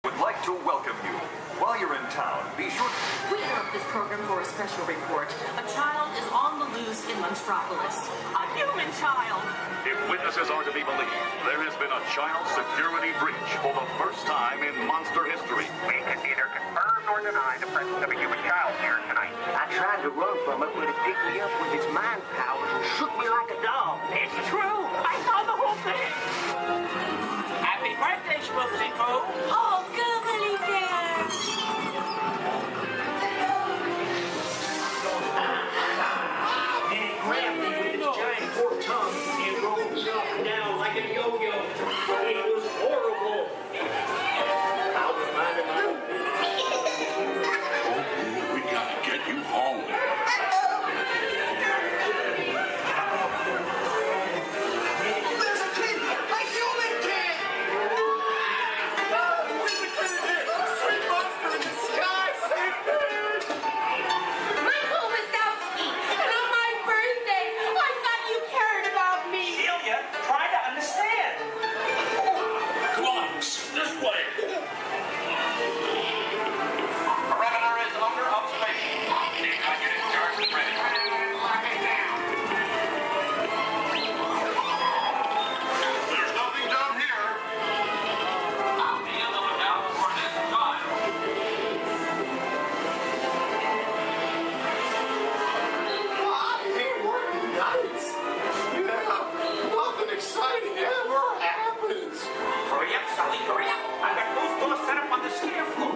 Would like to welcome you. While you're in town, be sure We interrupt this program for a special report. A child is on the loose in Monstropolis. A human child. If witnesses are to be believed, there has been a child security breach for the first time in monster history. We can neither confirm nor deny the presence of a human child here tonight. I tried to run from it, but it picked me up with its mind powers and shook me like a dog. It's true. I saw the whole thing. Happy birthday, Schmoopsy Poo. Oh, googly bear. And it grabbed me with its giant forked tongue and rolled me up and down like a yo-yo. It was horrible. I was minding my own business. We gotta get you home. There's a kid! A human kid! There's a kid in here! A sweet monster in the sky! Save me! My home is Wazowski, and on my birthday, I thought you cared about me. Celia, try to understand. Come on, this way. Perimeter is under observation. There's nothing down here. Be on the lookout for this child. I hate working nights. Nothing exciting ever happens. Hurry up, Sully, hurry up. I've got those doors set up on the scare floor.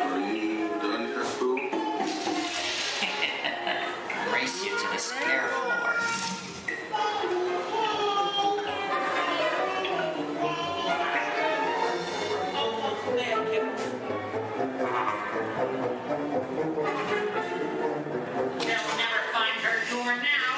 Are you done here, Boo? Race you to the scare floor. They'll never find her door now.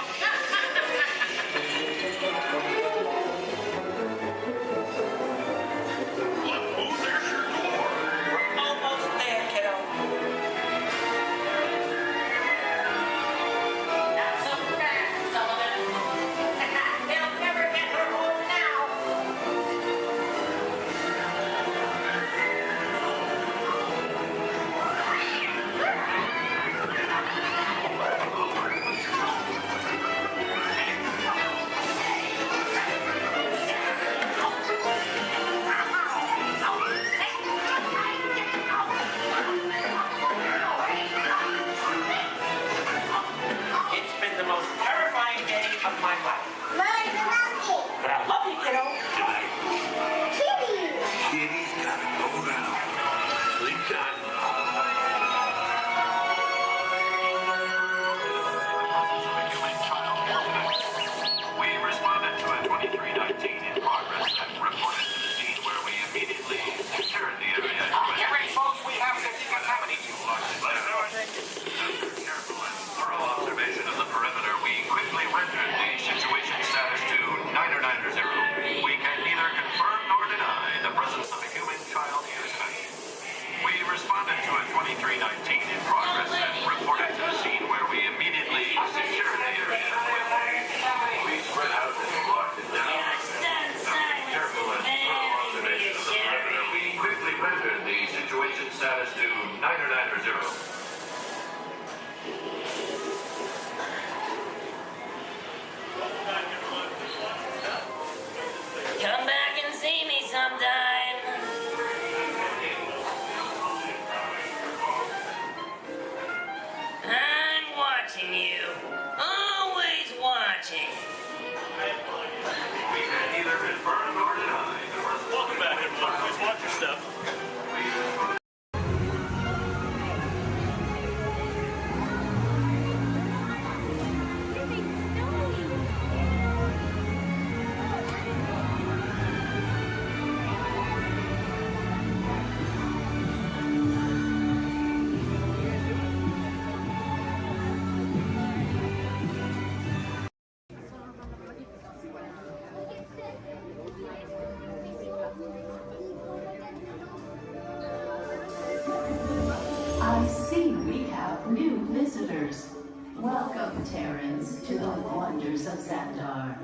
visitors. Welcome, Terrans, to the wonders of Xandar.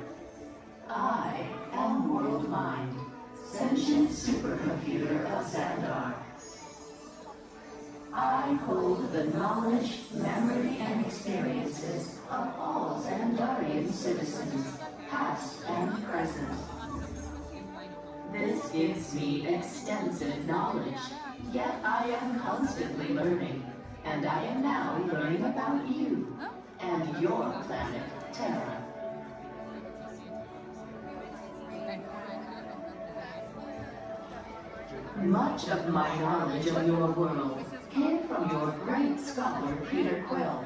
I am World Mind, sentient supercomputer of Xandar. I hold the knowledge, memory, and experiences of all Xandarian citizens, past and present. This gives me extensive knowledge, yet I am constantly learning, and I am now learning about you and your planet, Terra. Much of my knowledge of your world came from your great scholar, Peter Quill.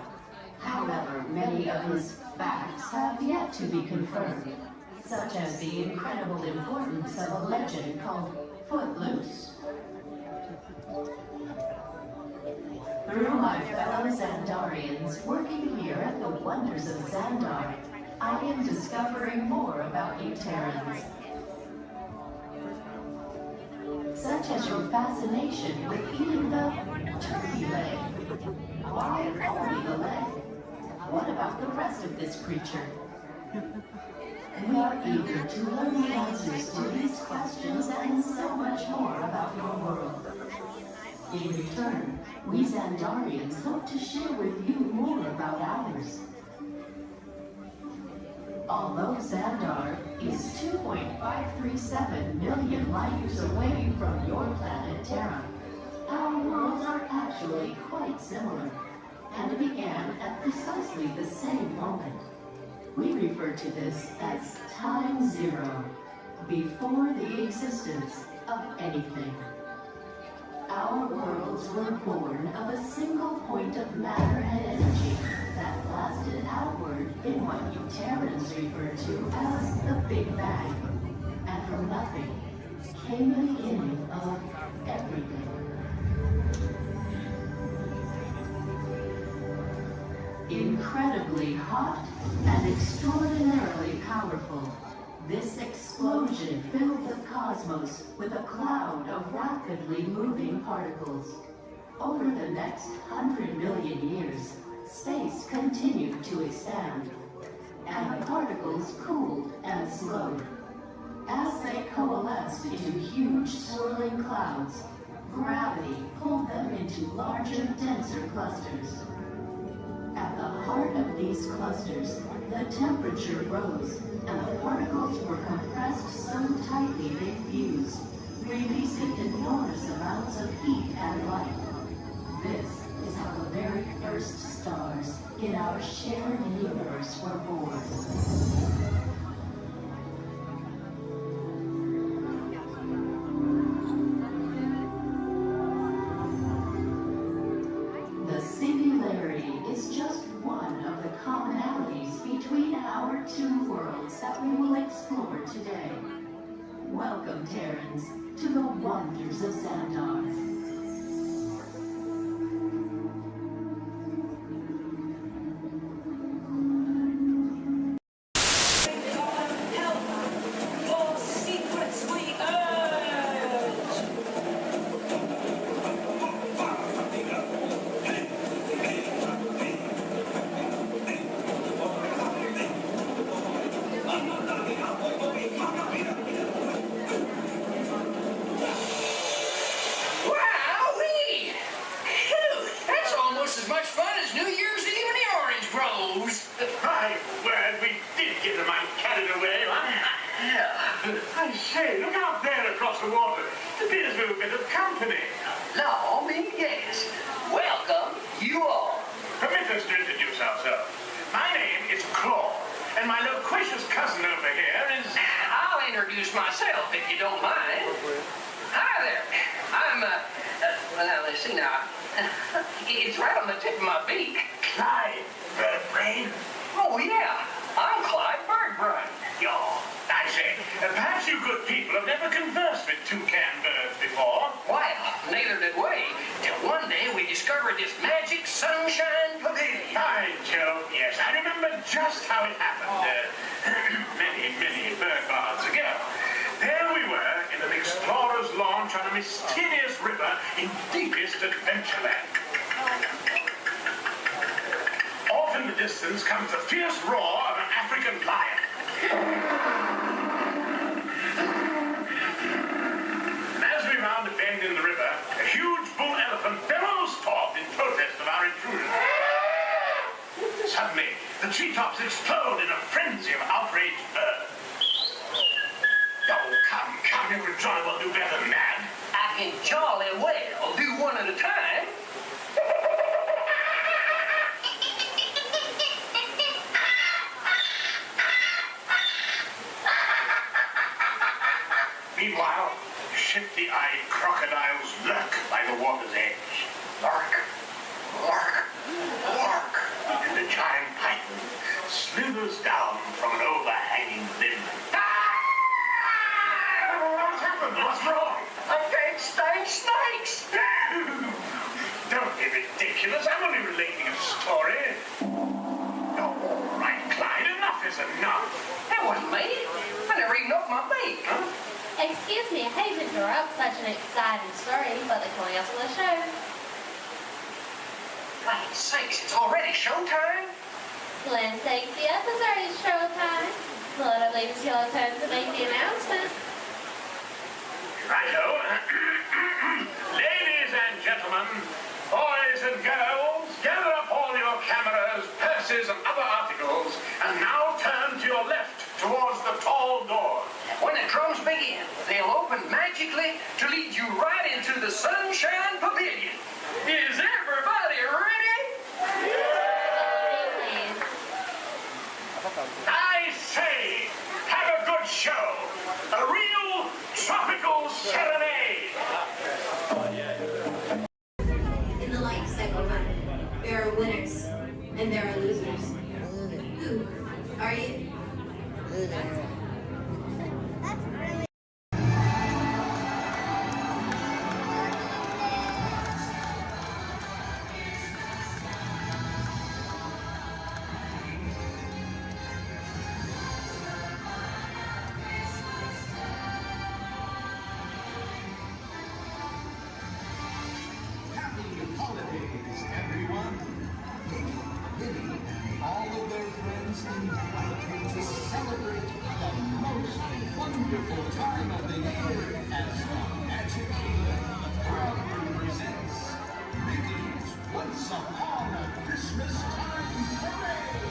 However, many of his facts have yet to be confirmed, such as the incredible importance of a legend called Footloose. Through my fellow Xandarians working here at the wonders of Xandar, I am discovering more about you Terrans. Such as your fascination with eating the turkey leg. Why only the leg? What about the rest of this creature? We are eager to learn the answers to these questions and so much more about your world. In return, we Xandarians hope to share with you more about ours. Although Xandar is 2.537 million light years away from your planet Terra, our worlds are actually quite similar, and began at precisely the same moment. We refer to this as Time Zero, before the existence of anything. Our worlds were born of a single point of matter and energy that blasted outward in what you Terrans refer to as the Big Bang. And from nothing came the beginning of everything. Incredibly hot and extraordinarily powerful, this explosion filled the cosmos with a cloud of rapidly moving particles. Over the next 100 million years, space continued to expand, and the particles cooled and slowed. As they coalesced into huge swirling clouds, gravity pulled them into larger, denser clusters. At the heart of these clusters, the temperature rose, and the particles were compressed so tightly they fused, releasing enormous amounts of heat and light. This is how the very first stars in our shared universe were born. The singularity is just one of the commonalities between our two worlds that we will explore today. Welcome, Terrans, to the wonders of Xandar. Wowee! Phew, that's almost as much fun as New Year's Eve in the orange groves. Hi, well, we did get the mind carried away. Yeah. I say, look out there across the water. There's a bit of company. Law me yes. Welcome, you all. Permit us to introduce ourselves. My name is Claude, and my loquacious cousin over here is... I'll introduce myself if you don't mind. Hi there. I'm, well, now, let's see now. It's right on the tip of my beak. Clyde Birdbrain. Oh, yeah. I'm Clyde Birdbrain. Y'all, I say, perhaps you good people have never conversed with toucan birds before. Well, neither did we, till one day we discovered this magic sunshine pavilion. By Jove, yes, I remember just how it happened. Many bird baths ago. There we were in an explorer's launch on a mysterious river in deepest Adventureland. distance comes the fierce roar of an African lion. And as we round a bend in the river, a huge bull elephant bellows forth in protest of our intrusion. Suddenly, the treetops explode in a frenzy of outraged birds. Oh, come, you and Johnny will do better than that. I can jolly well do one at a time. Meanwhile, shifty-eyed crocodiles lurk by the water's edge. Lurk, lurk, lurk. And the giant python slithers down from an overhanging limb. What's happened? What's wrong? I can't stand snakes. Don't be ridiculous. I'm only relating a story. Oh, all right, Clyde. Enough is enough. That wasn't me. I never even opened my beak. Huh? Excuse me, I hate to interrupt such an exciting story, but they're calling us for the show. Land's sakes, it's already showtime. Land's sakes, yes, it's already showtime. Well, I believe it's your turn to make the announcement. Righto. Ladies and gentlemen, boys and girls, gather up all your cameras, purses, and other articles, and now turn to your left towards the tall door. When the drums begin, they'll open magically to lead you right into the Sunshine Pavilion. Is everybody ready? I say, have a good show. A real tropical serenade. In the life cycle hunt, there are winners and there are losers. Who are you? Happy holidays, everyone. Minnie and all of their friends invite you to celebrate the most wonderful time of the year as the Magic Kingdom proudly presents Mickey's Once Upon a Christmas Time Parade.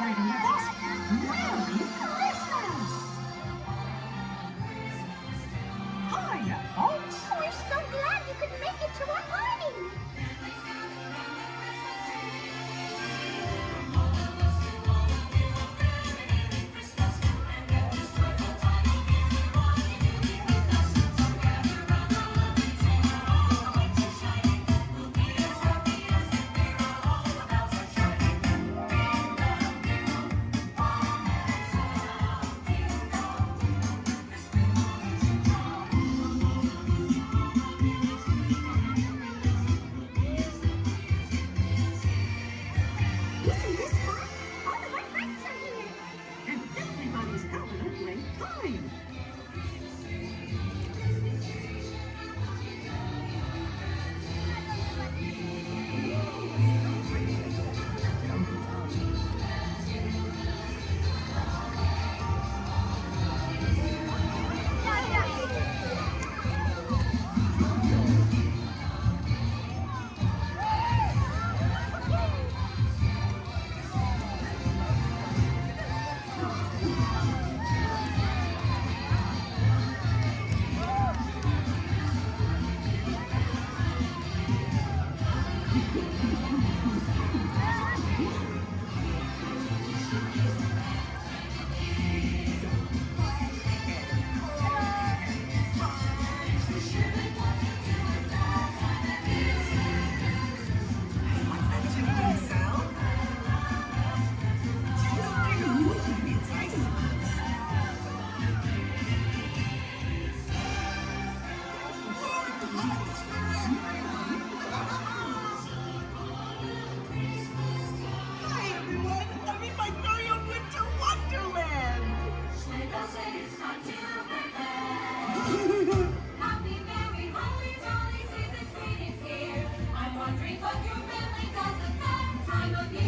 celebrating with us. Merry Christmas! Hiya, folks. We're so glad you could make it to our party.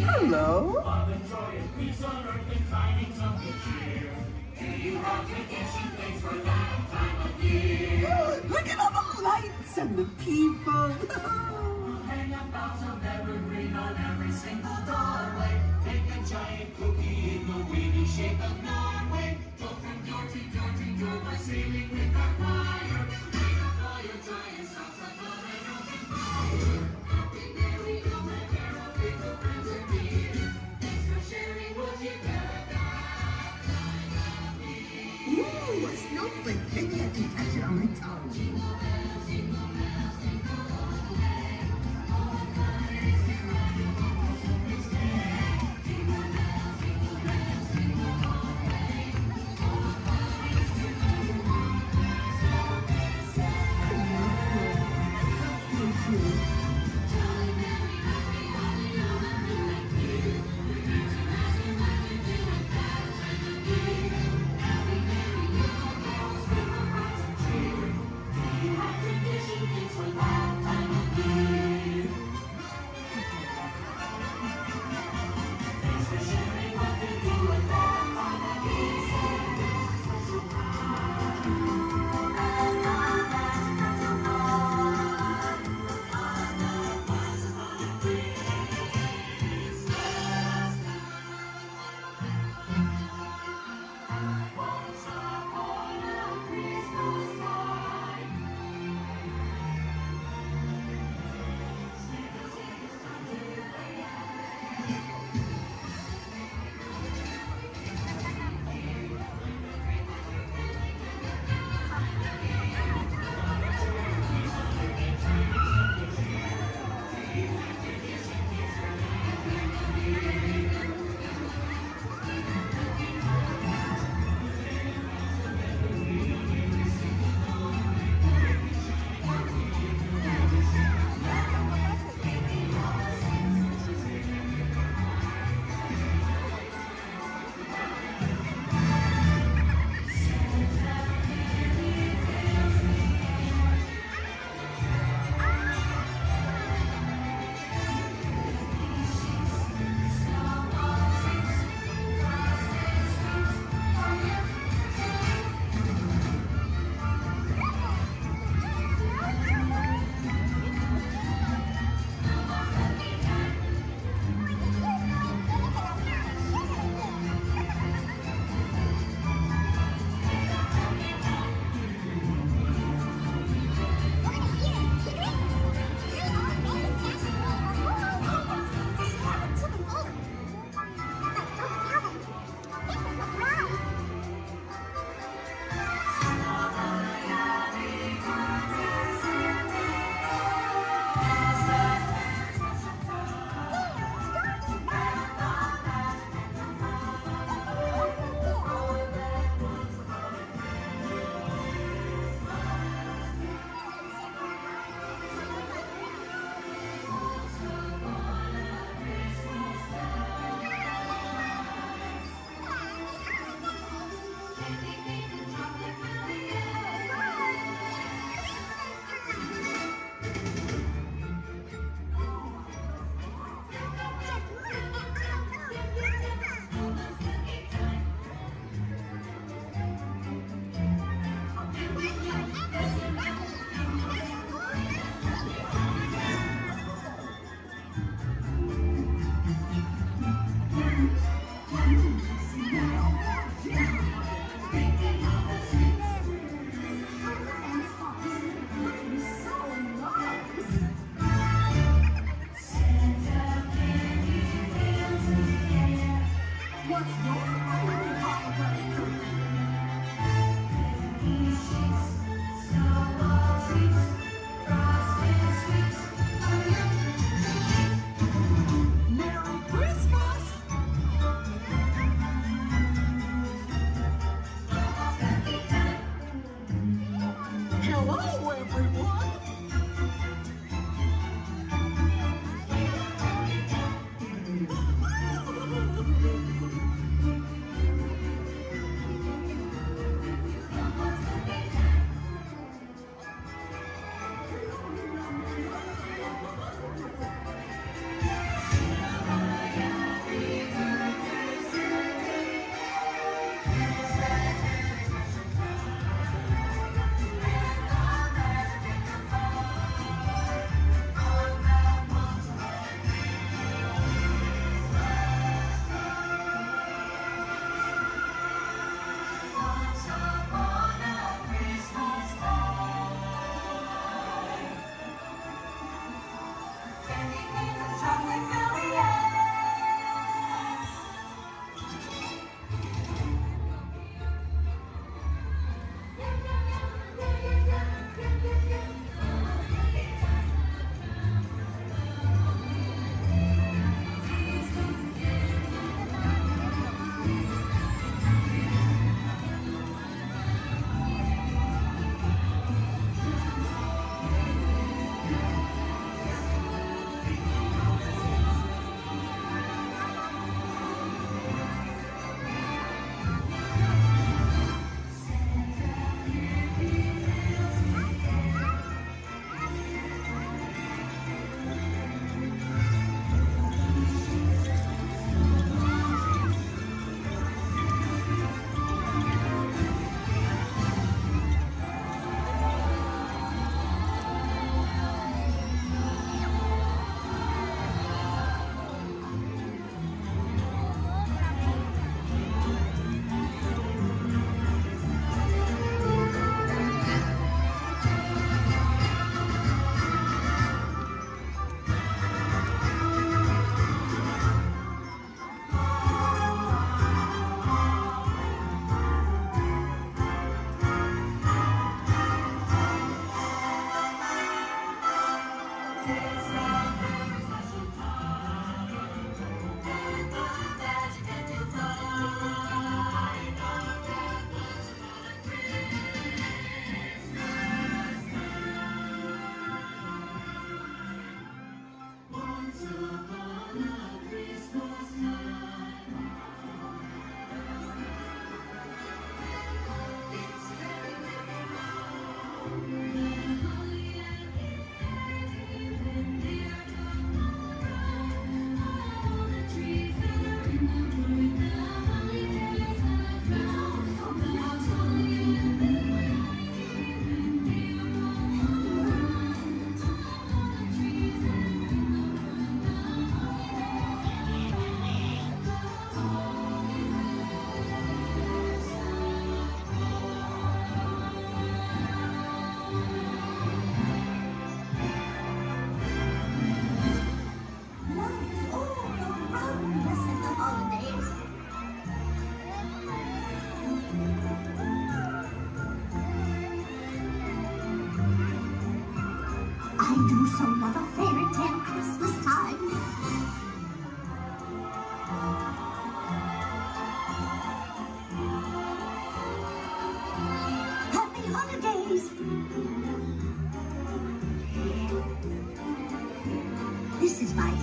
Hello? Look at all the lights and the people. Hang up boughs of evergreen on every single doorway. Make a giant cookie in the wavy shape of Norway. Go from door to door to door by sailing with our choir. Make a fire giant socks of love and open fire. Happy Mary, go and carol, fickle friends are dear. Thanks for sharing what you got that time of year. Ooh, a snowflake. Maybe I can catch it on my tongue.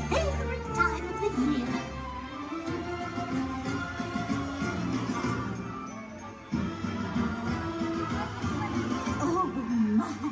favorite time of the year. Oh my.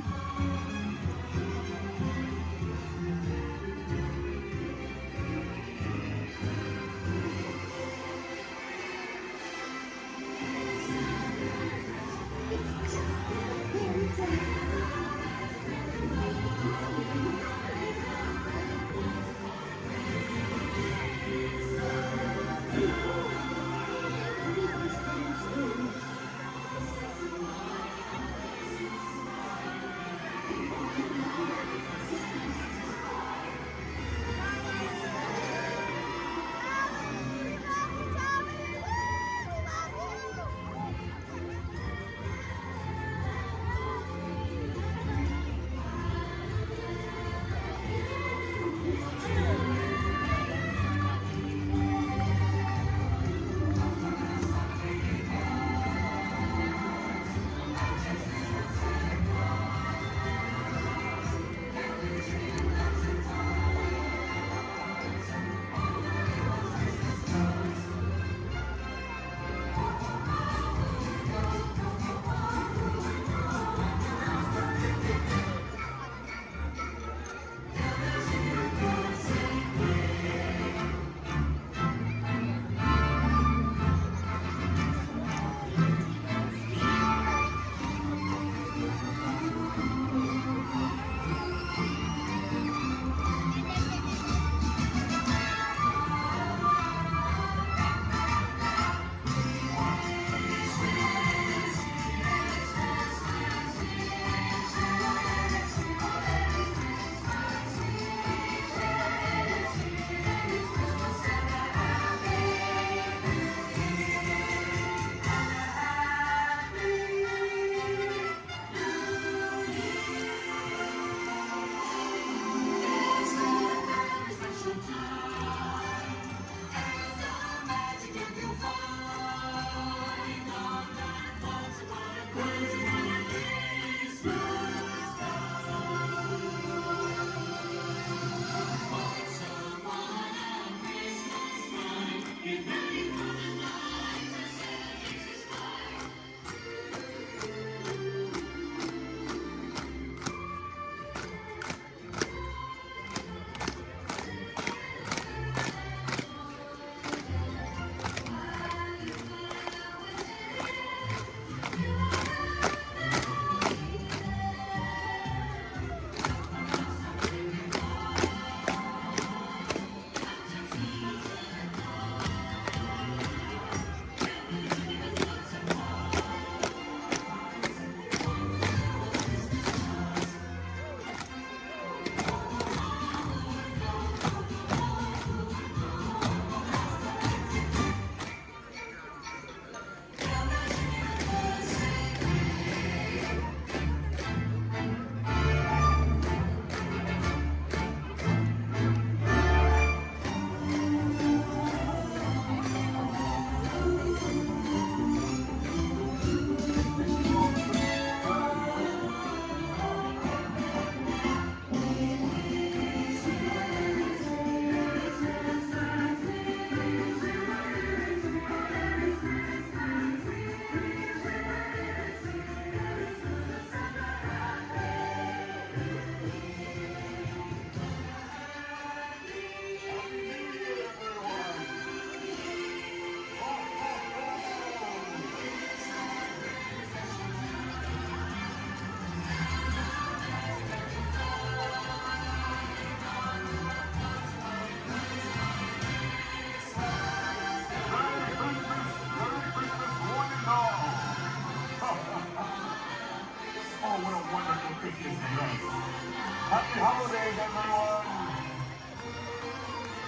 Happy holidays, everyone!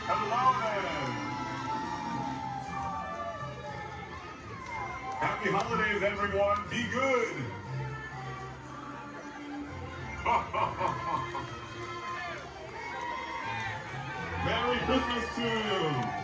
Hello there! Happy holidays, everyone! Be good! Merry Christmas to you!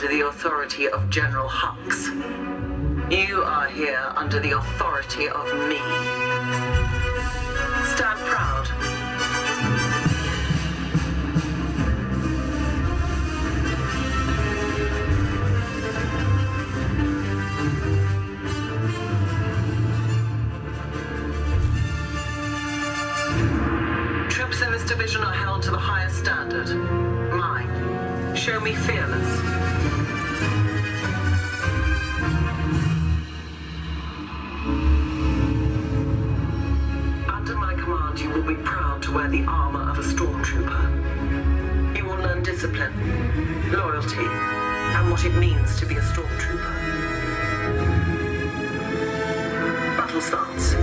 under the authority of General Hux. You are here under the authority of me. Stand proud. Troops in this division are held to the highest standard. Mine. Show me fearless. Under my command, you will be proud to wear the armor of a stormtrooper. You will learn discipline, loyalty, and what it means to be a stormtrooper. Battle starts.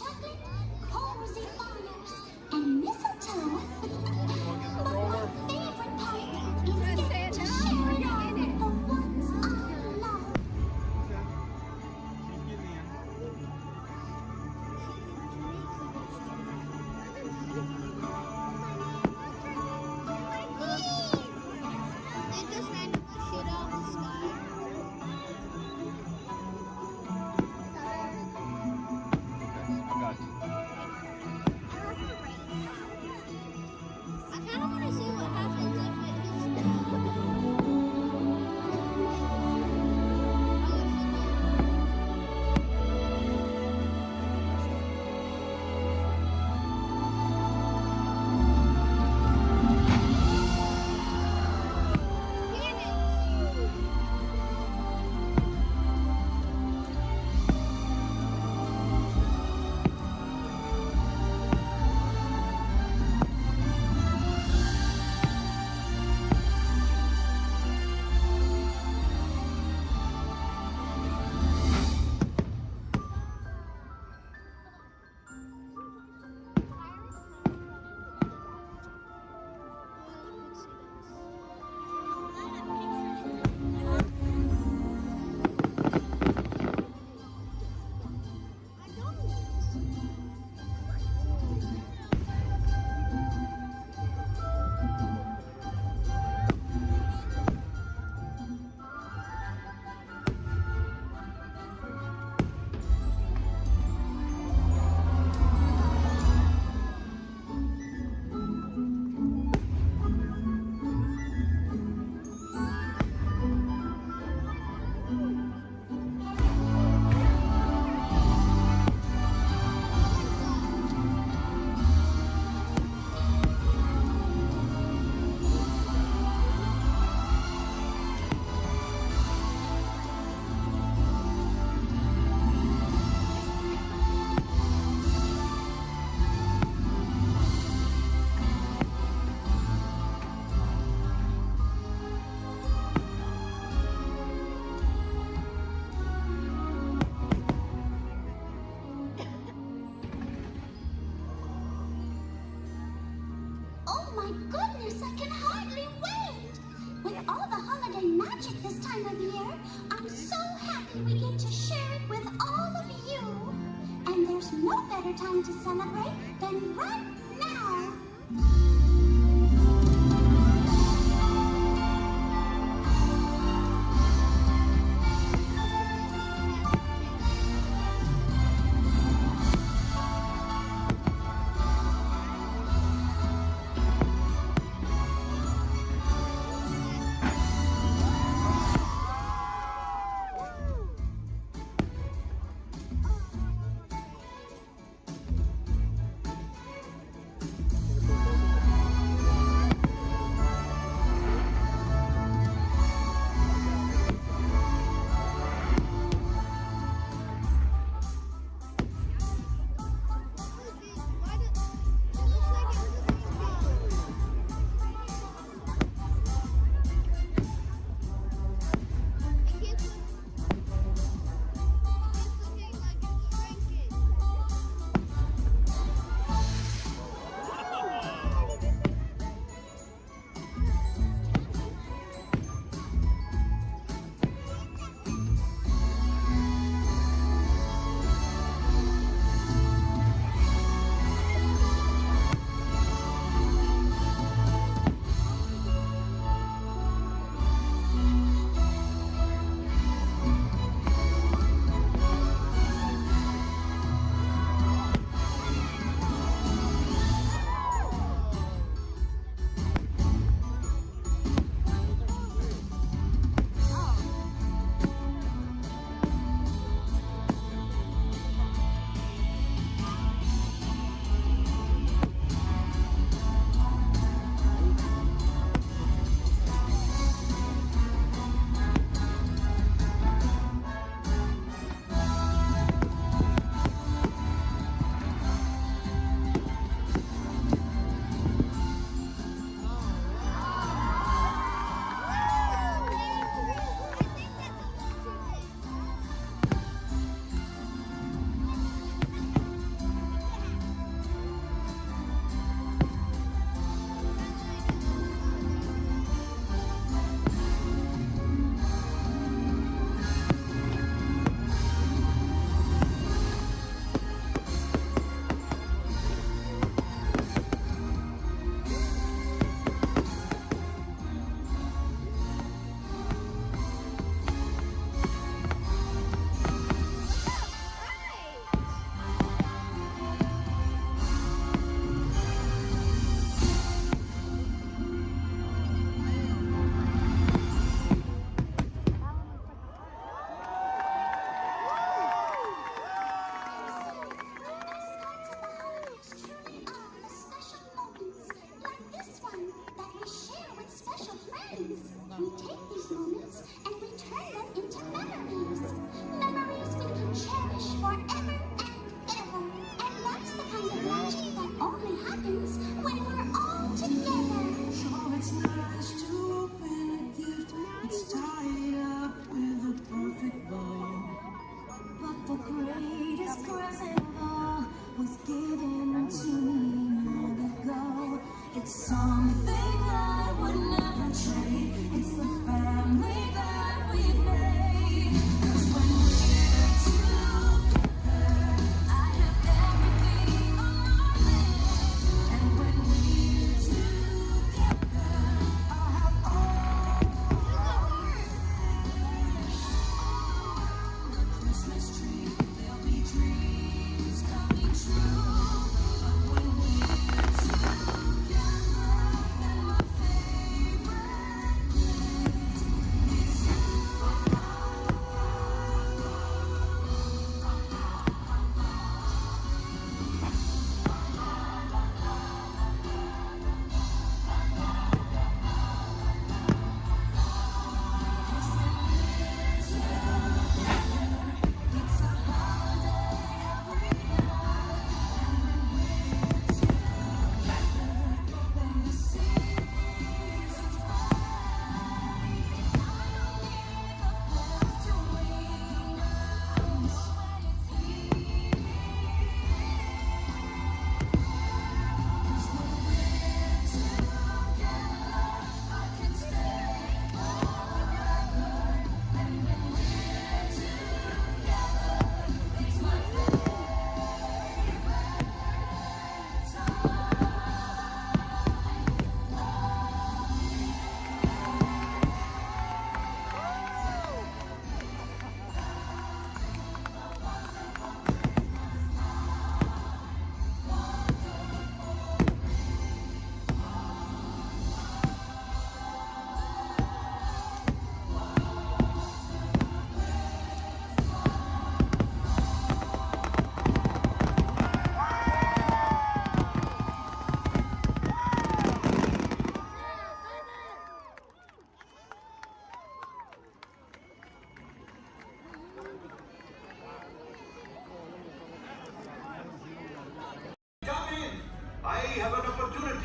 chocolate, cozy fires, and mistletoe. But my favorite part is getting to share it all with the ones I love. They just randomly shoot out the sky. I got you. I kind of want to see what happens if it hits the Oh my goodness, I can hardly wait! With all the holiday magic this time of year, I'm so happy we get to share it with all of you. And there's no better time to celebrate than right now.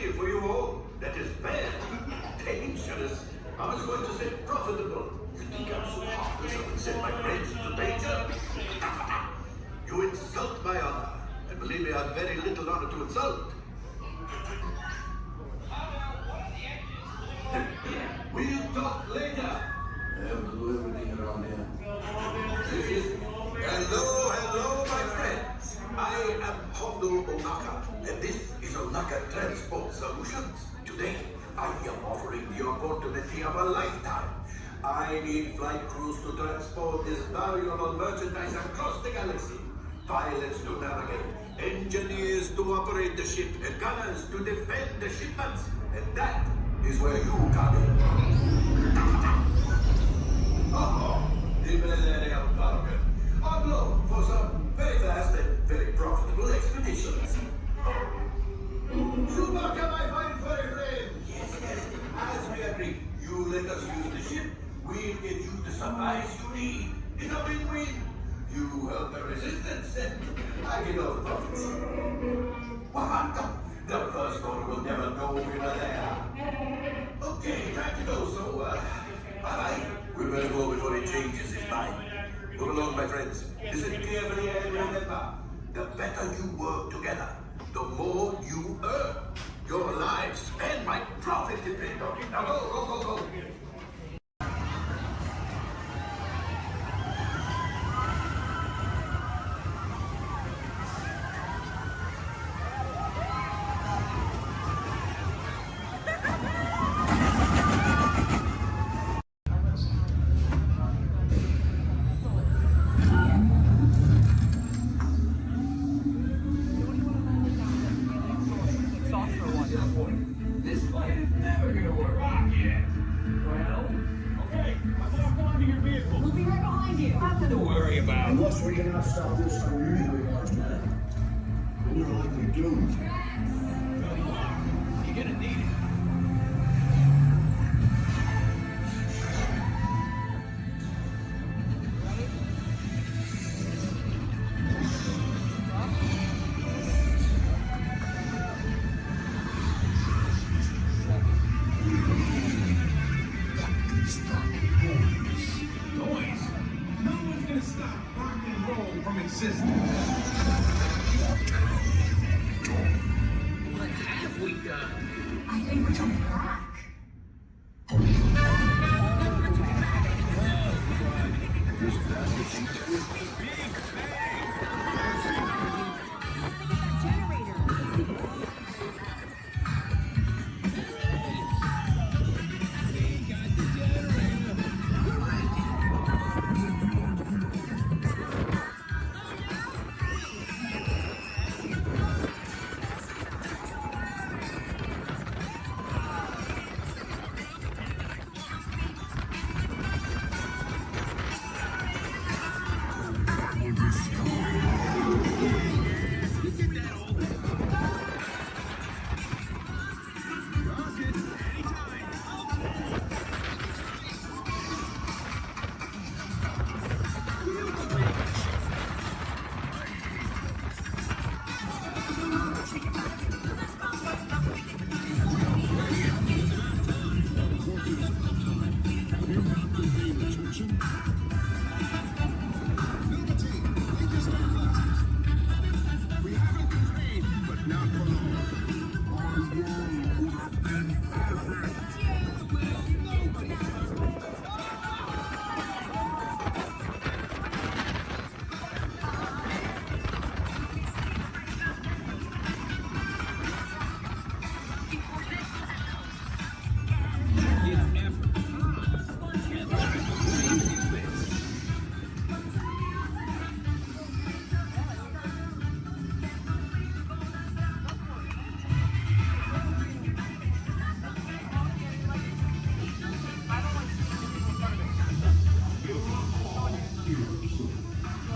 opportunity for you all. That is bad, dangerous. I was going to say profitable. You think I'm so heartless I would send my friends to danger? You insult my honor. And believe me, I have very little honor to insult. We'll talk later. I have to do everything around here. Hello, my friends. I am Hondo Onaka, and this is Onaka Transport Solutions. Today, I am offering the opportunity of a lifetime. I need flight crews to transport this valuable merchandise across the galaxy. Pilots to navigate, engineers to operate the ship, and gunners to defend the shipments. And that is where you come in. The Millennium Falcon. On loan for some very fast and very profitable expeditions. Chewbacca, my fine furry friend. Yes. As we agreed, you let us use the ship. We'll get you the supplies you need. In a win-win. You help the resistance, and I get all the profits. The first order will never know we were there. Okay, time to go, so, bye-bye. We better go before he changes his mind. Move along, my friends. Listen carefully and remember, the better you work together, the more you earn. Your lives and my profit depend on it. Now go. This flight is never gonna work. Rocket! Well, okay, I'm off onto your vehicle. We'll be right behind you. Nothing to worry about. Unless we cannot stop this immediately, Marshmallow. What are you likely to do? You're gonna need it. Noise. No one's gonna stop rock and roll from existing. What have we done? I think we're coming back. This basket seems to be big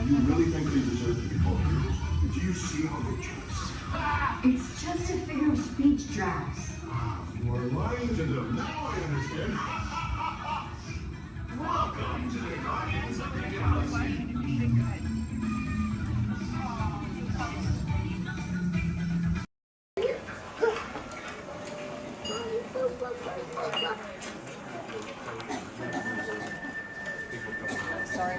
You really think they deserve to be called heroes? Did you see how they dress? It's just a figure of speech, Drax. You are lying to them. Now I understand. Welcome to the Guardians of the Galaxy. Sorry.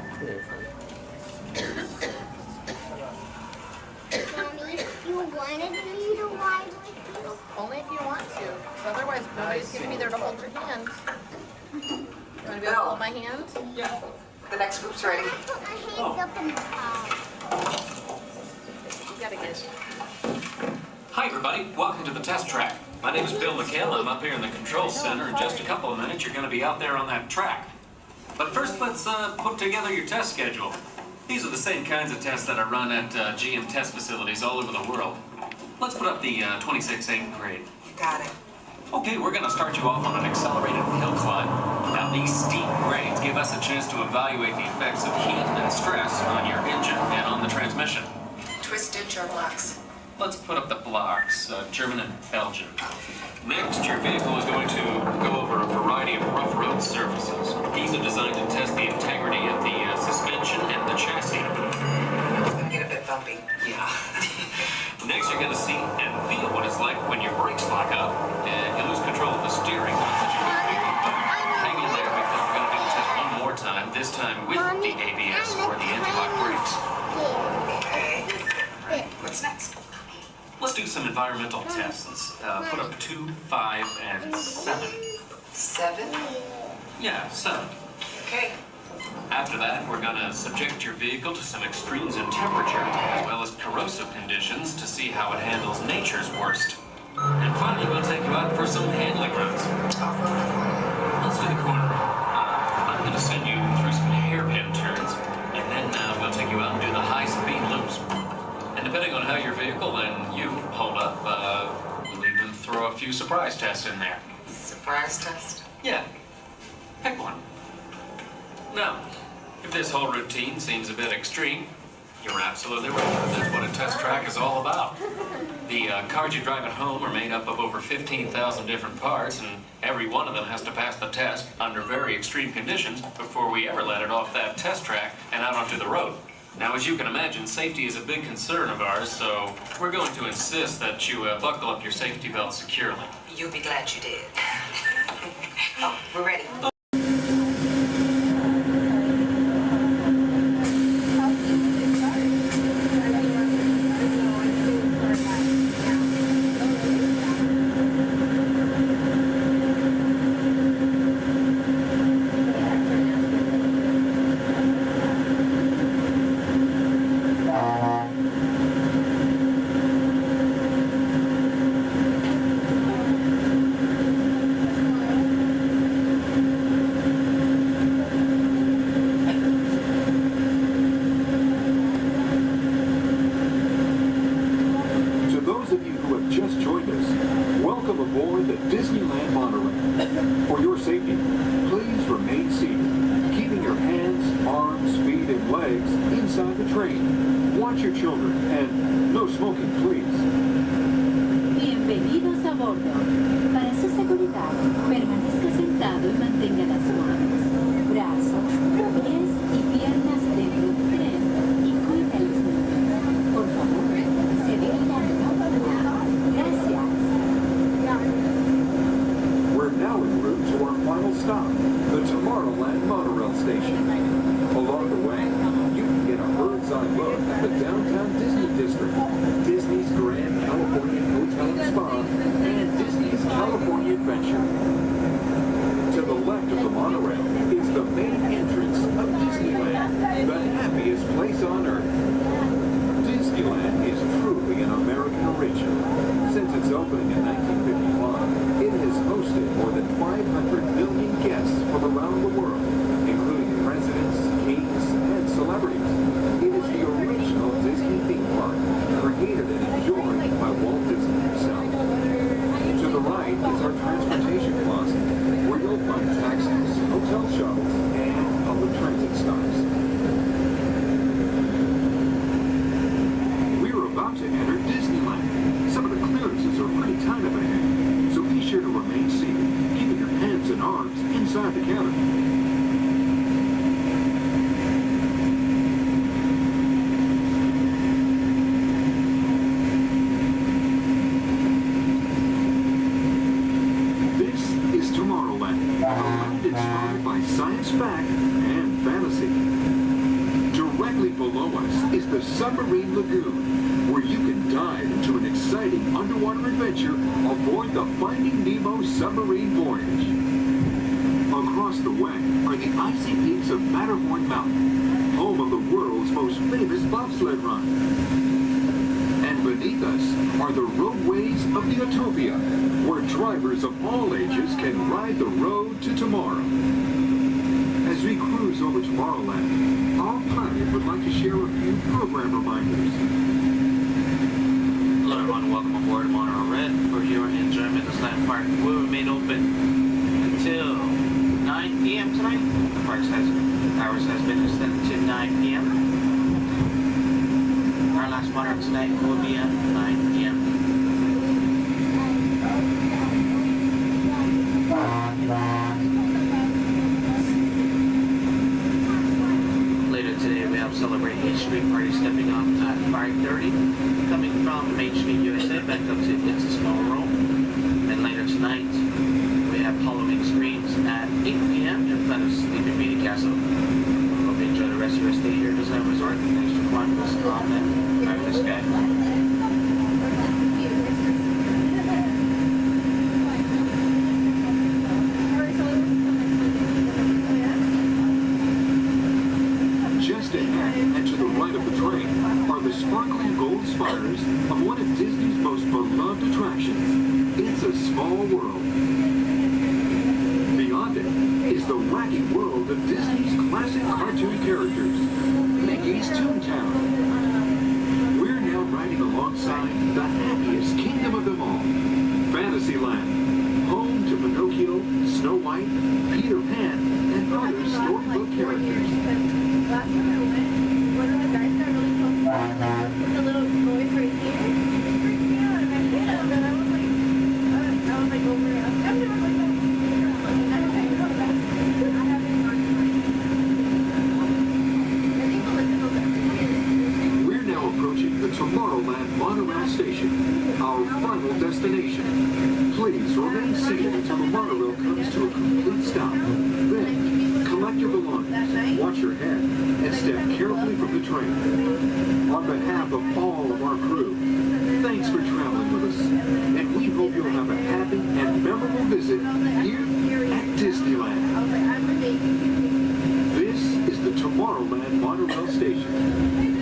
Mommy, you wanted me to ride with you? Only if you want to, 'cause otherwise nobody's gonna be there to hold your hand. You wanna be able to hold my hand? Yeah. The next group's ready. I put my hands up in the car. You gotta get it. Hi, everybody. Welcome to the test track. My name is Bill McHale. I'm up here in the control center. In just a couple of minutes, you're going to be out there on that track. But first, let's put together your test schedule. These are the same kinds of tests that are run at GM test facilities all over the world. Let's put up the 26 8th grade. You got it. Okay, we're going to start you off on an accelerated hill climb. Now, these steep grades give us a chance to evaluate the effects of heat and stress on your engine and on the transmission. Twisted your blocks. Let's put up the blocks, German and Belgian. Next, your vehicle is going to go over a variety of rough road surfaces. These are designed to test the integrity of the suspension and the chassis. It's gonna get a bit bumpy. Yeah. Next, you're going to see and feel what it's like when your brakes lock up and you lose control of the steering. Hang in there because we're going to do the test one more time, this time with the ABS or the anti-lock brakes. Okay. What's next? Let's do some environmental tests. Put up 2, 5, and 7. 7? Yeah, 7. Okay. After that, we're going to subject your vehicle to some extremes in temperature, as well as corrosive conditions to see how it handles nature's worst. And finally, we'll take you out for some handling runs. Let's do the corner. I'm going to send you through some hairpin turns, and then we'll take you out and do the high-speed loops. And depending on how your vehicle and you hold up, we'll even throw a few surprise tests in there. Surprise test? Yeah. Pick one. Now, if this whole routine seems a bit extreme, you're absolutely right. That's what a test track is all about. The cars you drive at home are made up of over 15,000 different parts, and every one of them has to pass the test under very extreme conditions before we ever let it off that test track and out onto the road. Now, as you can imagine, safety is a big concern of ours, so we're going to insist that you buckle up your safety belt securely. You'll be glad you did. Oh, we're ready. Welcome aboard the Disneyland monorail. For your safety, please remain seated, keeping your hands, arms, feet, and legs inside the train. Watch your children, and no smoking, please. Bienvenidos a bordo. Para su seguridad, permanezca sentado y mantenga las manos, brazos, pies y piernas dentro del tren y cuida a los niños. Por favor, se detengan. Gracias. We're now en route to our final stop, the Tomorrowland monorail station. Along the way, you can get a bird's-eye look at the downtown Disney district, Disney's Grand California Hotel and Spa, and Disney's California Adventure. To the left of the monorail is the main entrance of Disneyland, the happiest place on Earth. Disneyland is truly an American original. Since its opening in 1955, it has hosted more than 500 million guests from around the world, including presidents, kings, and celebrities. It is the original Disney theme park, created and enjoyed by Walt Disney himself. To the right is our transportation closet, where you'll find taxis, hotel shuttles, and public transit stops. We're about to enter Disneyland. Some of the clearances are pretty tight up ahead, so be sure to remain seated, keeping your hands and arms inside the cabin. Tomorrowland, a land inspired by science fact and fantasy. Directly below us is the Submarine Lagoon, where you can dive into an exciting underwater adventure aboard the Finding Nemo submarine voyage. Across the way are the icy peaks of Matterhorn Mountain, home of the world's most famous bobsled run. And beneath us are the roadways of the Utopia, where drivers of all ages can ride the road to tomorrow. As we cruise over Tomorrowland, our pilot would like to share a few program reminders. Hello everyone, welcome aboard Monorail Red for your enjoyment. This landmark will remain open until 9 p.m. tonight. The park's hours has been extended to 9 p.m. Our last monorail tonight will be at 9 p.m. Later today we have Celebrate H Street Party stepping off at 5:30, coming from Main Street, USA, back up to It's a Small World. And later tonight we have Halloween screens at 8 p.m. in front of Sleeping Beauty Castle. Hope you enjoy the rest of your stay here at Disneyland Resort. Thanks for flying with us on that fabulous sky. Just ahead and to the right of the train are the sparkling gold spires of one of Disney's most beloved attractions, It's a Small World. Beyond it is the wacky world of Disney's classic cartoon characters, Mickey's Toontown. We're now riding alongside the happiest kingdom of them all, Fantasyland, home to Pinocchio, Snow White, Peter Pan, and other storybook characters. Last time I went, one of the guys got really close with the little noise right here. It freaked me out, and I hit him, and I was like over it. I'm never like that. I come back. I haven't gone to I think we'll let them know that. We're now approaching the Tomorrowland monorail station, our final destination. Please remain seated until the monorail comes to a complete stop. Then, collect your belongings, watch your head, and step carefully from the train. On behalf of all of our crew, thanks for traveling with us, and we hope you'll have a happy and memorable visit here at Disneyland. This is the Tomorrowland monorail station.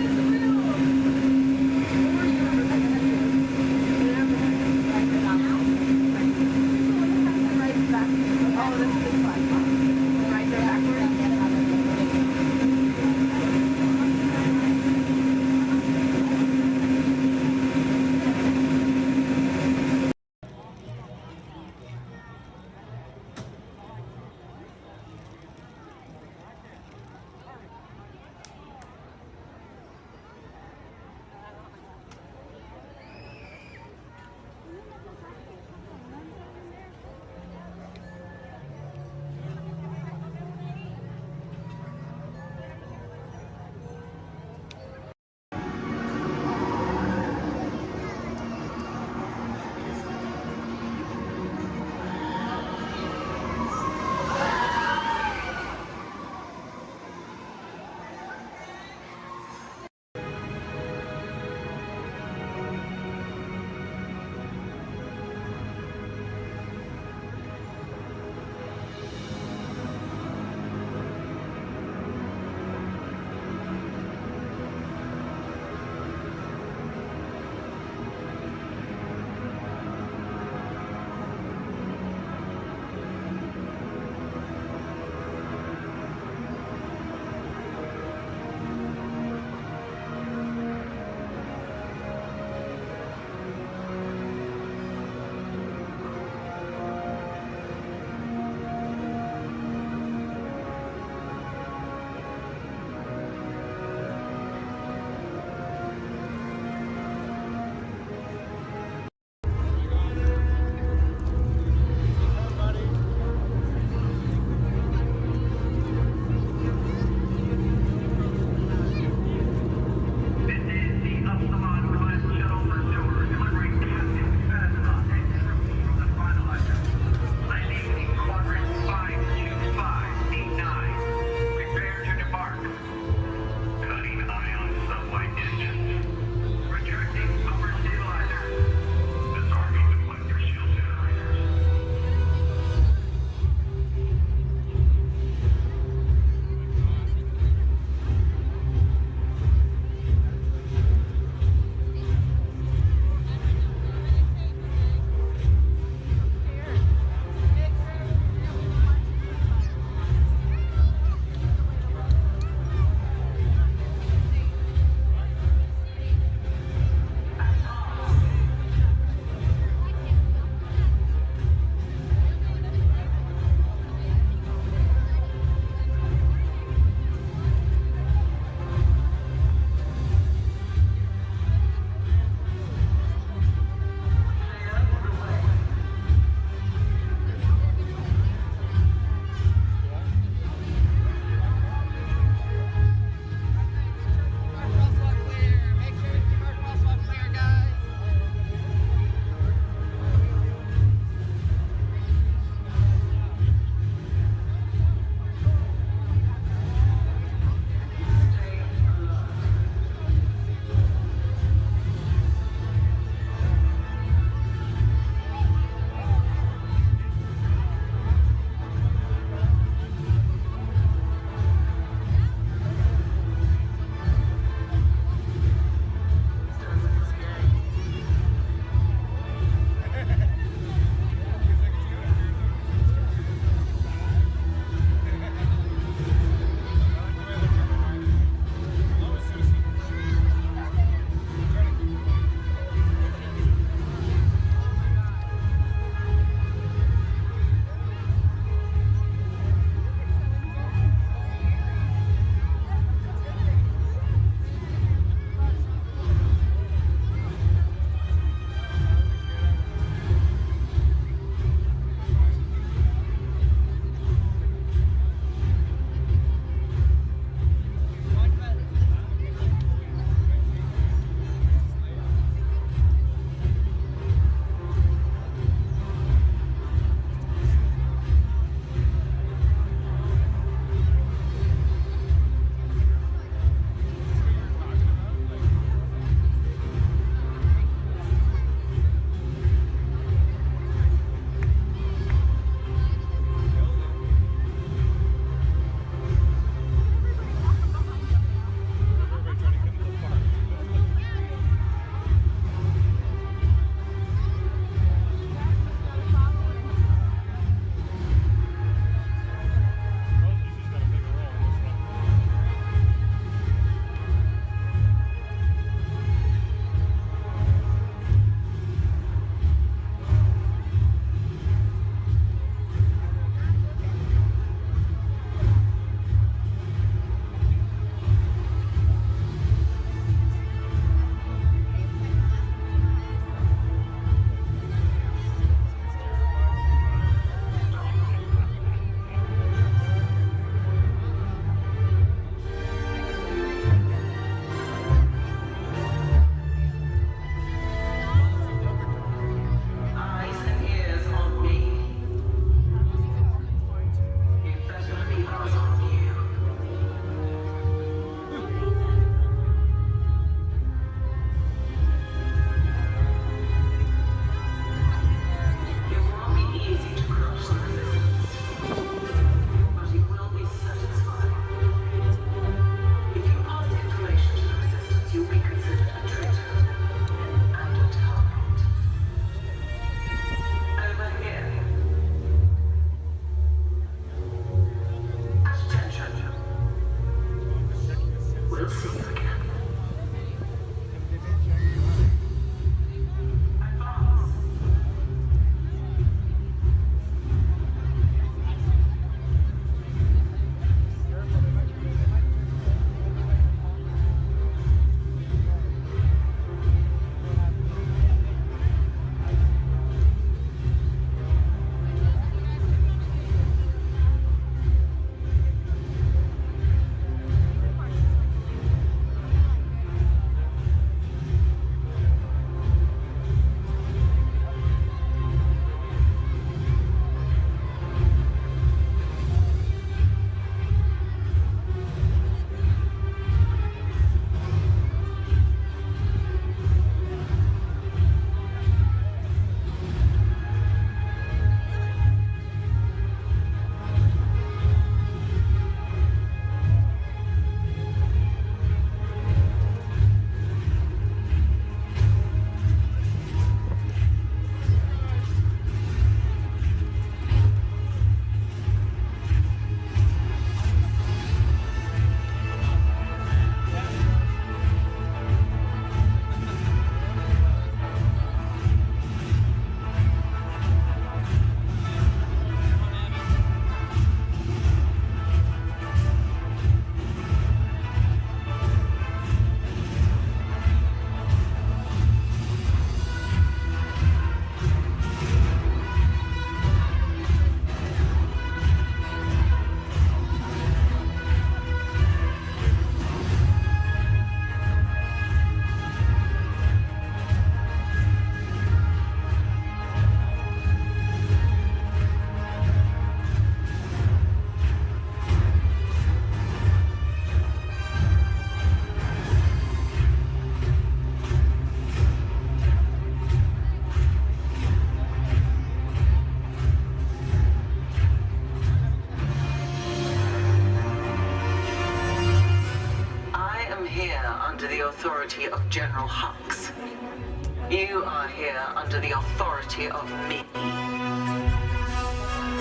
You are here under the authority of me.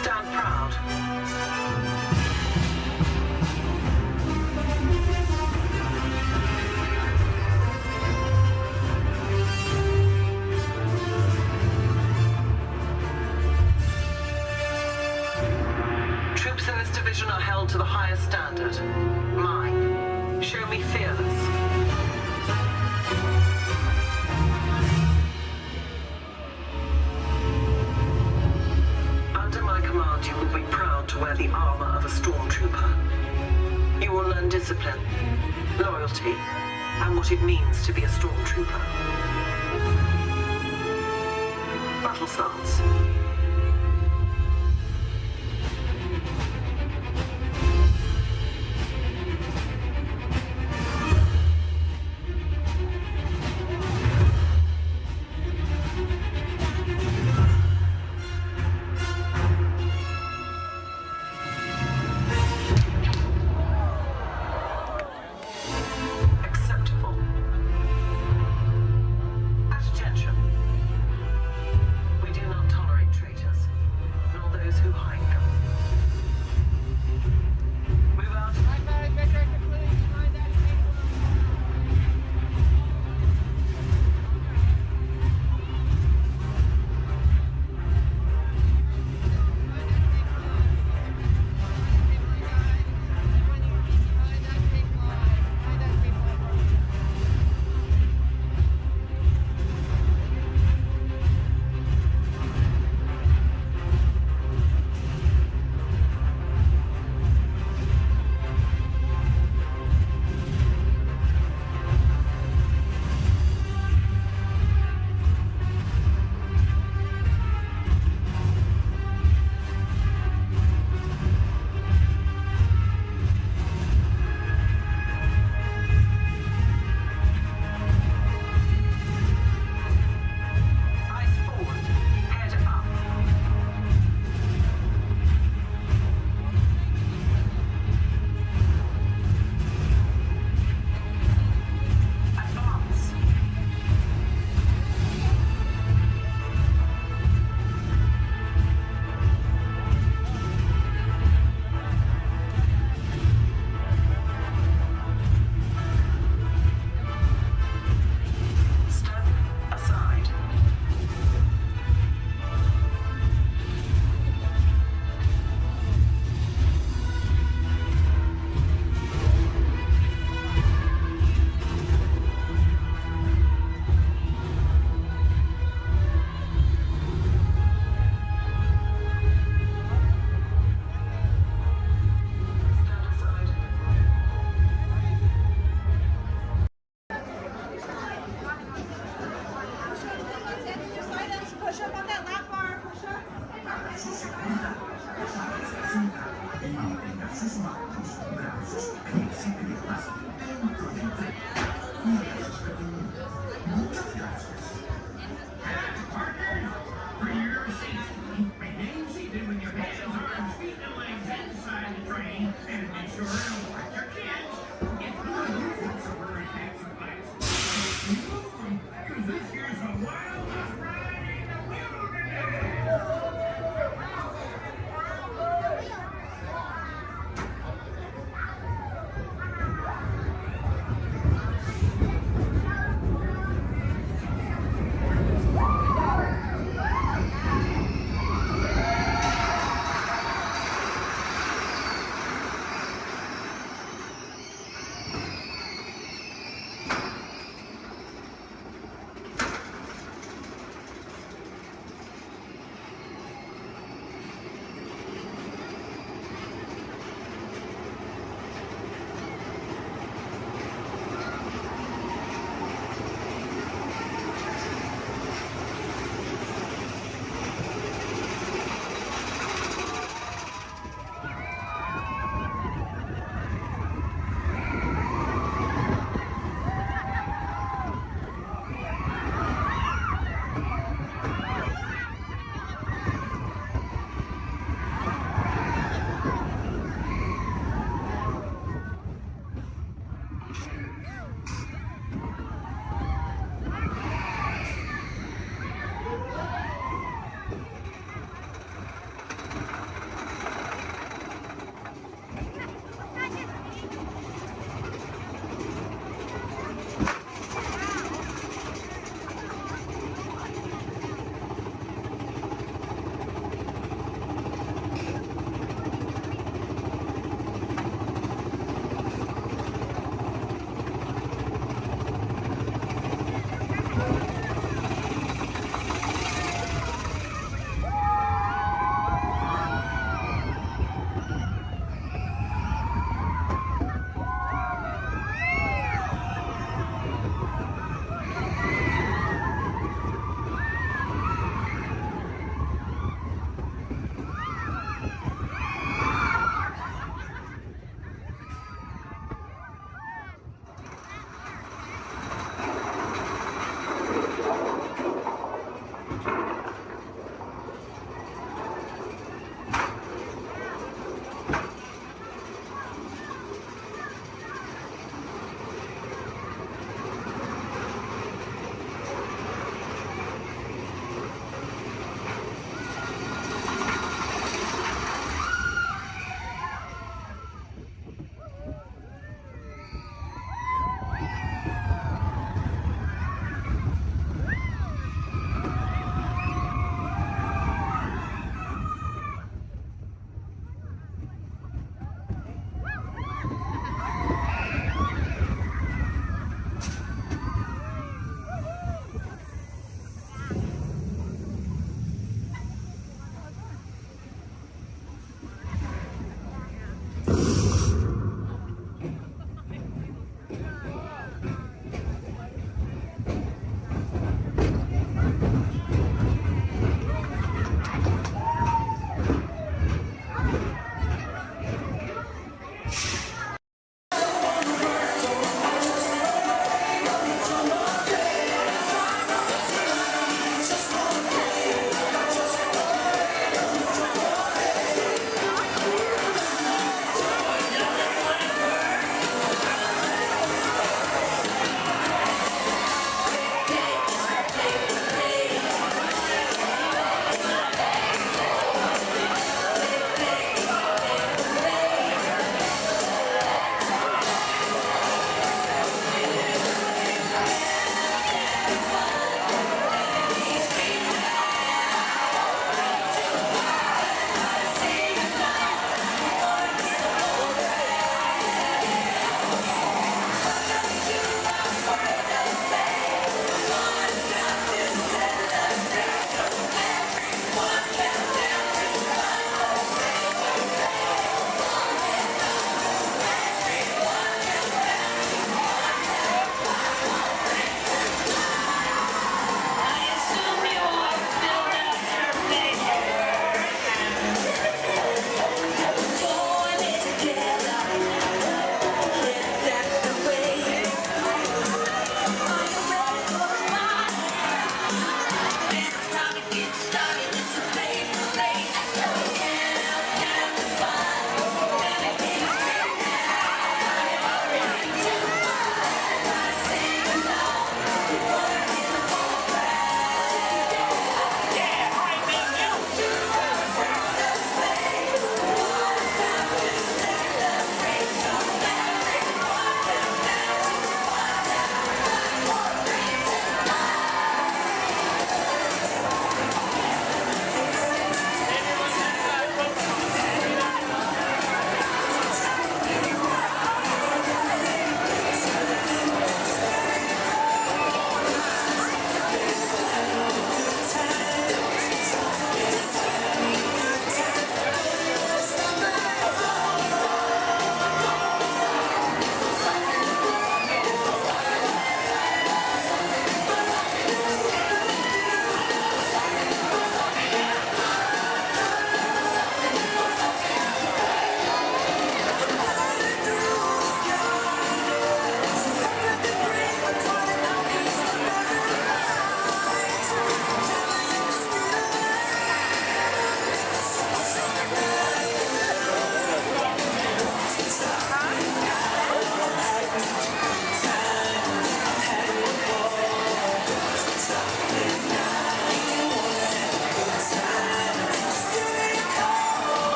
Stand proud. Troops in this division are held to the highest standard. Mine. Show me fearless. Under my command, you will be proud to wear the armor of a stormtrooper. You will learn discipline, loyalty, and what it means to be a stormtrooper. Battle starts. Acceptable. At attention. We do not tolerate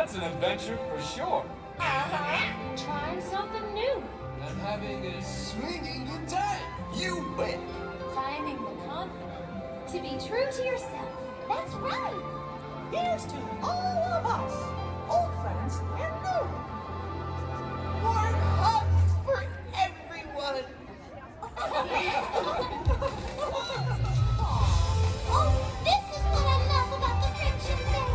That's an adventure for sure. Trying something new. And having a swinging good time. You bet. Finding the confidence to be true to yourself. That's right. Here's to all of us, old friends and new. Warm hugs for everyone. Oh, this is what I love about the Friendship Fair.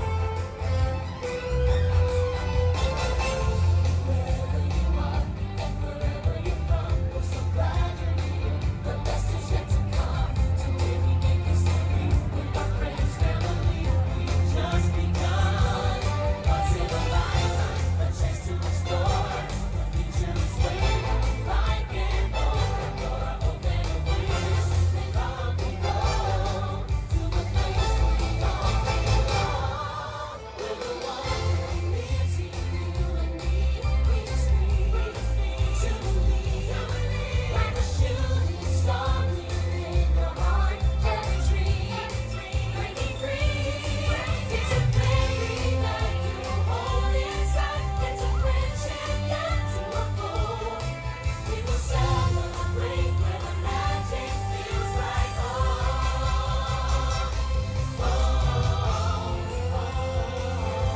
Wherever you are and wherever you're from, we're so glad you're here. The best is yet to come. Today we make history with our friends, family. We've just begun. Once in a lifetime, a chance to explore. The future is waiting. Find and know. You're our hope and a wish. May love we go to a place we all belong. We're the one missing you and me. We just need to believe. Like a shooting star, in your heart, every dream, breaking free. It's a feeling that you hold inside. It's a friendship yet to unfold. We will celebrate where the magic feels like home.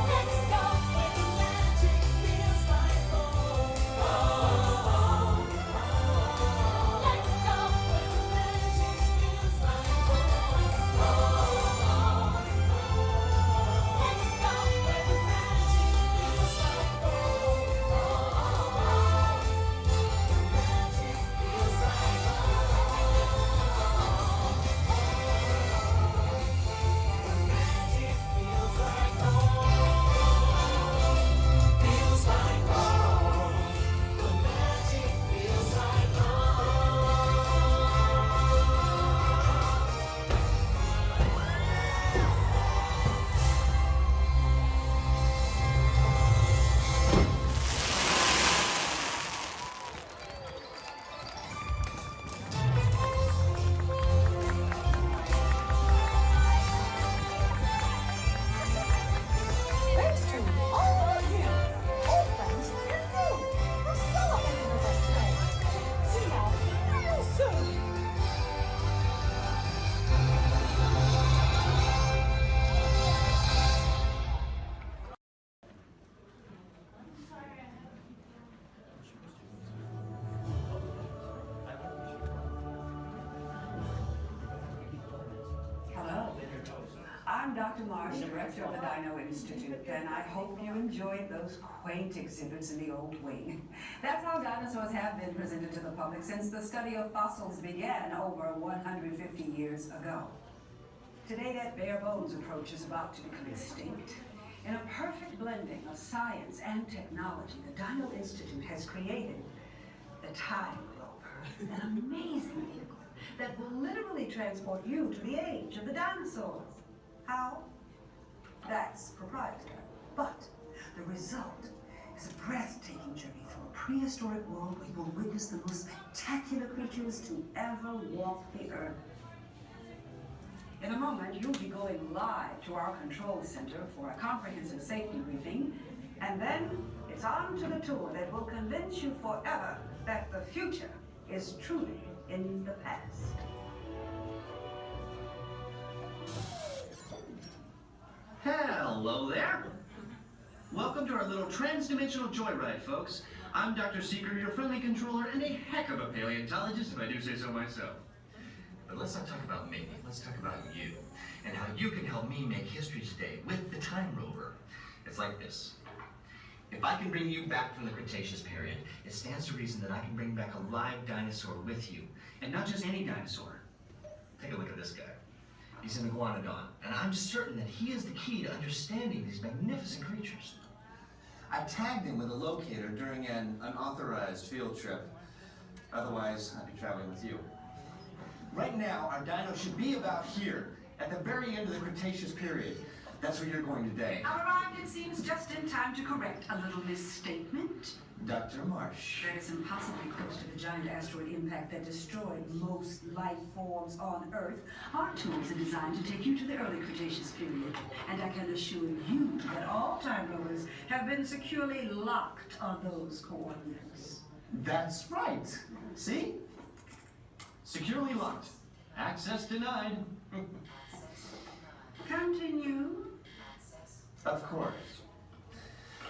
Let's go where the magic feels like home. Let's go where the magic feels like home. Let's go where the magic feels like home. The magic feels like Thanks to all of you, old friends and new, for celebrating with us today. See y'all real soon. Hello. I'm Dr. Marsh, director of the Dino Institute, and I hope you enjoyed those quaint exhibits in the old wing. That's how dinosaurs have been presented to the public since the study of fossils began over 150 years ago. Today, that bare bones approach is about to become extinct. In a perfect blending of science and technology, the Dino Institute has created the Time Rover, an amazing vehicle that will literally transport you to the age of the dinosaurs. How? That's proprietary. But the result is a breathtaking journey through a prehistoric world where you will witness the most spectacular creatures to ever walk the earth. In a moment, you'll be going live to our control center for a comprehensive safety briefing, and then it's on to the tour that will convince you forever that the future is truly in the past. Hello there. Welcome to our little trans-dimensional joyride, folks. I'm Dr. Seeker, your friendly controller, and a heck of a paleontologist, if I do say so myself. But let's not talk about me. Let's talk about you, and how you can help me make history today with the Time Rover. It's like this. If I can bring you back from the Cretaceous period, it stands to reason that I can bring back a live dinosaur with you. And not just any dinosaur. Take a look at this guy. He's an iguanodon, and I'm certain that he is the key to understanding these magnificent creatures. I tagged him with a locator during an unauthorized field trip. Otherwise, I'd be traveling with you. Right now, our dino should be about here, at the very end of the Cretaceous period. That's where you're going today. Arrived, it seems, just in time to correct a little misstatement. Dr. Marsh. That is impossibly close to the giant asteroid impact that destroyed most life forms on Earth. Our tools are designed to take you to the early Cretaceous period, and I can assure you that all time rollers have been securely locked on those coordinates. That's right. See? Securely locked. Access denied. Continue. Of course.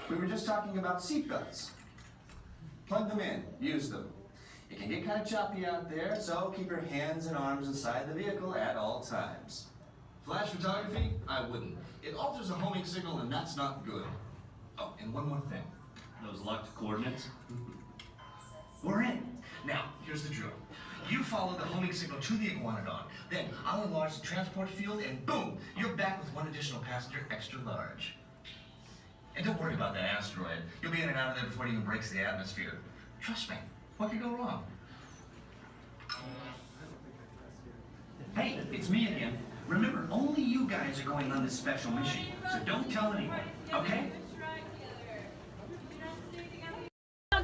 We were just talking about seatbelts. Plug them in, use them. It can get kind of choppy out there, so keep your hands and arms inside the vehicle at all times. Flash photography? I wouldn't. It alters the homing signal, and that's not good. Oh, and one more thing. Those locked coordinates? We're in. Now, here's the drill. You follow the homing signal to the iguanodon. Then I'll enlarge the transport field, and boom, you're back with one additional passenger, extra large. And don't worry about that asteroid. You'll be in and out of there before it even breaks the atmosphere. Trust me, what could go wrong? Hey, it's me again. Remember, only you guys are going on this special mission, so don't tell anyone, okay?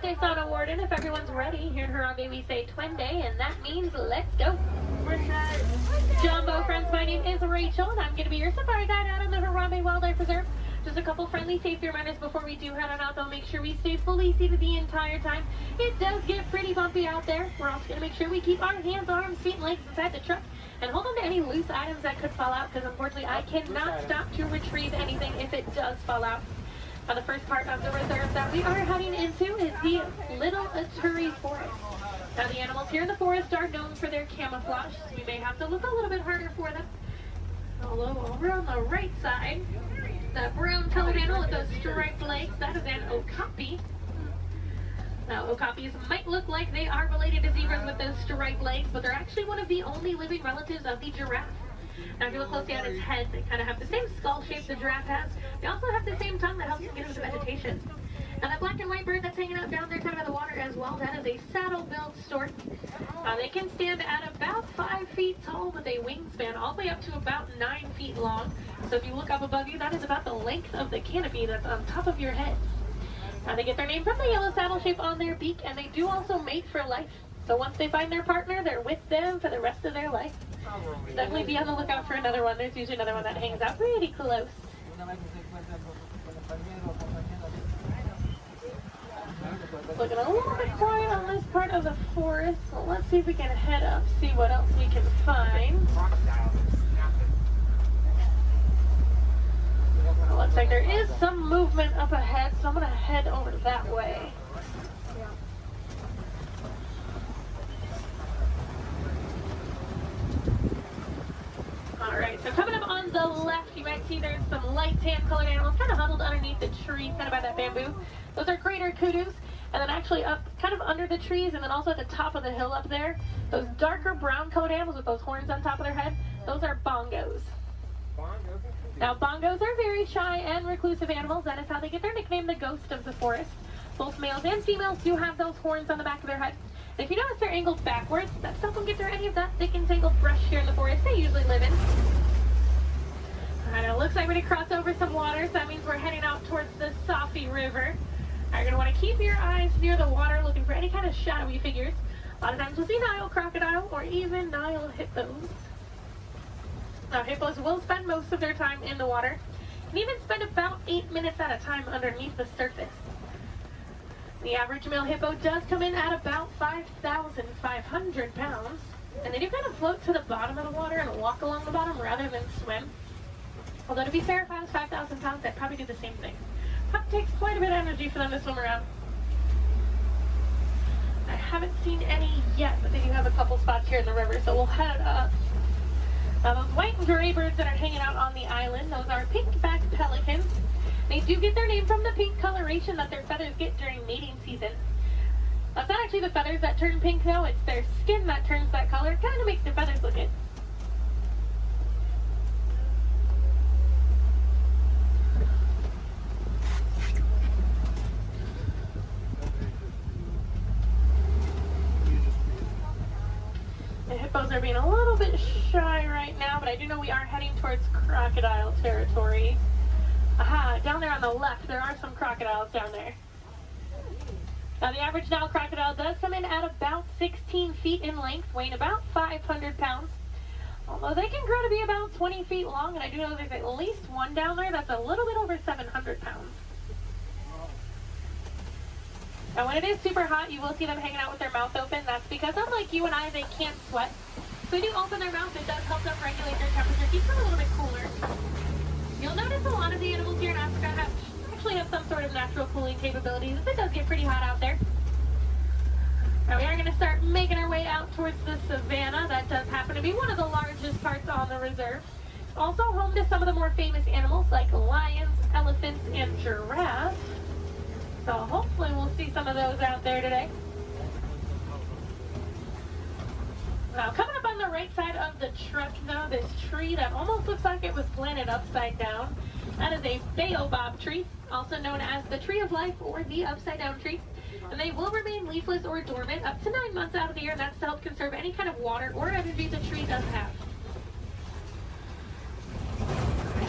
Daytona Warden, if everyone's ready, here in Harambe we say Twende, and that means let's go. Jumbo friends, my name is Rachel, and I'm going to be your safari guide out on the Harambe Wildlife Reserve. Just a couple friendly safety reminders before we do head on out, though. Make sure we stay fully seated the entire time. It does get pretty bumpy out there. We're also going to make sure we keep our hands, arms, feet, and legs inside the truck, and hold on to any loose items that could fall out, because unfortunately I cannot stop to retrieve anything if it does fall out. Now, the first part of the reserve that we are heading into is the Little Aturi Forest. Now, the animals here in the forest are known for their camouflage, so we may have to look a little bit harder for them. Although over on the right side, the brown colored animal with those striped legs, that is an okapi. Now, okapis might look like they are related to zebras with those striped legs, but they're actually one of the only living relatives of the giraffe. Now, if you look closely at its head, they kind of have the same skull shape the giraffe has. They also have the same tongue that helps them get into the vegetation. Now, that black and white bird that's hanging out down there kind of by the water as well, that is a saddle-billed stork. They can stand at about 5 feet tall with a wingspan all the way up to about 9 feet long. So if you look up above you, that is about the length of the canopy that's on top of your head. Now, they get their name from the yellow saddle shape on their beak, and they do also mate for life. So once they find their partner, they're with them for the rest of their life. Definitely be on the lookout for another one. There's usually another one that hangs out pretty close. Looking a little bit quiet on this part of the forest. So let's see if we can head up, see what else we can find. It looks like there is some movement up ahead, so I'm going to head over that way. Alright, so coming up on the left, you might see there's some light tan colored animals kind of huddled underneath the trees, kind of by that bamboo. Those are greater kudus. And then actually up kind of under the trees, and then also at the top of the hill up there, those darker brown colored animals with those horns on top of their head, those are bongos. Now, bongos are very shy and reclusive animals. That is how they get their nickname, the ghost of the forest. Both males and females do have those horns on the back of their head. And if you notice, they're angled backwards. That's not going to get through any of that thick and tangled brush here in the forest they usually live in. Alright, it looks like we're going to cross over some water, so that means we're heading out towards the Safi River. You're going to want to keep your eyes near the water looking for any kind of shadowy figures. A lot of times you'll see Nile crocodile or even Nile hippos. Now, hippos will spend most of their time in the water and even spend about 8 minutes at a time underneath the surface. The average male hippo does come in at about 5,500 pounds, and they do kind of float to the bottom of the water and walk along the bottom rather than swim. Although, to be fair, if I was 5,000 pounds, I'd probably do the same thing. It takes quite a bit of energy for them to swim around. I haven't seen any yet, but they do have a couple spots here in the river, so we'll head up. Now, those white and gray birds that are hanging out on the island, those are pink-backed pelicans. They do get their name from the pink coloration that their feathers get during mating season. That's not actually the feathers that turn pink, though. It's their skin that turns that color. It kind of makes their feathers look it. The hippos are being a little little bit shy right now, but I do know we are heading towards crocodile territory. Aha, down there on the left, there are some crocodiles down there. Now the average Nile crocodile does come in at about 16 feet in length, weighing about 500 pounds. Although they can grow to be about 20 feet long, and I do know there's at least one down there that's a little bit over 700 pounds. Now when it is super hot, you will see them hanging out with their mouth open. That's because unlike you and I, they can't sweat. So they do open their mouth. It does help them regulate their temperature, keeps them a little bit cooler. You'll notice a lot of the animals here in Africa actually have some sort of natural cooling capabilities. It does get pretty hot out there. Now we are going to start making our way out towards the savannah. That does happen to be one of the largest parts on the reserve. It's also home to some of the more famous animals like lions, elephants, and giraffes. So hopefully we'll see some of those out there today. Now coming up on the right side of the truck though, this tree that almost looks like it was planted upside down. That is a baobab tree, also known as the tree of life or the upside down tree. And they will remain leafless or dormant up to 9 months out of the year, and that's to help conserve any kind of water or energy the tree does have.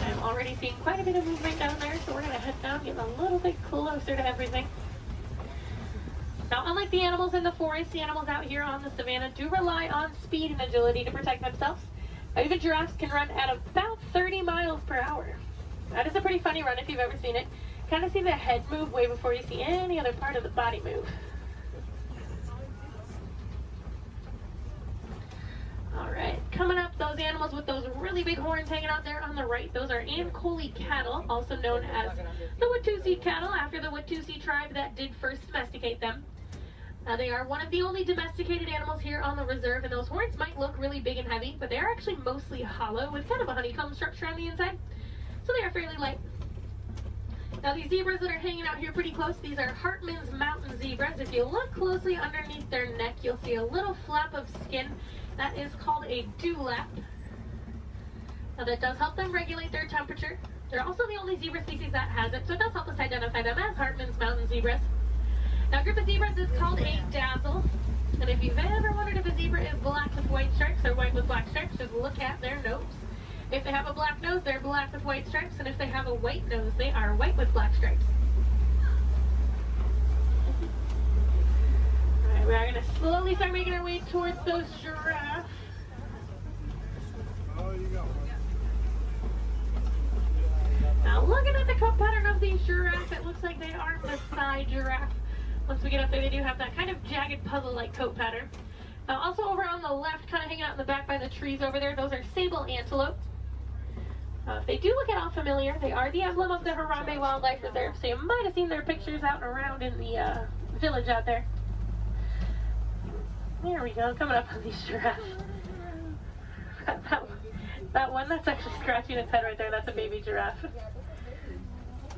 I'm already seeing quite a bit of movement down there, so we're going to head down, get a little bit closer to everything. Now, unlike the animals in the forest, the animals out here on the savannah do rely on speed and agility to protect themselves. Even giraffes can run at about 30 miles per hour. That is a pretty funny run if you've ever seen it. Kind of see the head move way before you see any other part of the body move. Alright, coming up, those animals with those really big horns hanging out there on the right, those are Ankole cattle, also known as the Watusi cattle, after the Watusi tribe that did first domesticate them. They are one of the only domesticated animals here on the reserve, and those horns might look really big and heavy, but they are actually mostly hollow with kind of a honeycomb structure on the inside, so they are fairly light. Now these zebras that are hanging out here pretty close, these are Hartman's mountain zebras. If you look closely underneath their neck, you'll see a little flap of skin. That is called a dewlap. Now that does help them regulate their temperature. They're also the only zebra species that has it, so it does help us identify them as Hartman's mountain zebras. Now a group of zebras is called a dazzle. And if you've ever wondered if a zebra is black with white stripes or white with black stripes, just look at their nose. If they have a black nose, they're black with white stripes, and if they have a white nose, they are white with black stripes. Alright, we are going to slowly start making our way towards those giraffes. Now looking at the coat pattern of these giraffes, it looks like they are Maasai giraffe. Once we get up there, they do have that kind of jagged puzzle-like coat pattern. Now also over on the left, kind of hanging out in the back by the trees over there, those are sable antelope. If they do look at all familiar, they are the emblem of the Harambe Wildlife Reserve, so you might have seen their pictures out and around in the village out there. There we go, coming up on these giraffes. That one that's actually scratching its head right there, that's a baby giraffe.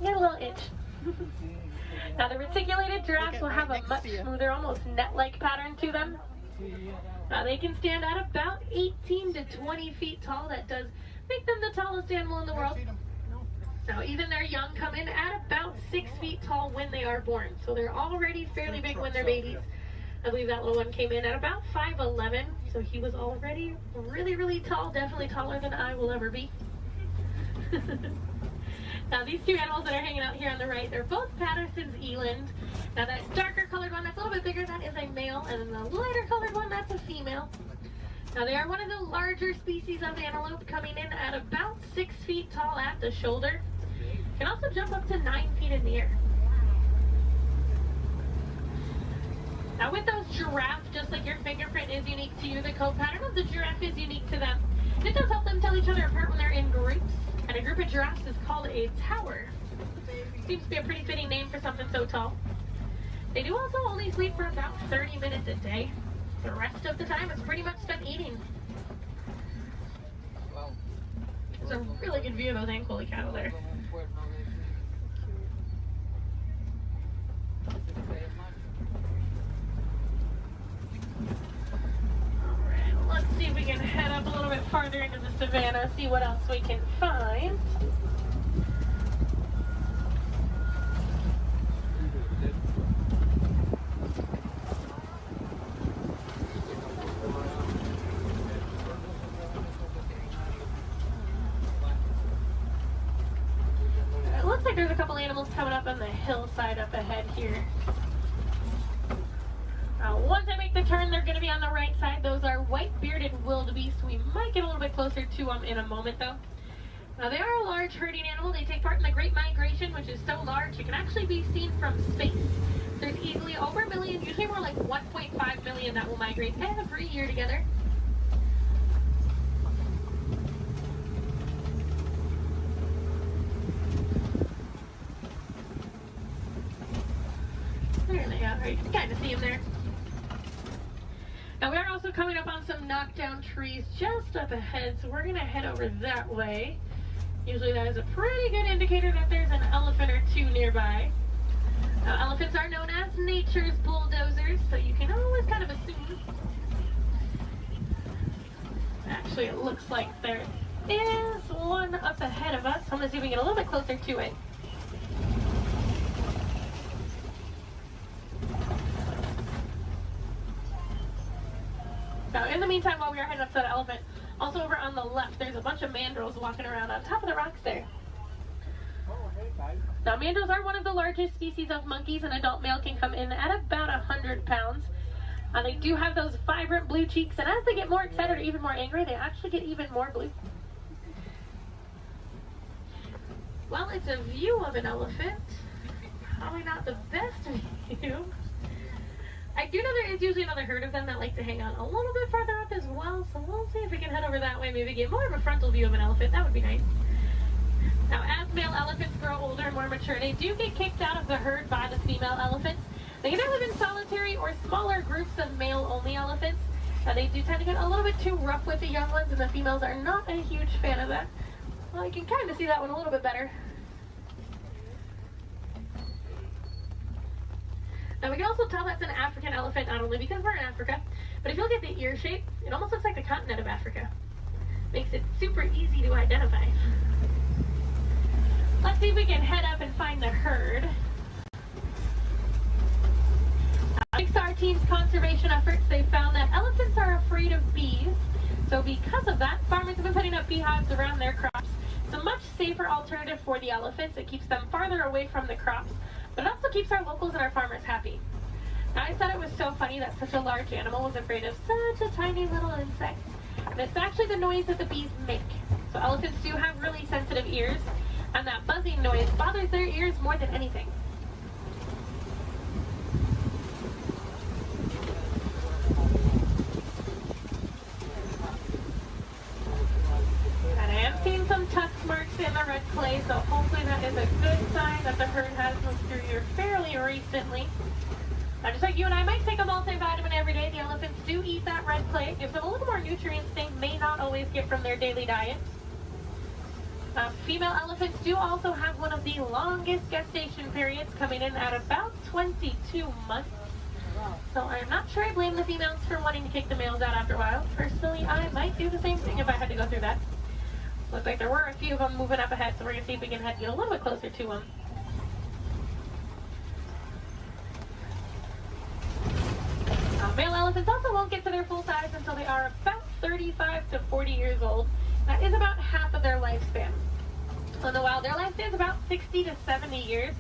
Got a little itch. Now the reticulated giraffes will have a much smoother, almost net-like pattern to them. Now they can stand at about 18 to 20 feet tall. That does make them the tallest animal in the world. Now even their young come in at about 6 feet tall when they are born. So they're already fairly big when they're babies. I believe that little one came in at about 5'11", so he was already really, really tall, definitely taller than I will ever be. Now these two animals that are hanging out here on the right, they're both Patterson's eland. Now that darker colored one, that's a little bit bigger, that is a male, and then the lighter colored one, that's a female. Now they are one of the larger species of antelope, coming in at about 6 feet tall at the shoulder. Can also jump up to 9 feet in the air. Now with those giraffes, just like your fingerprint is unique to you, the coat pattern of the giraffe is unique to them. It does help them tell each other apart when they're in groups. And a group of giraffes is called a tower. Seems to be a pretty fitting name for something so tall. They do also only sleep for about 30 minutes a day. The rest of the time is pretty much spent eating. There's a really good view of those Ankole cattle there. Alright, let's see if we can head up a little bit farther into the savannah, see what else we can find. like there's a couple animals coming up on the hillside up ahead here. Once I make the turn, they're going to be on the right side. Those are white-bearded wildebeest. We might get a little bit closer to them in a moment, though. Now, they are a large herding animal. They take part in the Great Migration, which is so large it can actually be seen from space. There's easily over 1 million, usually more like 1.5 million that will migrate every year together. There they are. You can kind of see them there. Now we are also coming up on some knockdown trees just up ahead, so we're going to head over that way. Usually that is a pretty good indicator that there's an elephant or two nearby. Now elephants are known as nature's bulldozers, so you can always kind of assume. Actually, it looks like there is one up ahead of us. I'm going to see if we can get a little bit closer to it. Now, in the meantime, while we are heading up to that elephant, also over on the left, there's a bunch of mandrills walking around on top of the rocks there. Now, mandrills are one of the largest species of monkeys. An adult male can come in at about 100 pounds. They do have those vibrant blue cheeks, and as they get more excited or even more angry, they actually get even more blue. Well, it's a view of an elephant. Probably not the best view. I do know there is usually another herd of them that like to hang on a little bit farther up as well, so we'll see if we can head over that way, maybe get more of a frontal view of an elephant. That would be nice. Now, as male elephants grow older and more mature, they do get kicked out of the herd by the female elephants. They can either live in solitary or smaller groups of male-only elephants. Now, they do tend to get a little bit too rough with the young ones, and the females are not a huge fan of that. Well, I can kind of see that one a little bit better. Now we can also tell that's an African elephant, not only because we're in Africa, but if you look at the ear shape, it almost looks like the continent of Africa. Makes it super easy to identify. Let's see if we can head up and find the herd. Thanks to our team's conservation efforts, they found that elephants are afraid of bees. So because of that, farmers have been putting up beehives around their crops. It's a much safer alternative for the elephants. It keeps them farther away from the crops, but it also keeps our locals and our farmers happy. Now, I thought it was so funny that such a large animal was afraid of such a tiny little insect. And it's actually the noise that the bees make. So elephants do have really sensitive ears, and that buzzing noise bothers their ears more than anything. And I am seeing some tusk marks in the red clay, so hopefully that is a good sign that the herd has moved through here fairly recently. Now, just like you and I might take a multivitamin every day, the elephants do eat that red clay. It gives them a little more nutrients they may not always get from their daily diet. Female elephants do also have one of the longest gestation periods, coming in at about 22 months. So I'm not sure I blame the females for wanting to kick the males out after a while. Personally, I might do the same thing if I had to go through that. Looks like there were a few of them moving up ahead, so we're going to see if we can get a little bit closer to them. Male elephants also won't get to their full size until they are about 35 to 40 years old. That is about half of their lifespan. So in the wild, their lifespan is about 60 to 70 years,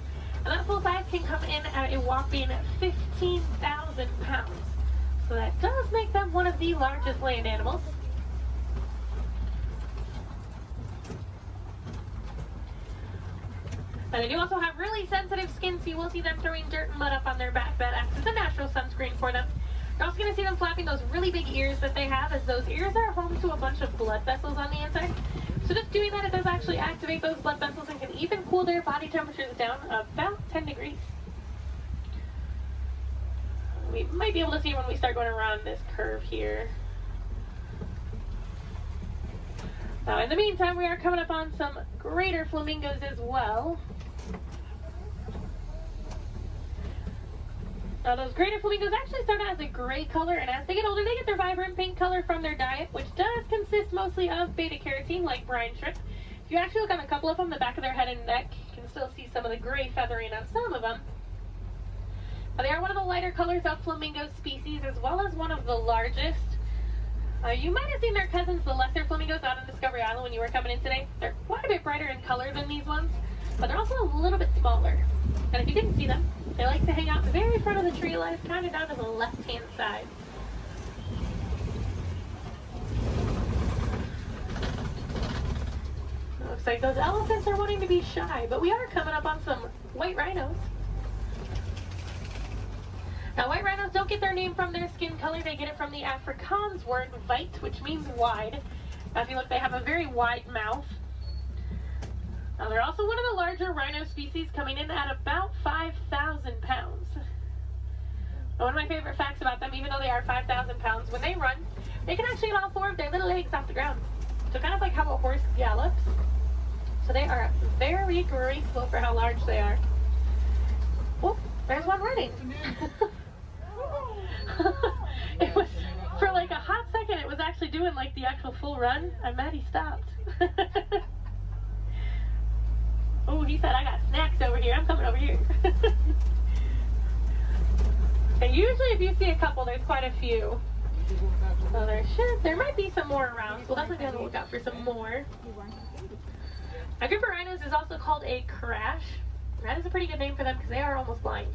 and that full size can come in at a whopping 15,000 pounds. So that does make them one of the largest land animals. And they do also have really sensitive skin, so you will see them throwing dirt and mud up on their back. That acts as a natural sunscreen for them. You're also going to see them flapping those really big ears that they have, as those ears are home to a bunch of blood vessels on the inside. So just doing that, it does actually activate those blood vessels and can even cool their body temperatures down about 10 degrees. We might be able to see when we start going around this curve here. Now, in the meantime, we are coming up on some greater flamingos as well. Now, those greater flamingos actually start out as a gray color, and as they get older, they get their vibrant pink color from their diet, which does consist mostly of beta-carotene, like brine shrimp. If you actually look on a couple of them, the back of their head and neck, you can still see some of the gray feathering on some of them. Now, they are one of the lighter colors of flamingo species, as well as one of the largest. You might have seen their cousins, the lesser flamingos, out on Discovery Island when you were coming in today. They're quite a bit brighter in color than these ones. but they're also a little bit smaller. And if you didn't see them, they like to hang out the very front of the tree line, kind of down to the left-hand side. Looks like those elephants are wanting to be shy, but we are coming up on some white rhinos. Now, white rhinos don't get their name from their skin color. They get it from the Afrikaans word weit, which means wide. Now, if you look, they have a very wide mouth. Now, they're also one of the larger rhino species, coming in at about 5,000 pounds. Now, one of my favorite facts about them, even though they are 5,000 pounds, when they run, they can actually get all four of their little legs off the ground. So kind of like how a horse gallops. So they are very graceful for how large they are. Oh, there's one running. It was, for like a hot second, it was actually doing like the actual full run. I'm mad he stopped. Oh, he said, I got snacks over here. I'm coming over here. And usually if you see a couple, there's quite a few. So there might be some more around. So we'll definitely be on the lookout for some more. A group of rhinos is also called a crash. That is a pretty good name for them because they are almost blind.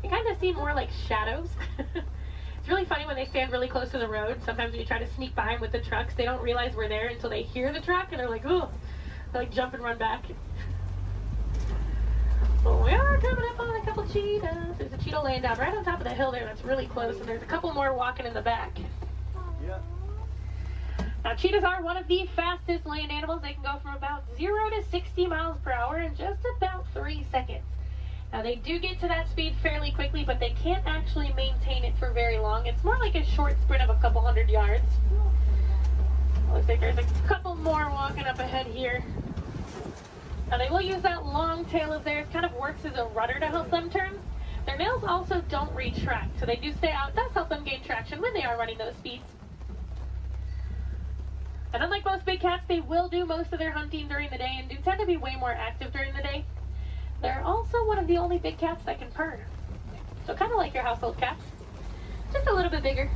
They kind of seem more like shadows. It's really funny when they stand really close to the road. Sometimes when you try to sneak behind with the trucks, they don't realize we're there until they hear the truck and they're like, oh, they like jump and run back. Well, we are coming up on a couple cheetahs. There's a cheetah laying down right on top of the hill there that's really close, and there's a couple more walking in the back. Yeah. Now, cheetahs are one of the fastest land animals. They can go from about 0 to 60 miles per hour in just about 3 seconds. Now, they do get to that speed fairly quickly, but they can't actually maintain it for very long. It's more like a short sprint of a couple hundred yards. Looks like there's a couple more walking up ahead here. Now, they will use that long tail of theirs, kind of works as a rudder to help them turn. Their nails also don't retract, so they do stay out. It does help them gain traction when they are running those speeds. And unlike most big cats, they will do most of their hunting during the day and do tend to be way more active during the day. They're also one of the only big cats that can purr. So kind of like your household cats, just a little bit bigger.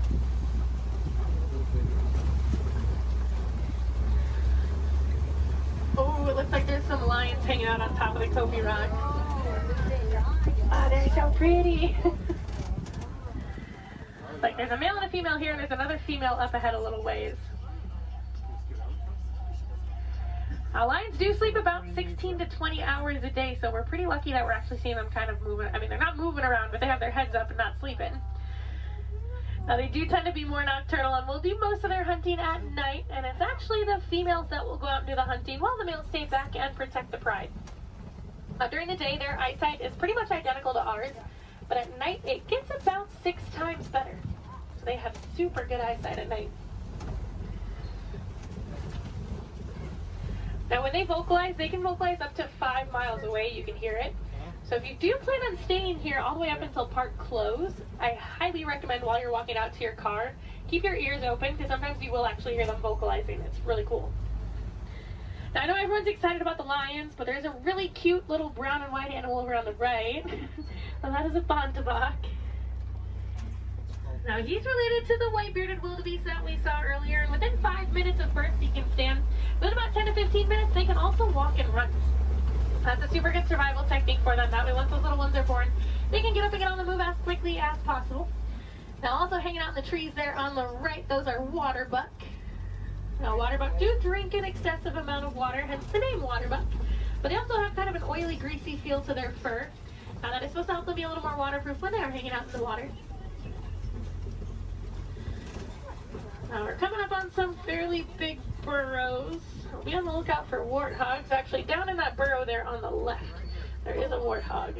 Oh, it looks like there's some lions hanging out on top of the Kofi Rock. Oh, they're so pretty. Like there's a male and a female here, and there's another female up ahead a little ways. Lions do sleep about 16 to 20 hours a day, so we're pretty lucky that we're actually seeing them kind of moving. I mean, they're not moving around, but they have their heads up and not sleeping. Now, they do tend to be more nocturnal and will do most of their hunting at night, and it's actually the females that will go out and do the hunting while the males stay back and protect the pride. During the day, their eyesight is pretty much identical to ours, but at night, it gets about 6 times better. So they have super good eyesight at night. Now, when they vocalize, they can vocalize up to 5 miles away. You can hear it. So if you do plan on staying here all the way up until park close, I highly recommend while you're walking out to your car, keep your ears open because sometimes you will actually hear them vocalizing. It's really cool. Now, I know everyone's excited about the lions, but there's a really cute little brown and white animal over on the right. And that is a bontebok. Now, he's related to the white-bearded wildebeest that we saw earlier, and within 5 minutes of birth, he can stand. Within about 10 to 15 minutes, they can also walk and run. That's a super good survival technique for them. That way, once those little ones are born, they can get up and get on the move as quickly as possible. Now, also hanging out in the trees there on the right, those are waterbuck. Now, waterbuck do drink an excessive amount of water, hence the name waterbuck. But they also have kind of an oily, greasy feel to their fur. Now, that is supposed to help them be a little more waterproof when they are hanging out in the water. Now, we're coming up on some fairly big burrows. We'll be on the lookout for warthogs. Actually, down in that burrow there on the left, there is a warthog.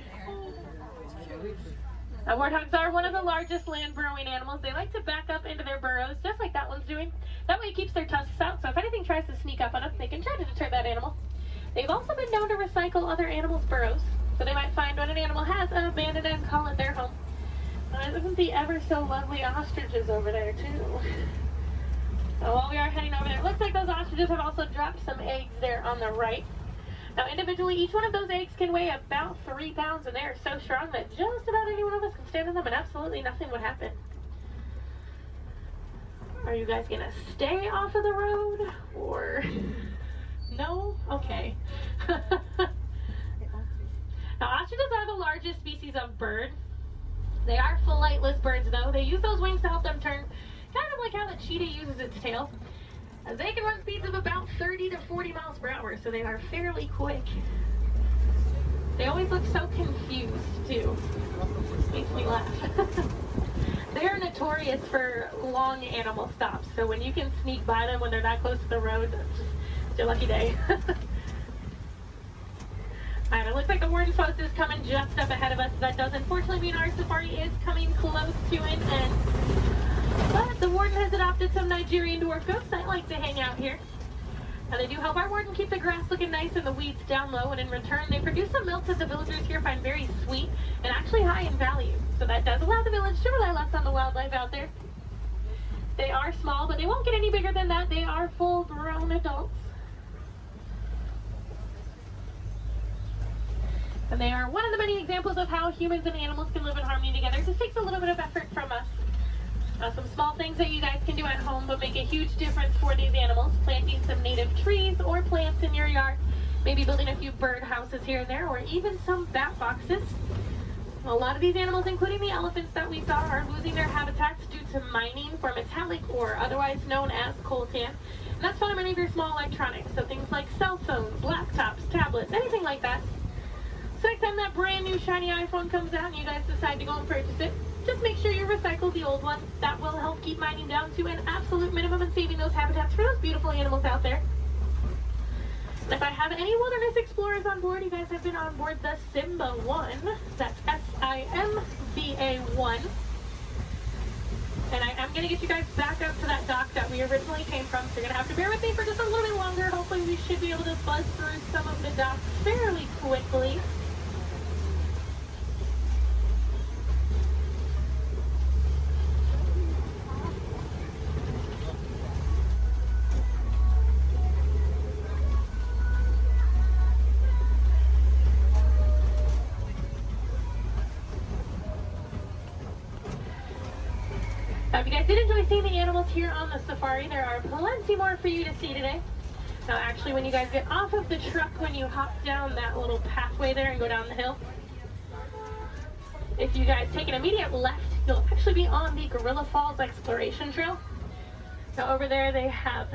Now, warthogs are one of the largest land burrowing animals. They like to back up into their burrows, just like that one's doing. That way it keeps their tusks out, so if anything tries to sneak up on them, they can try to deter that animal. They've also been known to recycle other animals' burrows, so they might find when an animal has abandoned and call it their home. Isn't the ever so lovely ostriches over there, too? So while we are heading over there, it looks like those ostriches have also dropped some eggs there on the right. Now, individually, each one of those eggs can weigh about 3 pounds, and they are so strong that just about any one of us can stand on them and absolutely nothing would happen. Are you guys gonna stay off of the road, or no? Okay. they use those wings to help them turn, kind of like how the cheetah uses its tail. They can run speeds of about 30 to 40 miles per hour, so they are fairly quick. They always look so confused, too. Makes me laugh. They're notorious for long animal stops, so when you can sneak by them when they're that close to the road, it's your lucky day. Alright, it looks like the warden's post is coming just up ahead of us. That does unfortunately mean our safari is coming close to an end. But the warden has adopted some Nigerian dwarf goats that like to hang out here. And they do help our warden keep the grass looking nice and the weeds down low, and in return they produce some milk that the villagers here find very sweet and actually high in value. So that does allow the village to rely less on the wildlife out there. They are small, but they won't get any bigger than that. They are full-grown adults. And they are one of the many examples of how humans and animals can live in harmony together. It just takes a little bit of effort from us. Some small things that you guys can do at home but make a huge difference for these animals. Planting some native trees or plants in your yard. Maybe building a few bird houses here and there, or even some bat boxes. A lot of these animals, including the elephants that we saw, are losing their habitats due to mining for metallic ore, otherwise known as coltan. And that's found in many of your small electronics, so things like cell phones, laptops, tablets, anything like that. So next time that brand new shiny iPhone comes out and you guys decide to go and purchase it, just make sure you recycle the old one. That will help keep mining down to an absolute minimum and saving those habitats for those beautiful animals out there. And if I have any wilderness explorers on board, you guys have been on board the Simba 1. That's S-I-M-B-A 1. And I am going to get you guys back up to that dock that we originally came from, so you're going to have to bear with me for just a little bit longer. Hopefully we should be able to buzz through some of the docks fairly quickly. If you guys did enjoy seeing the animals here on the safari, there are plenty more for you to see today. Now actually, when you guys get off of the truck, when you hop down that little pathway there and go down the hill, if you guys take an immediate left, you'll actually be on the Gorilla Falls Exploration Trail. Now over there they have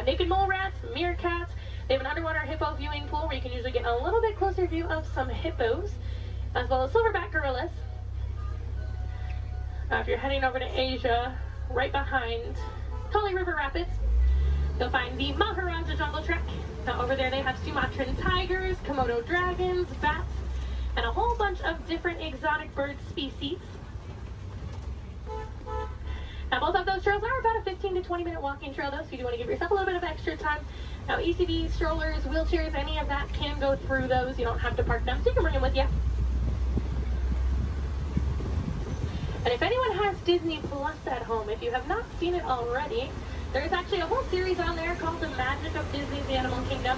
naked mole rats, meerkats. They have an underwater hippo viewing pool where you can usually get a little bit closer view of some hippos, as well as silverback gorillas. If you're heading over to Asia, right behind Tully River Rapids, you'll find the Maharaja Jungle Trek. Now over there they have Sumatran tigers, Komodo dragons, bats, and a whole bunch of different exotic bird species. Now both of those trails are about a 15 to 20 minute walking trail though, so you do want to give yourself a little bit of extra time. Now ECVs, strollers, wheelchairs, any of that can go through those. You don't have to park them, so you can bring them with you. And if anyone has Disney Plus at home, if you have not seen it already, there's actually a whole series on there called The Magic of Disney's Animal Kingdom.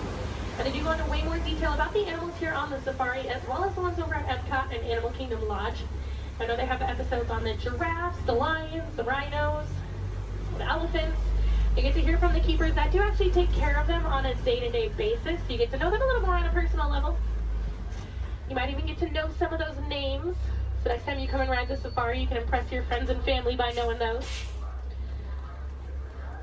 And they do go into way more detail about the animals here on the safari, as well as the ones over at Epcot and Animal Kingdom Lodge. I know they have episodes on the giraffes, the lions, the rhinos, the elephants. You get to hear from the keepers that do actually take care of them on a day-to-day basis. So you get to know them a little more on a personal level. You might even get to know some of those names. So next time you come and ride the safari, you can impress your friends and family by knowing those.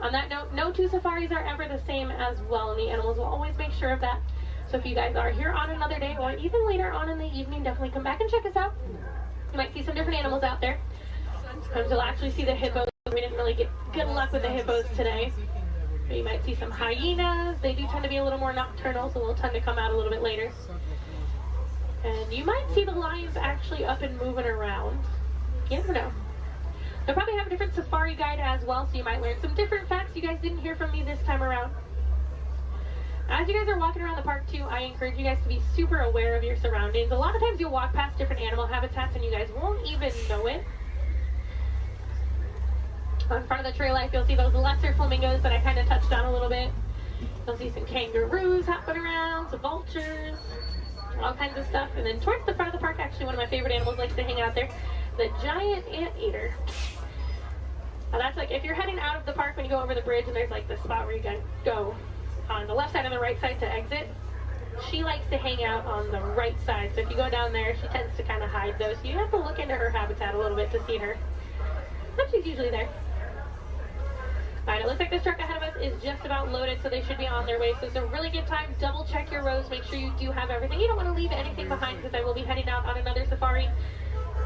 On that note, no two safaris are ever the same as well, and the animals will always make sure of that. So if you guys are here on another day or even later on in the evening, definitely come back and check us out. You might see some different animals out there. Sometimes you'll actually see the hippos. We didn't really get good luck with the hippos today. But you might see some hyenas. They do tend to be a little more nocturnal, so they'll tend to come out a little bit later. And you might see the lions actually up and moving around. You never know. They'll probably have a different safari guide as well, so you might learn some different facts you guys didn't hear from me this time around. As you guys are walking around the park too, I encourage you guys to be super aware of your surroundings. A lot of times you'll walk past different animal habitats and you guys won't even know it. On front of the trail life, you'll see those lesser flamingos that I kind of touched on a little bit. You'll see some kangaroos hopping around, some vultures, all kinds of stuff. And then towards the front of the park, actually one of my favorite animals likes to hang out there, the giant anteater. Now that's like, if you're heading out of the park when you go over the bridge and there's like the spot where you can go on the left side and the right side to exit, she likes to hang out on the right side. So if you go down there, she tends to kind of hide those. So you have to look into her habitat a little bit to see her. But she's usually there. Alright, it looks like this truck ahead of us is just about loaded, so they should be on their way. So it's a really good time. Double check your rows. Make sure you do have everything. You don't want to leave anything behind because I will be heading out on another safari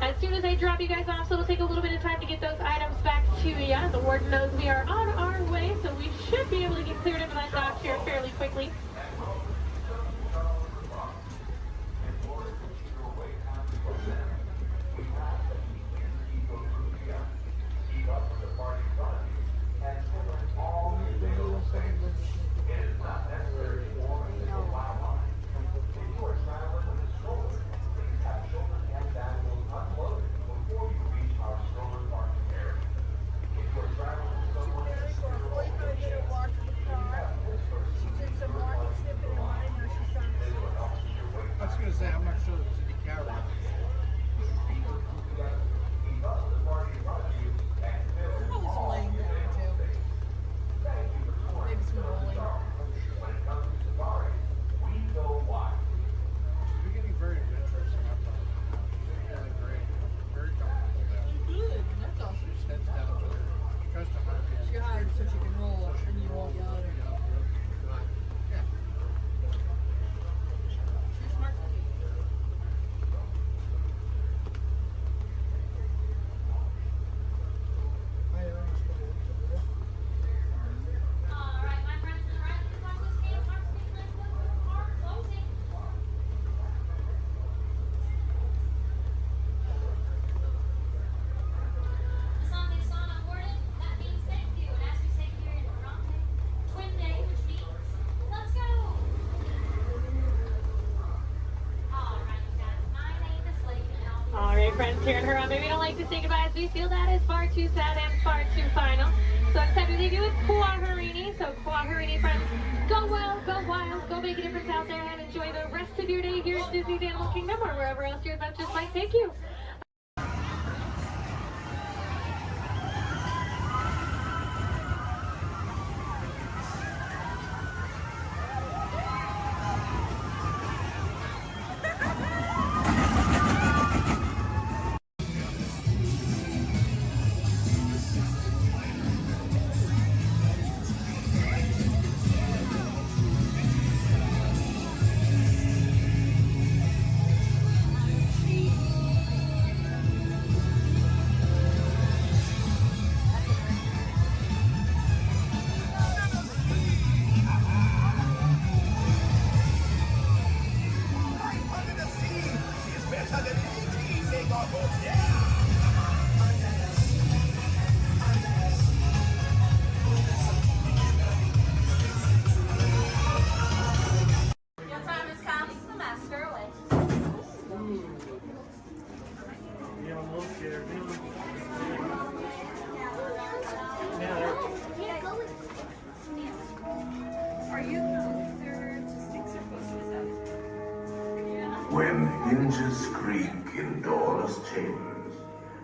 as soon as I drop you guys off. So it'll take a little bit of time to get those items back to you. The warden knows we are on our way, so we should be able to get cleared into that dock here fairly quickly. I'm not sure there's any carrot. Probably some laying down too. Maybe some rolling. You're getting very adventurous in our part. Really great. Very comfortable there. Good. That's awesome. She just heads down to her customer. She hired so she can roll and you won't yell at her. Yeah. She's smart. Alright, my friends, to the right of the clock, this game marks Disneyland Park closing. The song is on awarded. That means thank you. And as we say here in Toronto, Twin Day, which means let's go. Alright, guys, my name is Slade, and I'll be Alright, friends, here in Harambe, we don't like to say goodbye as we feel that is far too sad and far too final. So it's time to leave you with Kuaharini. So Kuaharini, friends, go well, go wild, go make a difference out there, and enjoy the rest of your day here at Disney's Animal Kingdom or wherever else your adventures might take you. Your time has come. The master awaits. Yeah, I'm a little scared. Are you closer to sticks or closer to seven? When hinges creak in doorless chambers,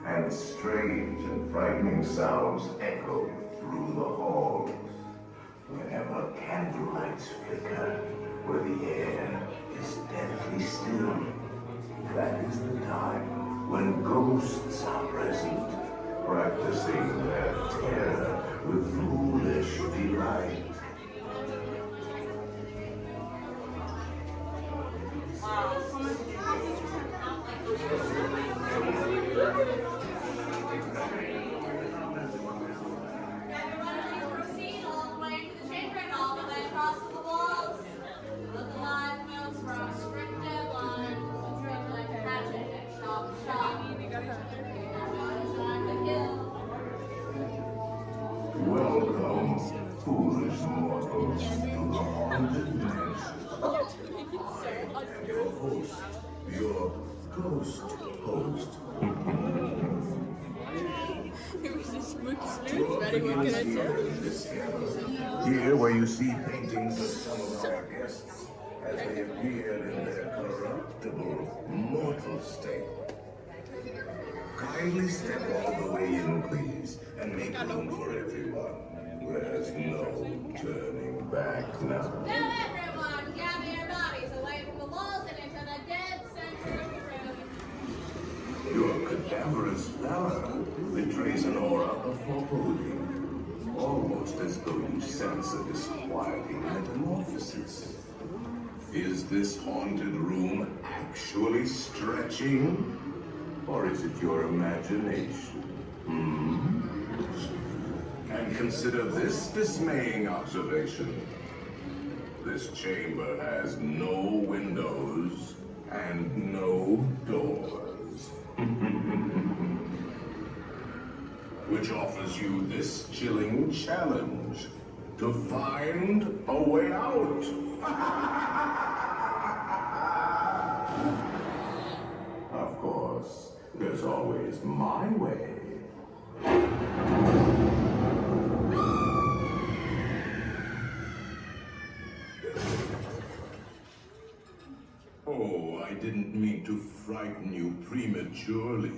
and strange and frightening sounds echo through the halls, whenever candlelights flicker, where the air is deathly still, that is the time when ghosts are present, practicing their terror with foolish delight. Proceed all the way to the chamber and all the way across the walls. Look alive, folks, we're on a strict deadline. Let's go like a hatchet and chop, chop. Everyone's on the hill. Welcome, foolish mortals, to the haunted mansion. And your host, your ghost host. It was just smooth, Betty, what can I say? Here where you see paintings of some of our guests as they appeared in their corruptible, mortal state. Kindly step all the way in, please, and make room for everyone. There's no turning back now. Now everyone, gather your bodies Luminous pallor betrays an aura of foreboding, almost as though you sense a disquieting metamorphosis. Is this haunted room actually stretching? Or is it your imagination? And consider this dismaying observation. This chamber has no windows and no doors. Which offers you this chilling challenge to find a way out. Of course, there's always my way. Oh, I didn't mean to frighten you prematurely.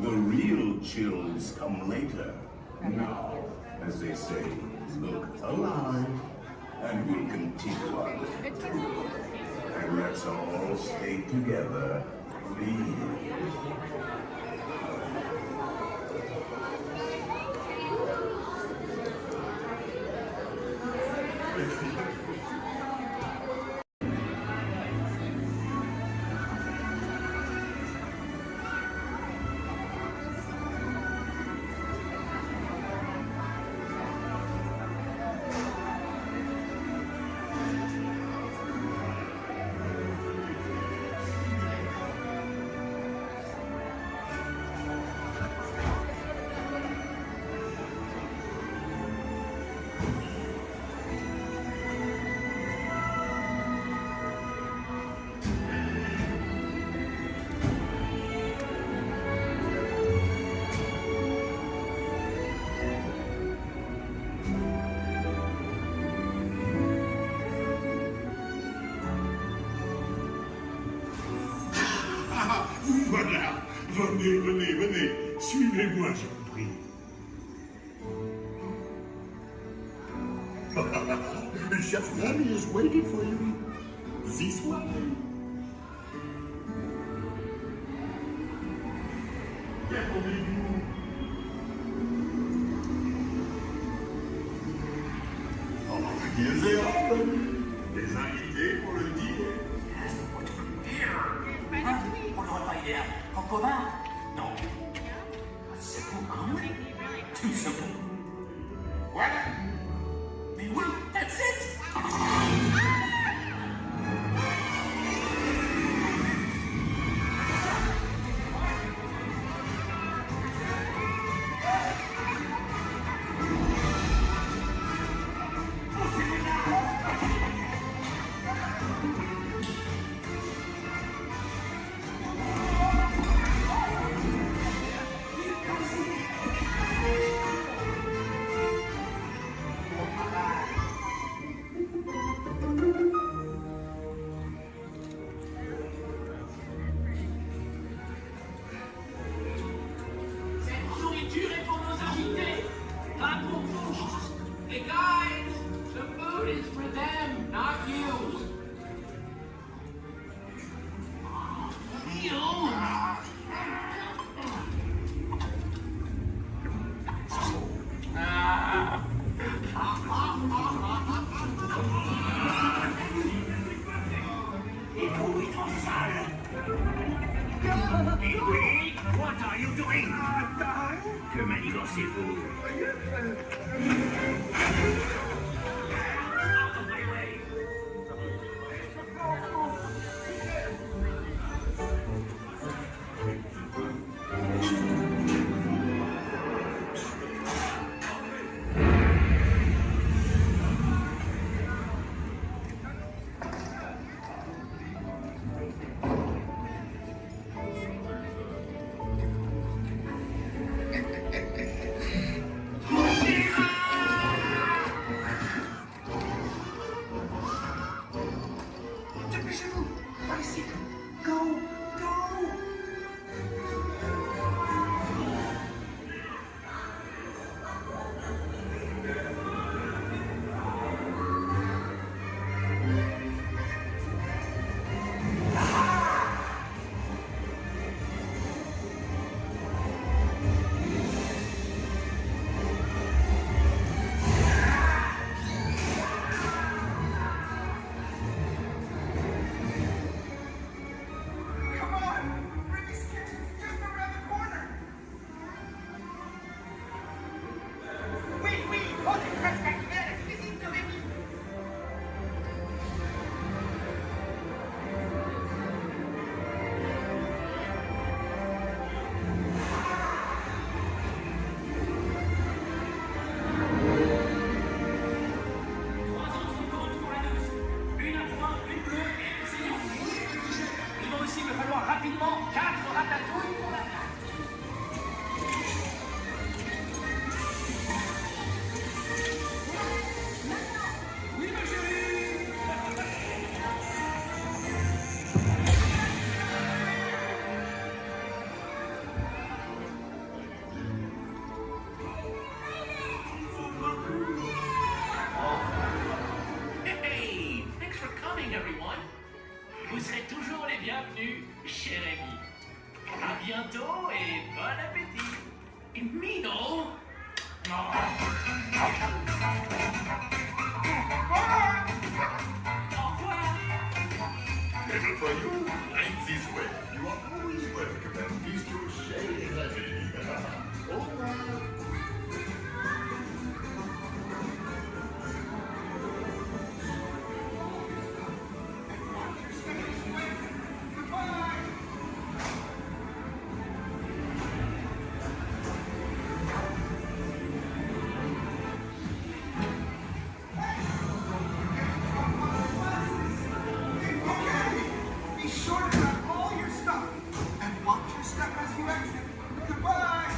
The real chills come later. Now, as they say, look alive, and we'll continue on. And let's all stay together, please. Voilà, venez, venez, venez, suivez-moi, je vous prie. Chef Rami is waiting for you. This way. Déroulez-vous. Oh, misérable. Des invités pour le dîner. On n'aurait pas idée en commun. Non. C'est pour un tout simple. Voilà. Mais oui, that's it. What are you doing? Que manigancez-vous? Out of my way! bientôt et bon appétit. Mino. Table for you, right this way. You are always welcome and please to share heavy. Au revoir. Be sure to grab all your stuff and watch your step as you exit. Goodbye!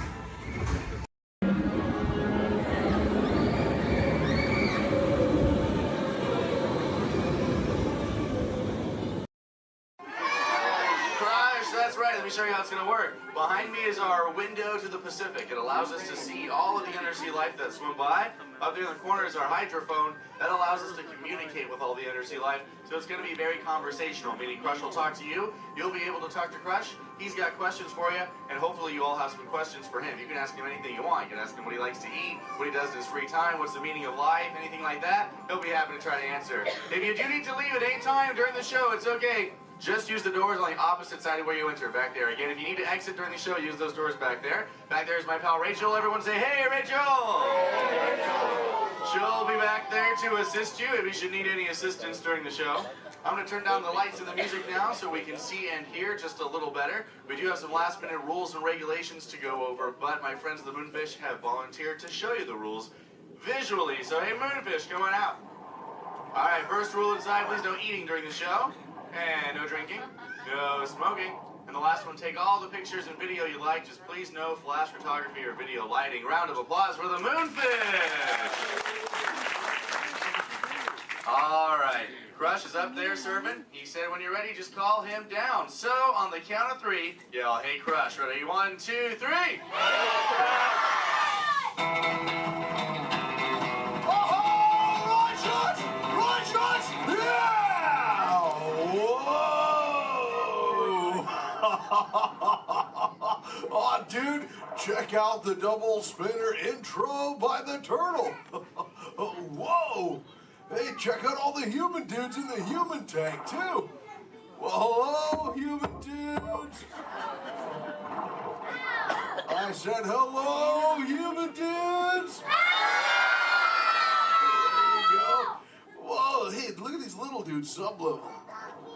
Crush, that's right. Let me show you how it's going to work. Behind me is our window to the Pacific. It allows us to see all of the undersea life that swim by. Up there in the corner is our hydrophone. That allows us to communicate with all the undersea life. So it's going to be very conversational, meaning Crush will talk to you. You'll be able to talk to Crush. He's got questions for you, and hopefully you all have some questions for him. You can ask him anything you want. You can ask him what he likes to eat, what he does in his free time, what's the meaning of life, anything like that. He'll be happy to try to answer. If you do need to leave at any time during the show, it's okay. Just use the doors on the opposite side of where you enter, back there. Again, if you need to exit during the show, use those doors back there. Back there is my pal Rachel. Everyone say, hey, Rachel! Hey, Rachel! She'll be back there to assist you if you should need any assistance during the show. I'm going to turn down the lights and the music now so we can see and hear just a little better. We do have some last-minute rules and regulations to go over, but my friends the Moonfish have volunteered to show you the rules visually. So, hey, Moonfish, come on out. All right, first rule inside, please no eating during the show. And no drinking, no smoking. And the last one, take all the pictures and video you like. Just please no flash photography or video lighting. Round of applause for the Moonfish. All right, Crush is up there serving. He said when you're ready, just call him down. So on the count of three, yell, hey Crush. Ready? 1, 2, 3. Oh, dude, check out the double spinner intro by the turtle. Whoa! Hey, check out all the human dudes in the human tank, too. Well, hello, human dudes. I said hello, human dudes. There you go. Whoa, hey, look at these little dudes, sub-level.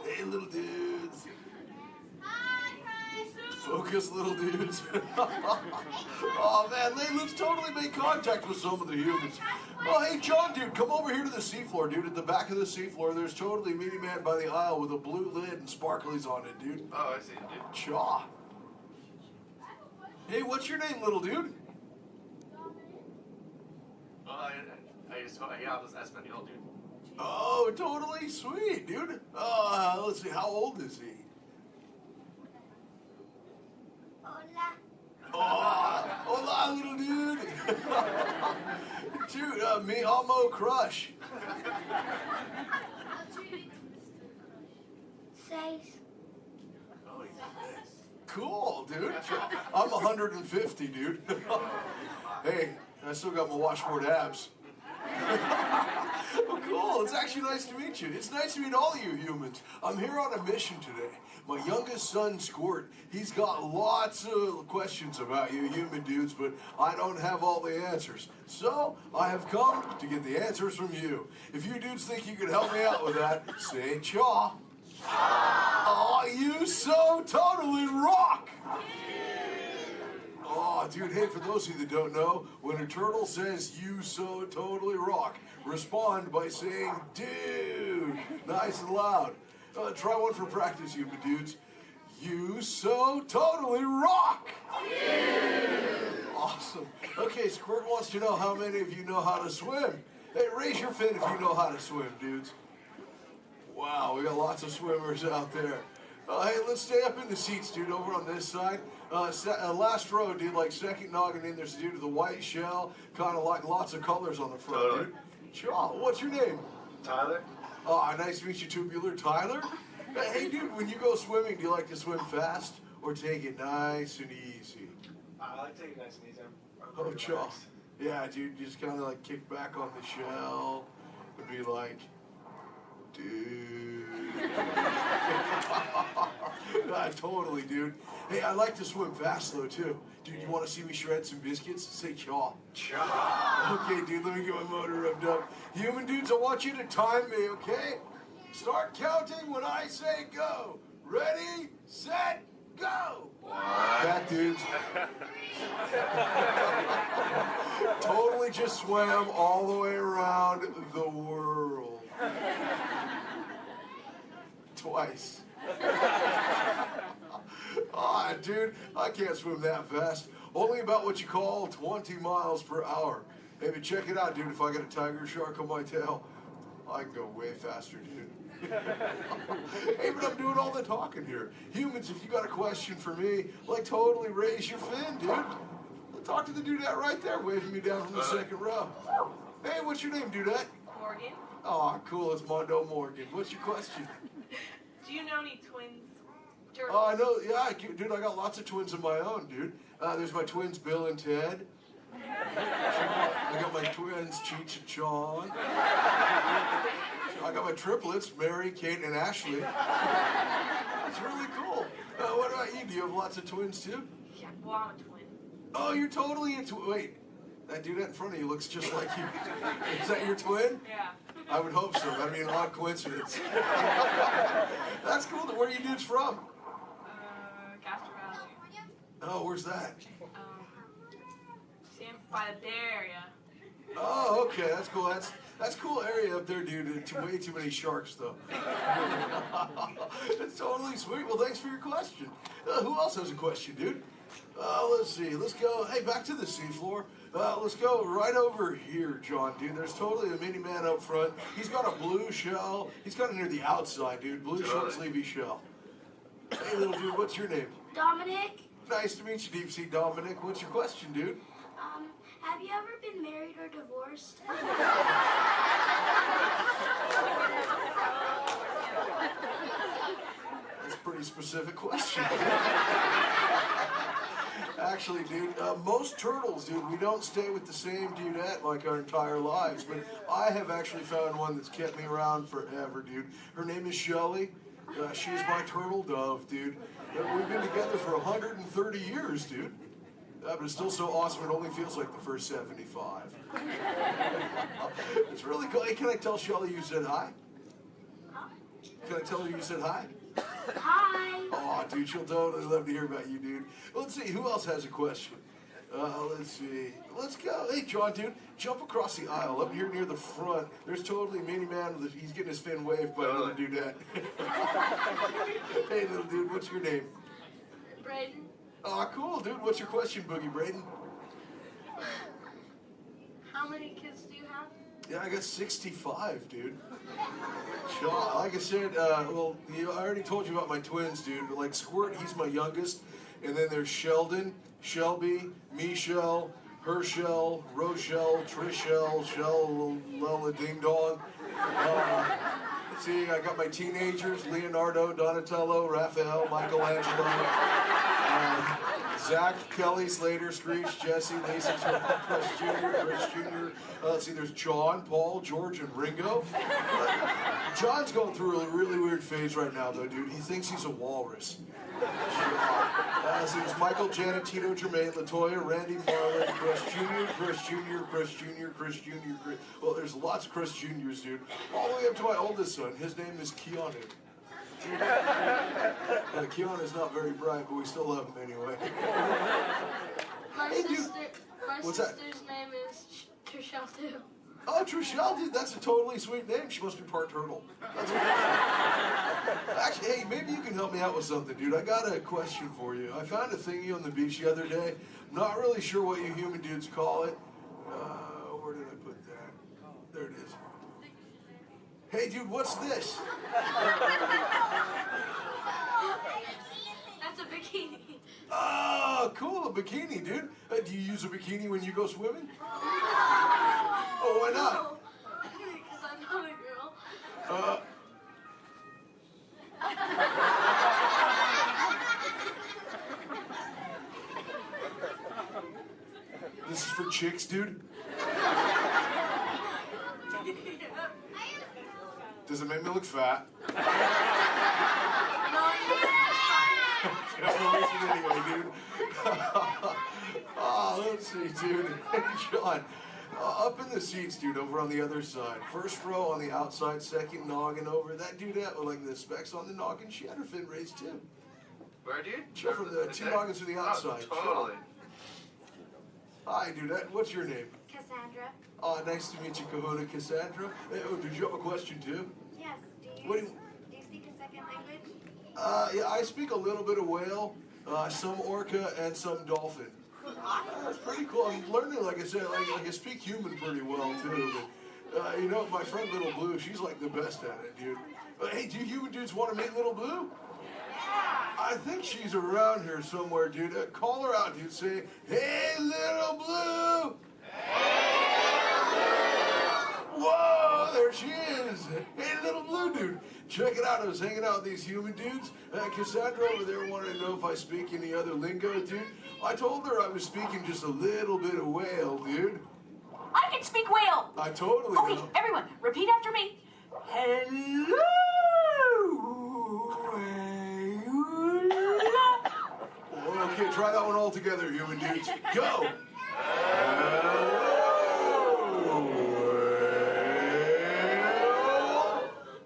Hey, little dudes. Focus, little dudes. Oh, man, let's totally make contact with some of the humans. Oh, hey, John, dude, come over here to the seafloor, dude. At the back of the seafloor, there's totally Mini Man by the aisle with a blue lid and sparklies on it, dude. Oh, I see it, dude. Chaw. Hey, what's your name, little dude? Well, yeah, I'll just ask my old dude. Oh, totally sweet, dude. Let's see, how old is he? Hola, little dude. Dude, me amo Crush. 6. Cool, dude. I'm 150, dude. Hey, I still got my washboard abs. Oh, cool. It's actually nice to meet you. It's nice to meet all you humans. I'm here on a mission today. My youngest son, Squirt, he's got lots of questions about you human dudes, but I don't have all the answers. So, I have come to get the answers from you. If you dudes think you could help me out with that, say chaw. Oh, you so totally rock! Oh, dude, hey, for those of you that don't know, when a turtle says, you so totally rock, respond by saying, dude, nice and loud. Try one for practice, you dudes. You so totally rock! Awesome. Okay, Squirt wants to know how many of you know how to swim. Hey, raise your fin if you know how to swim, dudes. Wow, we got lots of swimmers out there. Hey, let's stay up in the seats, dude, over on this side. Last row, dude, like second noggin in, there's a dude with a white shell, kind of like lots of colors on the front, dude. Sure. What's your name? Tyler. Oh, nice to meet you, Tubular. Tyler? Hey, dude, when you go swimming, do you like to swim fast or or take it nice and easy? I like to take it nice and easy. I'm Oh, pretty Chuck. relaxed. Yeah, dude, just kind of like kick back on the shell and be like, dude. Totally, dude. Hey, I like to swim fast though too. Dude, you want to see me shred some biscuits? Say chaw. Chaw. Okay, dude, let me get my motor revved up. Human dudes, I want you to time me, okay? Start counting when I say go. Ready, set, go. That dudes. Totally just swam all the way around the world. Twice. Ah, dude, I can't swim that fast. Only about what you call 20 miles per hour. Hey, but check it out, dude. If I got a tiger shark on my tail, I can go way faster, dude. Hey, but I'm doing all the talking here. Humans, if you got a question for me, like totally raise your fin, dude. I'll talk to the dudette right there, waving me down from the second row. Hey, what's your name, dudette? Morgan, Oh, cool. It's Mondo Morgan. What's your question? do you know any twins? Oh, I know. Yeah, dude, I got lots of twins of my own, dude. There's my twins, Bill and Ted. I got my twins, Cheech and Sean. I got my triplets, Mary, Kate, and Ashley. It's really cool. What about you? Do you have lots of twins, too? Yeah, well, I'm a twin. Oh, you're totally a twin. Wait, that dude in front of you looks just like you. Is that your twin? Yeah. I would hope so. That'd be an odd coincidence. That's cool. Where are you dudes from? Castro Valley. Oh, where's that? By the Bay Area. Oh, okay. That's cool. That's cool area up there, dude. Way too many sharks, though. That's totally sweet. Well, thanks for your question. Who else has a question, dude? Let's see. Let's go. Hey, back to the seafloor. Let's go right over here, John, dude. There's totally a mini man up front. He's got a blue shell. He's got it near the outside, dude. Blue short sleevey shell. Hey, little dude, what's your name? Dominic, Nice to meet you, Deep Sea Dominic. What's your question, dude? have you ever been married or divorced? That's a pretty specific question. Actually, dude, most turtles, dude, we don't stay with the same dudette like our entire lives, but I have actually found one that's kept me around forever, dude. Her name is Shelly. She's my turtle dove, dude. We've been together for 130 years, dude. But it's still so awesome, it only feels like the first 75. It's really cool. Hey, can I tell Shelly you said hi? Can I tell her you said hi? Hi. Oh, dude, she'll totally love to hear about you, dude. Let's see, who else has a question? Let's see. Let's go. Hey, John, dude, jump across the aisle up here near the front. There's totally a mini man. He's getting his fin waved by another dudette. Hey, little dude, what's your name? Braden. Oh, cool, dude. What's your question, Boogie Braden? How many kids do you have? Yeah, I got 65, dude. Sean, like I said, well, I already told you about my twins, dude. Like Squirt, he's my youngest. And then there's Sheldon, Shelby, Michelle, Herschel, Rochelle, Trishelle, Shell, Lella Ding Dong. See, I got my teenagers, Leonardo, Donatello, Raphael, Michelangelo, Zach, Kelly, Slater, Screech, Jesse, Lacey, Chris Jr. Let's see, there's John, Paul, George, and Ringo. John's going through a really weird phase right now, though, dude. He thinks he's a walrus. So there's Michael, Janet, Tito, Jermaine, LaToya, Randy, Marlon, Chris Jr., Chris Jr., Chris Jr., Chris Jr., Chris... Well, there's lots of Chris Jr.'s, dude. All the way up to my oldest son. His name is Keanu. Keanu's not very bright, but we still love him anyway. My Hey, dude. sister's name is Trishelle too. Oh, Trishelle, dude, that's a totally sweet name. She must be part turtle. That's Actually, hey, maybe you can help me out with something, dude. I got a question for you. I found a thingy on the beach the other day. Not really sure what you human dudes call it. Where did I put that? There it is. Hey, dude, what's this? That's a bikini. Oh, cool, a bikini, dude. Do you use a bikini when you go swimming? Oh, why not? Because I'm not a girl. chicks, dude? Does it make me look fat? That's no reason anyway, dude. Oh, let's see, dude. Hey, John. Up in the seats, dude, over on the other side. First row on the outside, second noggin over. That dudette with like the specs on the noggin, she had her fin raised too. Where, dude? Chill from the two noggins to the outside. Oh, totally. Hi, dudette. What's your name? Cassandra. Oh, nice to meet you, Kahuna Cassandra. Hey, oh, did you have a question too? Yes. What Do you speak a second language? Yeah, I speak a little bit of whale, some orca, and some dolphin. That's pretty cool. I'm learning, like I said, like I speak human pretty well too. But you know, my friend Little Blue, she's like the best at it, dude. Hey, do you human dudes want to meet Little Blue? I think she's around here somewhere, dude. Call her out, dude. Say, hey, Little Blue. Whoa, there she is. Hey, Little Blue dude. Check it out. I was hanging out with these human dudes. Cassandra over there wanted to know if I speak any other lingo, dude. I told her I was speaking just a little bit of whale, dude. I can speak whale. I totally Okay, know. everyone, repeat after me. Hello. Okay, try that one all together, human dudes. Go.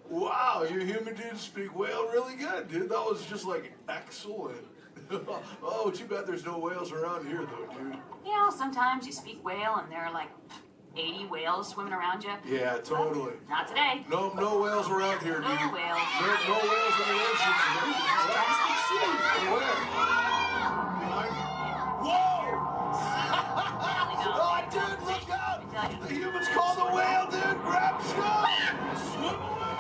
Wow, you human dudes speak whale really good, dude. That was just like excellent. Oh, too bad there's no whales around here, though, dude. You know, sometimes you speak whale and there are like 80 whales swimming around you. Yeah, totally. Not today. No whales around here, dude. No whales. No whales in the ocean. Just try to speak sea. Where? Whoa! Oh, dude, look out! The humans call the whale, dude! Grab shot! Swim away!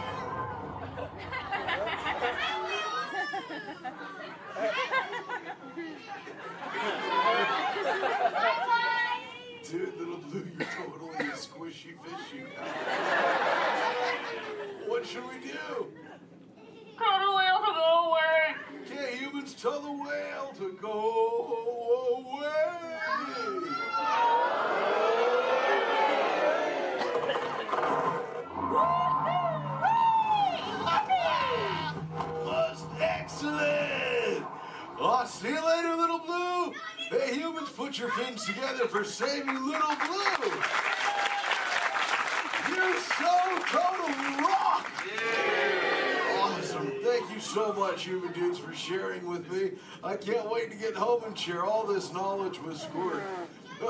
Dude, Little Blue, you're totally a squishy fishy. What should we do? Tell the whale to go away. Okay, humans, tell the whale to go away. Most excellent. Oh, see you later, Little Blue. Hey, humans, put your fins together for saving Little Blue. You so totally rock. Awesome. Thank you so much, human dudes, for sharing with me. I can't wait to get home and share all this knowledge with Squirt.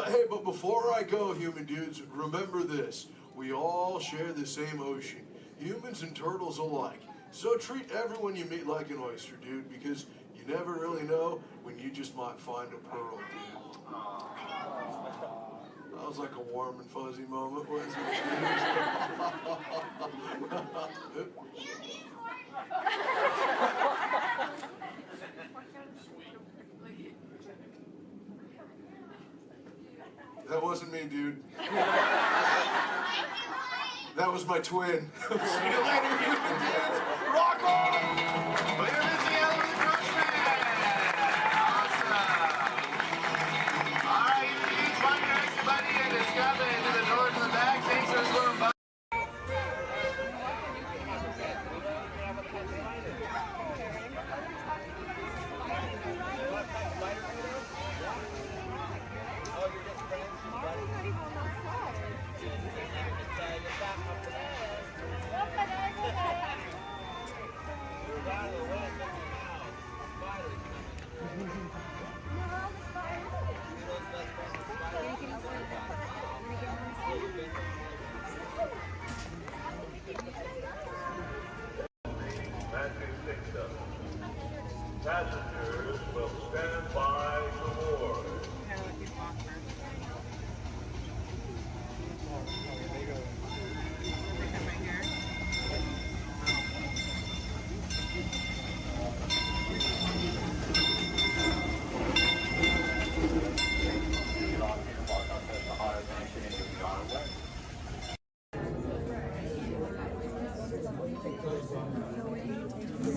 Hey, but before I go, human dudes, remember this. We all share the same ocean, humans and turtles alike. So treat everyone you meet like an oyster, dude, because you never really know when you just might find a pearl, dude. That was like a warm and fuzzy moment, wasn't it? That wasn't me, dude. That was my twin. See you later, human dudes. Rock on! Clear is the yellow crusher. Awesome. All right, you dudes, find your extra buddy and discover it into the doors in the back. Thanks for swimming by. Passengers will stand by to board.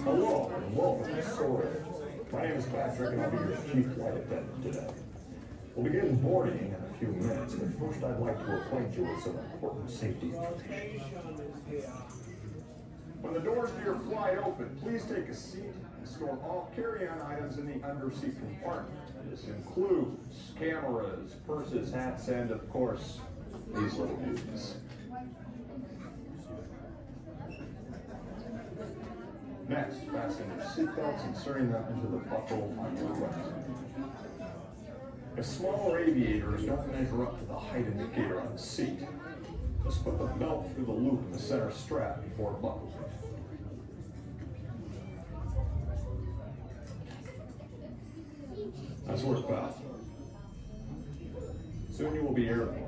Hello, I'm Walt. My name is Patrick, and I'll be your chief flight attendant today. We'll begin boarding few minutes, but first I'd like to acquaint you with some important safety information. When the doors to your flight open, please take a seat and store all carry-on items in the underseat compartment. This includes cameras, purses, hats, and of course, these little beauties. Next, fasten your seatbelts, inserting them into the buckle on your right. If smaller aviators don't measure up to the height indicator on the seat, just put the belt through the loop in the center strap before buckling. That's work belt. Soon you will be airborne.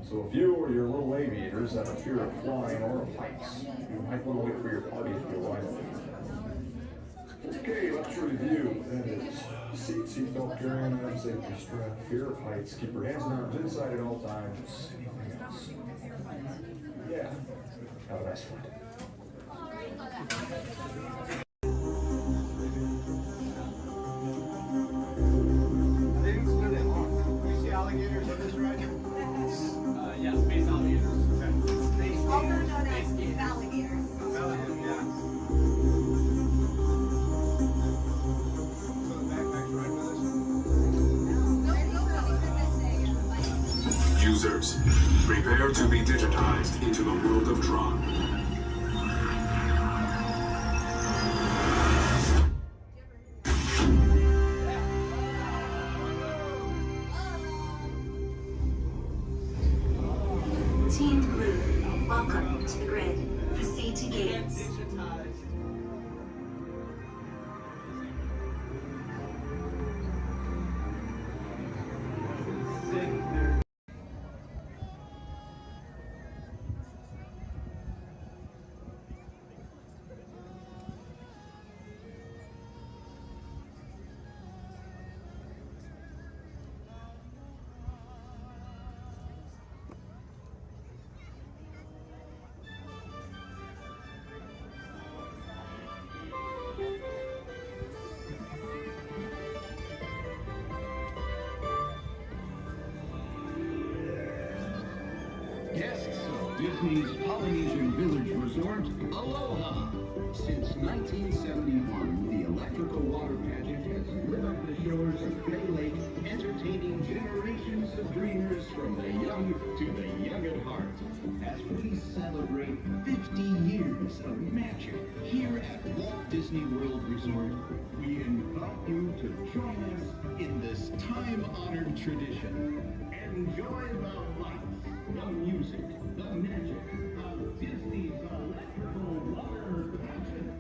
So if you or your little aviators have a fear of flying or of heights, you might want to wait for your party to arrive. Okay, let's review. That is seatbelt, carry-on items, safety strap, fear of heights, keep your hands and arms inside at all times. Anything else? Yeah. Have a nice flight. Alligators on this ride? Yeah, space alligators. Okay. Also known as alligators. Alligators, yeah. So the backpack's right with us? Users, prepare to be digitized into the world of Tron. Team Blue, welcome to the grid. Proceed to gates. Guests of Disney's Polynesian Village Resort, aloha! Since 1971, the electrical water pageant has lit up the shores of Bay Lake, entertaining generations of dreamers from the young to the young at heart. As we celebrate 50 years of magic here at Walt Disney World Resort, we invite you to join us in this time-honored tradition. Enjoy the lights, the music, the magic of Disney's electrical water pageant.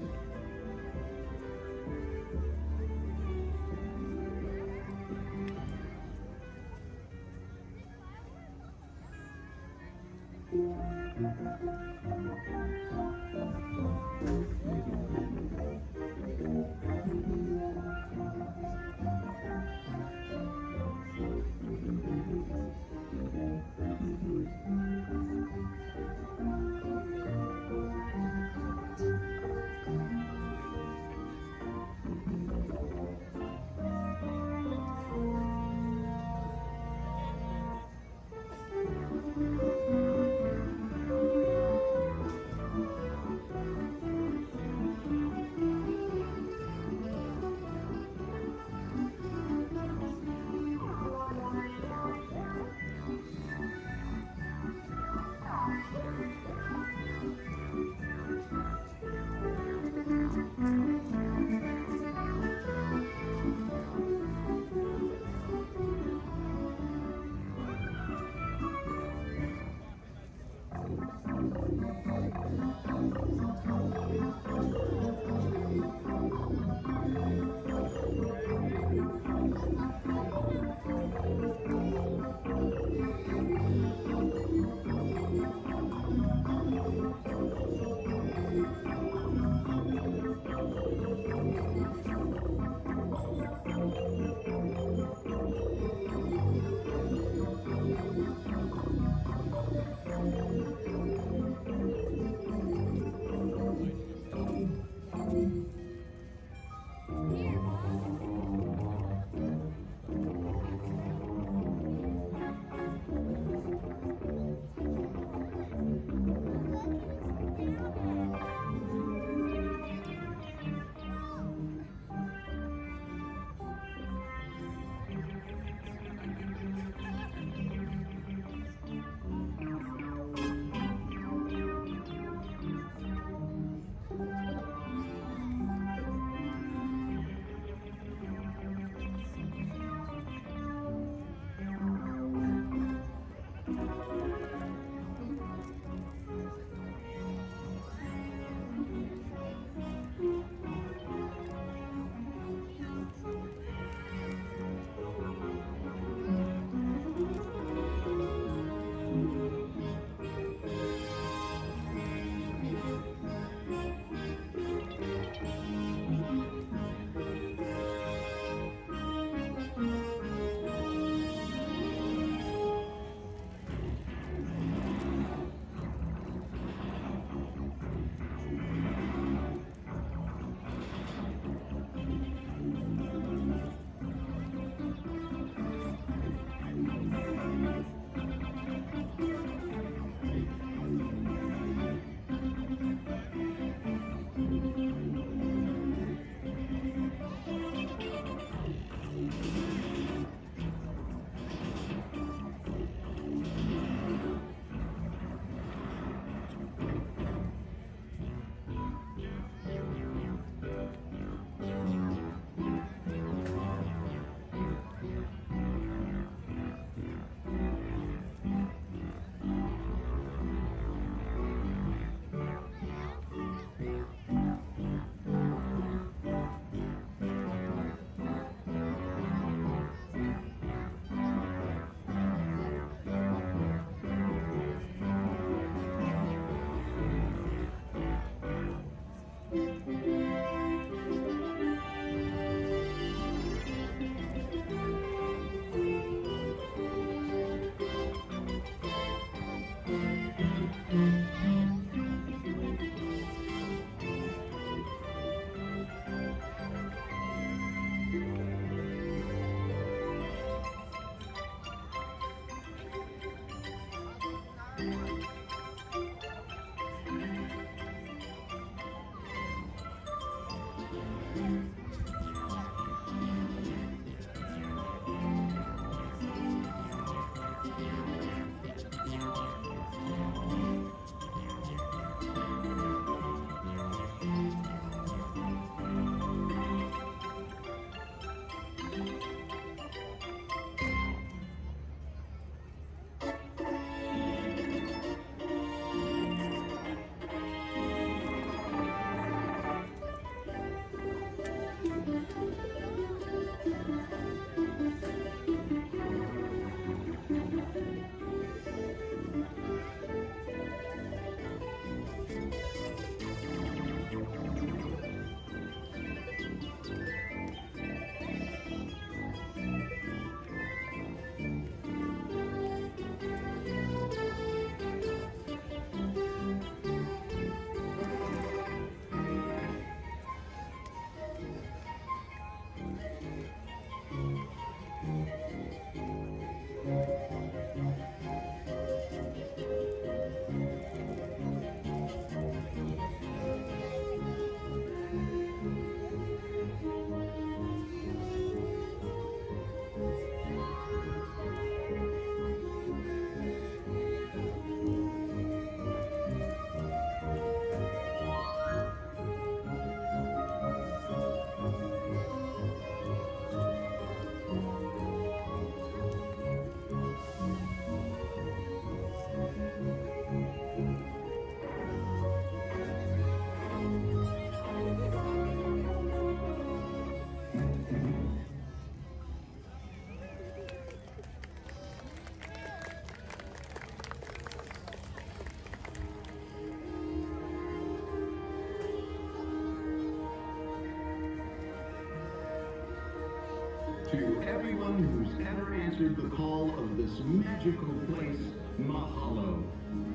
To everyone who's ever answered the call of this magical place, mahalo.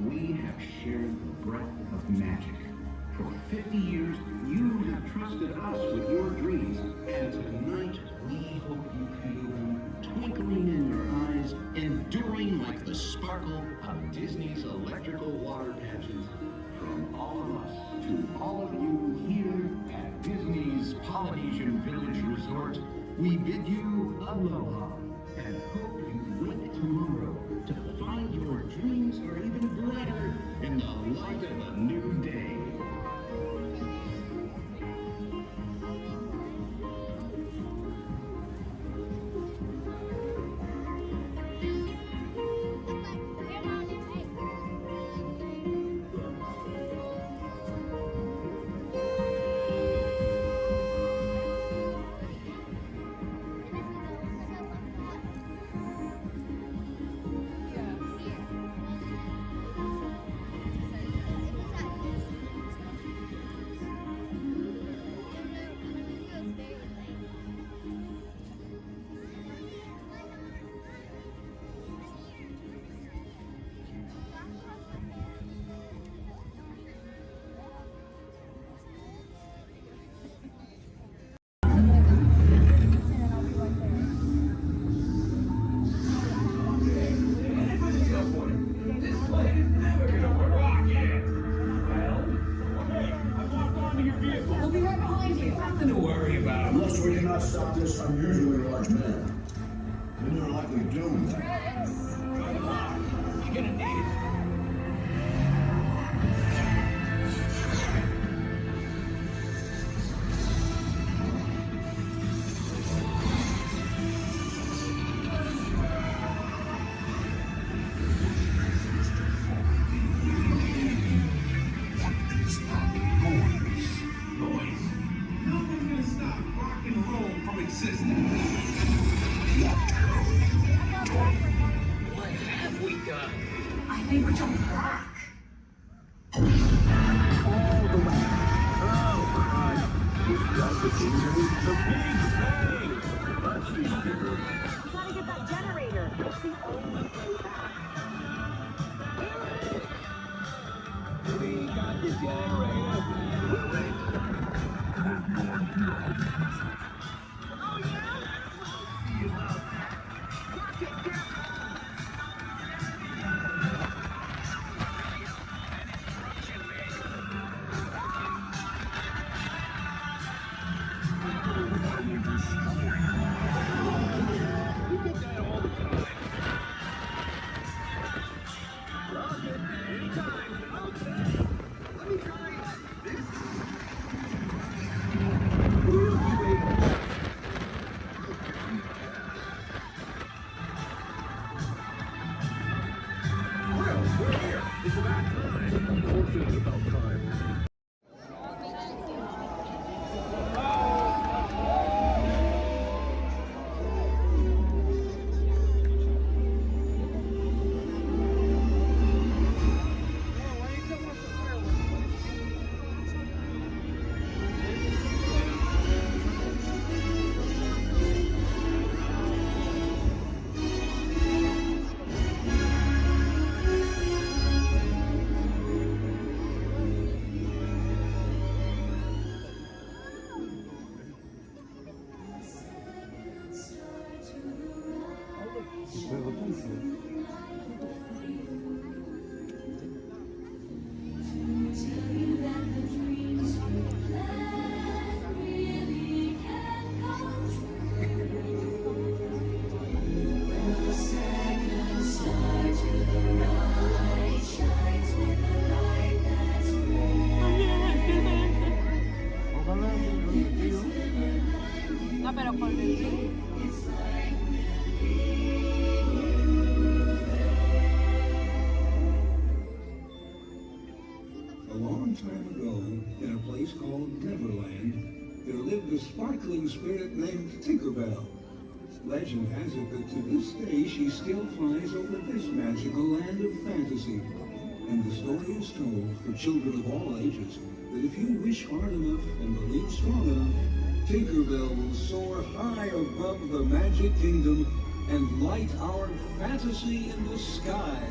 We have shared the breath of magic. For 50 years, you have trusted us with your dreams, and tonight we hope you feel them twinkling in your eyes, enduring like the sparkle of Disney's electrical water pageant. From all of us to all of you here at Disney's Polynesian Village Resort, we bid you aloha and hope you wake tomorrow to find your dreams are even brighter in the light of a new day. Unless we cannot stop this unusually large man, then you're likely doomed. You're gonna need it. What have we done? I think we're jumping back. All the way. Oh, Christ. We've got the big bang. Let's be bigger. We gotta get that generator. It's the only way back. We got the generator. Oh, yeah? See about that. No, pero con el A long time ago, in a place called Neverland, there lived a sparkling spirit named Tinkerbell. Legend has it that to this day she still flies over this magical land of fantasy. And the story is told for children of all ages that if you wish hard enough and believe strong enough, Tinkerbell will soar high above the Magic Kingdom and light our fantasy in the sky.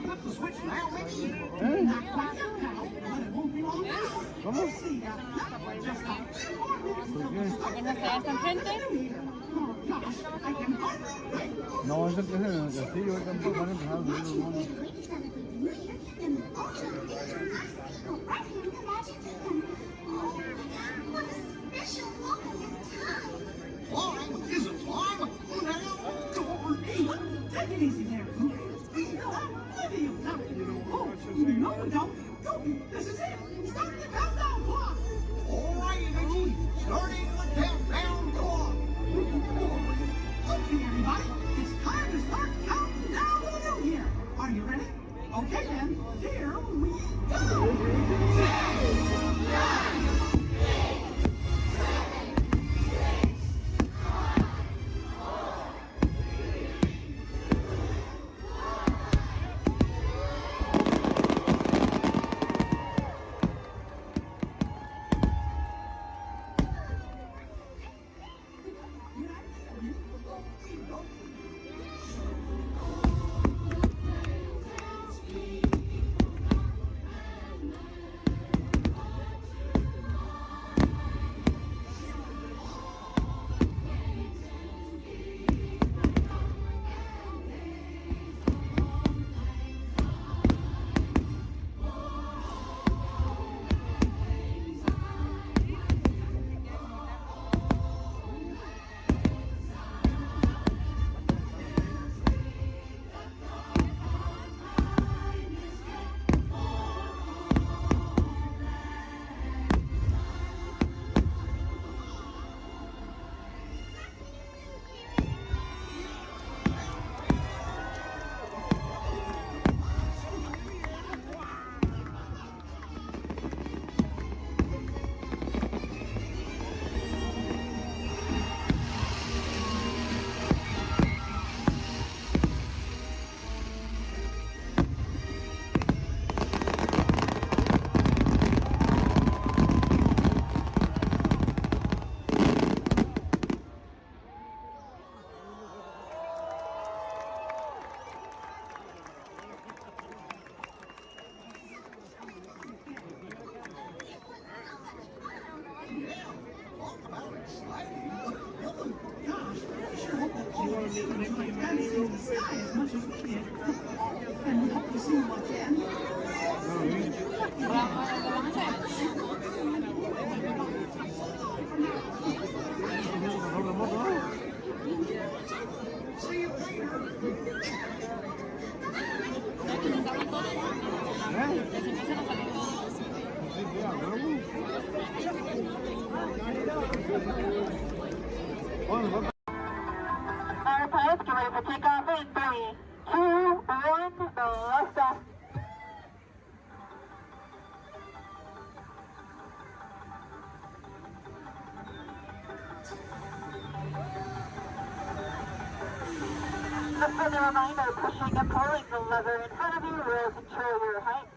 flip the switch now, Mickey? Not quite yet, pal, but it won't be long now. ¿Cómo? See, just a few more minutes till ¿En la sala está enfrente? Oh, gosh, I can hardly wait. No, es el que es en el castillo, ahorita van a empezar a subir los monos. Climb isn't climb. Now, go over me. Take it easy there, Pooh. Easy now. Plenty of time. Oh, no, no. Go. This is it. Start the countdown clock. All right, Mickey. Starting the countdown clock. Okay, everybody. It's time to start counting down the new year. Are you ready? Okay, then. Here we go. 10, 9, Our pilots, get ready for takeoff in 3, 2, 1, blast off. Just a reminder, pushing and pulling the lever in front of you will control your height.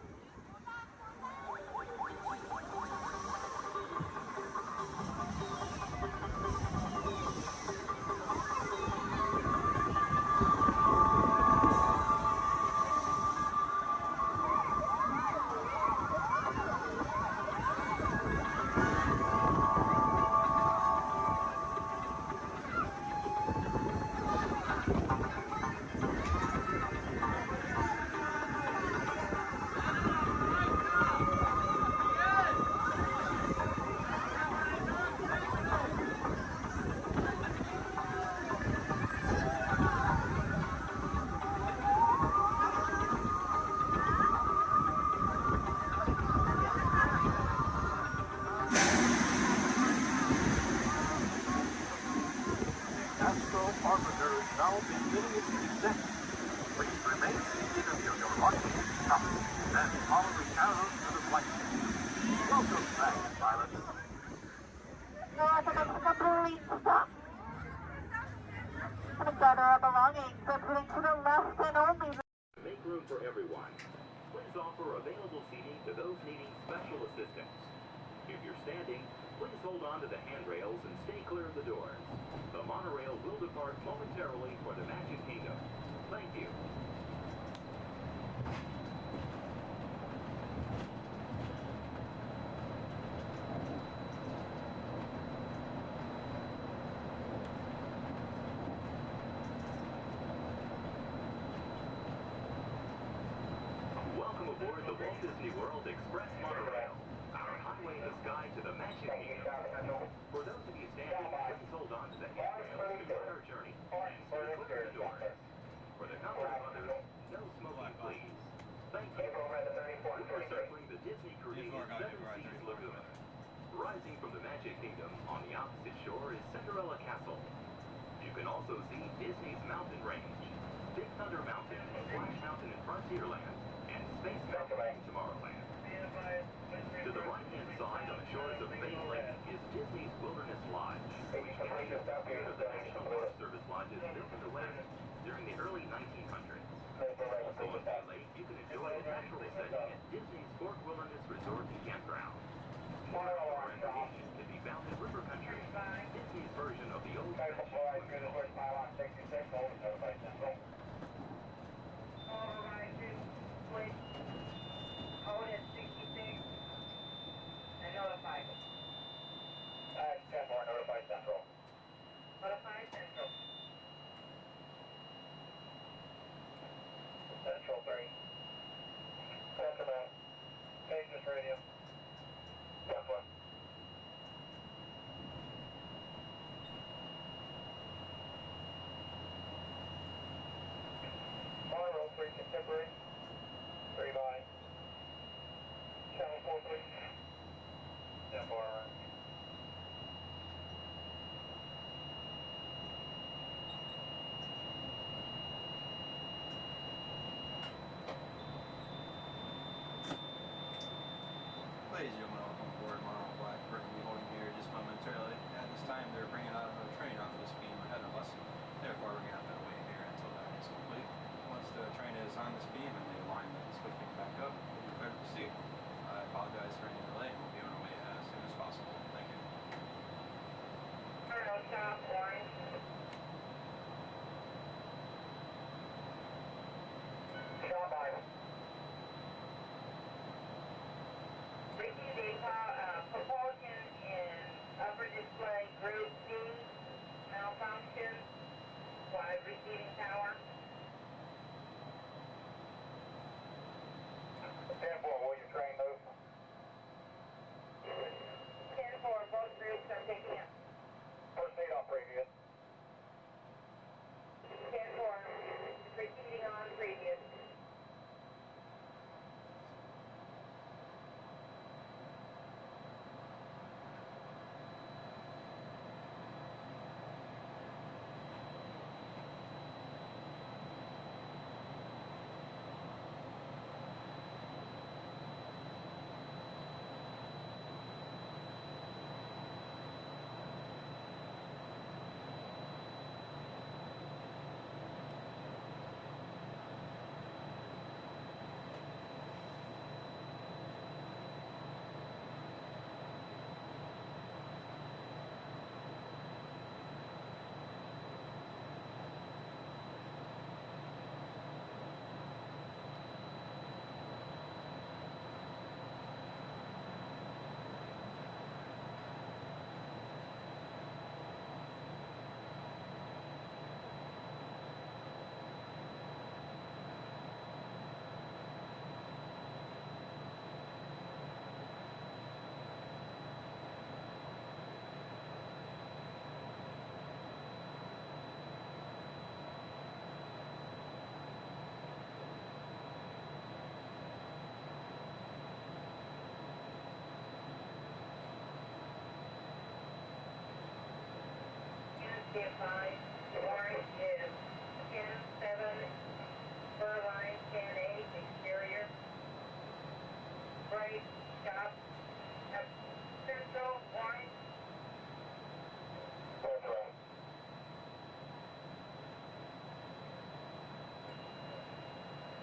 Gather our belongings, proceeding to the left and only. Make room for everyone. Please offer available seating to those needing special assistance. If you're standing, please hold on to the handrails and stay clear of the doors. The monorail will depart momentarily for the Magic Kingdom. Thank you. Walt Disney World Express Monorail, our highway in the sky to the Magic Kingdom. For those of you standing, please hold on to the handrails to start our journey and stay clear of the doors. For the comfort of others, no smoking, please. Thank you. We are circling the Disney-created Seven Seas Lagoon. Rising from the Magic Kingdom on the opposite shore is Cinderella Castle. You can also see Disney's mountain range, Big Thunder Mountain, Splash Mountain in Frontierland, and Space Mountain in Tomorrowland. To the right-hand side on the shores of Bay Lake is Disney's Wilderness Lodge, which captures the spirit of the National Park Service lodges built in the West during the early 1900s. Also on Bay Lake, you can enjoy the natural setting at Disney's Fort Wilderness Resort and Campground. More outdoor recreation can be found in River Country, Disney's version of the old fashioned swimming pool. Hold at 66 and notify. 10-4, notify Central. Notify Central. Central 3. Command. Pages radio. 10-4. Monroe 3 contemporary. 3 by. Channel 43. 10-4. Ladies and gentlemen, welcome aboard Monroe Blackbird. We'll be holding here just momentarily. At this time, they're bringing out another train off this beam ahead of us. Therefore, we're going to have to wait here until that is complete. Once the train is on this beam and they line the switching back up, we'll be prepared to proceed. I apologize for any delay, and we'll be on our way as soon as possible. Thank you. Colonel Stop, line. Shot by. Receiving propulsion in upper display group D, malfunction, wide receiving tower. 10-4, will your train move? 10-4, both groups are picking up. Proceed on previous. 10-4, proceeding on previous. Stand by. Orange is 10-7, fur line 10-8, exterior. Right, stop. Central, orange.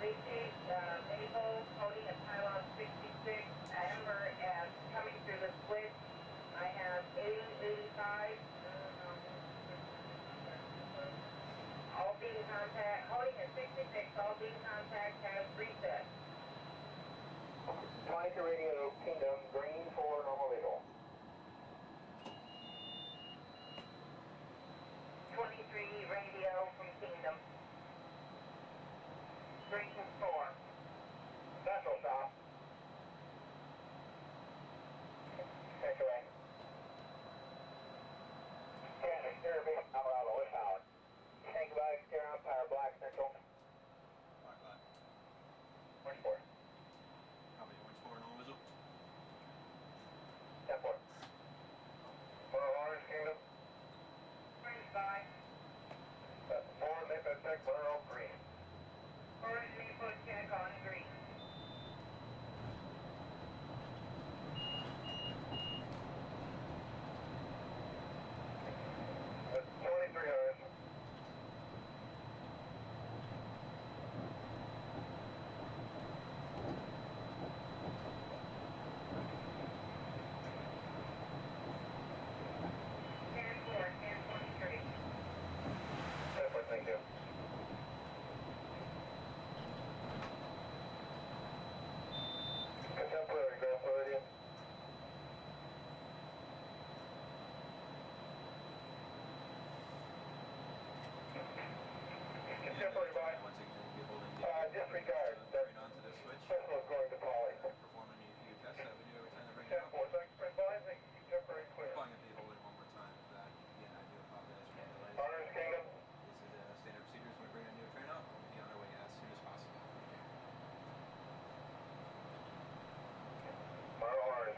Receive Maple holding a pylon 66, Amber as coming through the switch. I have 80, 85. All beam contact, holding at 66, all beam contact has reset. 22 Radio Kingdom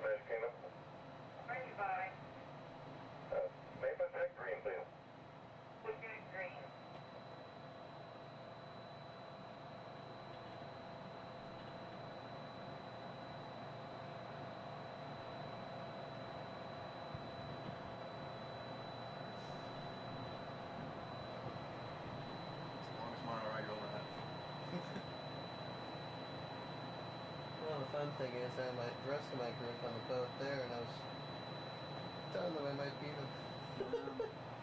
Magic Kingdom. Ready, bye. Maple check green, please. We'll do green. Longest mono ride you'll ever have. Well, the fun thing is I had the rest of my group on the boat there, and I was telling them I might beat them.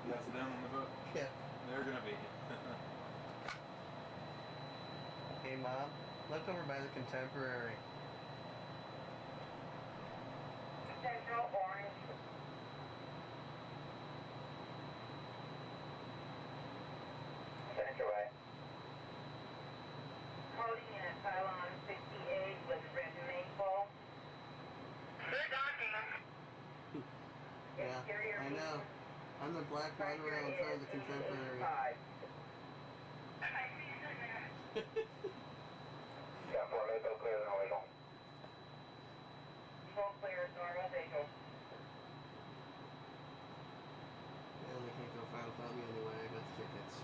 That's them on the boat? Yeah. They're gonna be. Hey, Mom, look over by the Contemporary. Central orange. Central right. Cody in a pylon 58 with red maple. Good docking. Yeah, I know. I'm the black monorail in front of the Contemporary. Got 4 maple clear than original. Full clear as normal, Angel. Yeah, they can't go far without me anyway. I got the tickets.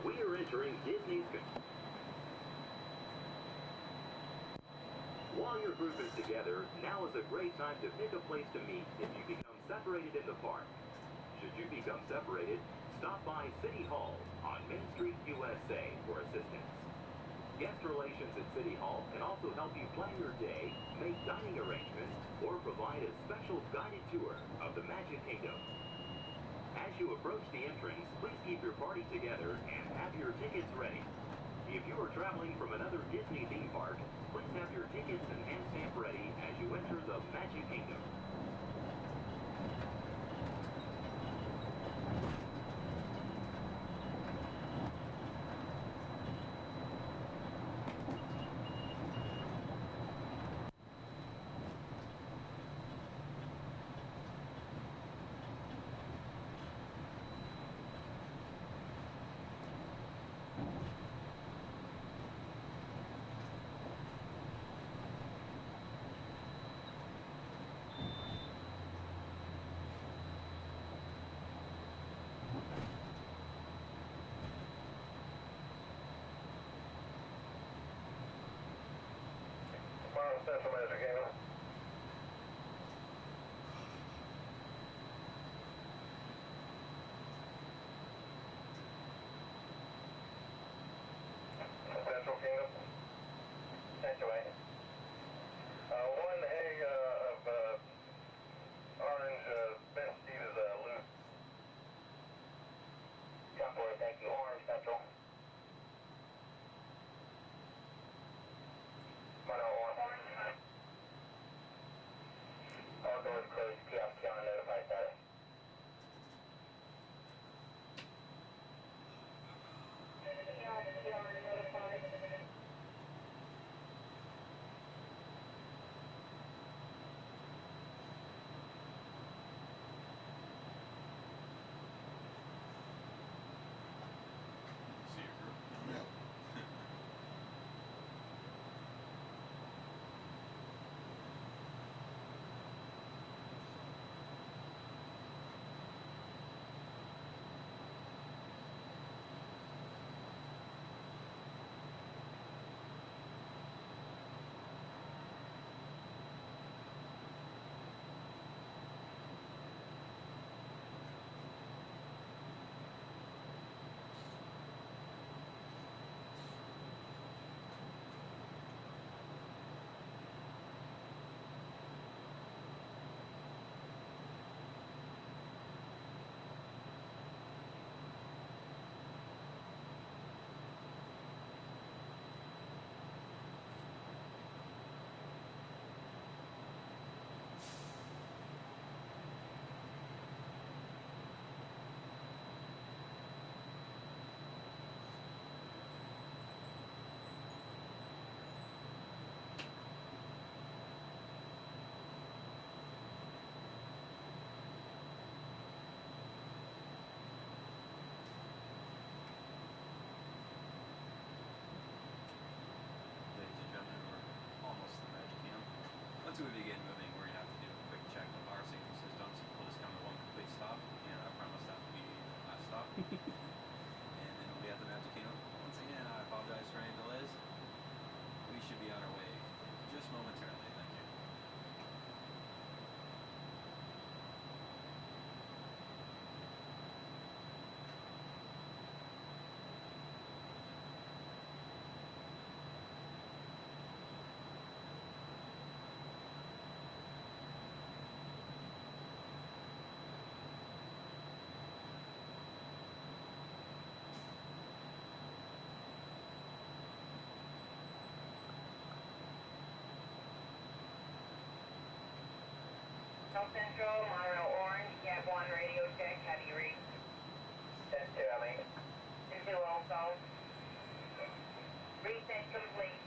We are entering Disney's. While your group is together, now is a great time to pick a place to meet if you become separated in the park. Should you become separated, stop by City Hall on Main Street, USA for assistance. Guest relations at City Hall can also help you plan your day, make dining arrangements, or provide a special guided tour of the Magic Kingdom. As you approach the entrance, please keep your party together and have your tickets ready. If you are traveling from another Disney theme park, please have your tickets and hand stamp ready as you enter the Magic Kingdom. Central Magic Kingdom. Central Kingdom. Central A. One egg of orange Ben Steve is loose. Copy, thank you. Orange Central. Orange. soon as we get moving, we're gonna have to do a quick check of our safety systems. We'll just come to one complete stop, and I promise that will be the last stop. And then we'll be at the Magic Kingdom. Once again, I apologize for any delays. We should be on our way just momentarily. Thank you. South Central, Monorail Orange, Cab 1 radio check, have you reached? That's Charlie. Into also. Reset complete.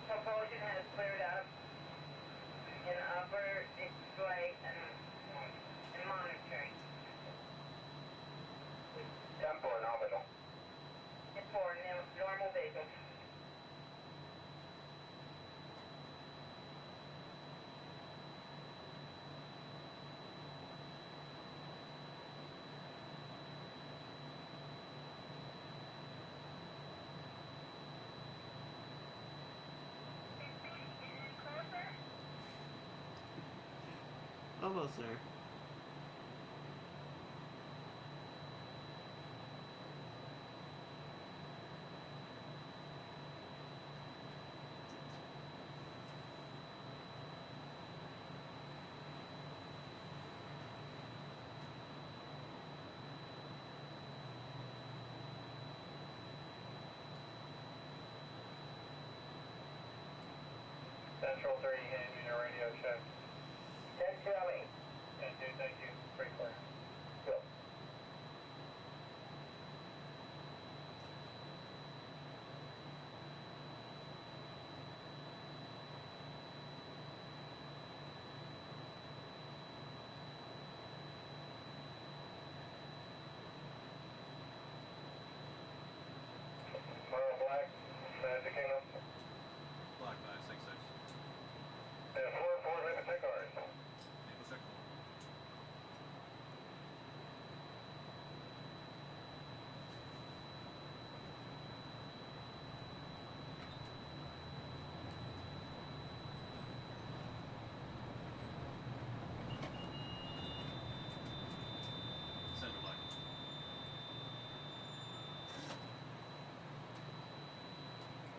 Propulsion has cleared up in upper display and monitoring. 10-4 nominal. 10-4 normal vehicle. Almost there. Central 3, hand unit radio check. 10 Charlie. 10-2, thank you. Pretty clear. Go. Black, Magic Kingdom. Black 566. And 4-4, Maple Tech cars. Maple Circle. Central Black.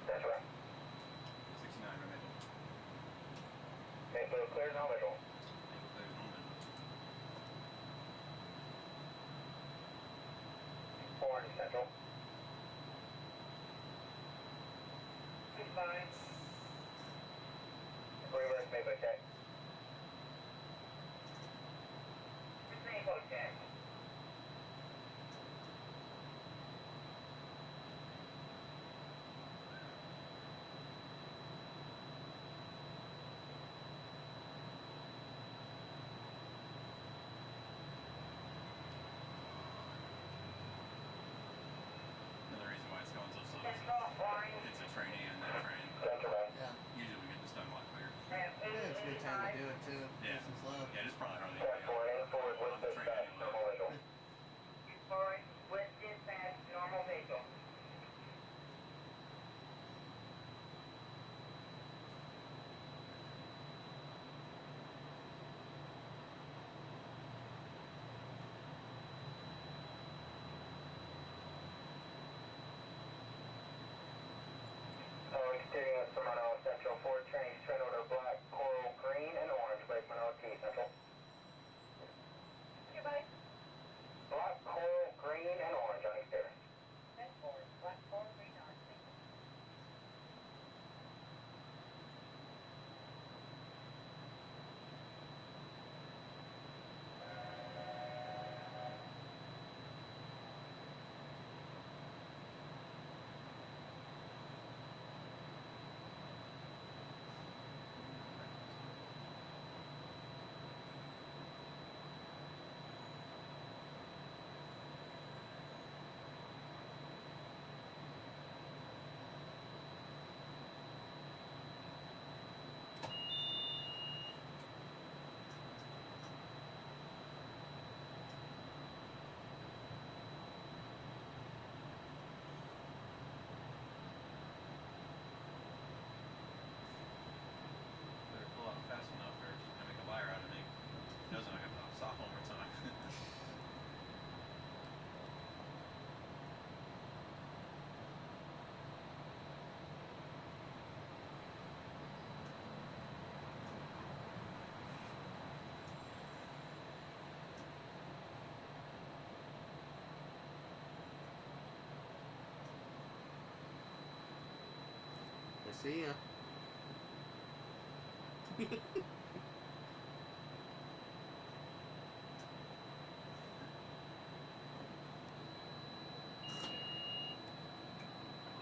That's right. 69 Maple. Maple clear, no middle. Maple clear, no middle. Orange Central. Fine. Reverse Maple Tech. Maple Tech. Another reason why it's going so slow is Central, orange. it's a training and that train. Central. Yeah. Usually we get this done a lot quicker. Yeah, it's a good time to do it too. Yeah. Nice and slow. Yeah, it's probably hardly Forward on with the train dispatch, anyway. normal vehicle. Forward with dispatch, normal vehicle. Exterior Toronto Central 4 trains, train order black, coral, green, and orange, Lake Monroe T Central. Goodbye. Black, coral, green, and orange on exterior. Black, coral, green, orange. See ya.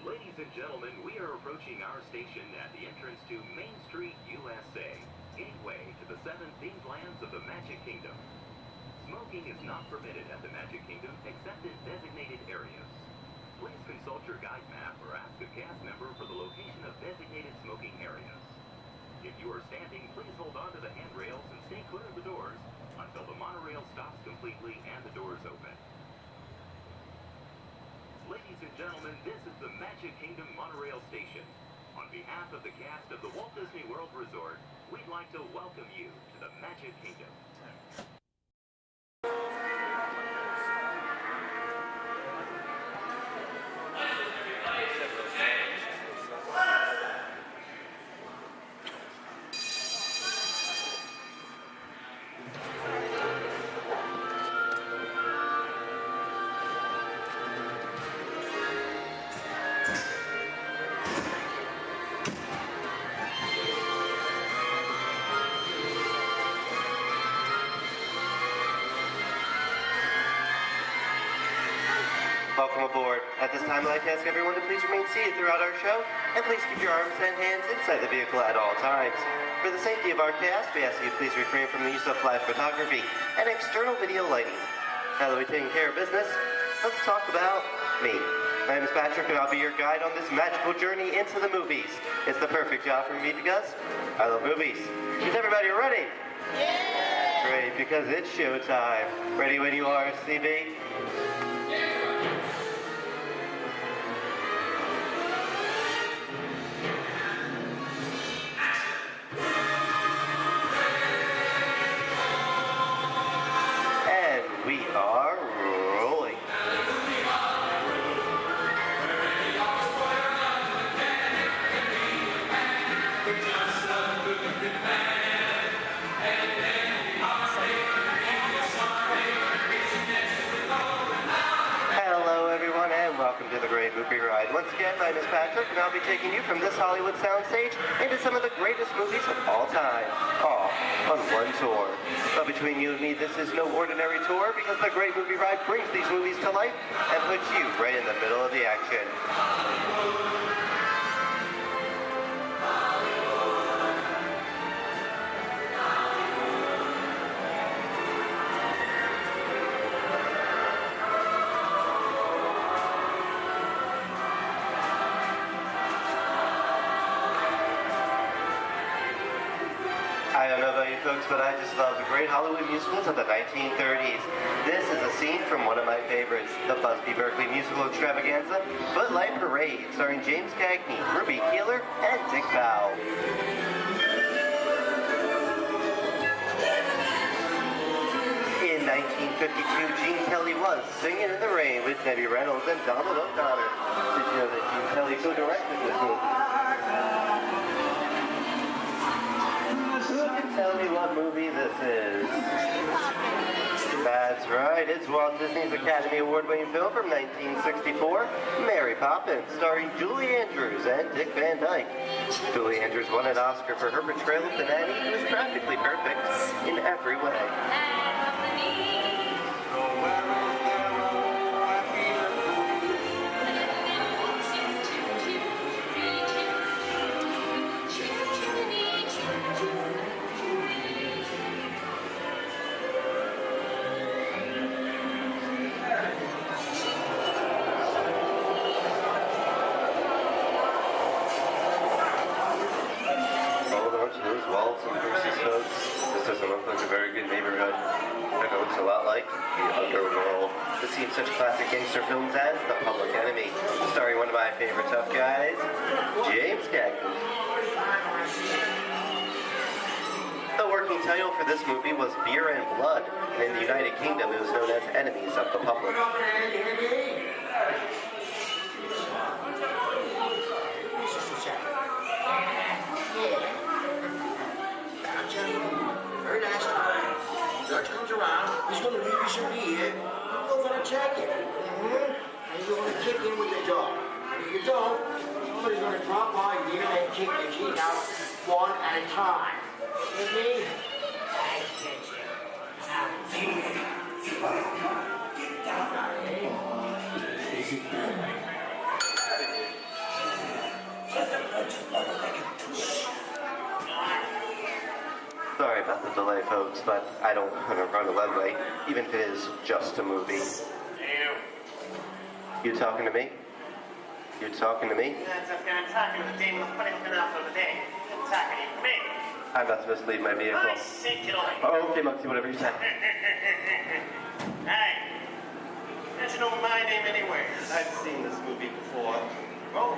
Ladies and gentlemen, we are approaching our station at the entrance to Main Street, USA, gateway to the 7 themed lands of the Magic Kingdom. Smoking is not permitted at the Magic Kingdom except in designated areas. Please consult your guide map or ask a cast member for the location of designated smoking areas. If you are standing, please hold on to the handrails and stay clear of the doors until the monorail stops completely and the doors open. Ladies and gentlemen, this is the Magic Kingdom Monorail Station. On behalf of the cast of the Walt Disney World Resort, we'd like to welcome you to the Magic Kingdom. Welcome aboard. At this time, I'd like to ask everyone to please remain seated throughout our show, and please keep your arms and hands inside the vehicle at all times. For the safety of our cast, we ask you to please refrain from the use of flash photography and external video lighting. Now that we've taken care of business, let's talk about me. My name is Patrick, and I'll be your guide on this magical journey into the movies. It's the perfect job for me because I love movies. Is everybody ready? Yeah! Great, because it's showtime. Ready when you are, CB? We are rolling. Hello everyone and welcome to the Great Movie Ride. Once again, my name is Patrick and I'll be taking you from this Hollywood soundstage into some of the greatest movies of all time, all on one tour. But between you and me, this is no ordinary tour because the Great Movie Ride brings these movies to life and puts you right in the middle of the action. I don't know about you folks, but I just love the great Hollywood musicals of the 1930s. This is a scene from one of my favorites, the Busby Berkeley musical extravaganza, Footlight Parade, starring James Cagney, Ruby Keeler, and Dick Powell. In 1952, Gene Kelly was Singing in the Rain with Debbie Reynolds and Donald O'Connor. Did you know that Gene Kelly co-directed this movie? Who can tell me what movie this is? That's right, it's Walt Disney's Academy Award-winning film from 1964, Mary Poppins, starring Julie Andrews and Dick Van Dyke. Julie Andrews won an Oscar for her portrayal of the nanny who was practically perfect in every way. Walt and Bruce's folks. This doesn't look like a very good neighborhood. It looks a lot like the underworld. This seems such classic gangster films as The Public Enemy, starring one of my favorite tough guys, James Cagney. The working title for this movie was Beer and Blood, and in the United Kingdom it was known as Enemies of the Public. Very nice time. George comes around, he's going to leave you some beer. You're going to check it. And you're going to kick in with the dog. If you don't, Somebody's gonna drop by here and kick your teeth out one at a time. With me? I get you. Sorry about the delay, folks, but I don't want to run a red light, even if it is just a movie. You talking to me? You talking to me? That's okay. I'm talking to the demon who's putting enough of the day. I'm talking to me. I'm about to mislead my vehicle. I say, get away. Oh, okay, Moxie, whatever you say. Hey, how'd you know my name anyway? I've seen this movie before. Oh.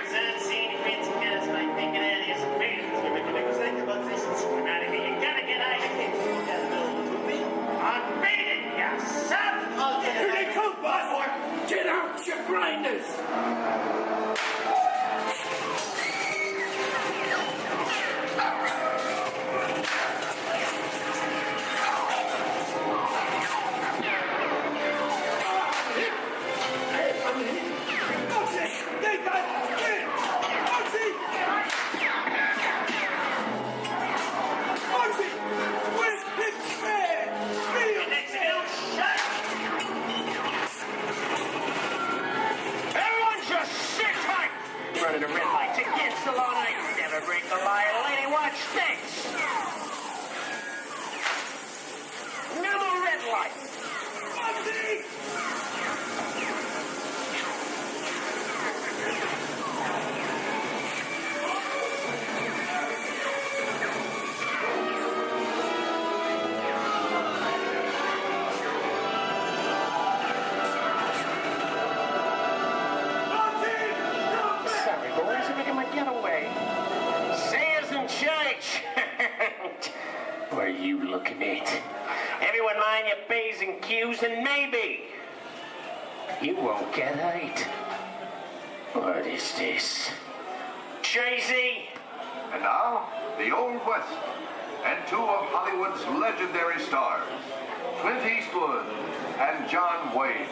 Unseen hits against my thinking at his face. You make a big mistake about this. I'm out of here. You gotta get out of here. You can't down the middle of the movie. I'm beating you, son. Here they come, boss. Get out your grinders. Running a red light against the law night. Never break the lie. Lady, watch this. Another red light. What are you looking at? Everyone mind your P's and Q's, and maybe you won't get hurt. What is this? Tracy? And now, the Old West, and two of Hollywood's legendary stars, Clint Eastwood and John Wayne.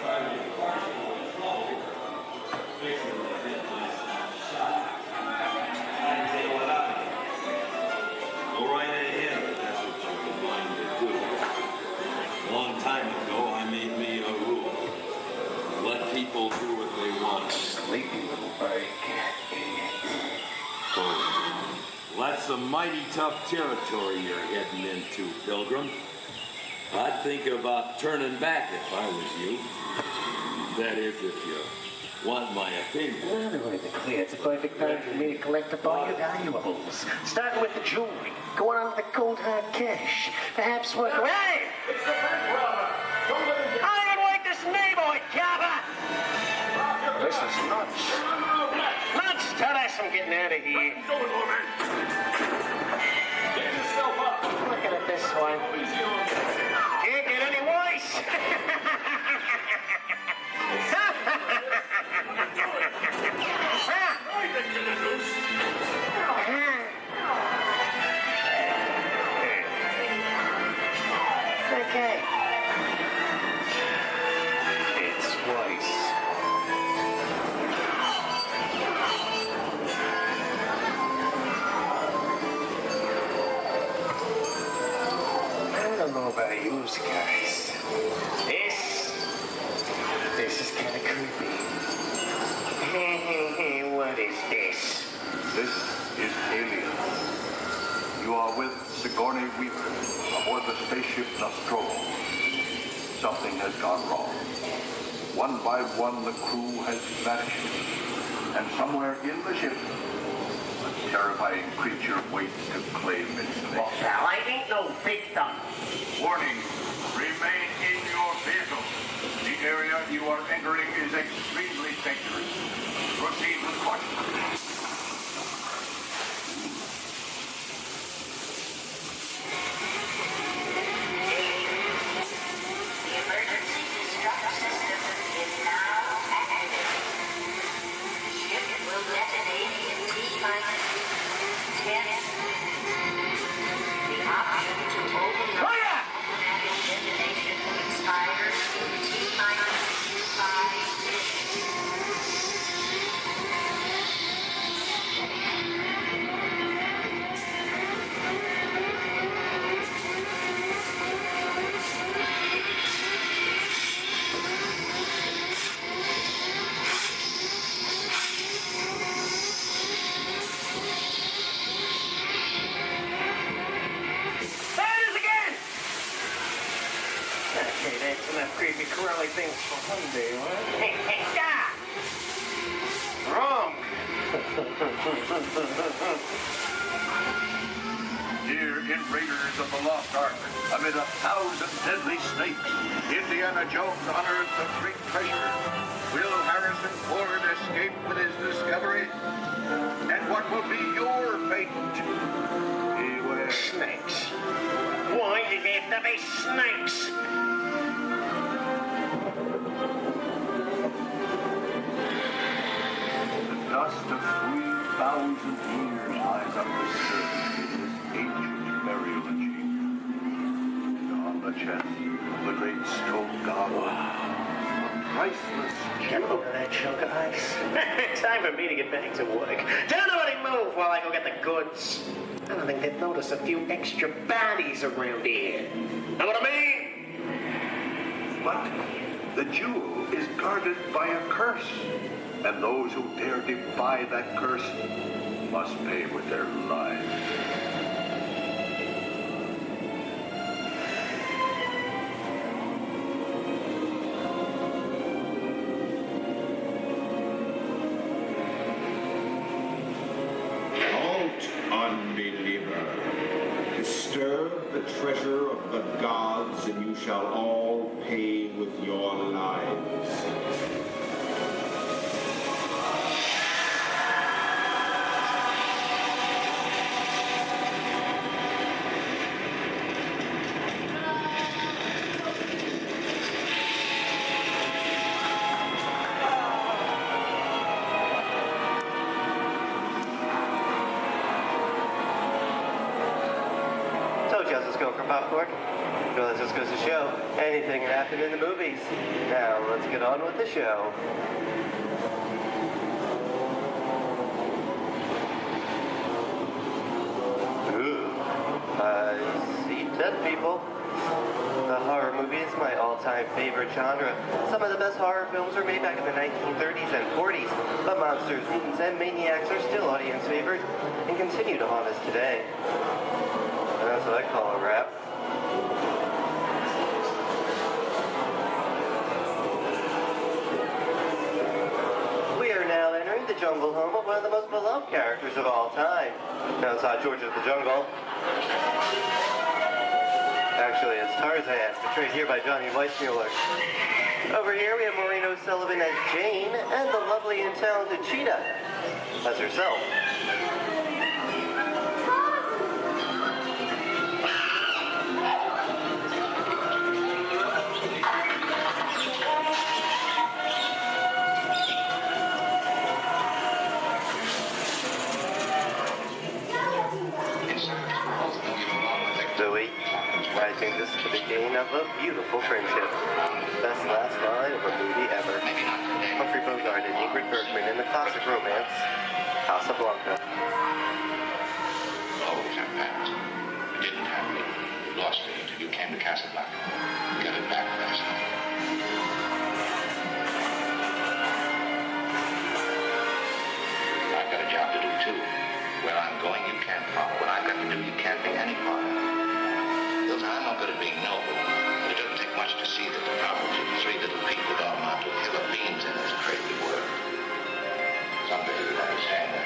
Go right ahead, if that's what you're inclined to do. A long time ago, I made me a rule. Let people do what they want. Sleepy little bird. Oh, that's some mighty tough territory you're heading into, Pilgrim. I'd think about turning back if I was you. That is, if you want my opinion. Well, to make it clear, it's a perfect time for me to collect up all your valuables. Starting with the jewelry, going on with the cold hard cash. Perhaps work. Hey! It's the bank robber. Don't let him get... I don't like this neighborhood, Kappa! This is nuts. Nuts! Tell us I'm getting out of here. Get yourself up. Looking at this one. Can't get any worse. Okay. It's twice. I don't know about you guys. This is kind of creepy. What is this? This is Alien. You are with Sigourney Weaver aboard the spaceship Nostromo. Something has gone wrong. One by one, the crew has vanished. And somewhere in the ship, a terrifying creature waits to claim its name. Well, pal, I ain't no victim. Warning, remain in your vehicle. The area you are entering is extremely dangerous. Proceed with caution. like things for one day, what? Wrong. Here in Raiders of the Lost Ark, amid 1,000 deadly snakes, Indiana Jones unearths a great treasure. Will Harrison Ford escape with his discovery? And what will be your fate? Beware. Snakes. Why did it have to be snakes? The dust of 3,000 years lies undisturbed in this ancient burial chamber. And on the chest of the great stone goblet, a priceless Get over that chunk of ice. Time for me to get back to work. Don't nobody move while I go get the goods. I don't think they've noticed a few extra bodies around here. Know what I mean? But the jewel is guarded by a curse, and those who dare defy that curse must pay with their lives. Unbeliever, disturb the treasure of the gods, and you shall all pay with your lives. Popcorn. Well, this just goes to show anything can happen in the movies. Now, let's get on with the show. Ooh, I see dead people. The horror movie is my all-time favorite genre. Some of the best horror films were made back in the 1930s and 40s, but monsters, mutants, and maniacs are still audience favorite and continue to haunt us today. And that's what I call a wrap. We are now entering the jungle home of one of the most beloved characters of all time. Now it's not George of the Jungle. Actually, it's Tarzan, portrayed here by Johnny Weissmuller. Over here we have Maureen O'Sullivan as Jane, and the lovely and talented Cheetah as herself. I think this is the beginning of a beautiful friendship. Best last line of a movie ever. Humphrey Bogart and Ingrid Bergman in the classic romance, Casablanca. Always have passed. You didn't have me. You lost me until you came to Casablanca. You got it back last night. I've got a job to do too. Where I'm going, you can't follow. What I've got to do, you can't be any part of. I'm not good at being noble, but it doesn't take much to see that the problems of three little people don't amount to a hill of beans in this crazy world. Someday you'll understand that.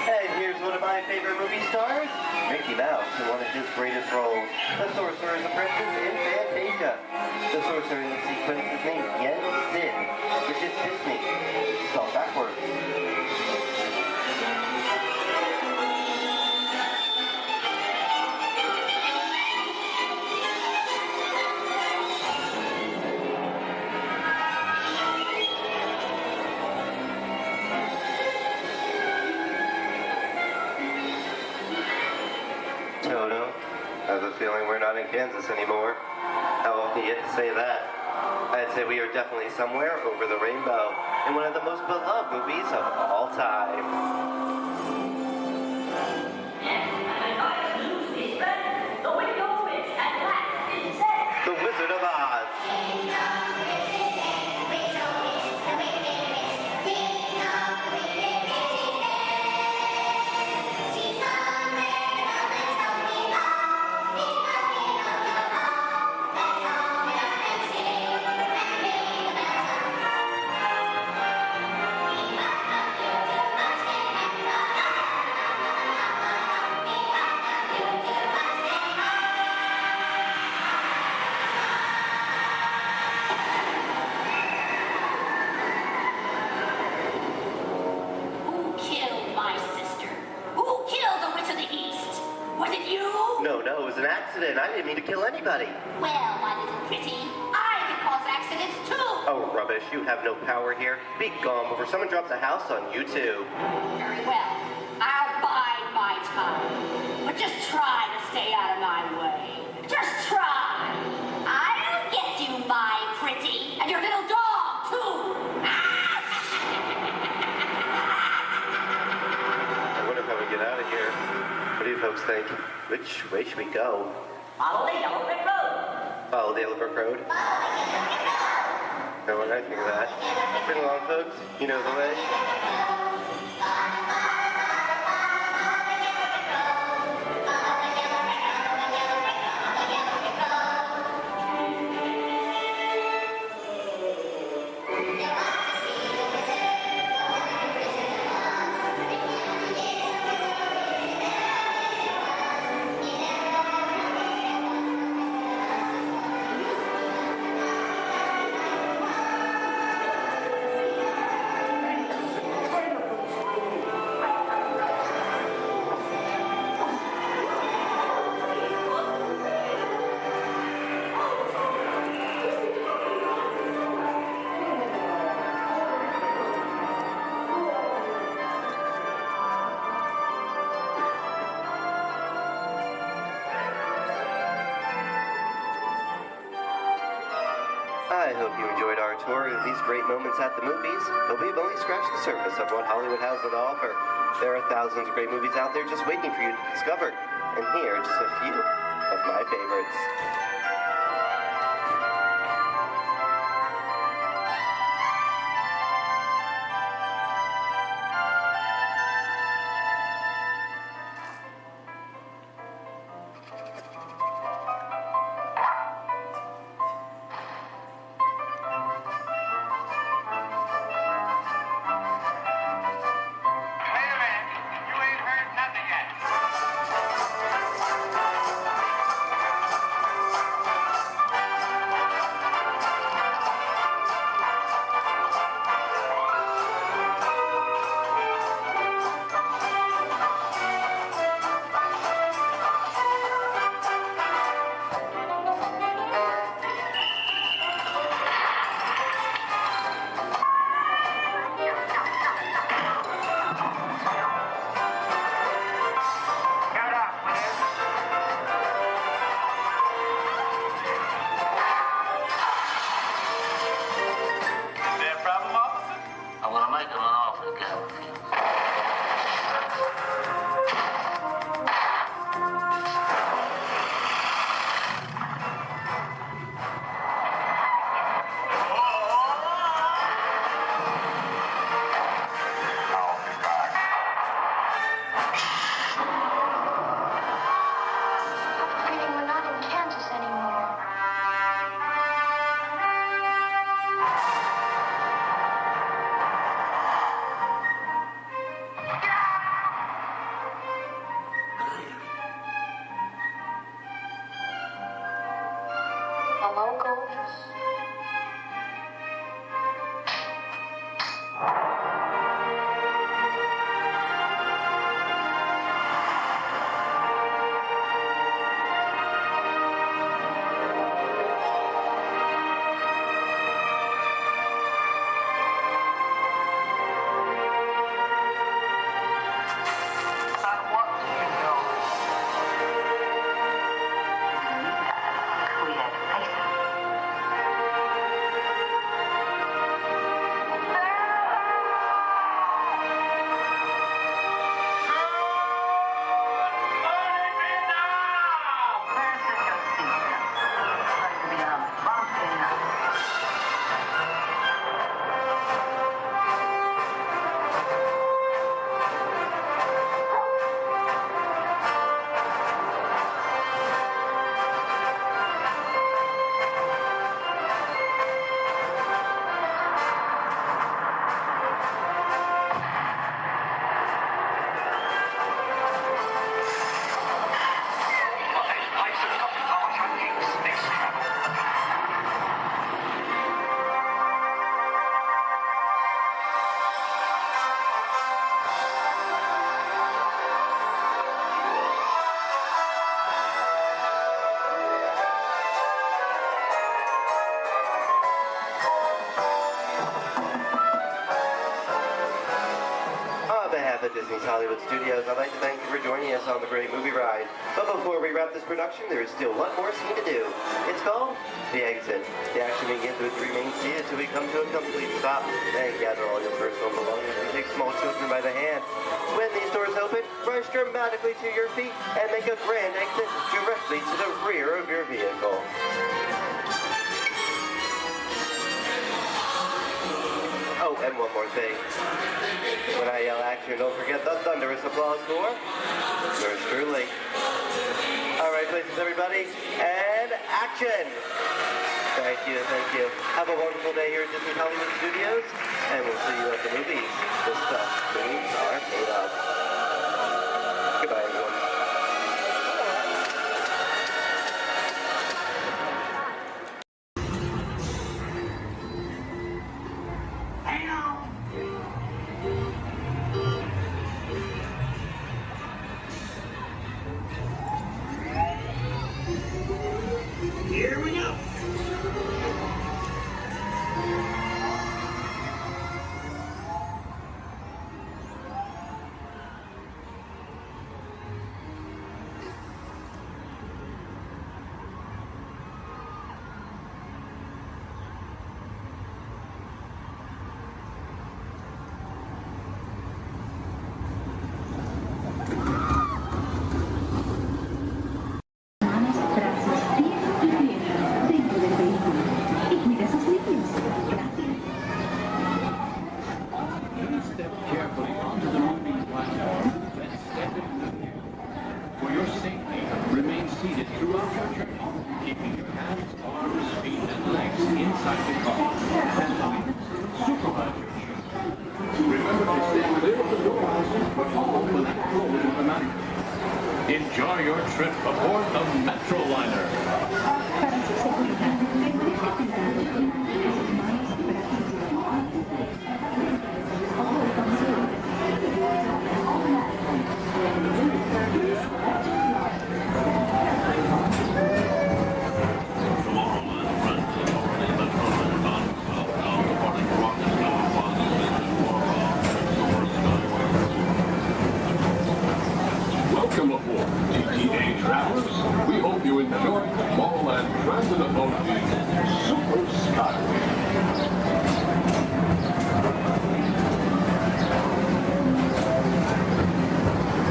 And here's one of my favorite movie stars, Mickey Mouse, in one of his greatest roles, the Sorcerer's Apprentice in Fantasia. The sorcerer in the sequence is named Yen Sid, which is Disney, spelled backwards. Toto, I have a feeling we're not in Kansas anymore. How often do you get to say that? I'd say we are definitely somewhere over the rainbow in one of the most beloved movies of all time. The Wizard of Oz. accident. I didn't mean to kill anybody. Well, my little pretty, I can cause accidents too. Oh, rubbish. You have no power here. Be gone before someone drops a house on you, too. Very well. I'll bide my time. But just try to stay out of my way. Just try. I'll get you, my pretty. And your little dog, too. I wonder how we get out of here. What do you folks think? Which way should we go? Follow the yellow brick road. Follow the Yellow Brick Road? No, what I think of that. Bring along, folks. You know the way. I hope you enjoyed our tour of these great moments at the movies, but we've only scratched the surface of what Hollywood has to offer. There are thousands of great movies out there just waiting for you to discover, and here are just a few of my favorites. Hollywood Studios, I'd like to thank you for joining us on the Great Movie Ride. But before we wrap this production, there is still one more scene to do. It's called The Exit. The action begins with remain seated till we come to a complete stop. Then gather all your personal belongings and take small children by the hand. When these doors open, rush dramatically to your feet and make a grand exit directly to the rear of your vehicle. Oh, and one more thing. When I yell action, don't forget the thunderous applause for yours truly. All right, places, everybody, and action! Thank you, thank you. Have a wonderful day here at Disney Hollywood Studios, and we'll see you at the movies. The stuff movies are made of. Goodbye, everyone. Here we go. Step carefully onto the moving platform, then step in. For your safety, remain seated throughout your journey, keeping your hands, arms, feet, and legs inside the car. And supervise your journey. Remember to stay clear of the doors, but open and close automatically. Enjoy your trip aboard the Metroliner. Welcome aboard, TTA travelers. We hope you enjoy Tomorrowland Transit Authority's Super Skyway.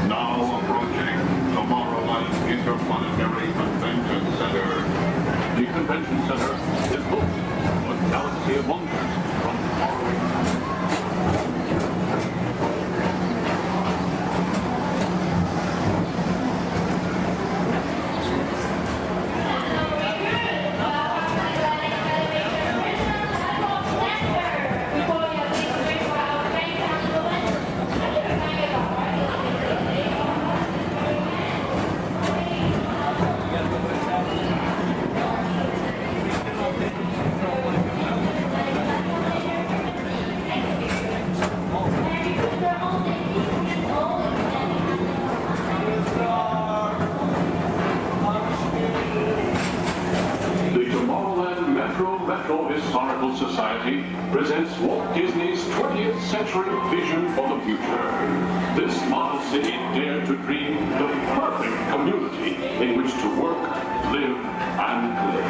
Now approaching Tomorrowland Interplanetary Convention Center. The convention center is home to a galaxy of wonders from faraway. Historical Society presents Walt Disney's 20th century vision for the future. This model city dared to dream the perfect community in which to work, live, and play.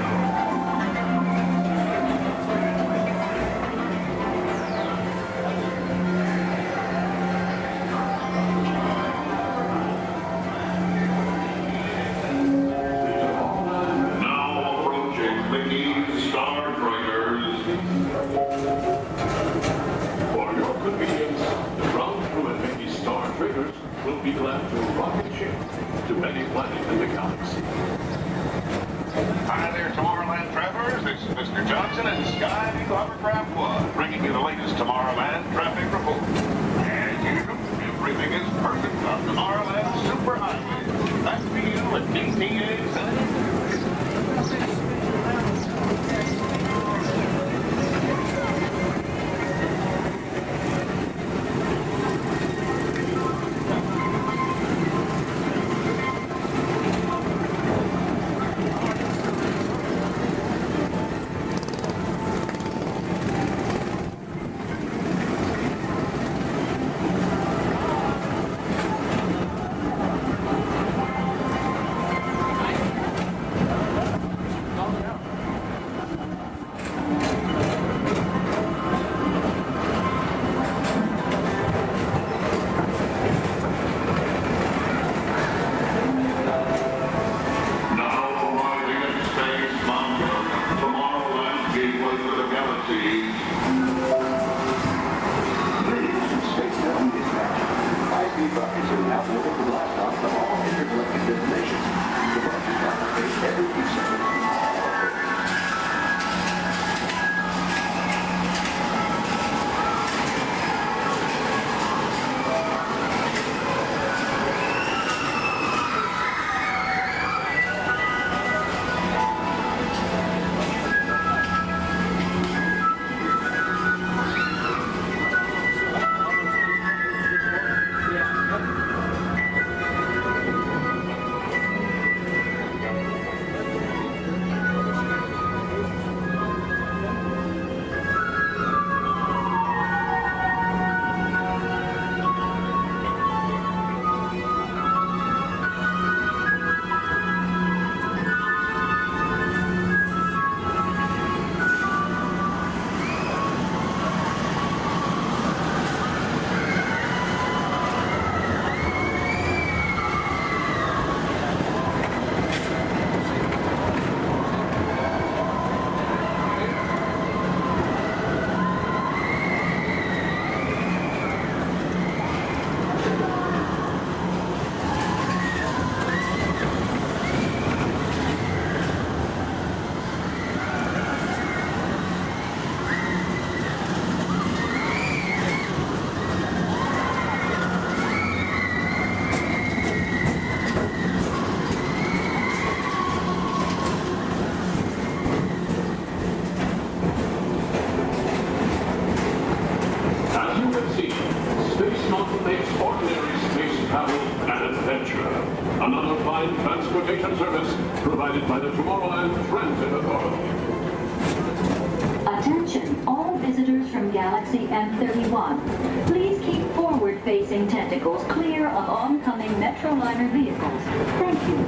Will be glad to rocket ship to any planet in the galaxy. Hi there, Tomorrowland travelers. This is Mr. Johnson and Sky Eagle Hovercraft One, bringing you the latest Tomorrowland traffic report. As usual, everything is perfect on Tomorrowland Superhighway. Back to you at DTA Center. by the Tomorrowland Transit Authority. Attention, all visitors from Galaxy M31. Please keep forward-facing tentacles clear of oncoming Metroliner vehicles. Thank you.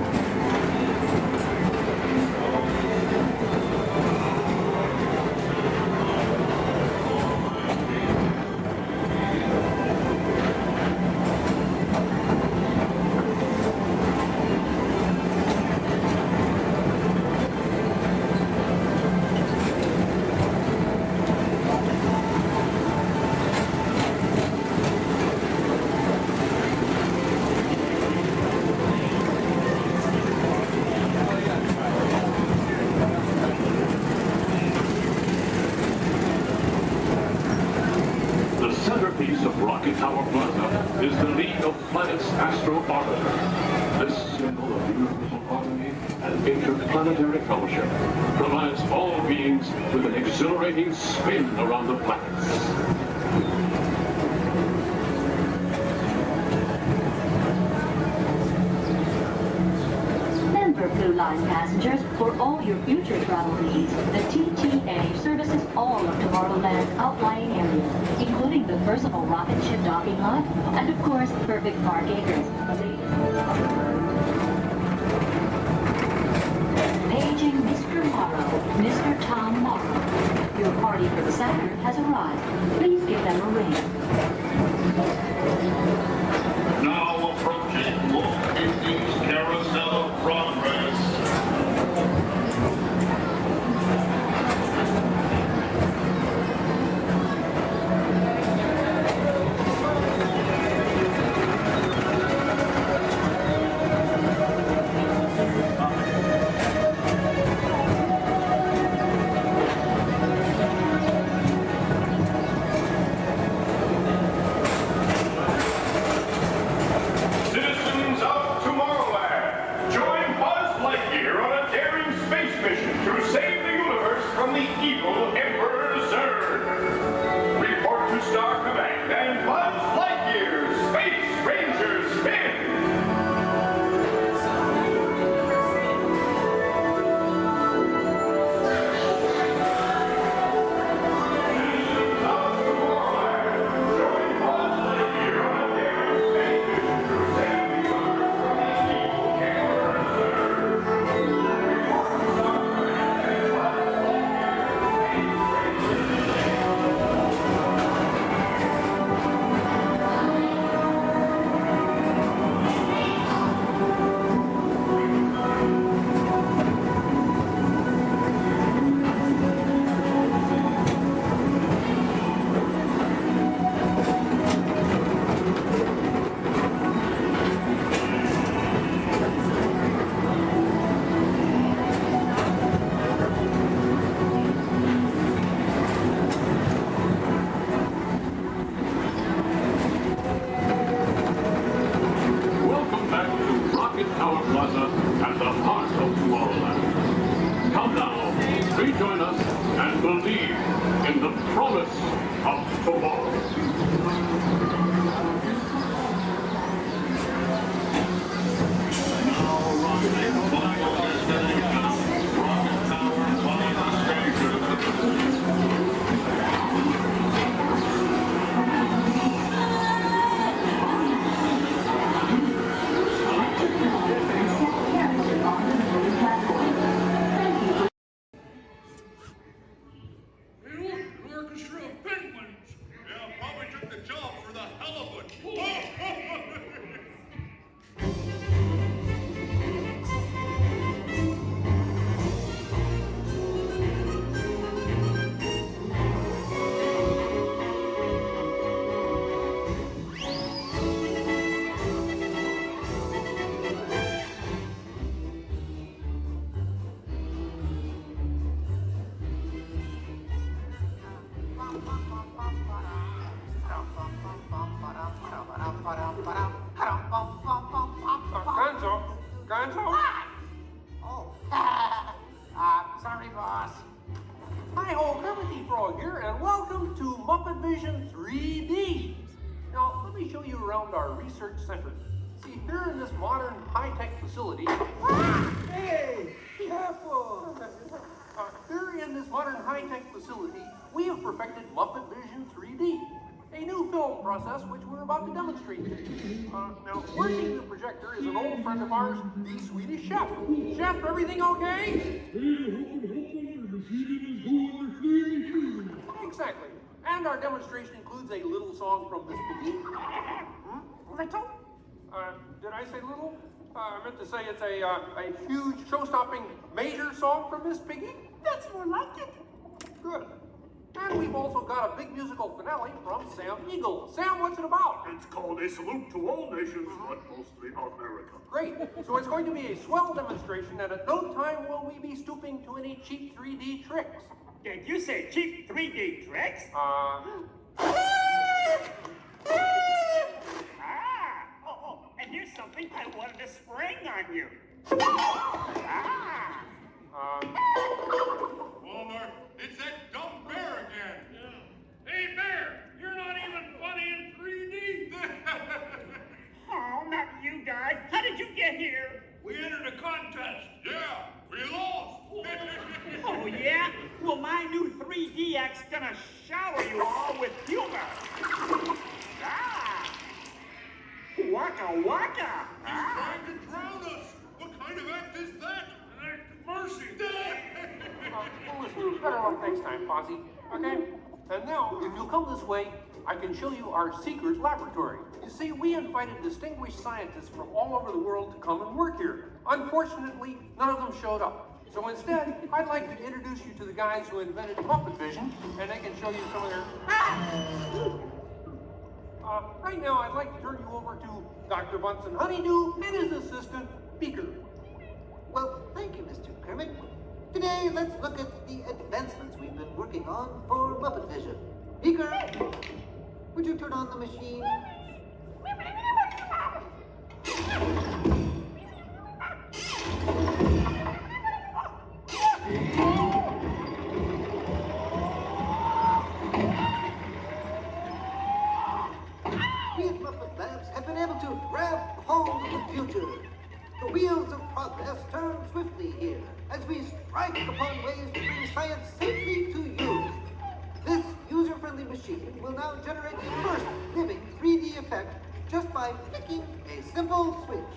The centerpiece of Rocket Tower Plaza is the League of Planets Astro Orbiter. This symbol of universal harmony and interplanetary fellowship provides all beings with an exhilarating spin around the planets. Blue Line passengers, for all your future travel needs, the TTA services all of Tomorrowland's outlying areas, including the personal rocket ship docking lot, and of course, perfect park acres. Paging Mr. Morrow, Mr. Tom Morrow. Your party for the Saturn has arrived. Please give them a ring. Now approaching Walt Disney's Carousel of Progress. Citizens of Tomorrowland, join Buzz Lightyear on a daring space mission to save the universe from the evil Emperor Zurg. Report to Star Command and Buzz Lightyear, Space Ranger Spin! Welcome back to Rocket Tower Plaza at the heart of Tomorrowland. Come now, rejoin us and believe in the promise of tomorrow. An orchestra of penguins! Yeah, probably took the job for the hell of it. Gonzo? Oh, sorry, boss. Hi-ho, Kermit Frog here, and welcome to Muppet Vision 3D. Now, let me show you around our research center. See, here in this modern high-tech facility... Hey! Here in this modern high-tech facility, we have perfected Muppet Vision 3D, a new film process which we're about to demonstrate to you. Now, working the projector is an old friend of ours, the Swedish chef. Chef, everything okay? Exactly. And our demonstration includes a little song from Miss Piggy. Little? Did I say little? I meant to say it's a huge, show-stopping major song from Miss Piggy. That's more like it. Good. And we've also got a big musical finale from Sam Eagle. Sam, what's it about? It's called A Salute to All Nations, but mostly America. Great. So it's going to be a swell demonstration, and at no time will we be stooping to any cheap 3D tricks. Did you say cheap 3D tricks? And here's something I wanted to spring on you. Walmart, it's that dumb bear again. Yeah. Hey, Bear, you're not even funny in 3D. Oh, not you guys. How did you get here? We entered a contest. Yeah, we lost. Oh, yeah? Well, my new 3DX gonna shower you all with humor. Waka waka! He's trying to drown us! What kind of act is that? An act of mercy! Listen, better luck next time, Fozzie. Okay? And now, if you'll come this way, I can show you our secret laboratory. You see, we invited distinguished scientists from all over the world to come and work here. Unfortunately, none of them showed up. So instead, I'd like to introduce you to the guys who invented Muppet Vision, and they can show you some of their... right now, I'd like to turn you over to Dr. Bunsen Honeydew and his assistant, Beaker. Well, thank you, Mr. Kermit. Today, let's look at the advancements we've been working on for Muppet Vision. Beaker, would you turn on the machine? We at Muppet Labs have been able to grab hold of the future. The wheels of progress turn swiftly here as we strike upon ways to bring science safely to you. This user-friendly machine will now generate the first living 3D effect just by flicking a simple switch.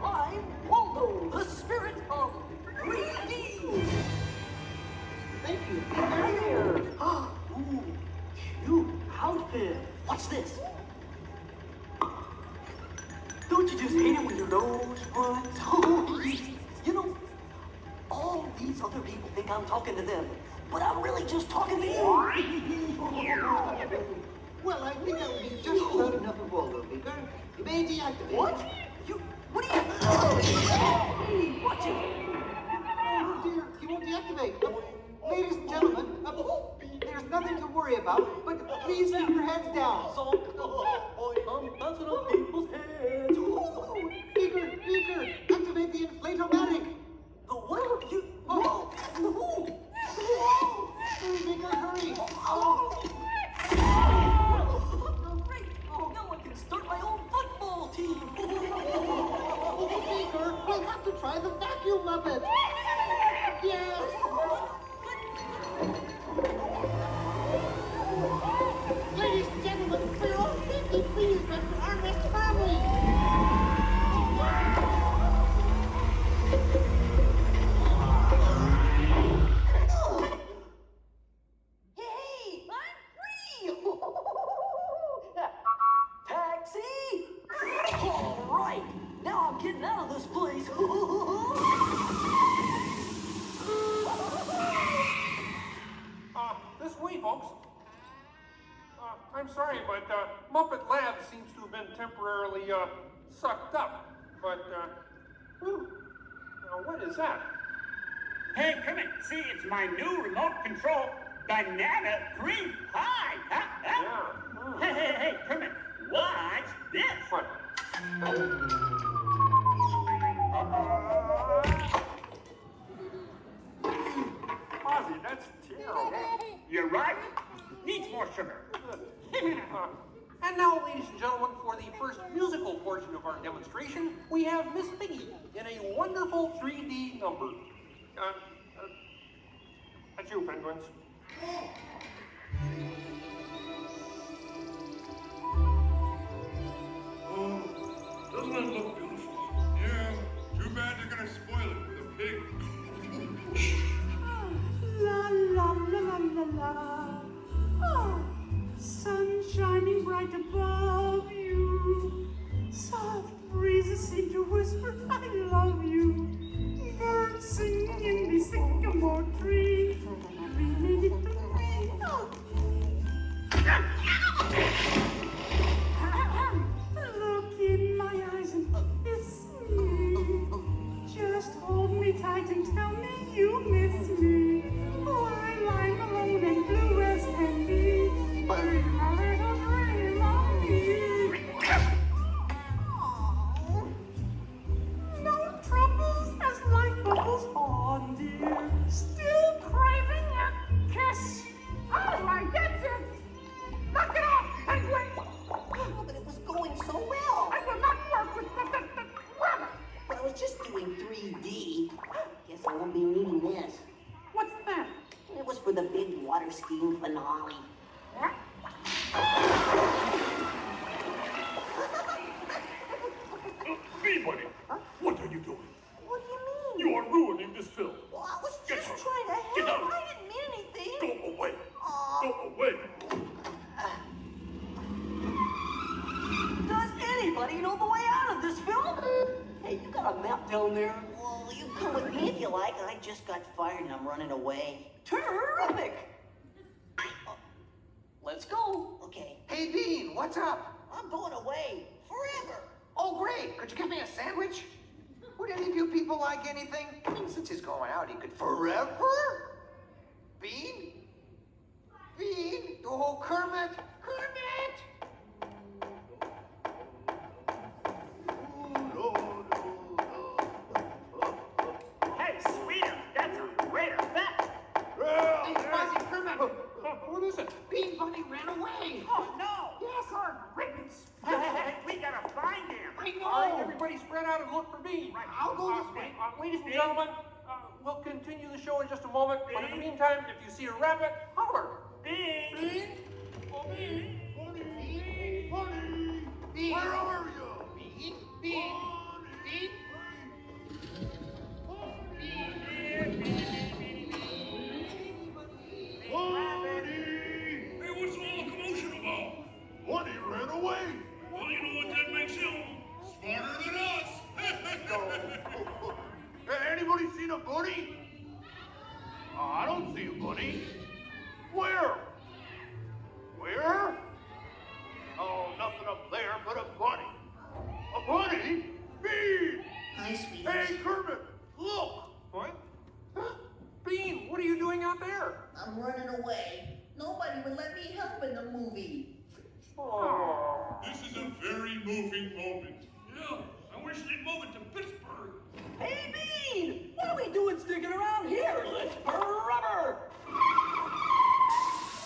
I'm Waldo, the spirit of 3D. Thank you. Here. Ooh, cute outfit. What's this? Don't you just hate it when your nose runs? You know, all these other people think I'm talking to them, but I'm really just talking to you. Well, I think that would be just about enough of Waldo, Beaker. You may deactivate. What? What are you... Watch it. Oh dear, he won't deactivate. Ladies and gentlemen, there's nothing to worry about, but please keep your heads down. I'm bouncing on people's heads. Beaker, activate the inflatomatic. The what? You... Beaker, hurry. Great. Now I can start my own football team. Beaker, we'll have to try the vacuum Muppet. Yes. Ladies and gentlemen, for your own safety, please rest your armrest firmly. Hey, I'm free! Taxi! All right, now I'm getting out of this place. This way, folks. I'm sorry, but Muppet Labs seems to have been temporarily sucked up. But, now what is that? Hey, Kermit, see, it's my new remote control banana cream pie. Hey, Kermit, watch this. What? Ozzy, that's terrible. You're right. Needs more sugar. And now, ladies and gentlemen, for the first musical portion of our demonstration, we have Miss Piggy in a wonderful 3D number. That's you, penguins. Oh, doesn't it look beautiful? Yeah, too bad they're gonna spoil it with a pig. La la la la la la. Oh, sun shining bright above you. Soft breezes seem to whisper, I love you. Birds singing in the sycamore tree. Oh. Look in my eyes and kiss me. Just hold me tight and tell me you miss me. While I'm alone and blue as can be. Dream a little dream of me. No troubles as life bubbles on, dear. Still craving a kiss. Oh, I get it. Knock it off, penguin. Oh, but it was going so well. I will not work with the rabbit. But I was just doing 3D. Guess I won't be needing this. What's that? It was for the big water skiing finale. What? Bee Buddy, what are you doing? What do you mean? You are ruining this film. Well, I was Get just out. trying to Get help. out. I didn't mean anything. Go away. Go away. Does anybody know the way out of this film? Hey, you got a map down there? Well, you come with me if you like. I just got fired and I'm running away. Terrific! Let's go. Okay. Hey, Bean, what's up? I'm going away. Forever. Oh, great. Could you get me a sandwich? Would any of you people like anything? I mean, since he's going out, he could forever? Bean? Bean? Oh, Kermit! Kermit! Hey, sweeter, that's a great effect. Hey, Fuzzy Kermit! What is it? Bean Bunny ran away! Oh, no. Yes, Good riddance. Hey, we gotta find him. I know! All right, everybody spread out and look for Bean. Right. I'll go this way. Ladies and gentlemen, we'll continue the show in just a moment. But in the meantime, if you see a rabbit, holler. Bean. Bean? Oh, Bean! Bunny! Bunny! Bean! Where are you? Bean? Bean? Bean? Hey, what's all the commotion about? Bunny ran away. Well, you know what that makes him? Smarter than us. Anybody seen a bunny? I don't see a bunny. Where? Where? Oh, nothing up there but a bunny. A bunny? Bean! Hi, sweetie. Hey, Kermit, look! What? Bean, what are you doing out there? I'm running away. Nobody would let me help in the movie. Oh. This is a very moving moment. Yeah, I wish they'd move it to Pittsburgh. Hey, Bean! What are we doing sticking around here? Let's burn rubber!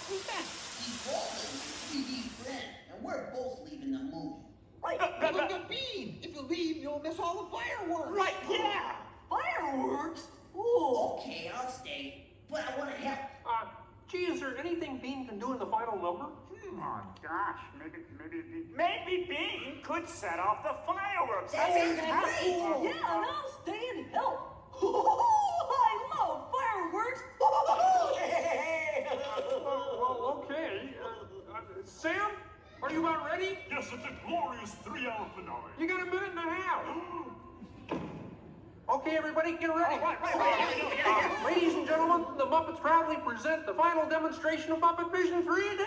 Who's that? He's Walt, 3D friend, and we're both leaving the movie. Right. But Bean, if you leave, you'll miss all the fireworks. Right, yeah! Fireworks? Ooh, okay, I'll stay. But I want to help. Gee, is there anything Bean can do in the final number? Oh, gosh, maybe Bean could set off the fireworks. That sounds great! Yeah, and I'll stay and help. I love fireworks! Well, okay. Sam, are you about ready? Yes, it's a glorious 3-hour finale. You got a minute and a half. Okay, everybody, get ready. Right. Ladies and gentlemen, the Muppets proudly present the final demonstration of Muppet Vision 3D.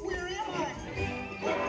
Where am I?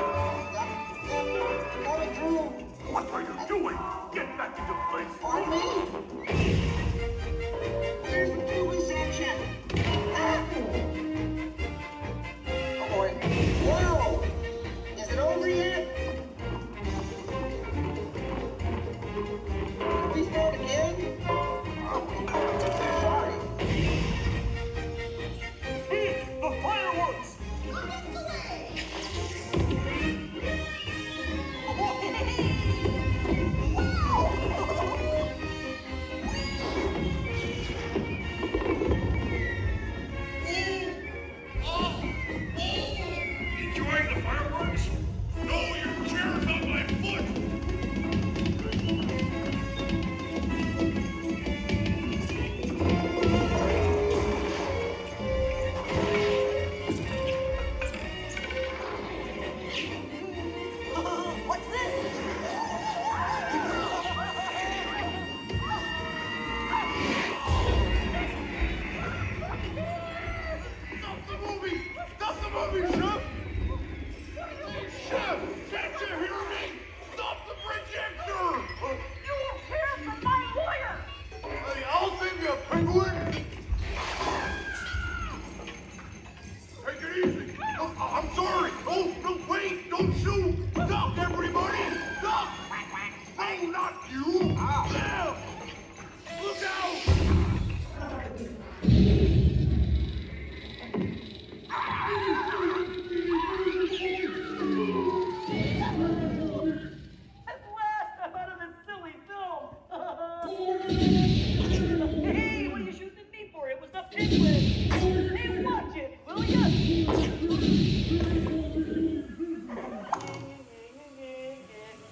Hey, what are you shooting at me for? It was the penguin. Hey, watch it, will ya?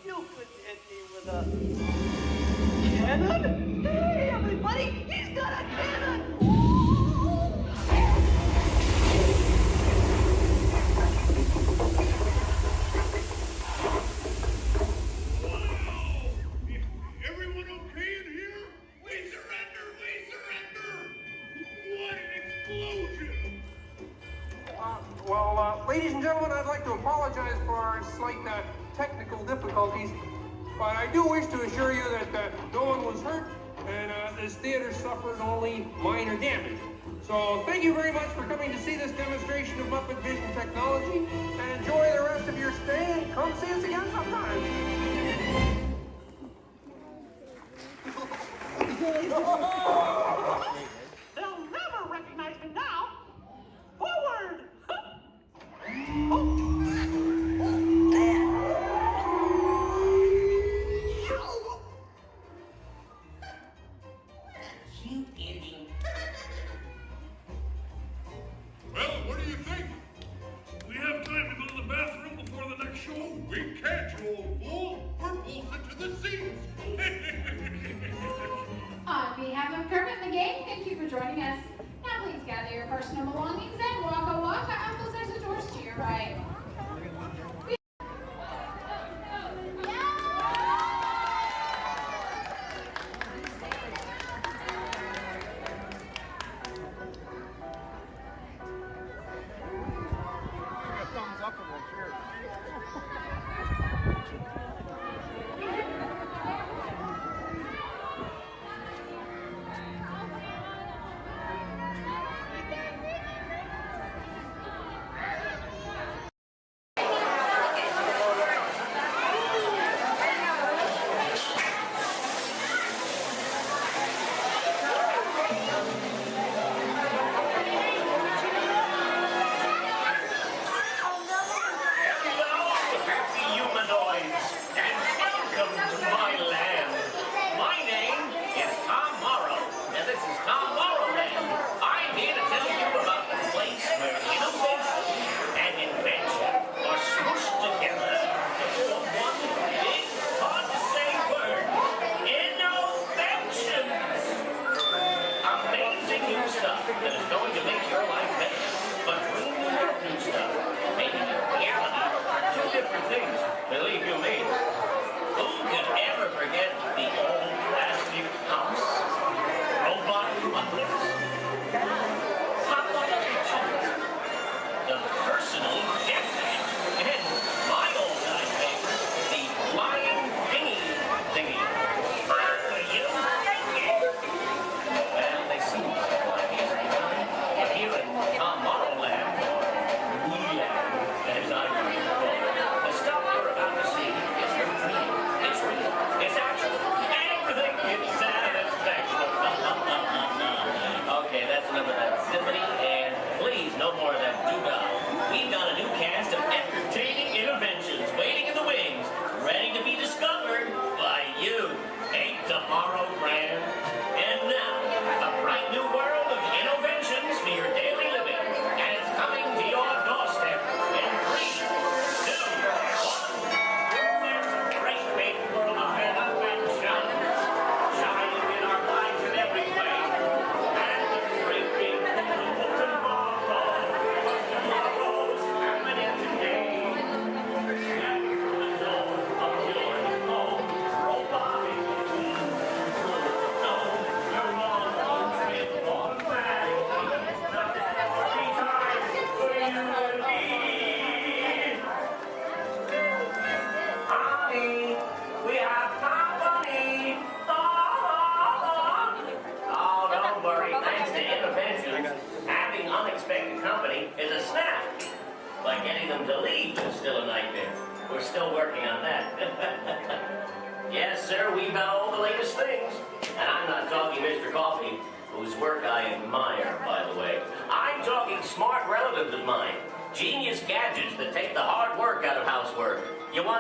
You couldn't hit me with a cannon? Hey, everybody, he's got a cannon! Everyone okay in here? We surrender! We surrender! What an explosion! Ladies and gentlemen, I'd like to apologize for our slight technical difficulties, but I do wish to assure you that no one was hurt and this theater suffered only minor damage. So thank you very much for coming to see this demonstration of Muppet Vision technology, and enjoy the rest of your stay, and come see us again sometime. They'll never recognize me now. Forward! Well, what do you think? We have time to go to the bathroom before the next show? We can't, you old fool. We're bolted to the seats. On behalf of Kermit and the gang, thank you for joining us. Now please gather your personal belongings and walk a walk. Uncle's there's the doors to your right.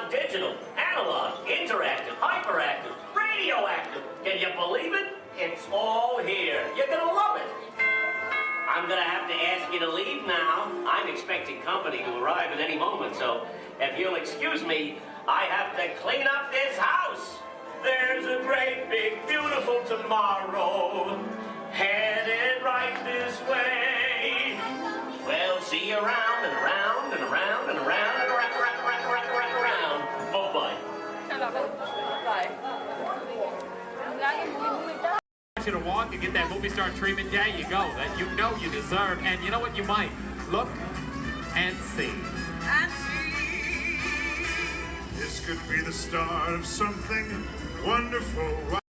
Digital, analog, interactive, hyperactive, radio. radioactive. Can you believe it? It's all here. You're gonna love it. I'm gonna have to ask you to leave now. I'm expecting company to arrive at any moment, so if you'll excuse me, I have to clean up this house. There's a great, big, beautiful tomorrow headed right this way. We'll see you around and around and around and around and around. Bye-bye. I want you to walk and get that movie star treatment. Yeah, you go. That you know you deserve. And you know what? You might look and see. And see. This could be the start of something wonderful.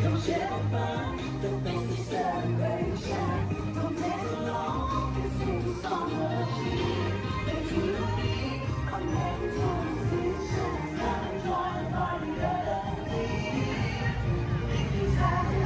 Come share the fun, the basic celebration. Come dance along and sing the song of cheer. If you and me are never musicians, come and join the party of the It's happy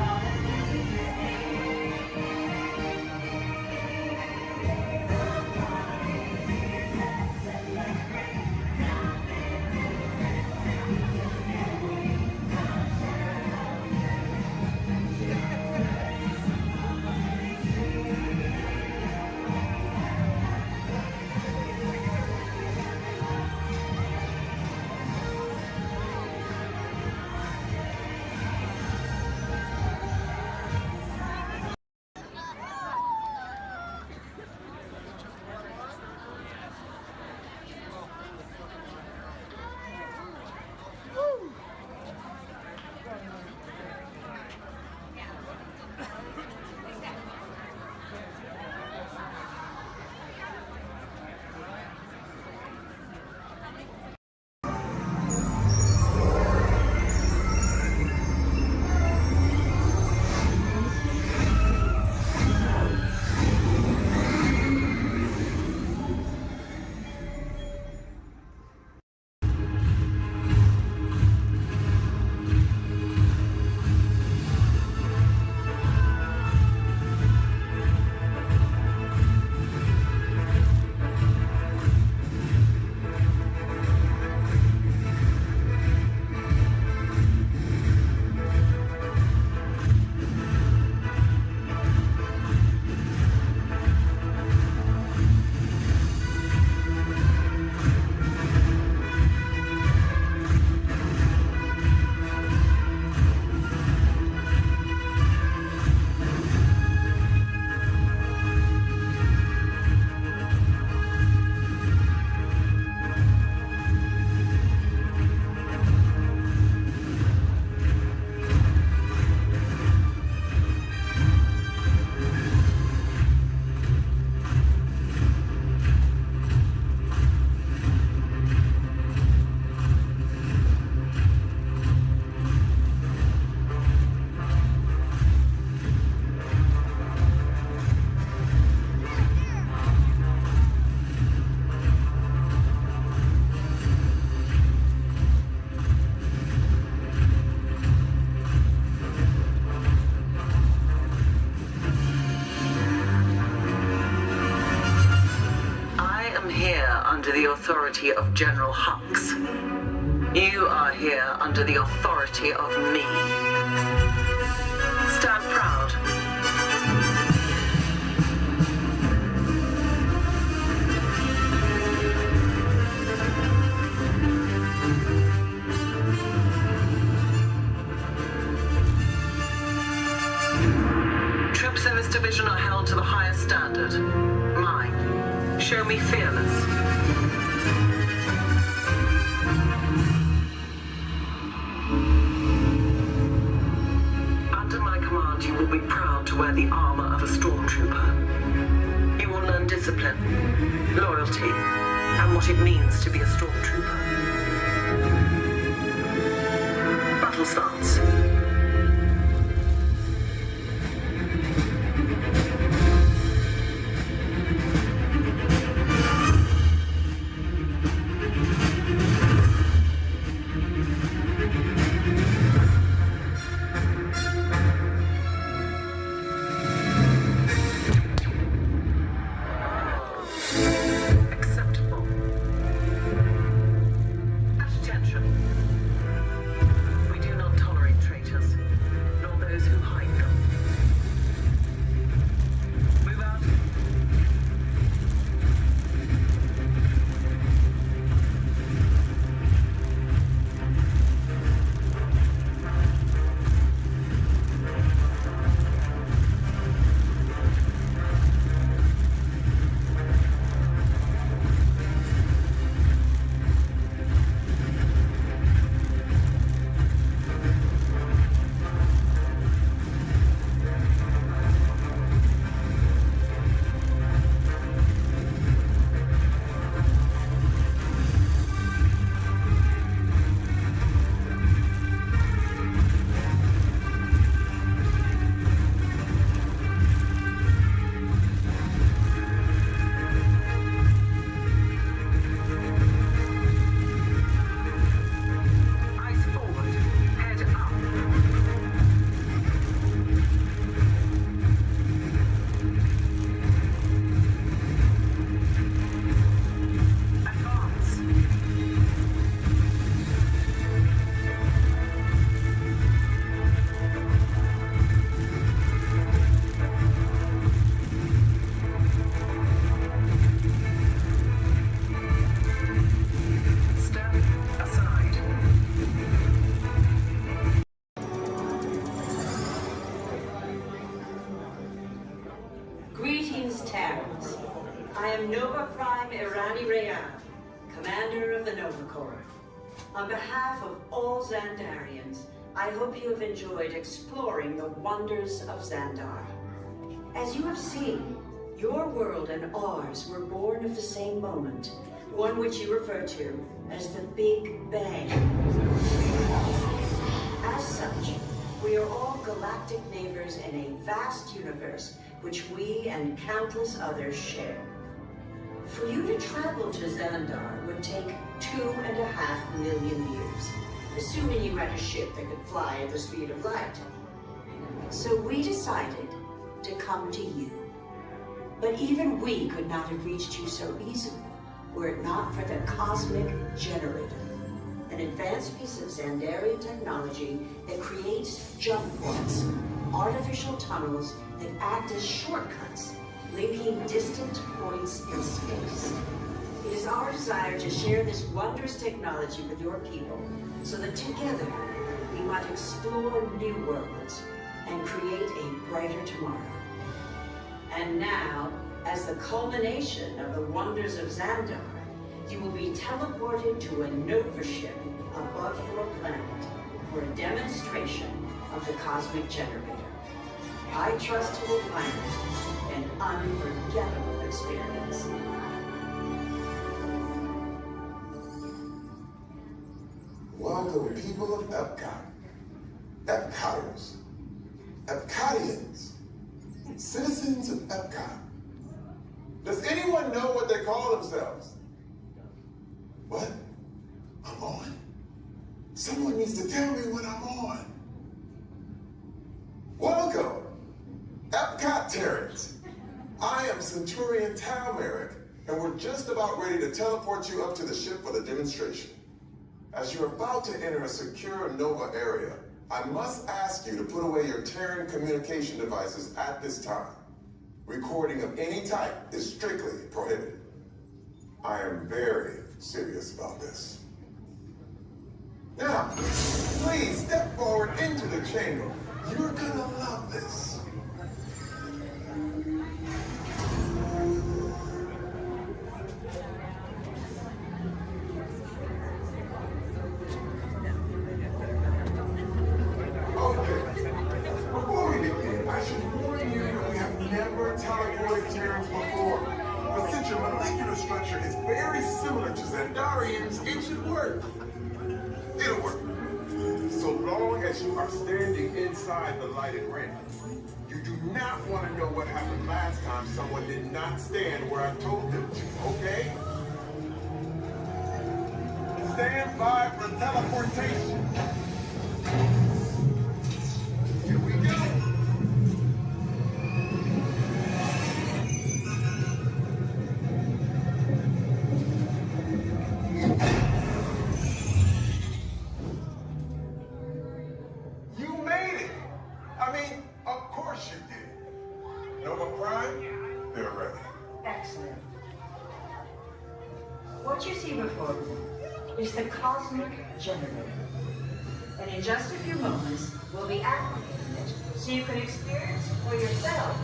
under the authority of General Hux. You are here under the authority of me. Stand proud. Troops in this division are held to the highest standard. Mine. Show me fearless. Under my command, you will be proud to wear the armor of a stormtrooper. You will learn discipline, loyalty, and what it means to be a stormtrooper. Battle starts. Acceptable. Accord. On behalf of all Xandarians, I hope you have enjoyed exploring the wonders of Xandar. As you have seen, your world and ours were born of the same moment, one which you refer to as the Big Bang. As such, we are all galactic neighbors in a vast universe which we and countless others share. For you to travel to Xandar would take 2.5 million years, assuming you had a ship that could fly at the speed of light. So we decided to come to you. But even we could not have reached you so easily were it not for the Cosmic Generator, an advanced piece of Xandarian technology that creates jump points, artificial tunnels that act as shortcuts, linking distant points in space. It is our desire to share this wondrous technology with your people, so that together we might explore new worlds and create a brighter tomorrow. And now, as the culmination of the wonders of Xandar, you will be teleported to a Nova ship above your planet for a demonstration of the Cosmic Generator. I trust you will find it an unforgettable experience. Welcome, people of Epcot, Epcoters, Epcotians, citizens of Epcot. Does anyone know what they call themselves? What? I'm on? Someone needs to tell me when I'm on. Welcome, Epcot-tarians. I am Centurion Talmeric, and we're just about ready to teleport you up to the ship for the demonstration. As you're about to enter a secure Nova area, I must ask you to put away your Terran communication devices at this time. Recording of any type is strictly prohibited. I am very serious about this. Now, please step forward into the chamber. You're gonna love this. Before we begin, I should warn you that we have never teleported Terrans before. But since your molecular structure is very similar to Xandarians, it should work. It'll work. So long as you are standing inside the lighted ring. You do not want to know what happened last time someone did not stand where I told them to, okay? Stand by for teleportation. Here we go. You made it. I mean, of course you did. Nova Prime, they're ready. Excellent. What you see before you is the Cosmic Generator. And in just a few moments, we'll be activating it so you can experience for yourself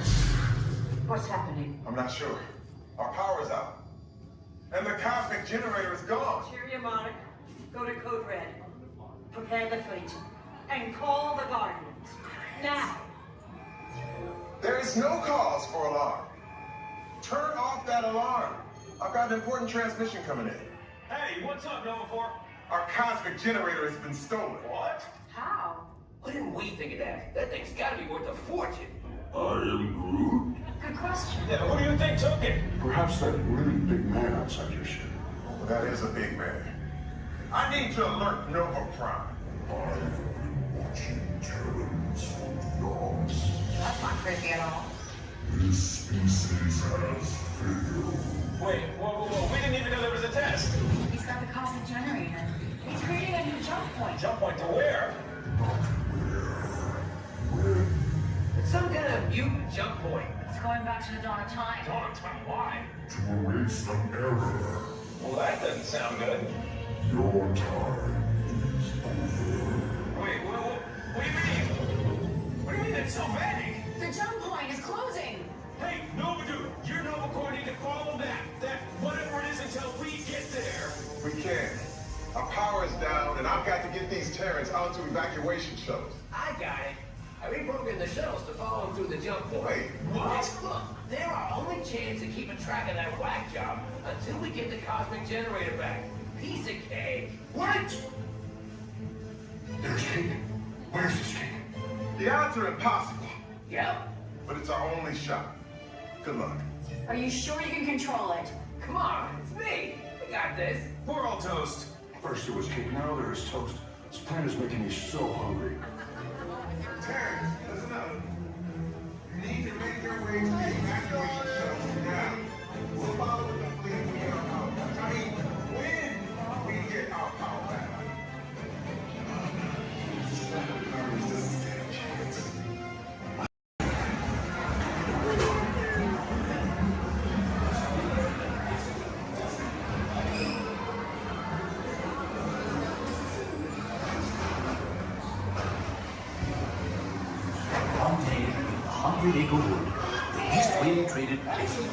what's happening. I'm not sure. Our power's out. And the Cosmic Generator is gone. Cheerio, Monarch. Go to Code Red. Prepare the fleet. And call the Guardians. Now. There is no cause for alarm. Turn off that alarm. I've got an important transmission coming in. Hey, what's up, Nova Corps? Our Cosmic Generator has been stolen. What? How? Why didn't we think of that? That thing's gotta be worth a fortune. I am Groot. Good question. Yeah, who do you think took it? Perhaps that really big man outside your ship. Well, that is a big man. I need to alert Nova Prime. I have been watching Terrans for dogs. That's not creepy at all. This species has failed. Wait, whoa. We didn't even know there was a test. He's got the Cosmic Generator. He's creating a new jump point. Jump point to where? It's some kind of mutant jump point. It's going back to the dawn of time. Dawn of time, why? To erase an error. Well, that doesn't sound good. Your time is over. Wait, what do you mean? What do you mean it's so vague? The jump point is closing. Hey, Nova Dude, you're Nova Corps need to follow that whatever it is until we get there. We can. Our power is down, and I've got to get these Terrans out to evacuation shuttles. I got it. I reprogrammed the shuttles to follow them through the jump point. Wait, what? Look, they're our only chance of keeping track of that whack job until we get the cosmic generator back. Piece of cake. Wait! There's King. Where's this King? The odds are impossible. Yep. But it's our only shot. Good luck. Are you sure you can control it? Come on, it's me. We got this. We're all toast. First there was cake, now there is toast. This plan is making me so hungry. Terrence, listen up. You need to make your way to the evacuation shuttles now. We'll follow the fleet when we get our power back. I mean, when we get our power back. One day, 100-acre wood, the East Wind traded places.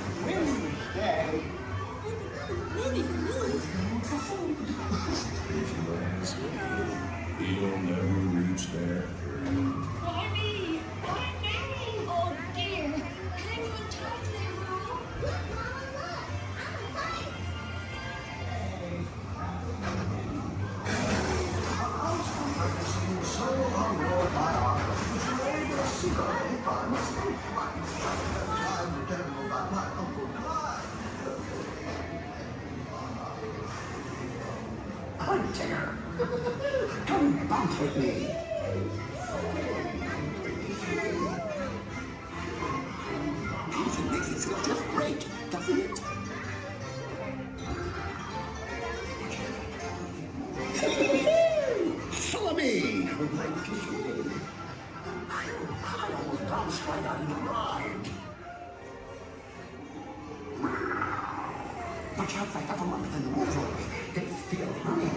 He'll never reach there. Why me? Why me? Oh dear. Hang on tight there, Mom. Look, Mama, look. I'm a fight. So hungry by our secretly fun escape. Time to tell you about my Uncle Clyde. Hunter, come bounce with me. Music makes you feel just great, doesn't it? Follow me! My little soul. I almost bounced right out of the ride. Watch out, I got a lump in the water. They feel honey.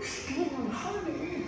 Still honey.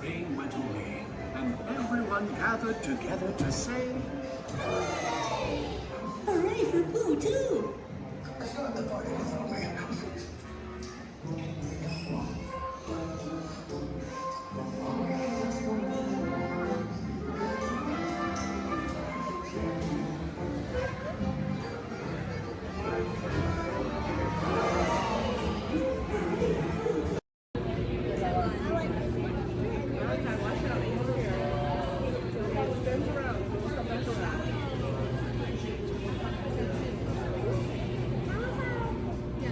Rain went away, and everyone gathered together to say, Hooray for Boo, too! That's not the party without me. Yeah,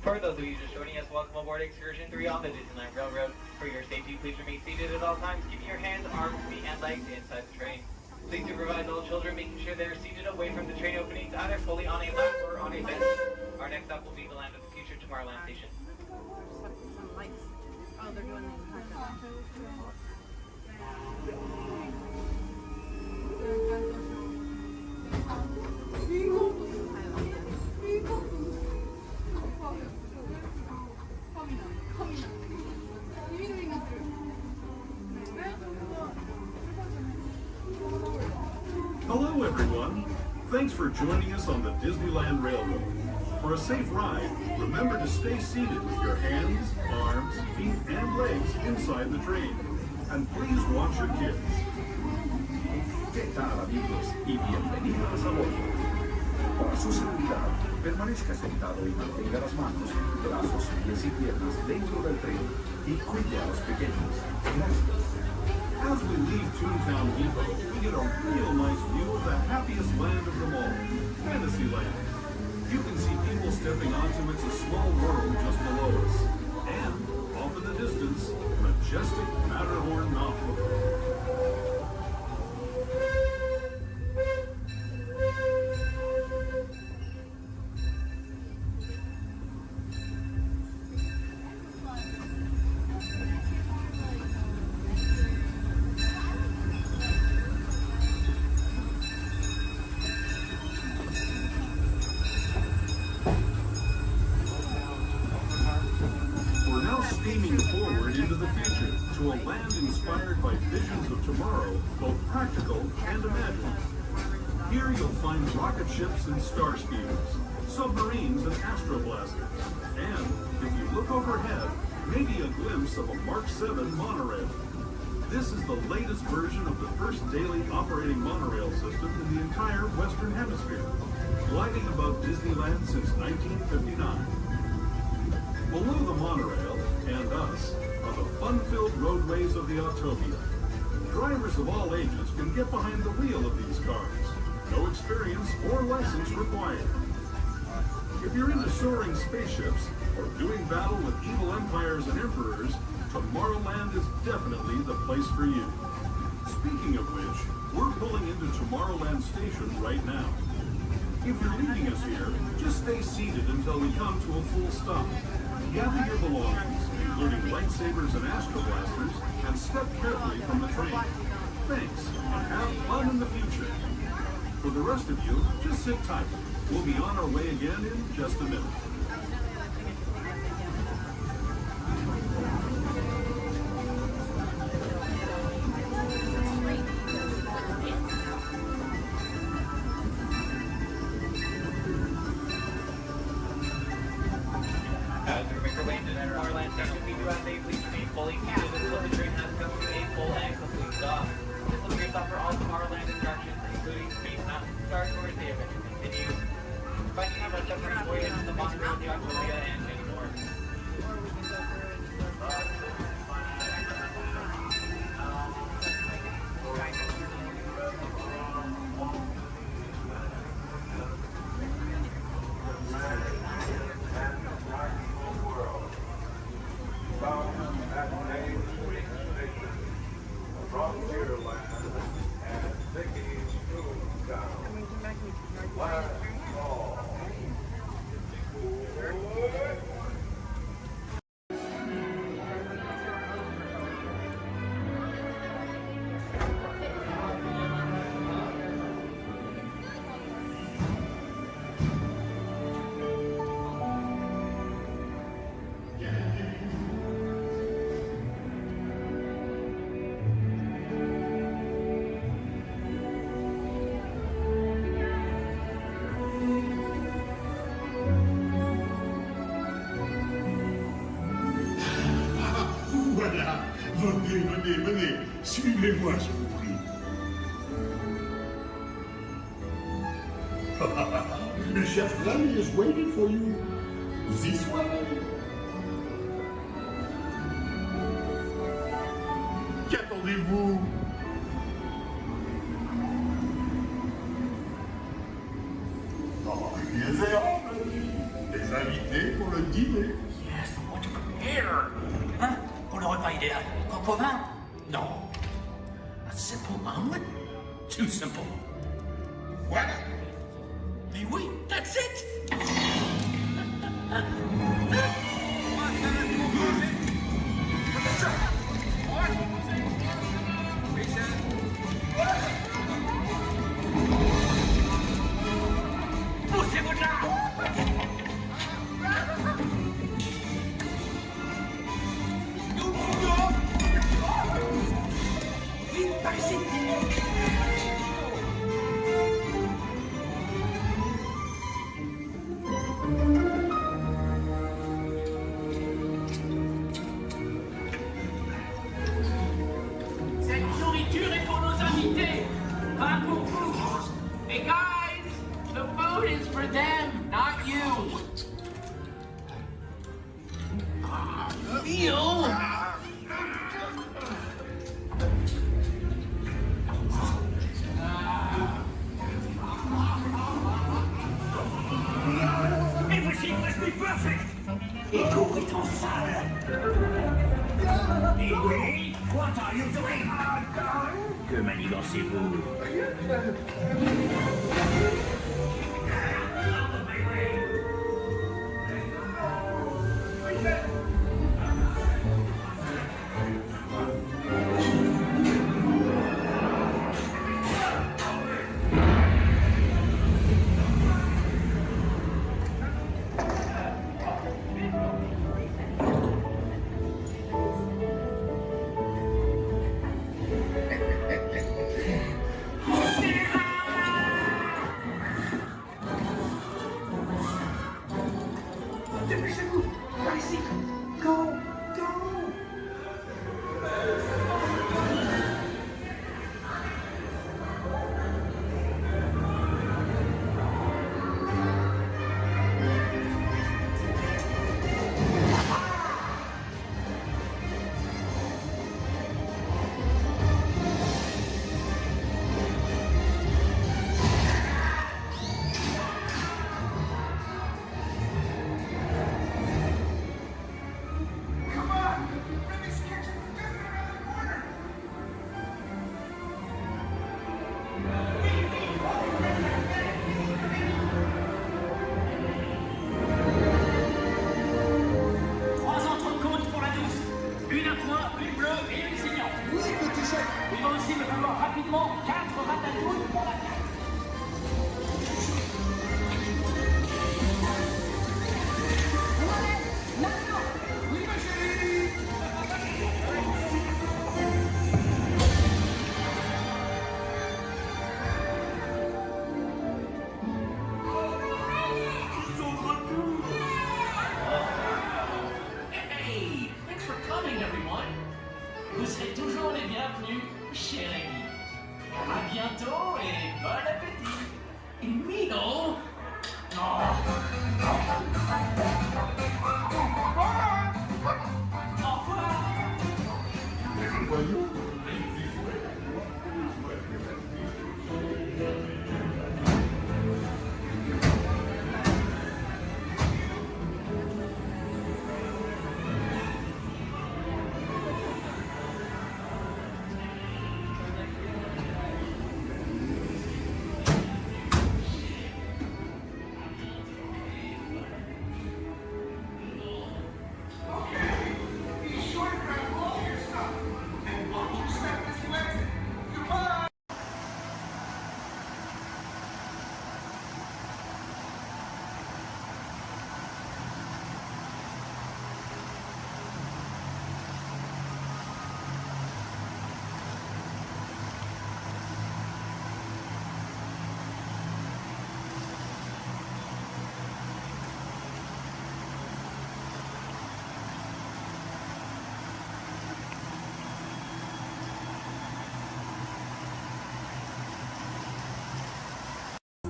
For those of you just joining us, welcome aboard Excursion 3 on the Disneyland Railroad. For your safety, please remain seated at all times, keeping your hands, arms, feet, and legs inside the train. Please supervise all children, making sure they are seated away from the train openings, either fully on a lap or on a bench. Our next stop will be the Land of the Future, Tomorrowland Station. Oh, they're doing Hello everyone! Thanks for joining us on the Disneyland Railroad. For a safe ride, remember to stay seated with your hands, arms, feet, and legs inside the train. And please watch your kids. ¿Qué tal, amigos? Y bienvenidos a bordo. Para su seguridad, permanezca sentado y mantenga las manos, brazos, pies y piernas dentro del tren y cuide a los pequeños. Gracias. As we leave Toontown Depot, we get a real nice view of the happiest land of them all, Fantasyland. You can see people stepping onto It's a Small World just below us. And, off in the distance, majestic Matterhorn Mountain. Steaming forward into the future to a land inspired by visions of tomorrow, both practical and imagined. Here you'll find rocket ships and star speeders, submarines and astroblasters, and, if you look overhead, maybe a glimpse of a Mark 7 monorail. This is the latest version of the first daily operating monorail system in the entire Western Hemisphere, gliding above Disneyland since 1959. Below the monorail, and us, are the fun-filled roadways of the Autopia. Drivers of all ages can get behind the wheel of these cars. No experience or license required. If you're into soaring spaceships or doing battle with evil empires and emperors, Tomorrowland is definitely the place for you. Speaking of which, we're pulling into Tomorrowland Station right now. If you're leaving us here, just stay seated until we come to a full stop. Gather your belongings, including lightsabers and astroblasters, and step carefully from the train. Thanks, and have fun in the future. For the rest of you, just sit tight. We'll be on our way again in just a minute. As we make our way into Tomorrowland Station, we do ask that you please remain fully seated until the train has come to a full and complete stop. This will be stop for all Tomorrowland attractions, including Space Mountain, Star Tours, the adventure continues. Finding out about submarine voyage, the monorail, the Autopia, and many more. venez, venez. Suivez-moi, je vous prie. Le chef Rami is waiting for you. This way. Qu'attendez-vous? Oh, viens les invités pour le dîner. Yes, but what to prepare? Hein? Pour le repas idéal. Coq au vin? No. A simple omelet? Too simple. Voilà. Mais oui, that's it! Poussez-vous de là! Vite, par ici! Cette nourriture est pour nos invités, pas pour vous. Hey guys, the food is for them, not you. Meal? Everything must be perfect! Et tout est en salle! Et oui, what are you doing? Que manigancez-vous? Dépêchez-vous! Par ici! Go! Go! Come on! Remy's kitchen's just around the corner! Trois entrecôtes pour la douce. Une à point, une bleue et une saignante. Oui, petit chef. Il va aussi me falloir rapidement 4 ratatouilles pour la carte. Hey, thanks for coming, everyone. Vous serez toujours les bienvenus chez Rémi. À bientôt et bon appétit. Et Mino? Oh. Au revoir. Voyons.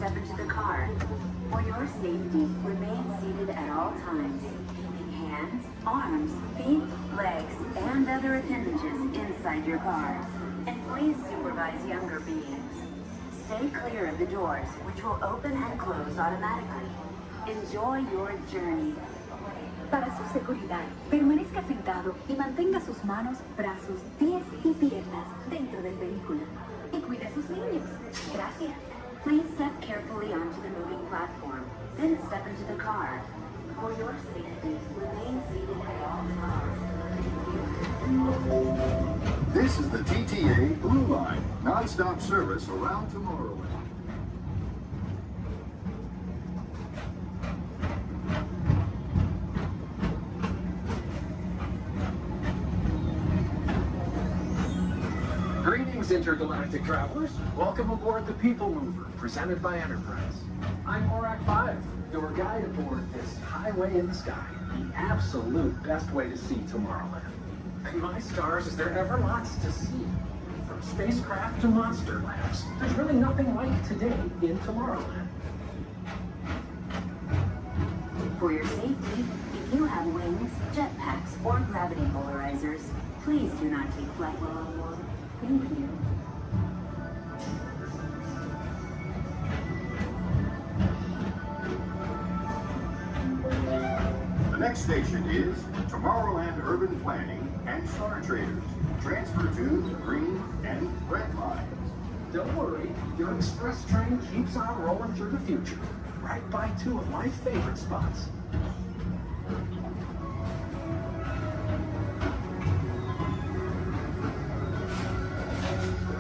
step into the car. For your safety, remain seated at all times, keeping hands, arms, feet, legs, and other appendages inside your car. And please supervise younger beings. Stay clear of the doors, which will open and close automatically. Enjoy your journey. Para su seguridad, permanezca sentado y mantenga sus manos, brazos, pies y piernas dentro del vehículo. Y cuide a sus niños. Gracias. Please step carefully onto the moving platform, then step into the car. For your safety, remain seated at all times. This is the TTA Blue Line, non-stop service around Tomorrowland. Greetings, intergalactic travelers. Welcome aboard the People Mover, presented by Enterprise. I'm Horak 5, your guide aboard this highway in the sky, the absolute best way to see Tomorrowland. And my stars, is there ever lots to see? From spacecraft to monster labs, there's really nothing like today in Tomorrowland. For your safety, if you have wings, jetpacks, or gravity polarizers, please do not take flight while on board. Thank you. The next station is Tomorrowland Urban Planning and Star Traders. Transfer to the green and red lines. Don't worry, your express train keeps on rolling through the future, right by two of my favorite spots.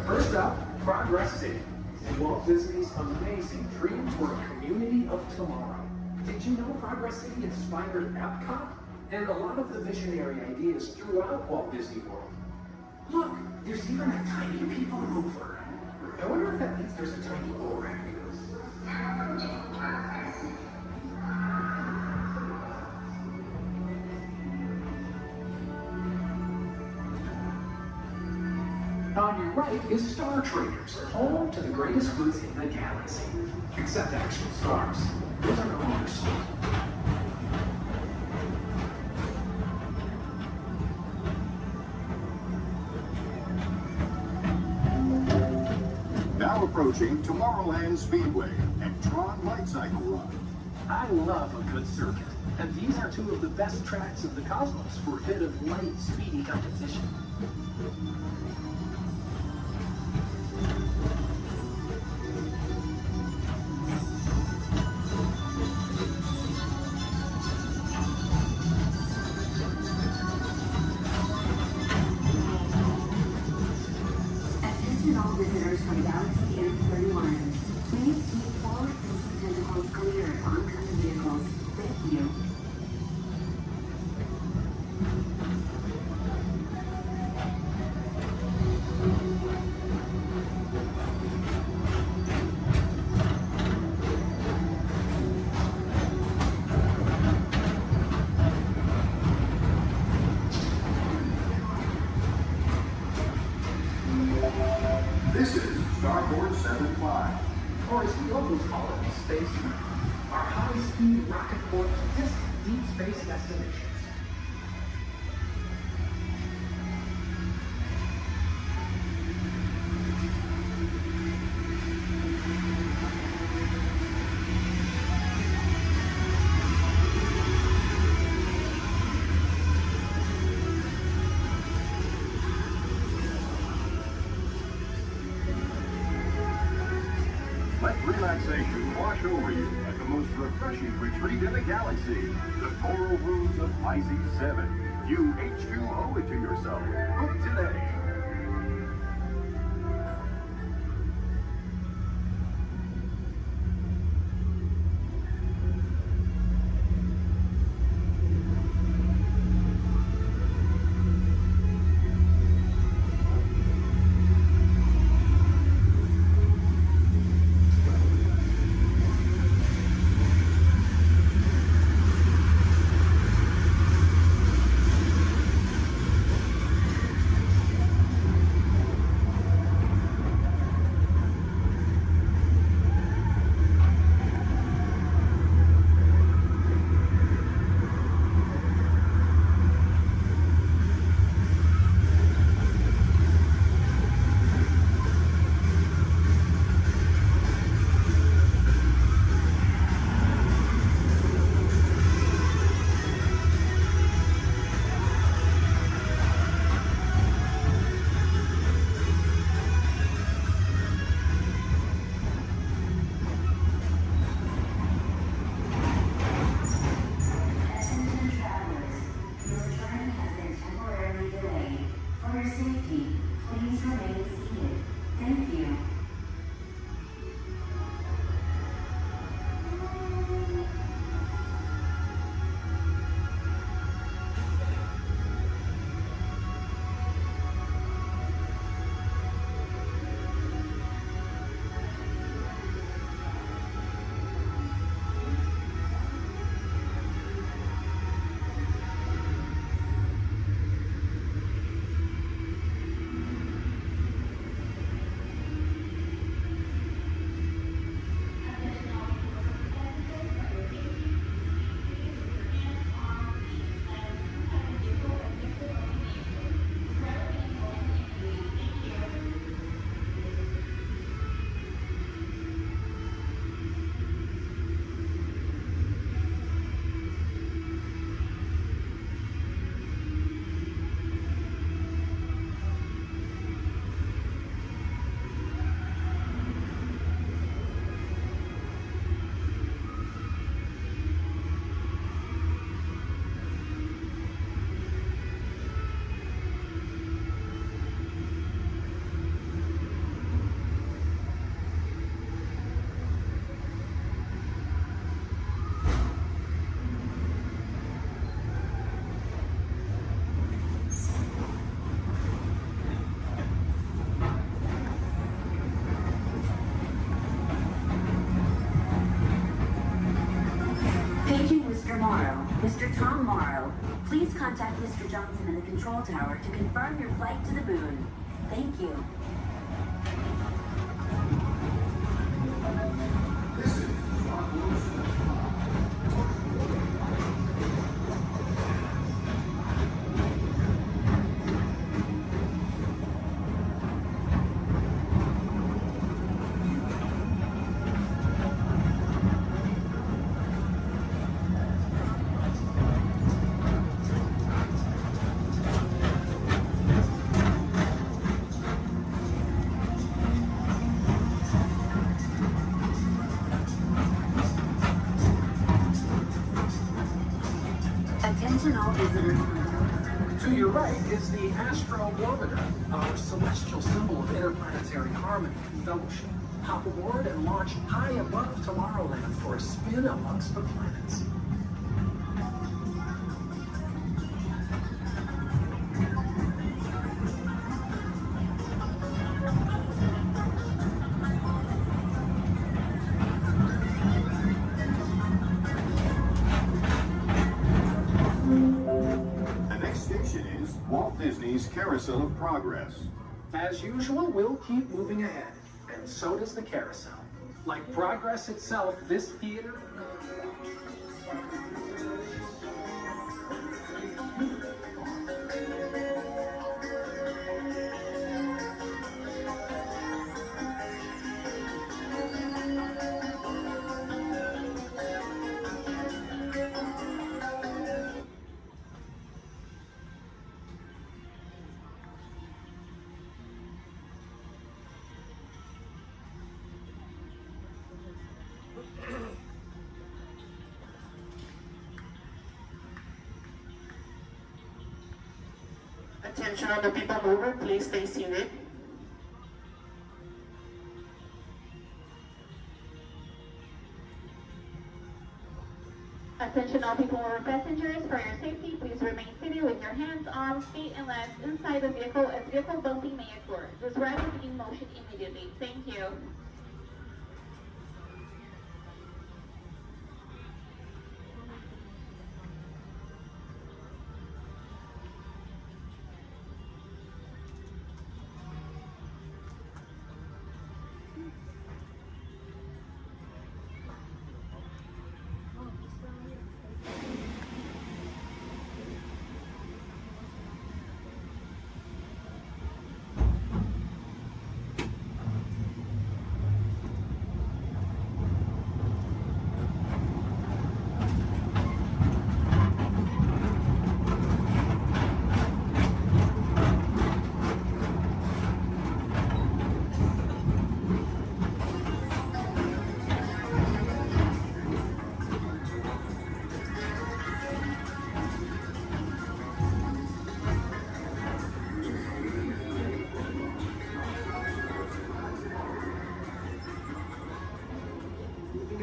First up, Progress City, Walt Disney's amazing dream for a community of tomorrow. Did you know Progress City inspired Epcot and a lot of the visionary ideas throughout Walt Disney World? Look, there's even a tiny people mover. I wonder if that means there's a tiny Borak. On your right is Star Traders, home to the greatest goods in the galaxy. Except actual stars. Those are no longer sold. Now approaching Tomorrowland Speedway and Tron Light Cycle Run. I love a good circuit, and these are two of the best tracks in the cosmos for a bit of light, speedy competition. Attention all visitors from Galaxy M31. Please keep forward-facing tentacles clear of oncoming vehicles. Thank you. This is Starboard 75. Or as we locals call it, Space Mountain. Our high-speed rocket port to distant deep space destinations. Let relaxation wash over you at the most refreshing retreat in the galaxy, the coral rooms of Pisces 7. You H2O it to yourself. Book today. tomorrow, Mr. Tom Morrow. Please contact Mr. Johnson in the control tower to confirm your flight to the moon. Thank you. Attention all visitors. To your right is the Astrobarometer, our celestial symbol of interplanetary harmony and fellowship. Hop aboard and launch high above Tomorrowland for a spin amongst the planets. Walt Disney's Carousel of Progress. As usual, we'll keep moving ahead, and so does the carousel. Like progress itself, this theater... Attention on the people mover, please stay seated. Attention all people mover passengers, for your safety, please remain seated with your hands, arms, feet, and legs inside the vehicle as vehicle bumping may occur. This ride will be in motion immediately. Thank you.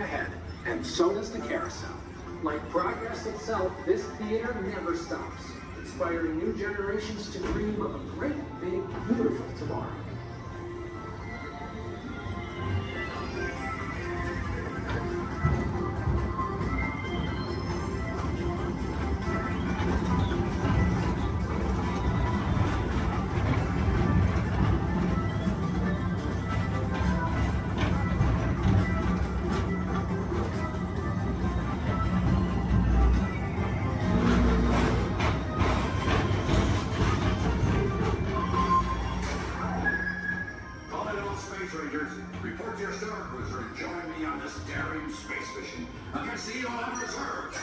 ahead, and so does the carousel. Like progress itself, this theater never stops, inspiring new generations to dream of a great, big, beautiful tomorrow. Report to your star cruiser and join me on this daring space mission against the evil unreserved.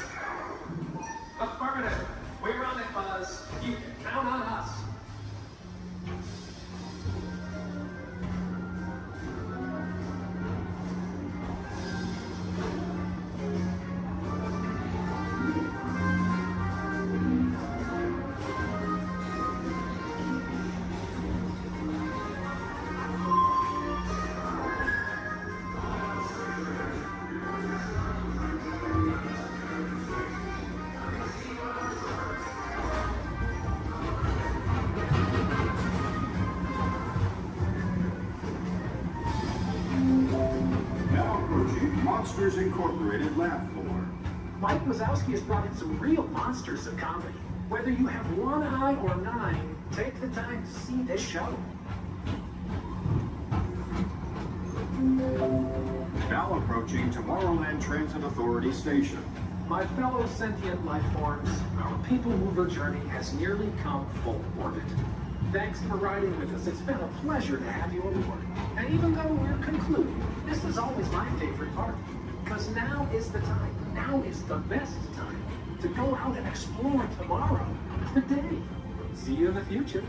Affirmative. We're on it, Buzz. You can count on us. Monsters Incorporated laugh floor. Mike Wazowski has brought in some real monsters of comedy. Whether you have one eye or 9, take the time to see this show. Now approaching Tomorrowland Transit Authority Station. My fellow sentient life forms, our people mover journey has nearly come full orbit. Thanks for riding with us. It's been a pleasure to have you aboard. And even though we're concluding, this is always my favorite part. Because now is the time, now is the best time to go out and explore tomorrow, today. See you in the future.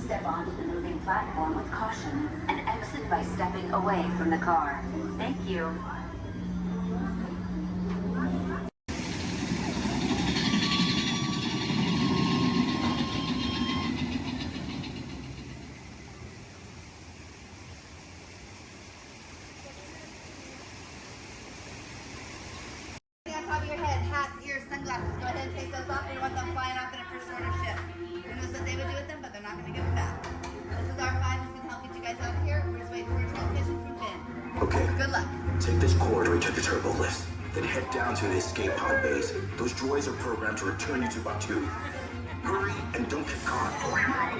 Step onto the moving platform with caution and exit by stepping away from the car. Thank you. On top of your head, hats, ears, sunglasses. Go ahead and take those off. We want them flying off in a first order ship. Who knows what they would do with them, but they're not going to give them back. This is R5. This can help get you guys out of here. We're just waiting for a transmission from Finn. Okay. Good luck. Take this corridor to the turbo lift. Then head down to the escape pod base. Those droids are programmed to return you to Batuu. Hurry and don't get caught.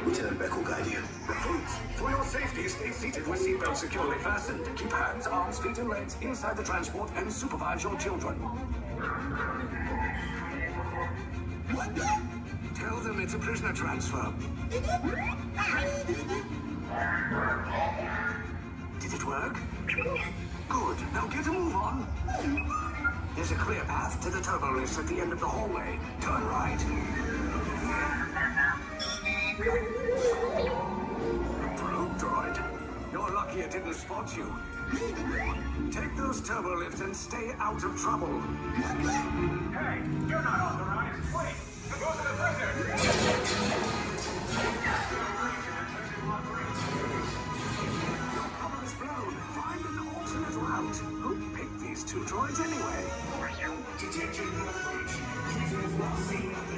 Lieutenant Beck will guide you. Recruits, for your safety, stay seated with seatbelts securely fastened. Keep hands, arms, feet, and legs inside the transport and supervise your children. Tell them it's a prisoner transfer. Did it work? Good. Now get a move on. There's a clear path to the turbo lifts at the end of the hallway. Turn right. Probe droid. You're lucky it didn't spot you. Take those turbo lifts and stay out of trouble. Hey, you're not authorized. Wait, go to the prison. Your cover is blown. Find an alternate route. Who picked these two droids anyway? Detection approach. Users not seen at the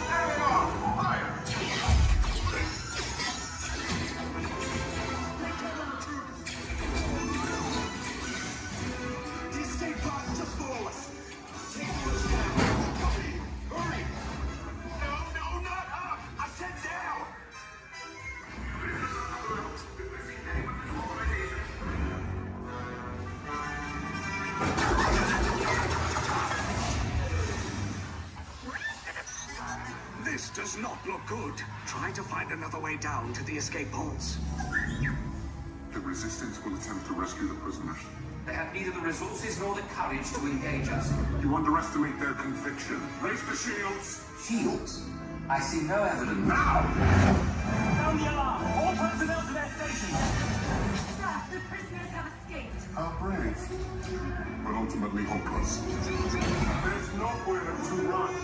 Have on! Fire! The escape pod is just below us. Take those down. Copy. Hurry! No, not up! I said down! This does not look good. Try to find another way down to the escape pods. The Resistance will attempt to rescue the prisoners. They have neither the resources nor the courage to engage us. You underestimate their conviction. Raise the shields! Shields? I see no evidence. Now! Sound the alarm! All personnel to their stations! Sir, the prisoners have escaped. How brave, but ultimately hopeless. There's nowhere to run.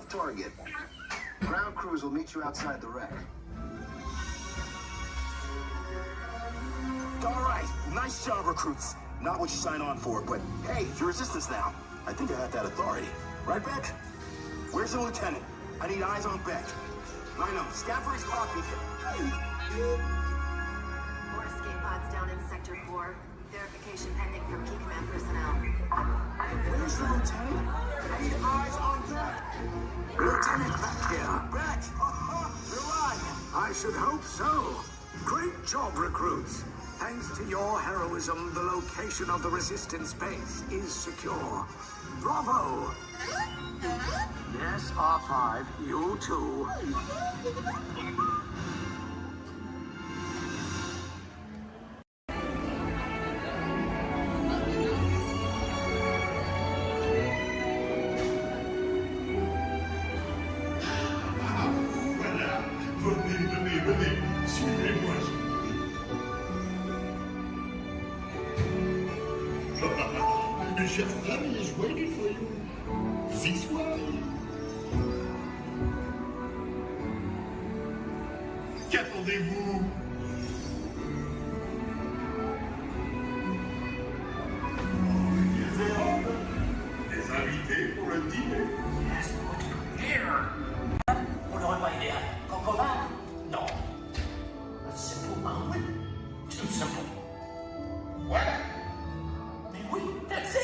soft target. Ground crews will meet you outside the wreck. All right, nice job, recruits. Not what you signed on for, but hey, you're resistance now. I think I have that authority. Right, Beck? Where's the lieutenant? I need eyes on Beck. I know, scan for his copy. More escape pods down in Sector 4. Verification pending from key command personnel. Where's the lieutenant? I need eyes on Beck. Lieutenant back here. Beck! You're alive! I should hope so. Great job, recruits. Thanks to your heroism, the location of the resistance base is secure. Bravo! Yes, R5, you too. Voilà, venez, suivez-moi. My chef Danny is waiting for you. This way. Qu'attendez-vous? Des invités pour le dîner. Yes, put here. Pour le repas idéal. Concovin? Non. A simple omelet? Too simple. Voilà. Mais oui, that's it.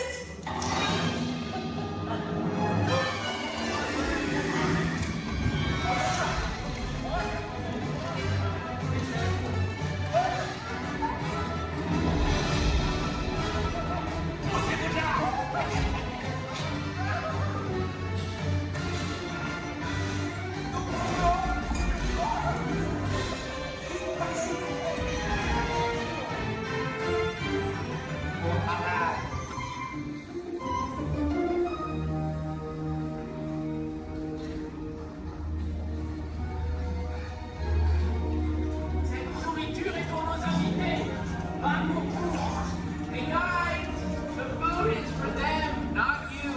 Cette nourriture est pour nos invités, pas pour vous. Hey guys, the food is for them, not you.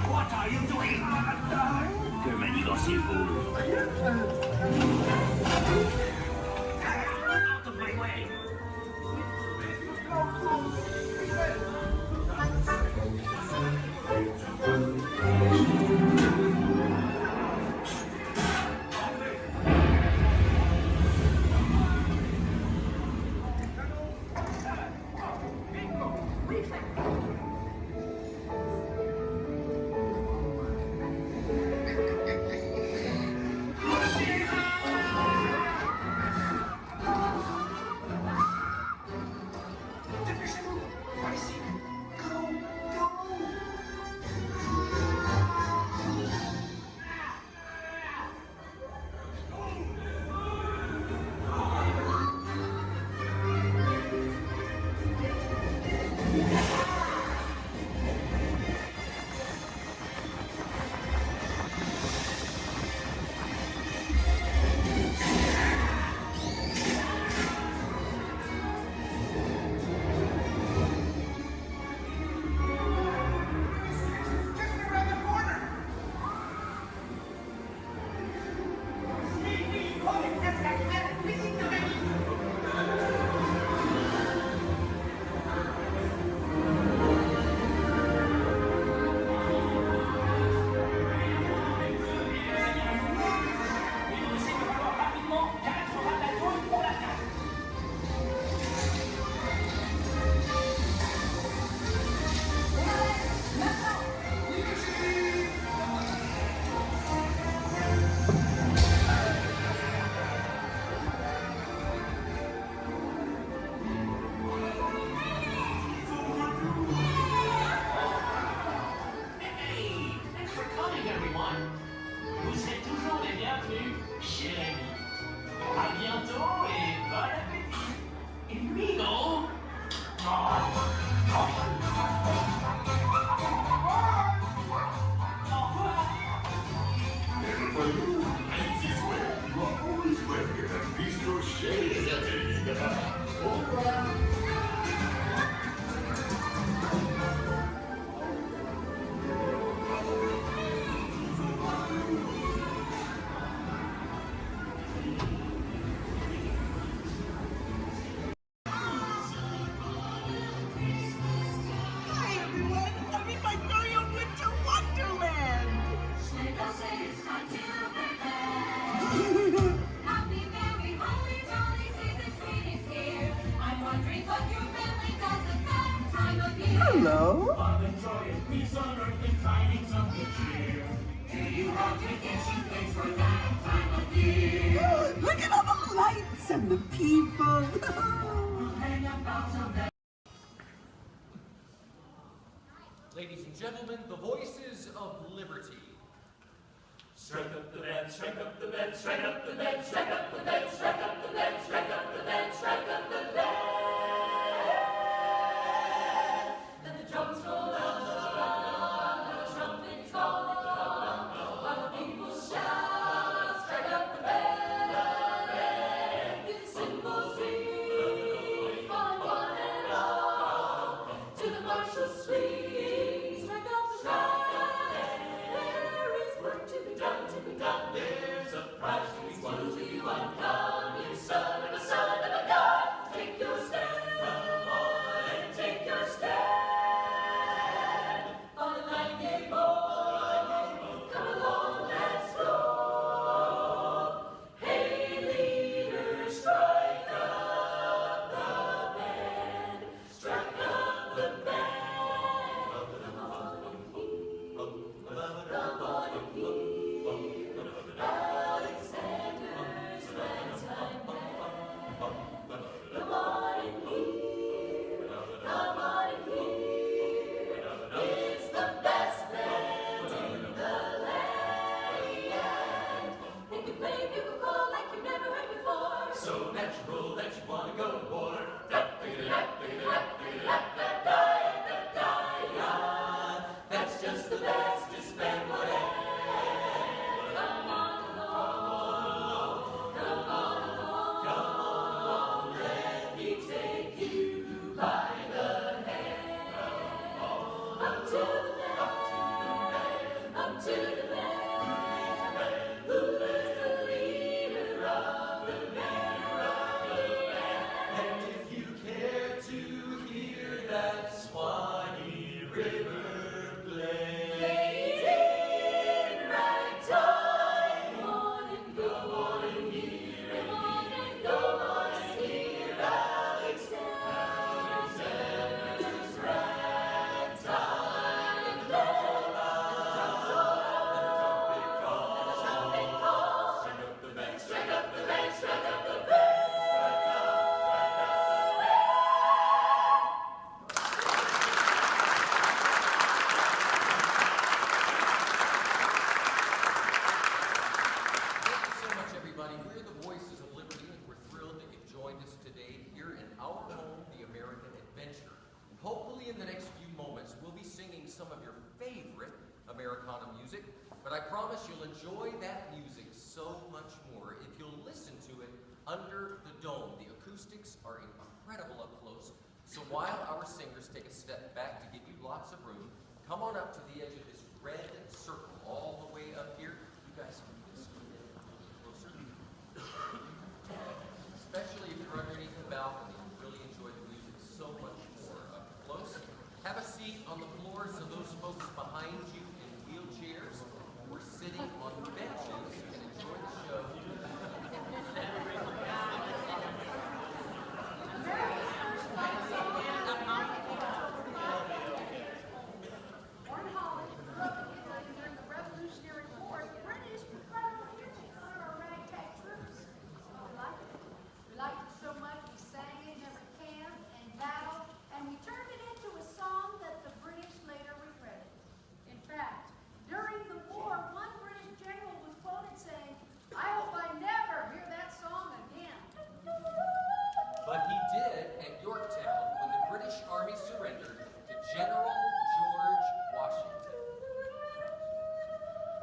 What are you doing? Que manigancez-vous? Out of my way! Hello? Look at all the lights and the people. Ladies and gentlemen, the voices of liberty. Strike up the band, strike up the band, strike up the band, strike up the band, strike up the band, strike up the band, strike up the band. Let the drums roll out, let the trumpets call, while the people shout, strike up the band. Give the cymbals ring, calling one and all, to the martial swing, strike up the band. There is work to be done, to be done. There's a prize to be won, to be won. Come, you son of a God, take your stand, come on and take your stand. On the night boy, come along, let's go. Hey, leader, strike up the band, strike up the band. Come on and hear, come on and hear, Alexander's ragtime band. Come on and hear, come on and hear, it's the best band in the land. They can play bugle call like you've never heard before, so natural that you want to go to war. That's just the bestest band whatever. Come on along, come on along, come on, let me take you by the hand. Up to the man, up to the man, who is the leader of the band. And if you care to hear that Swanee River play, in ragtime, come on and go on and hear, come on and go on and hear Alexander's ragtime band. The trumpet call, strike up the band, strike up the band, strike up the band. Thank you so much, everybody. We're the Voices of Liberty, and we're thrilled that you've joined us today here in our home, the American Adventure. Hopefully, in the next few moments, we'll be singing some of your favorite Americana music, but I promise you'll enjoy that music so much more if you'll listen to it under the dome. The acoustics are incredible up close, so while our singers take a step back to give you lots of room, come on up to the edge of this red circle all the way up here. You guys can just a little closer. Especially if you're underneath the balcony, you'll really enjoy the music so much more up close. Have a seat on the floor so those folks behind you in wheelchairs or sitting on benches can enjoy the show. Warren Holly grew up in Italy during the Revolutionary War. British incredible music under our ragtag troops. We liked it. We liked it so much we sang it in every camp and battle, and we turned it into a song that the British later regretted. In fact, during the war, one British general was quoted saying, "I hope I never hear that song again." But he did at Yorktown when the British Army surrendered to General George Washington.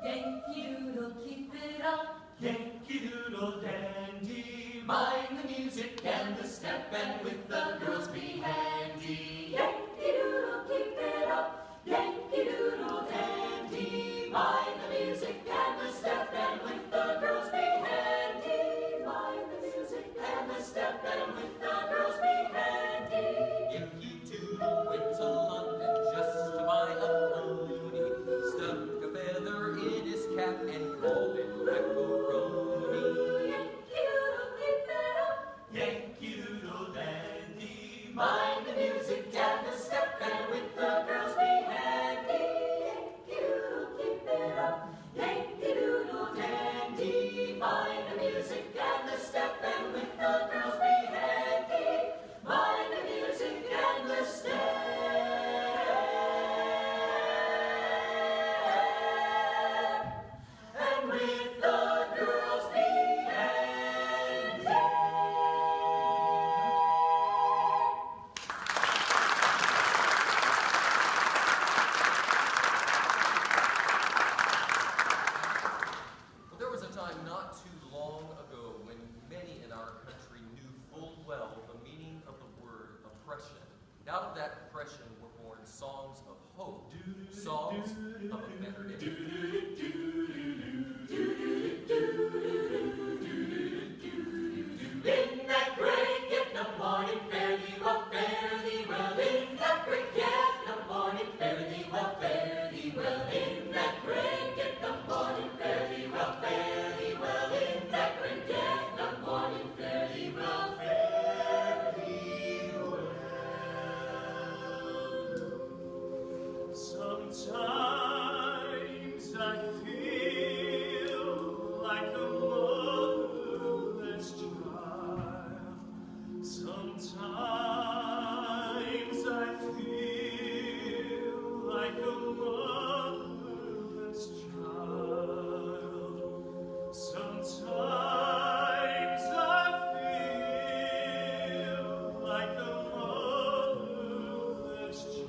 Yankee Doodle, keep it up. Yankee Doodle dandy. Mind the music and the step, and with the girls be handy. Yankee Doodle, keep it up. Yankee Doodle dandy. Mind the music and the step, and with the girls be handy. Mind the music and the step, and with the girls be handy. Yankee Doodle went to London just to buy a pony, stuck a feather in his cap and called it macaroni. Yankee Doodle, keep it up. Yankee Doodle dandy. born songs of hope, songs of a better day. In that great get the morning, fare thee well, fare thee well. In that great get the morning, fare thee well, fare thee well. In that great get the morning, fare thee well, fare thee well. In that great get the morning, fare thee well, fare thee well. Sometimes I feel like a motherless child. Sometimes I feel like a motherless child. Sometimes I feel like a motherless child.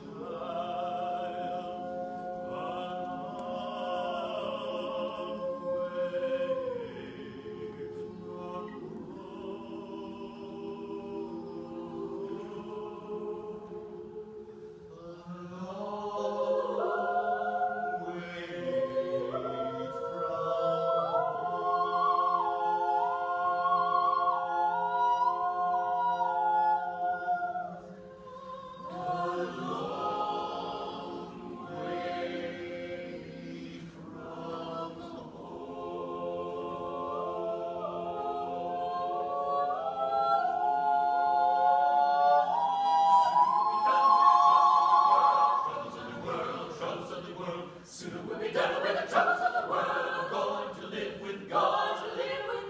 Soon we'll be done with the troubles of the world. Going to live with God.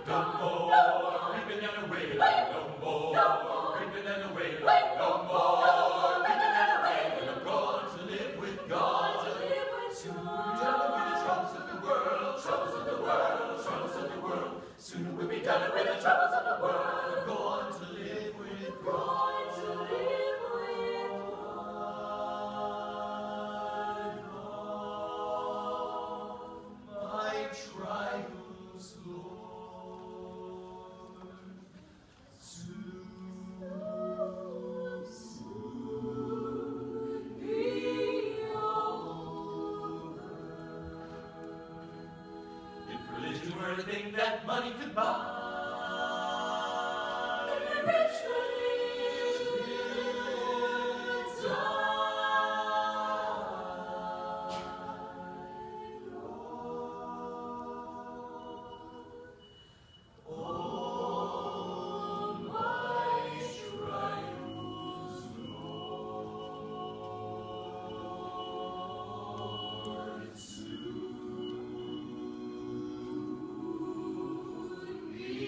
No more reaping and away. No more reaping and away. No more reaping and away. I'm going to live with God. Soon we'll be done with the troubles of the world. Troubles of the world. Troubles of the world. Soon we'll be done with the troubles of the world. I'm going to live with God. My trials, Lord, soon be over. If religion were a thing that money could buy, rich religions be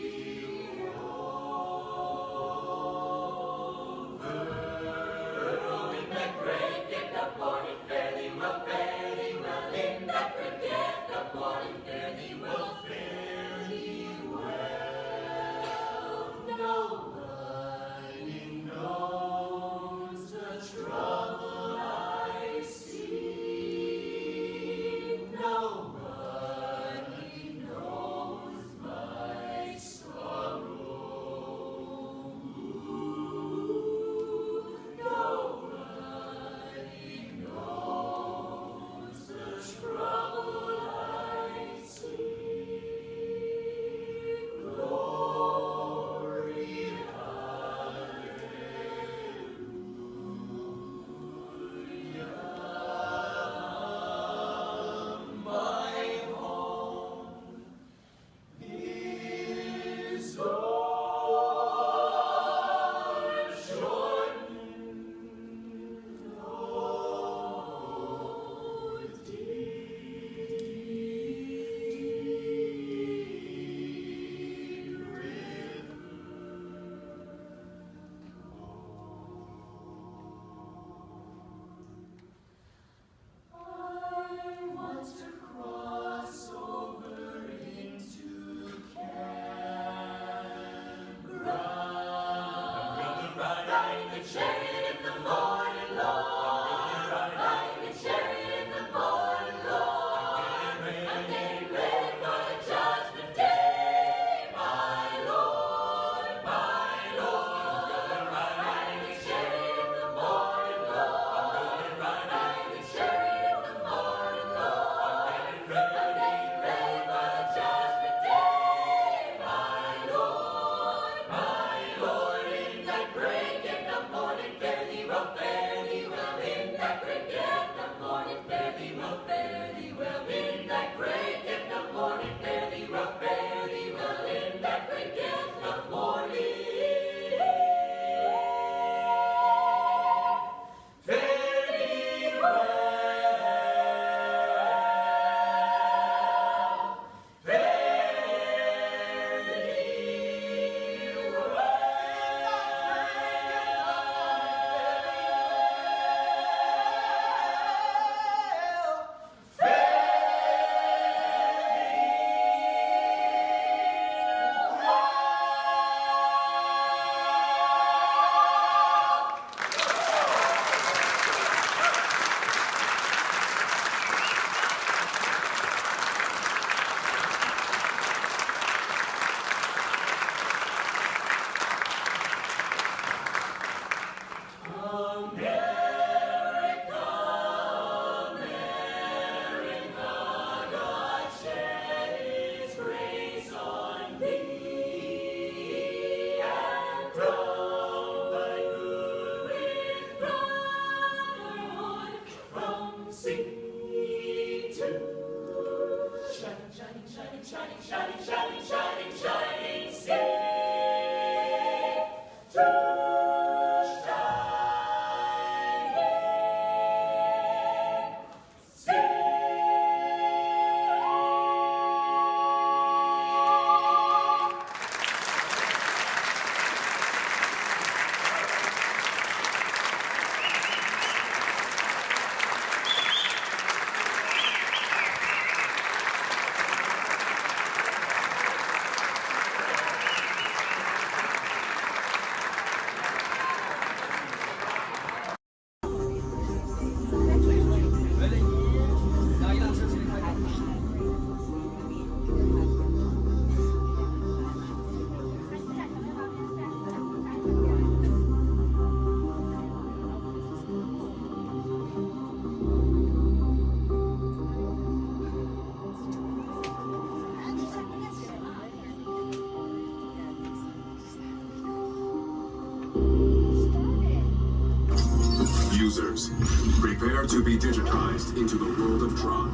Prepare to be digitized into the world of Tron.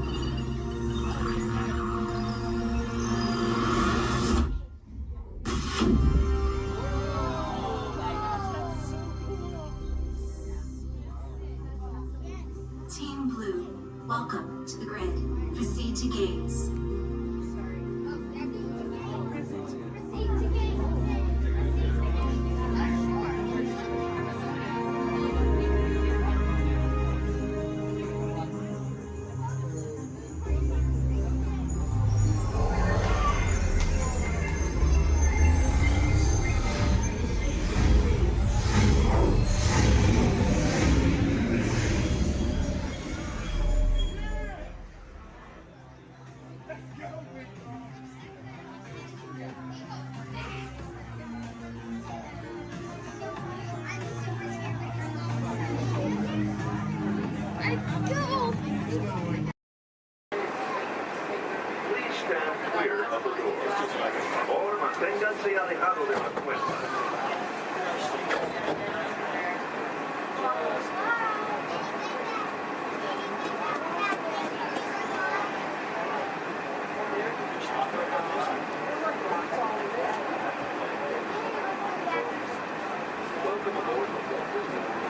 Team Blue, welcome to the grid. Proceed to gates. Please stand clear of the doors. Por favor, manténganse alejado de las puertas. Welcome aboard the Walt Disney World.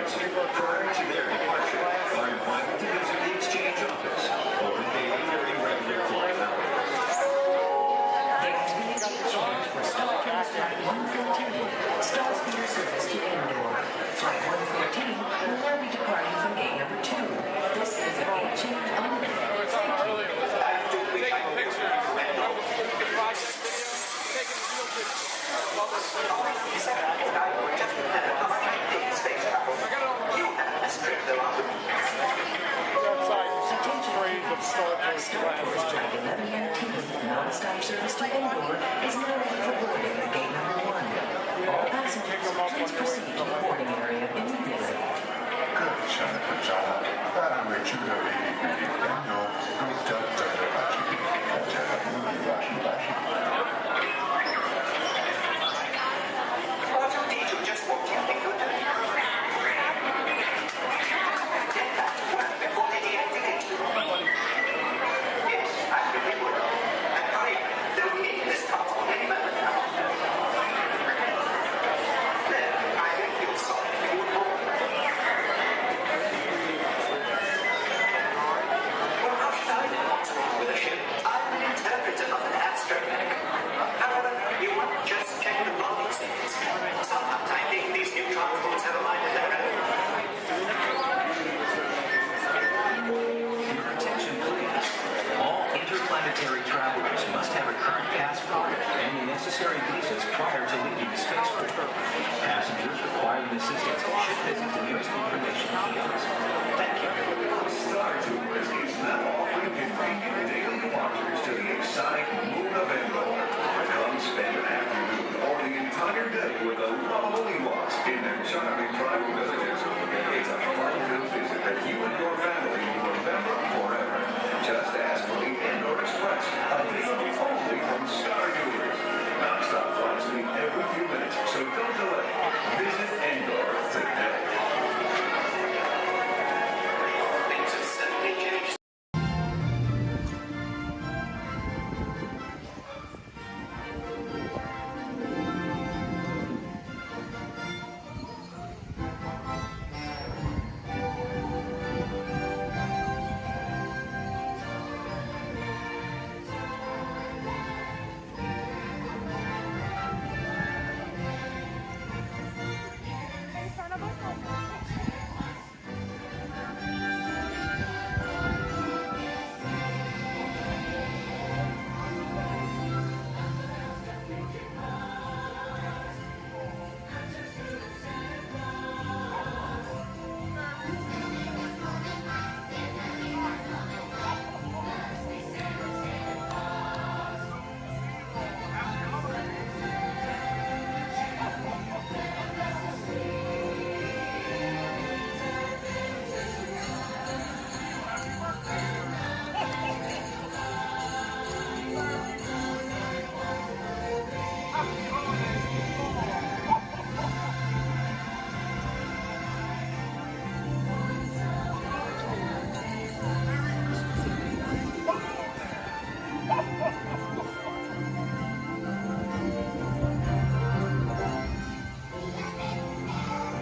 guests. Prior to their departure, are invited to visit the exchange office, open daily during regular flight hours. For Star Trek Flight 114, Star Speeder service to Endor. Flight 114 will now be departing from gate number 2. This is a gate change only. Star Tours Flight 1119, non-stop service to Endor is now ready for boarding at gate number 1. All passengers, please proceed to the boarding area immediately. Good job. Para lechuga pequeno, R2-D2 just walked in. Get back to work before they deactivate. Yes, I really would. And hurry up. They'll be in this console any moment now. Then, I think you'll solve it. Well, how should I know what's wrong with a ship? I'm an interpreter of an astronomic. However, you won't just check the bodies things. Sometimes I think these new transports have a mind of their own. Your attention, please. All interplanetary travelers must have a current passport and the necessary visas prior to leaving the spaceport. Passengers requiring assistance should visit the nearest information kiosk. Thank you. Star Tours is now offering convenient daily departures to the exotic moon of Endor. Come spend an afternoon or the entire day with the lovely Walt in their charming tribal villages. It's a fun-filled visit that you and your family will remember forever. Just ask for the Endor Express, available only from Star Tours. Non-stop flights leave every few minutes, so don't delay. Visit Endor today. Things have suddenly changed.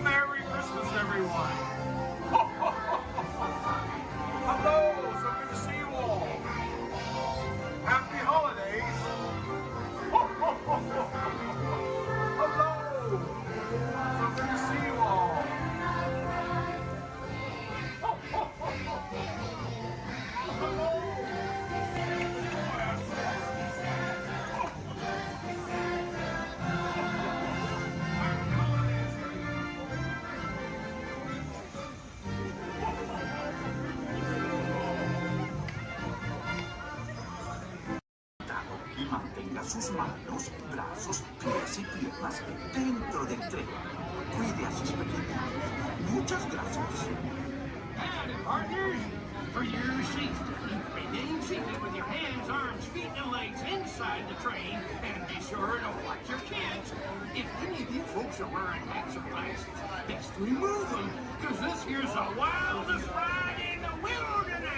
Merry Christmas, everyone! Hello, so good to see you all. Happy holidays! Hello, so good to see you all. Y mantenga sus manos, brazos, pies y piernas dentro del tren. Cuide a sus pequeños. Muchas gracias. Howdy, partners. For your safety, remain seated with your hands, arms, feet, and legs inside the train, and be sure to watch your kids. If any of you folks are wearing hats or glasses, best remove them, because this here's the wildest ride in the wilderness.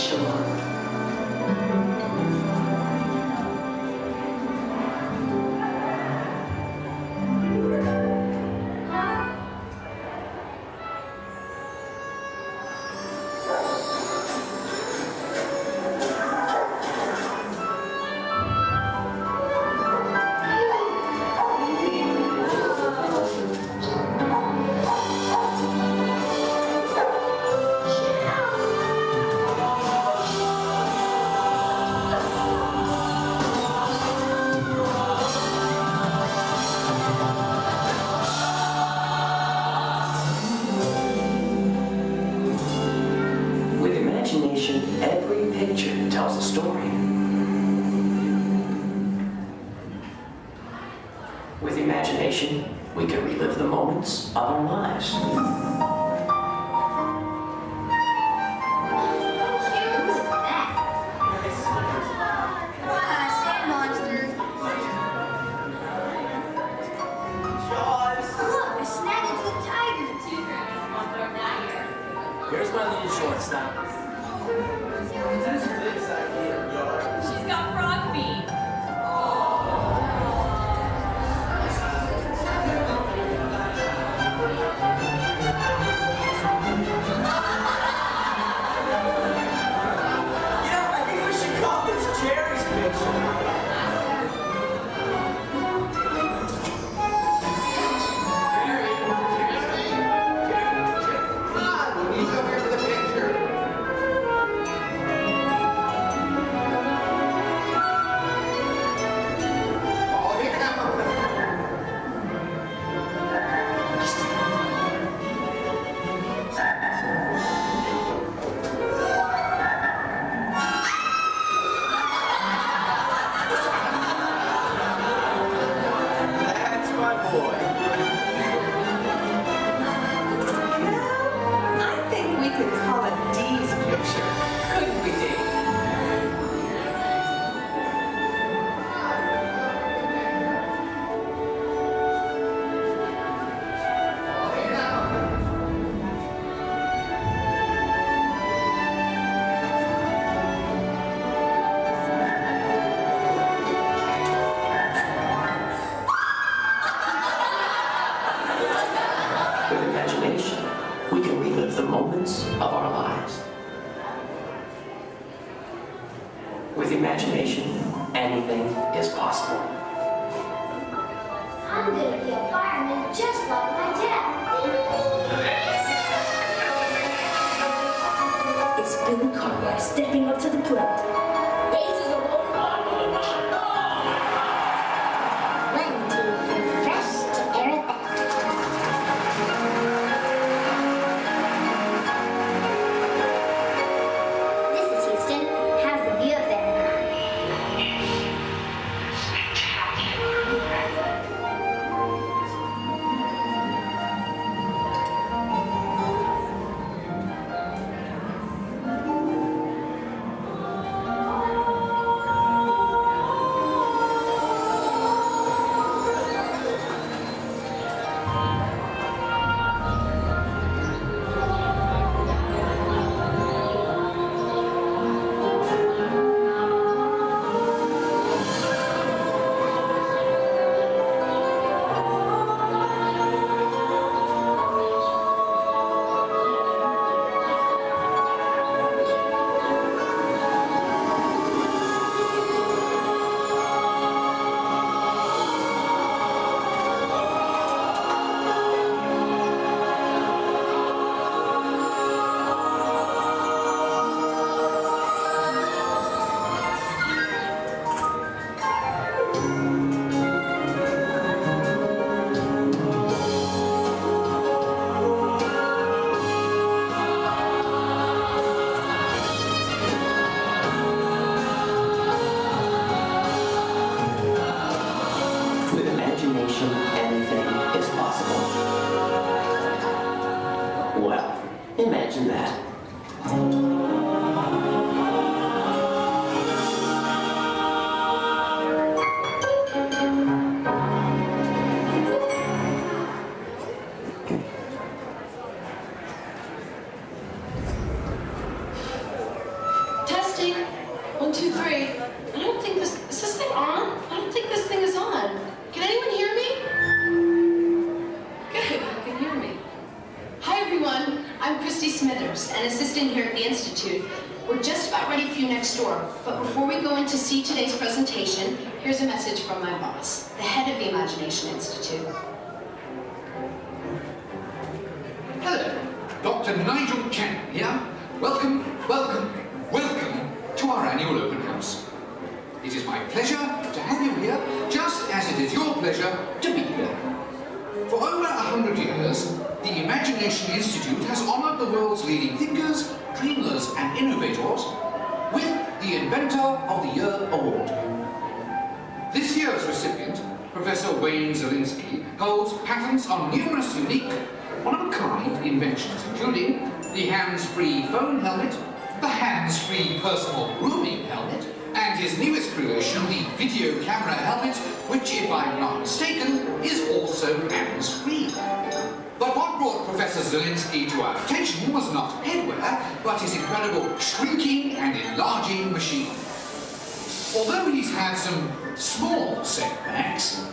shore. Every picture tells a story. With imagination, we can relive the moments of our lives. Here's my little shortstop. She's got frog feet. I think we should call this Jerry's picture. With imagination, we can relive the moments of our lives. With imagination, anything is possible. I'm gonna be a fireman just like my dad. It's Billy Cartwright stepping up to the plate. Bases are rolling on with a man. One, two, three, fresh to air This is Houston. How's the view up there? Testing. 1, 2, 3. I don't think this... Is this thing on? I don't think this thing is on. Can anyone hear me? Good, you can hear me. Hi, everyone. I'm Christy Smithers, an assistant here at the Institute. We're just about ready for you next door. But before we go in to see today's presentation, here's a message from my boss, the head of the Imagination Institute. Hello, Dr. Nigel Cannon here. Welcome, welcome, welcome to our annual open house. It is my pleasure to have you here, just as it is your pleasure to be here. For over 100 years, the Imagination Institute has honored the world's leading thinkers, dreamers, and innovators with the Inventor of the Year Award. This year's recipient, Professor Wayne Zielinski, holds patents on numerous unique, one-of-a-kind inventions, including the hands-free phone helmet, the hands-free personal grooming helmet, and his newest creation, the video camera helmet, which, if I'm not mistaken, is also hands-free. But what brought Professor Zielinski to our attention was not headwear, but his incredible shrinking and enlarging machine. Although he's had some small setbacks,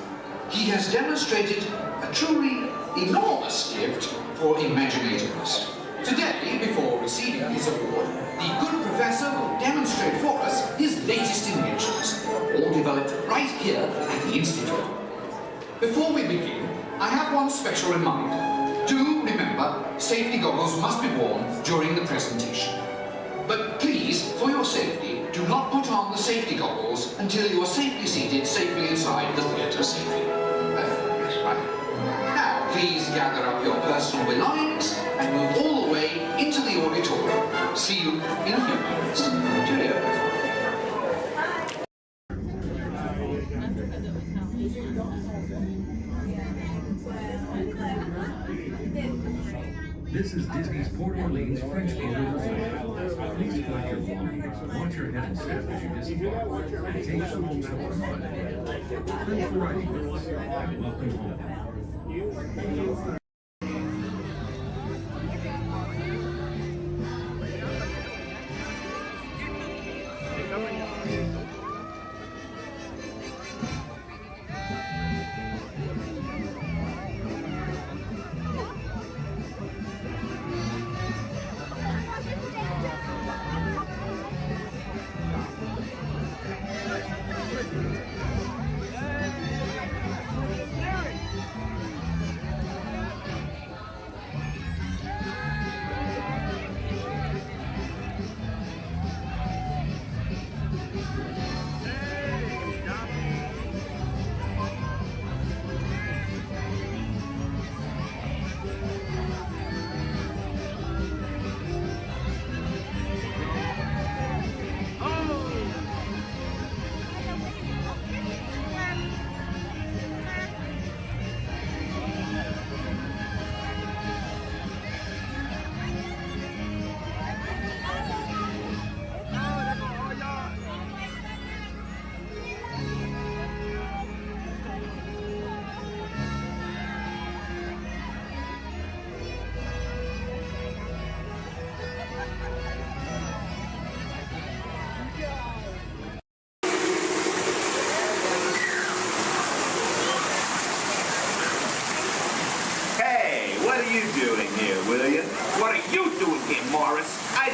he has demonstrated a truly enormous gift for imaginativeness. Today, before receiving his award, the good professor will demonstrate for us his latest inventions, all developed right here at the Institute. Before we begin, I have one special reminder. Do remember, safety goggles must be worn during the presentation. But please, for your safety, do not put on the safety goggles until you are safely seated safely inside the theatre safely. Right. Now, please gather up your personal belongings and move all the way into the auditorium. See you in a few moments. Cheerio. This is Disney's Port Orleans French Quarter Resort. Please collect your belongings, watch your head and step as you disembark, and take some home to our fun. Thanks for riding with us, and welcome home.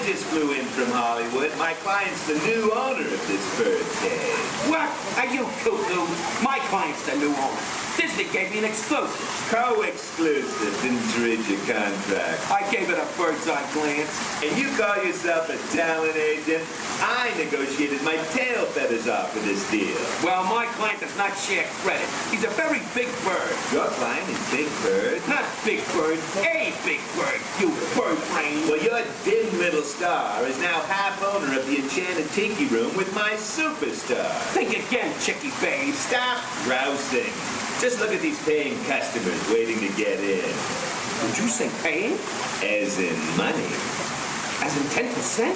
just flew in from Hollywood. My client's the new owner of this birthday. What? Are you cuckoo? My client's the new owner. Disney gave me an exclusive. Co-exclusive. Didn't read your contract. I gave it a bird's-eye glance. And you call yourself a talent agent? I negotiated my tail feathers off for this deal. Well, my client does not share credit. He's a very big bird. Your client is Big Bird? Not Big Bird, a Big Bird, you bird brain. Well, your dim little star is now half owner of the Enchanted Tiki Room with my superstar. Think again, Chickie Babe. Stop grousing. Just look at these paying customers waiting to get in. Did you say paying? As in money. As in 10%?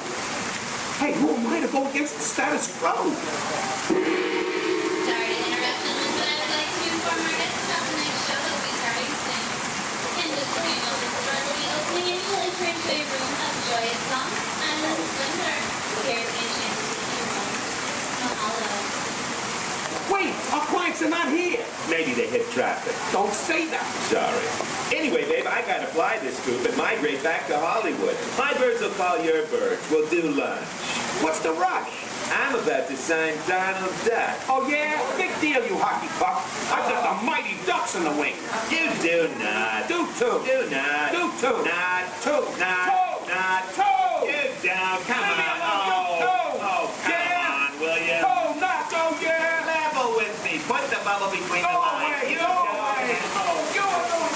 Hey, who am I to go against the status quo? Sorry to interrupt, but I would like to inform our guests about the next show that will be starting soon. In just a few moments, the door will be opening and you'll enter into a room of joyous songs and the splendor. Here's the Enchanted Maybe they hit traffic. Don't say that. Sorry. Anyway, babe, I gotta fly this coop and migrate back to Hollywood. My birds will call your birds. We'll do lunch. What's the rush? I'm about to sign Donald Duck. Oh, yeah? Big deal, you hockey puck. I've got the mighty ducks in the wing. You do not. Do too. Do not. Do too. Not. Two. Not. Toe. Not. Toe. You don't. Come Leave me on. alone, you toe. Oh, come on, will you? Toe, not go, yeah. Level with me. Put the bubble between Go the lines. away, You go away. Oh. Go away.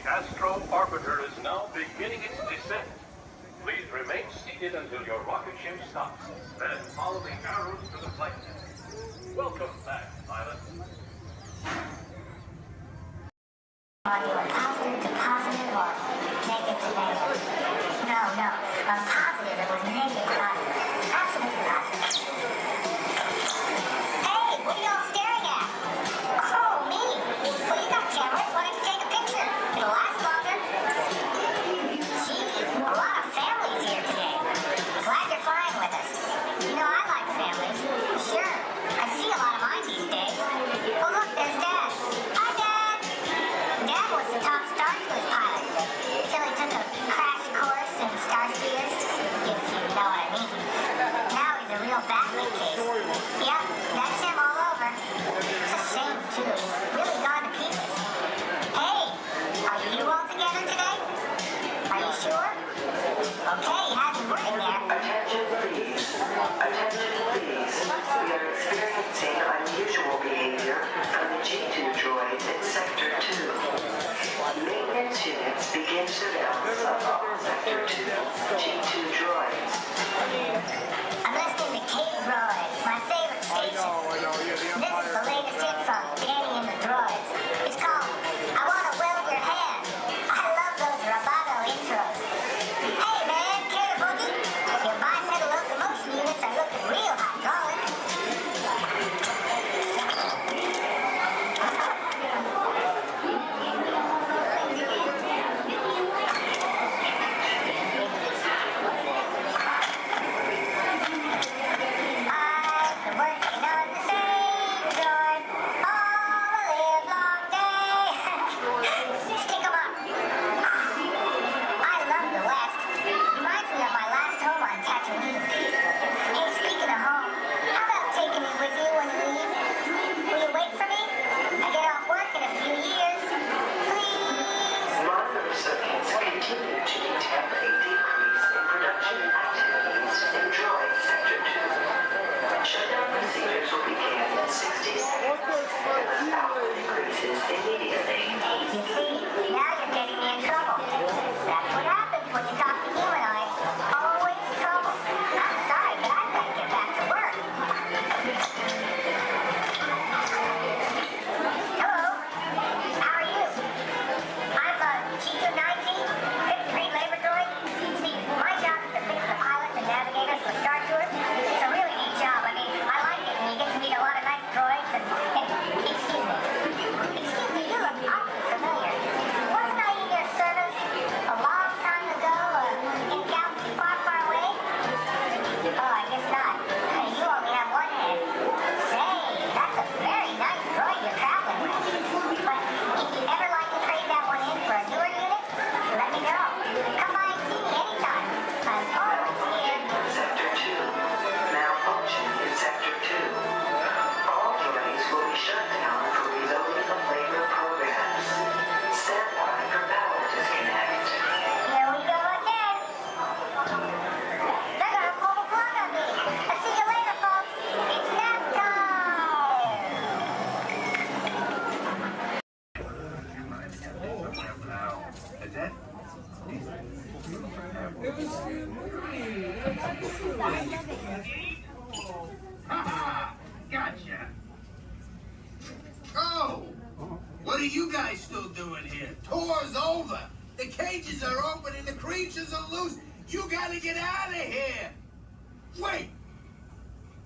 Astro Orbiter is now beginning its descent. Please remain seated until your rocket ship stops. Then follow the arrows to the flight deck. Welcome back, pilot. Positive to positive or negative to negative? No. A positive that was negative positive. Absolutely positive. Hey, what are y'all staring at? Oh, me. Well, you got cameras. Why don't you take a picture? It'll last longer. Gee, a lot of families here today. Glad you're flying with us. You know, I like families. Sure. I see a lot of mine these days. Oh, look, there's Dad. Hi, Dad. Dad was the top Star Tours pilot until he took a crash course in star speeders, if you know what I mean. Now he's a real basket case. Yep, that's him all over. It's a shame, too. Really gone to pieces. Hey, are you all together today? Are you sure? Okay, have you working there? Attention, please. Attention, please. We are experiencing unusual behavior from the G2 droids in Sector 2. Maintenance units begin surveillance of all Sector 2 G2 droids. I'm listening to K-Droids, my favorite station. This is the latest hit from Danny and the Droids. It's called I Wanna Weld Your Hand. I love those rubato intros. Hey man, care to boogie? Your bipedal locomotion units are looking real hydraulic. I'm working on the same droid all are you guys still doing here? Tour's over. The cages are open and the creatures are loose. You gotta get out of here. Wait.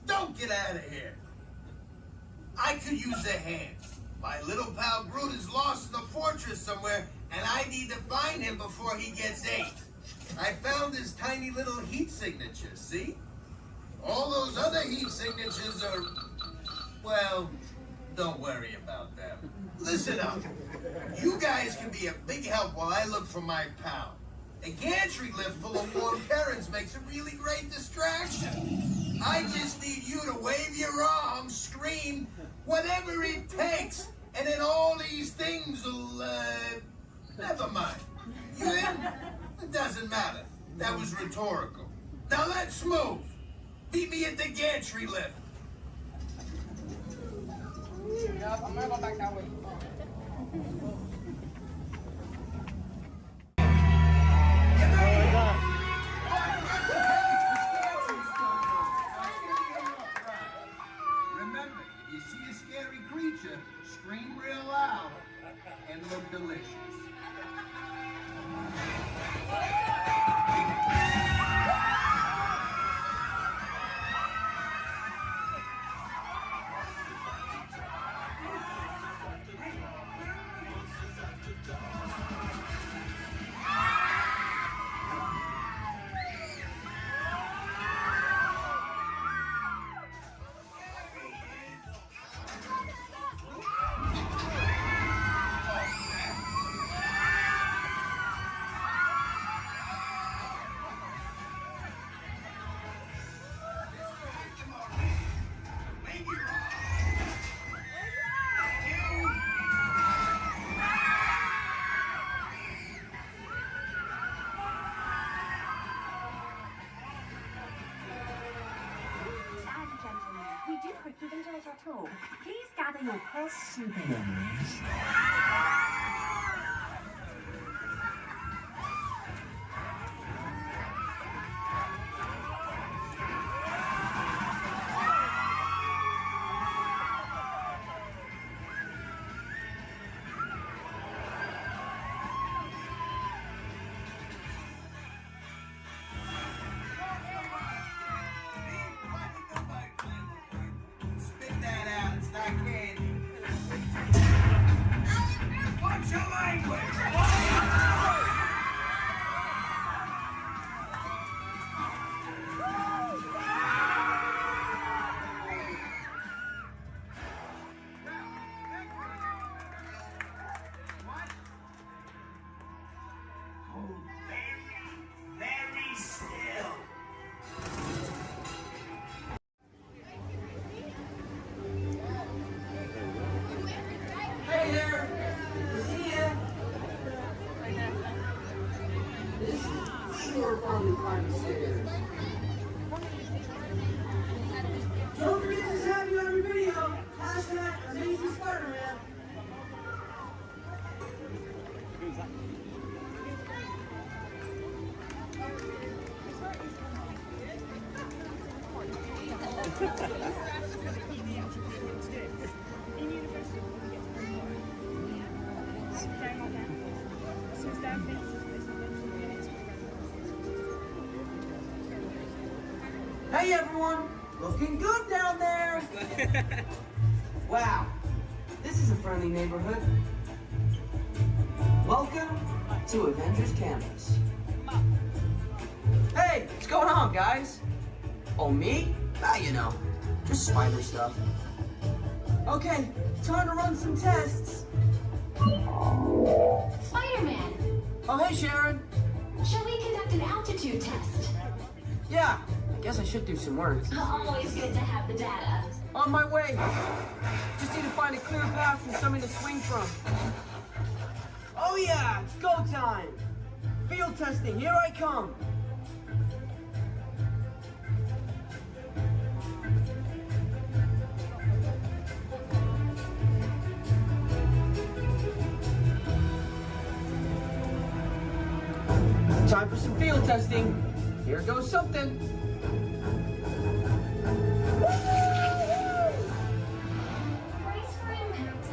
Don't get out of here. I could use a hand. My little pal Groot is lost in the fortress somewhere, and I need to find him before he gets ate. I found his tiny little heat signature, see? All those other heat signatures are, well, don't worry about them. Listen up. You guys can be a big help while I look for my pal. A gantry lift full of warm parents makes a really great distraction. I just need you to wave your arms, scream, whatever it takes, and then all these things will, never mind. You in? It doesn't matter. That was rhetorical. Now let's move. Meet me at the gantry lift. Yep, I'm gonna go back that way. Remember, if you see a scary creature, scream real loud and look delicious. Please gather your precious souvenirs. Spit that out, it's not candy. What's your language? Very still. Hey there! See ya! This is sure fun kind of stairs. Don't forget to tag you on your video. Hashtag Amazing Spider-Man. Hey everyone! Looking good down there! Wow, this is a friendly neighborhood. Welcome to Avengers Campus. Hey, what's going on, guys? Oh, me? Ah, you know, just spider stuff. Okay, time to run some tests. Spider-Man, Oh, hey, Sharon. shall we conduct an altitude test? Yeah, I guess I should do some work. Always good to have the data. On my way. Just need to find a clear path and something to swing from. Oh yeah, it's go time. Field testing, here I come. Time for some field testing. Here goes something. Brace for impact.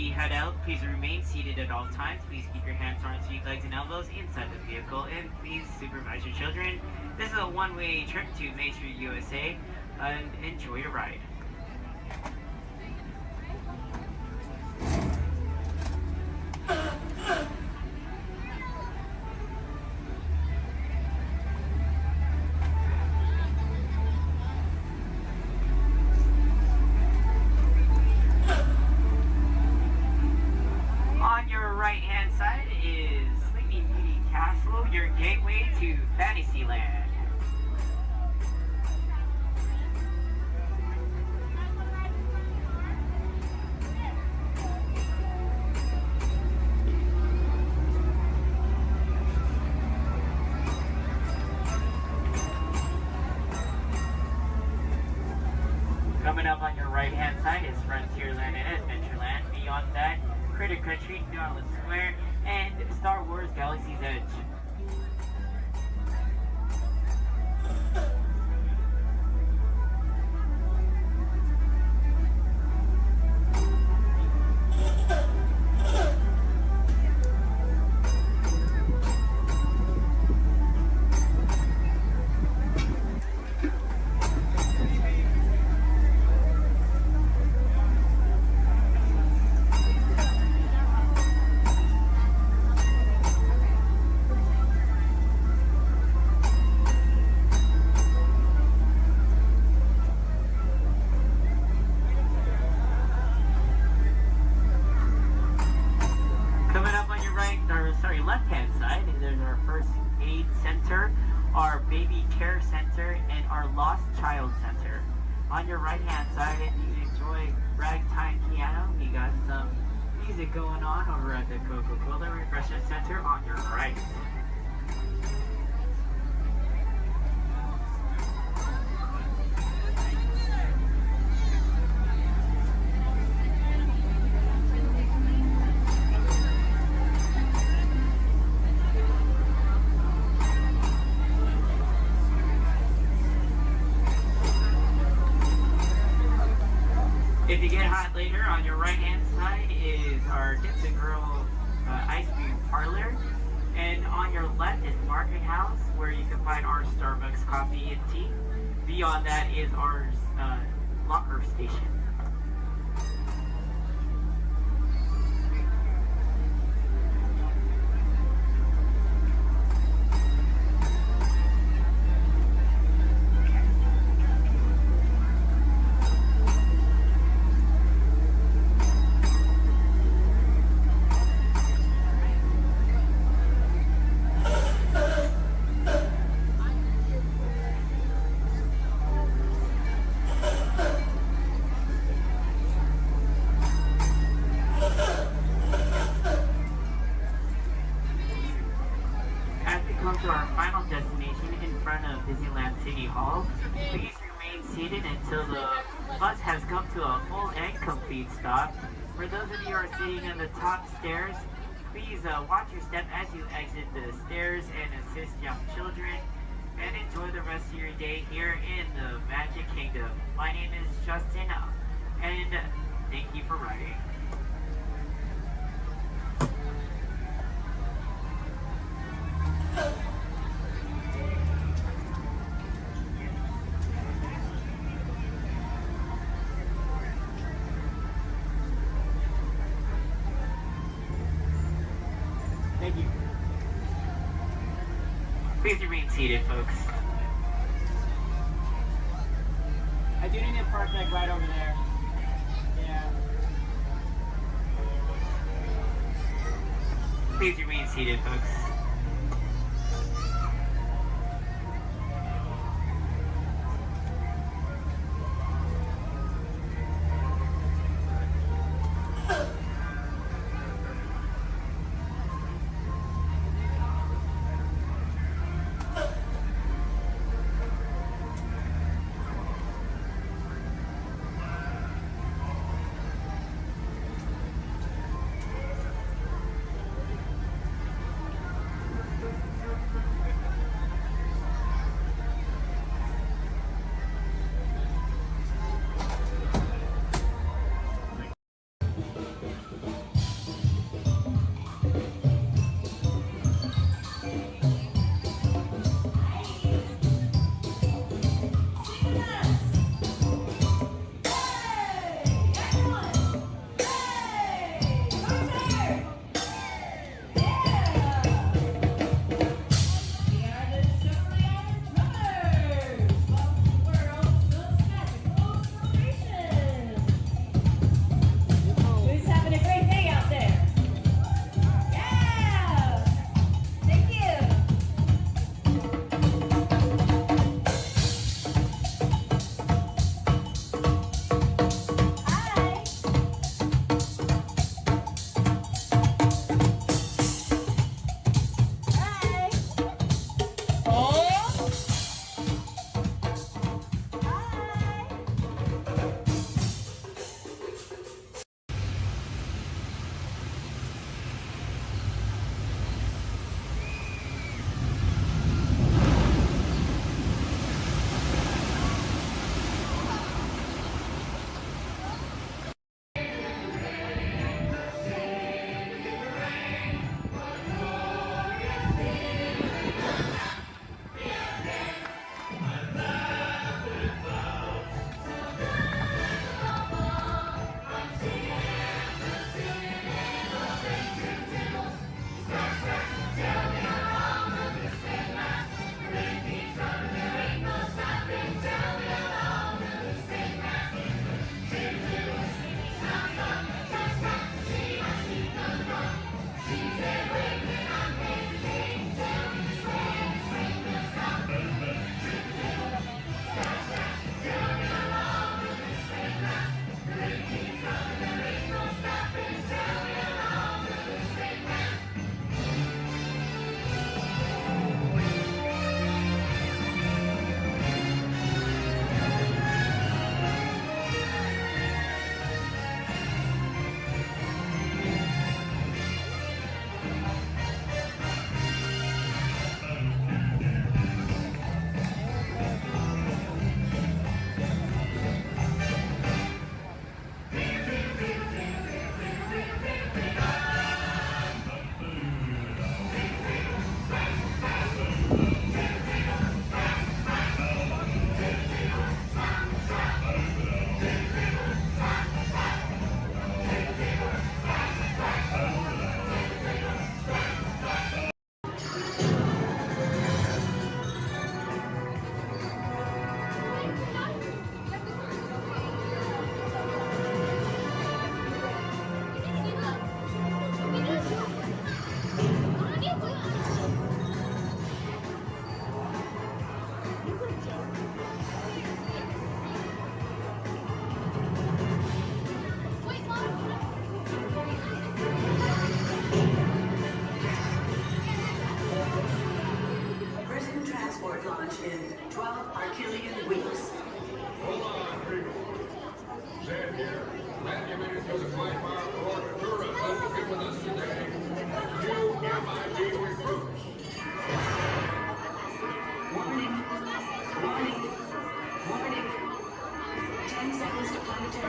Head out, please remain seated at all times. Please keep your hands, arms, feet, legs, and elbows inside the vehicle, and please supervise your children. This is a one-way trip to Main Street, USA, and enjoy your ride. Right-hand side is Sleeping Beauty Castle, your gateway to Fantasyland. Coming up on your right-hand side is Frontierland and Adventureland. Beyond that, Critter Country, Darling Square, and Star Wars Galaxy's Edge. Left-hand side, there's our first aid center, our baby care center, and our lost child center. On your right-hand side, if you enjoy ragtime piano, we got some music going on over at the Coca-Cola Refreshment Center on your right. If you get hot later, on your right-hand side is our Dips and Grill ice cream parlor. And on your left is Market House, where you can find our Starbucks coffee and tea. Beyond that is our locker station. To our final destination in front of Disneyland City Hall. Please remain seated until the bus has come to a full and complete stop. For those of you who are sitting in the top stairs, please watch your step as you exit the stairs and assist young children, and enjoy the rest of your day here in the Magic Kingdom. My name is Justin, and thank you for riding. Thank you. Please remain seated, folks. I do need a park deck right over there. Yeah. Please remain seated, folks.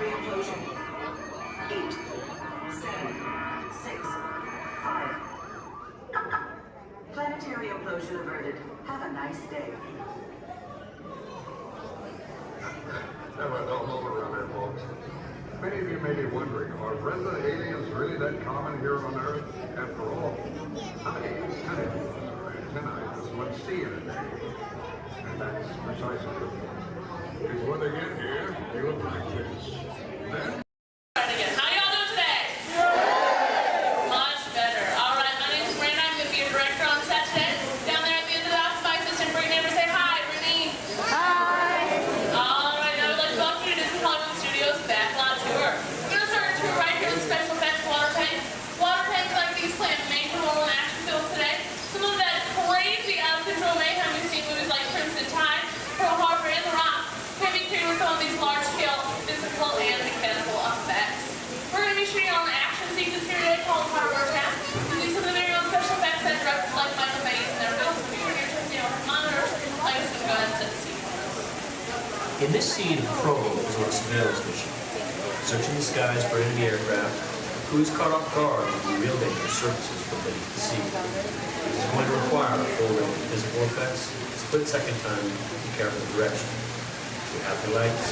Planetary implosion. 8, 7, 6, 5. Planetary implosion averted. Have a nice day. Have a dull moment around here, folks. Many of you may be wondering, are resident aliens really that common here on Earth? After all, how many antennae does one see in a day? And that's precisely the point. Because when they get here, they look like this. Then How y'all doing today? Much better. All right, my name's Brandon. I'm going to be your director on Saturday. Down there at the end of the house, my assistant, bring neighbor, say hi, Brittany. Hi. All right, now I'd like to welcome you to Disney Hollywood Studios Backlot Tour. We're going to start a tour right here with special effects water tank. Water tanks like these play a major role in action films today. Some of that crazy out-of-control mayhem we've seen movies like Crimson Tide, Pearl Harbor, and The Rock can be created with some of these large-scale physical and mechanical effects. We're going to be shooting on the action sequence here today called Hardware Tap, using some of the very own special effects that directors like Michael Bay's in their films. We're here to monitors. I'm just going to go ahead and set the scene. In this scene, Crow is on a surveillance mission, searching the skies for enemy aircraft, who is caught off guard with the real danger surfaces from beneath the sea. This is going to require a full range of physical effects, split-second time, and careful direction. We have the lights.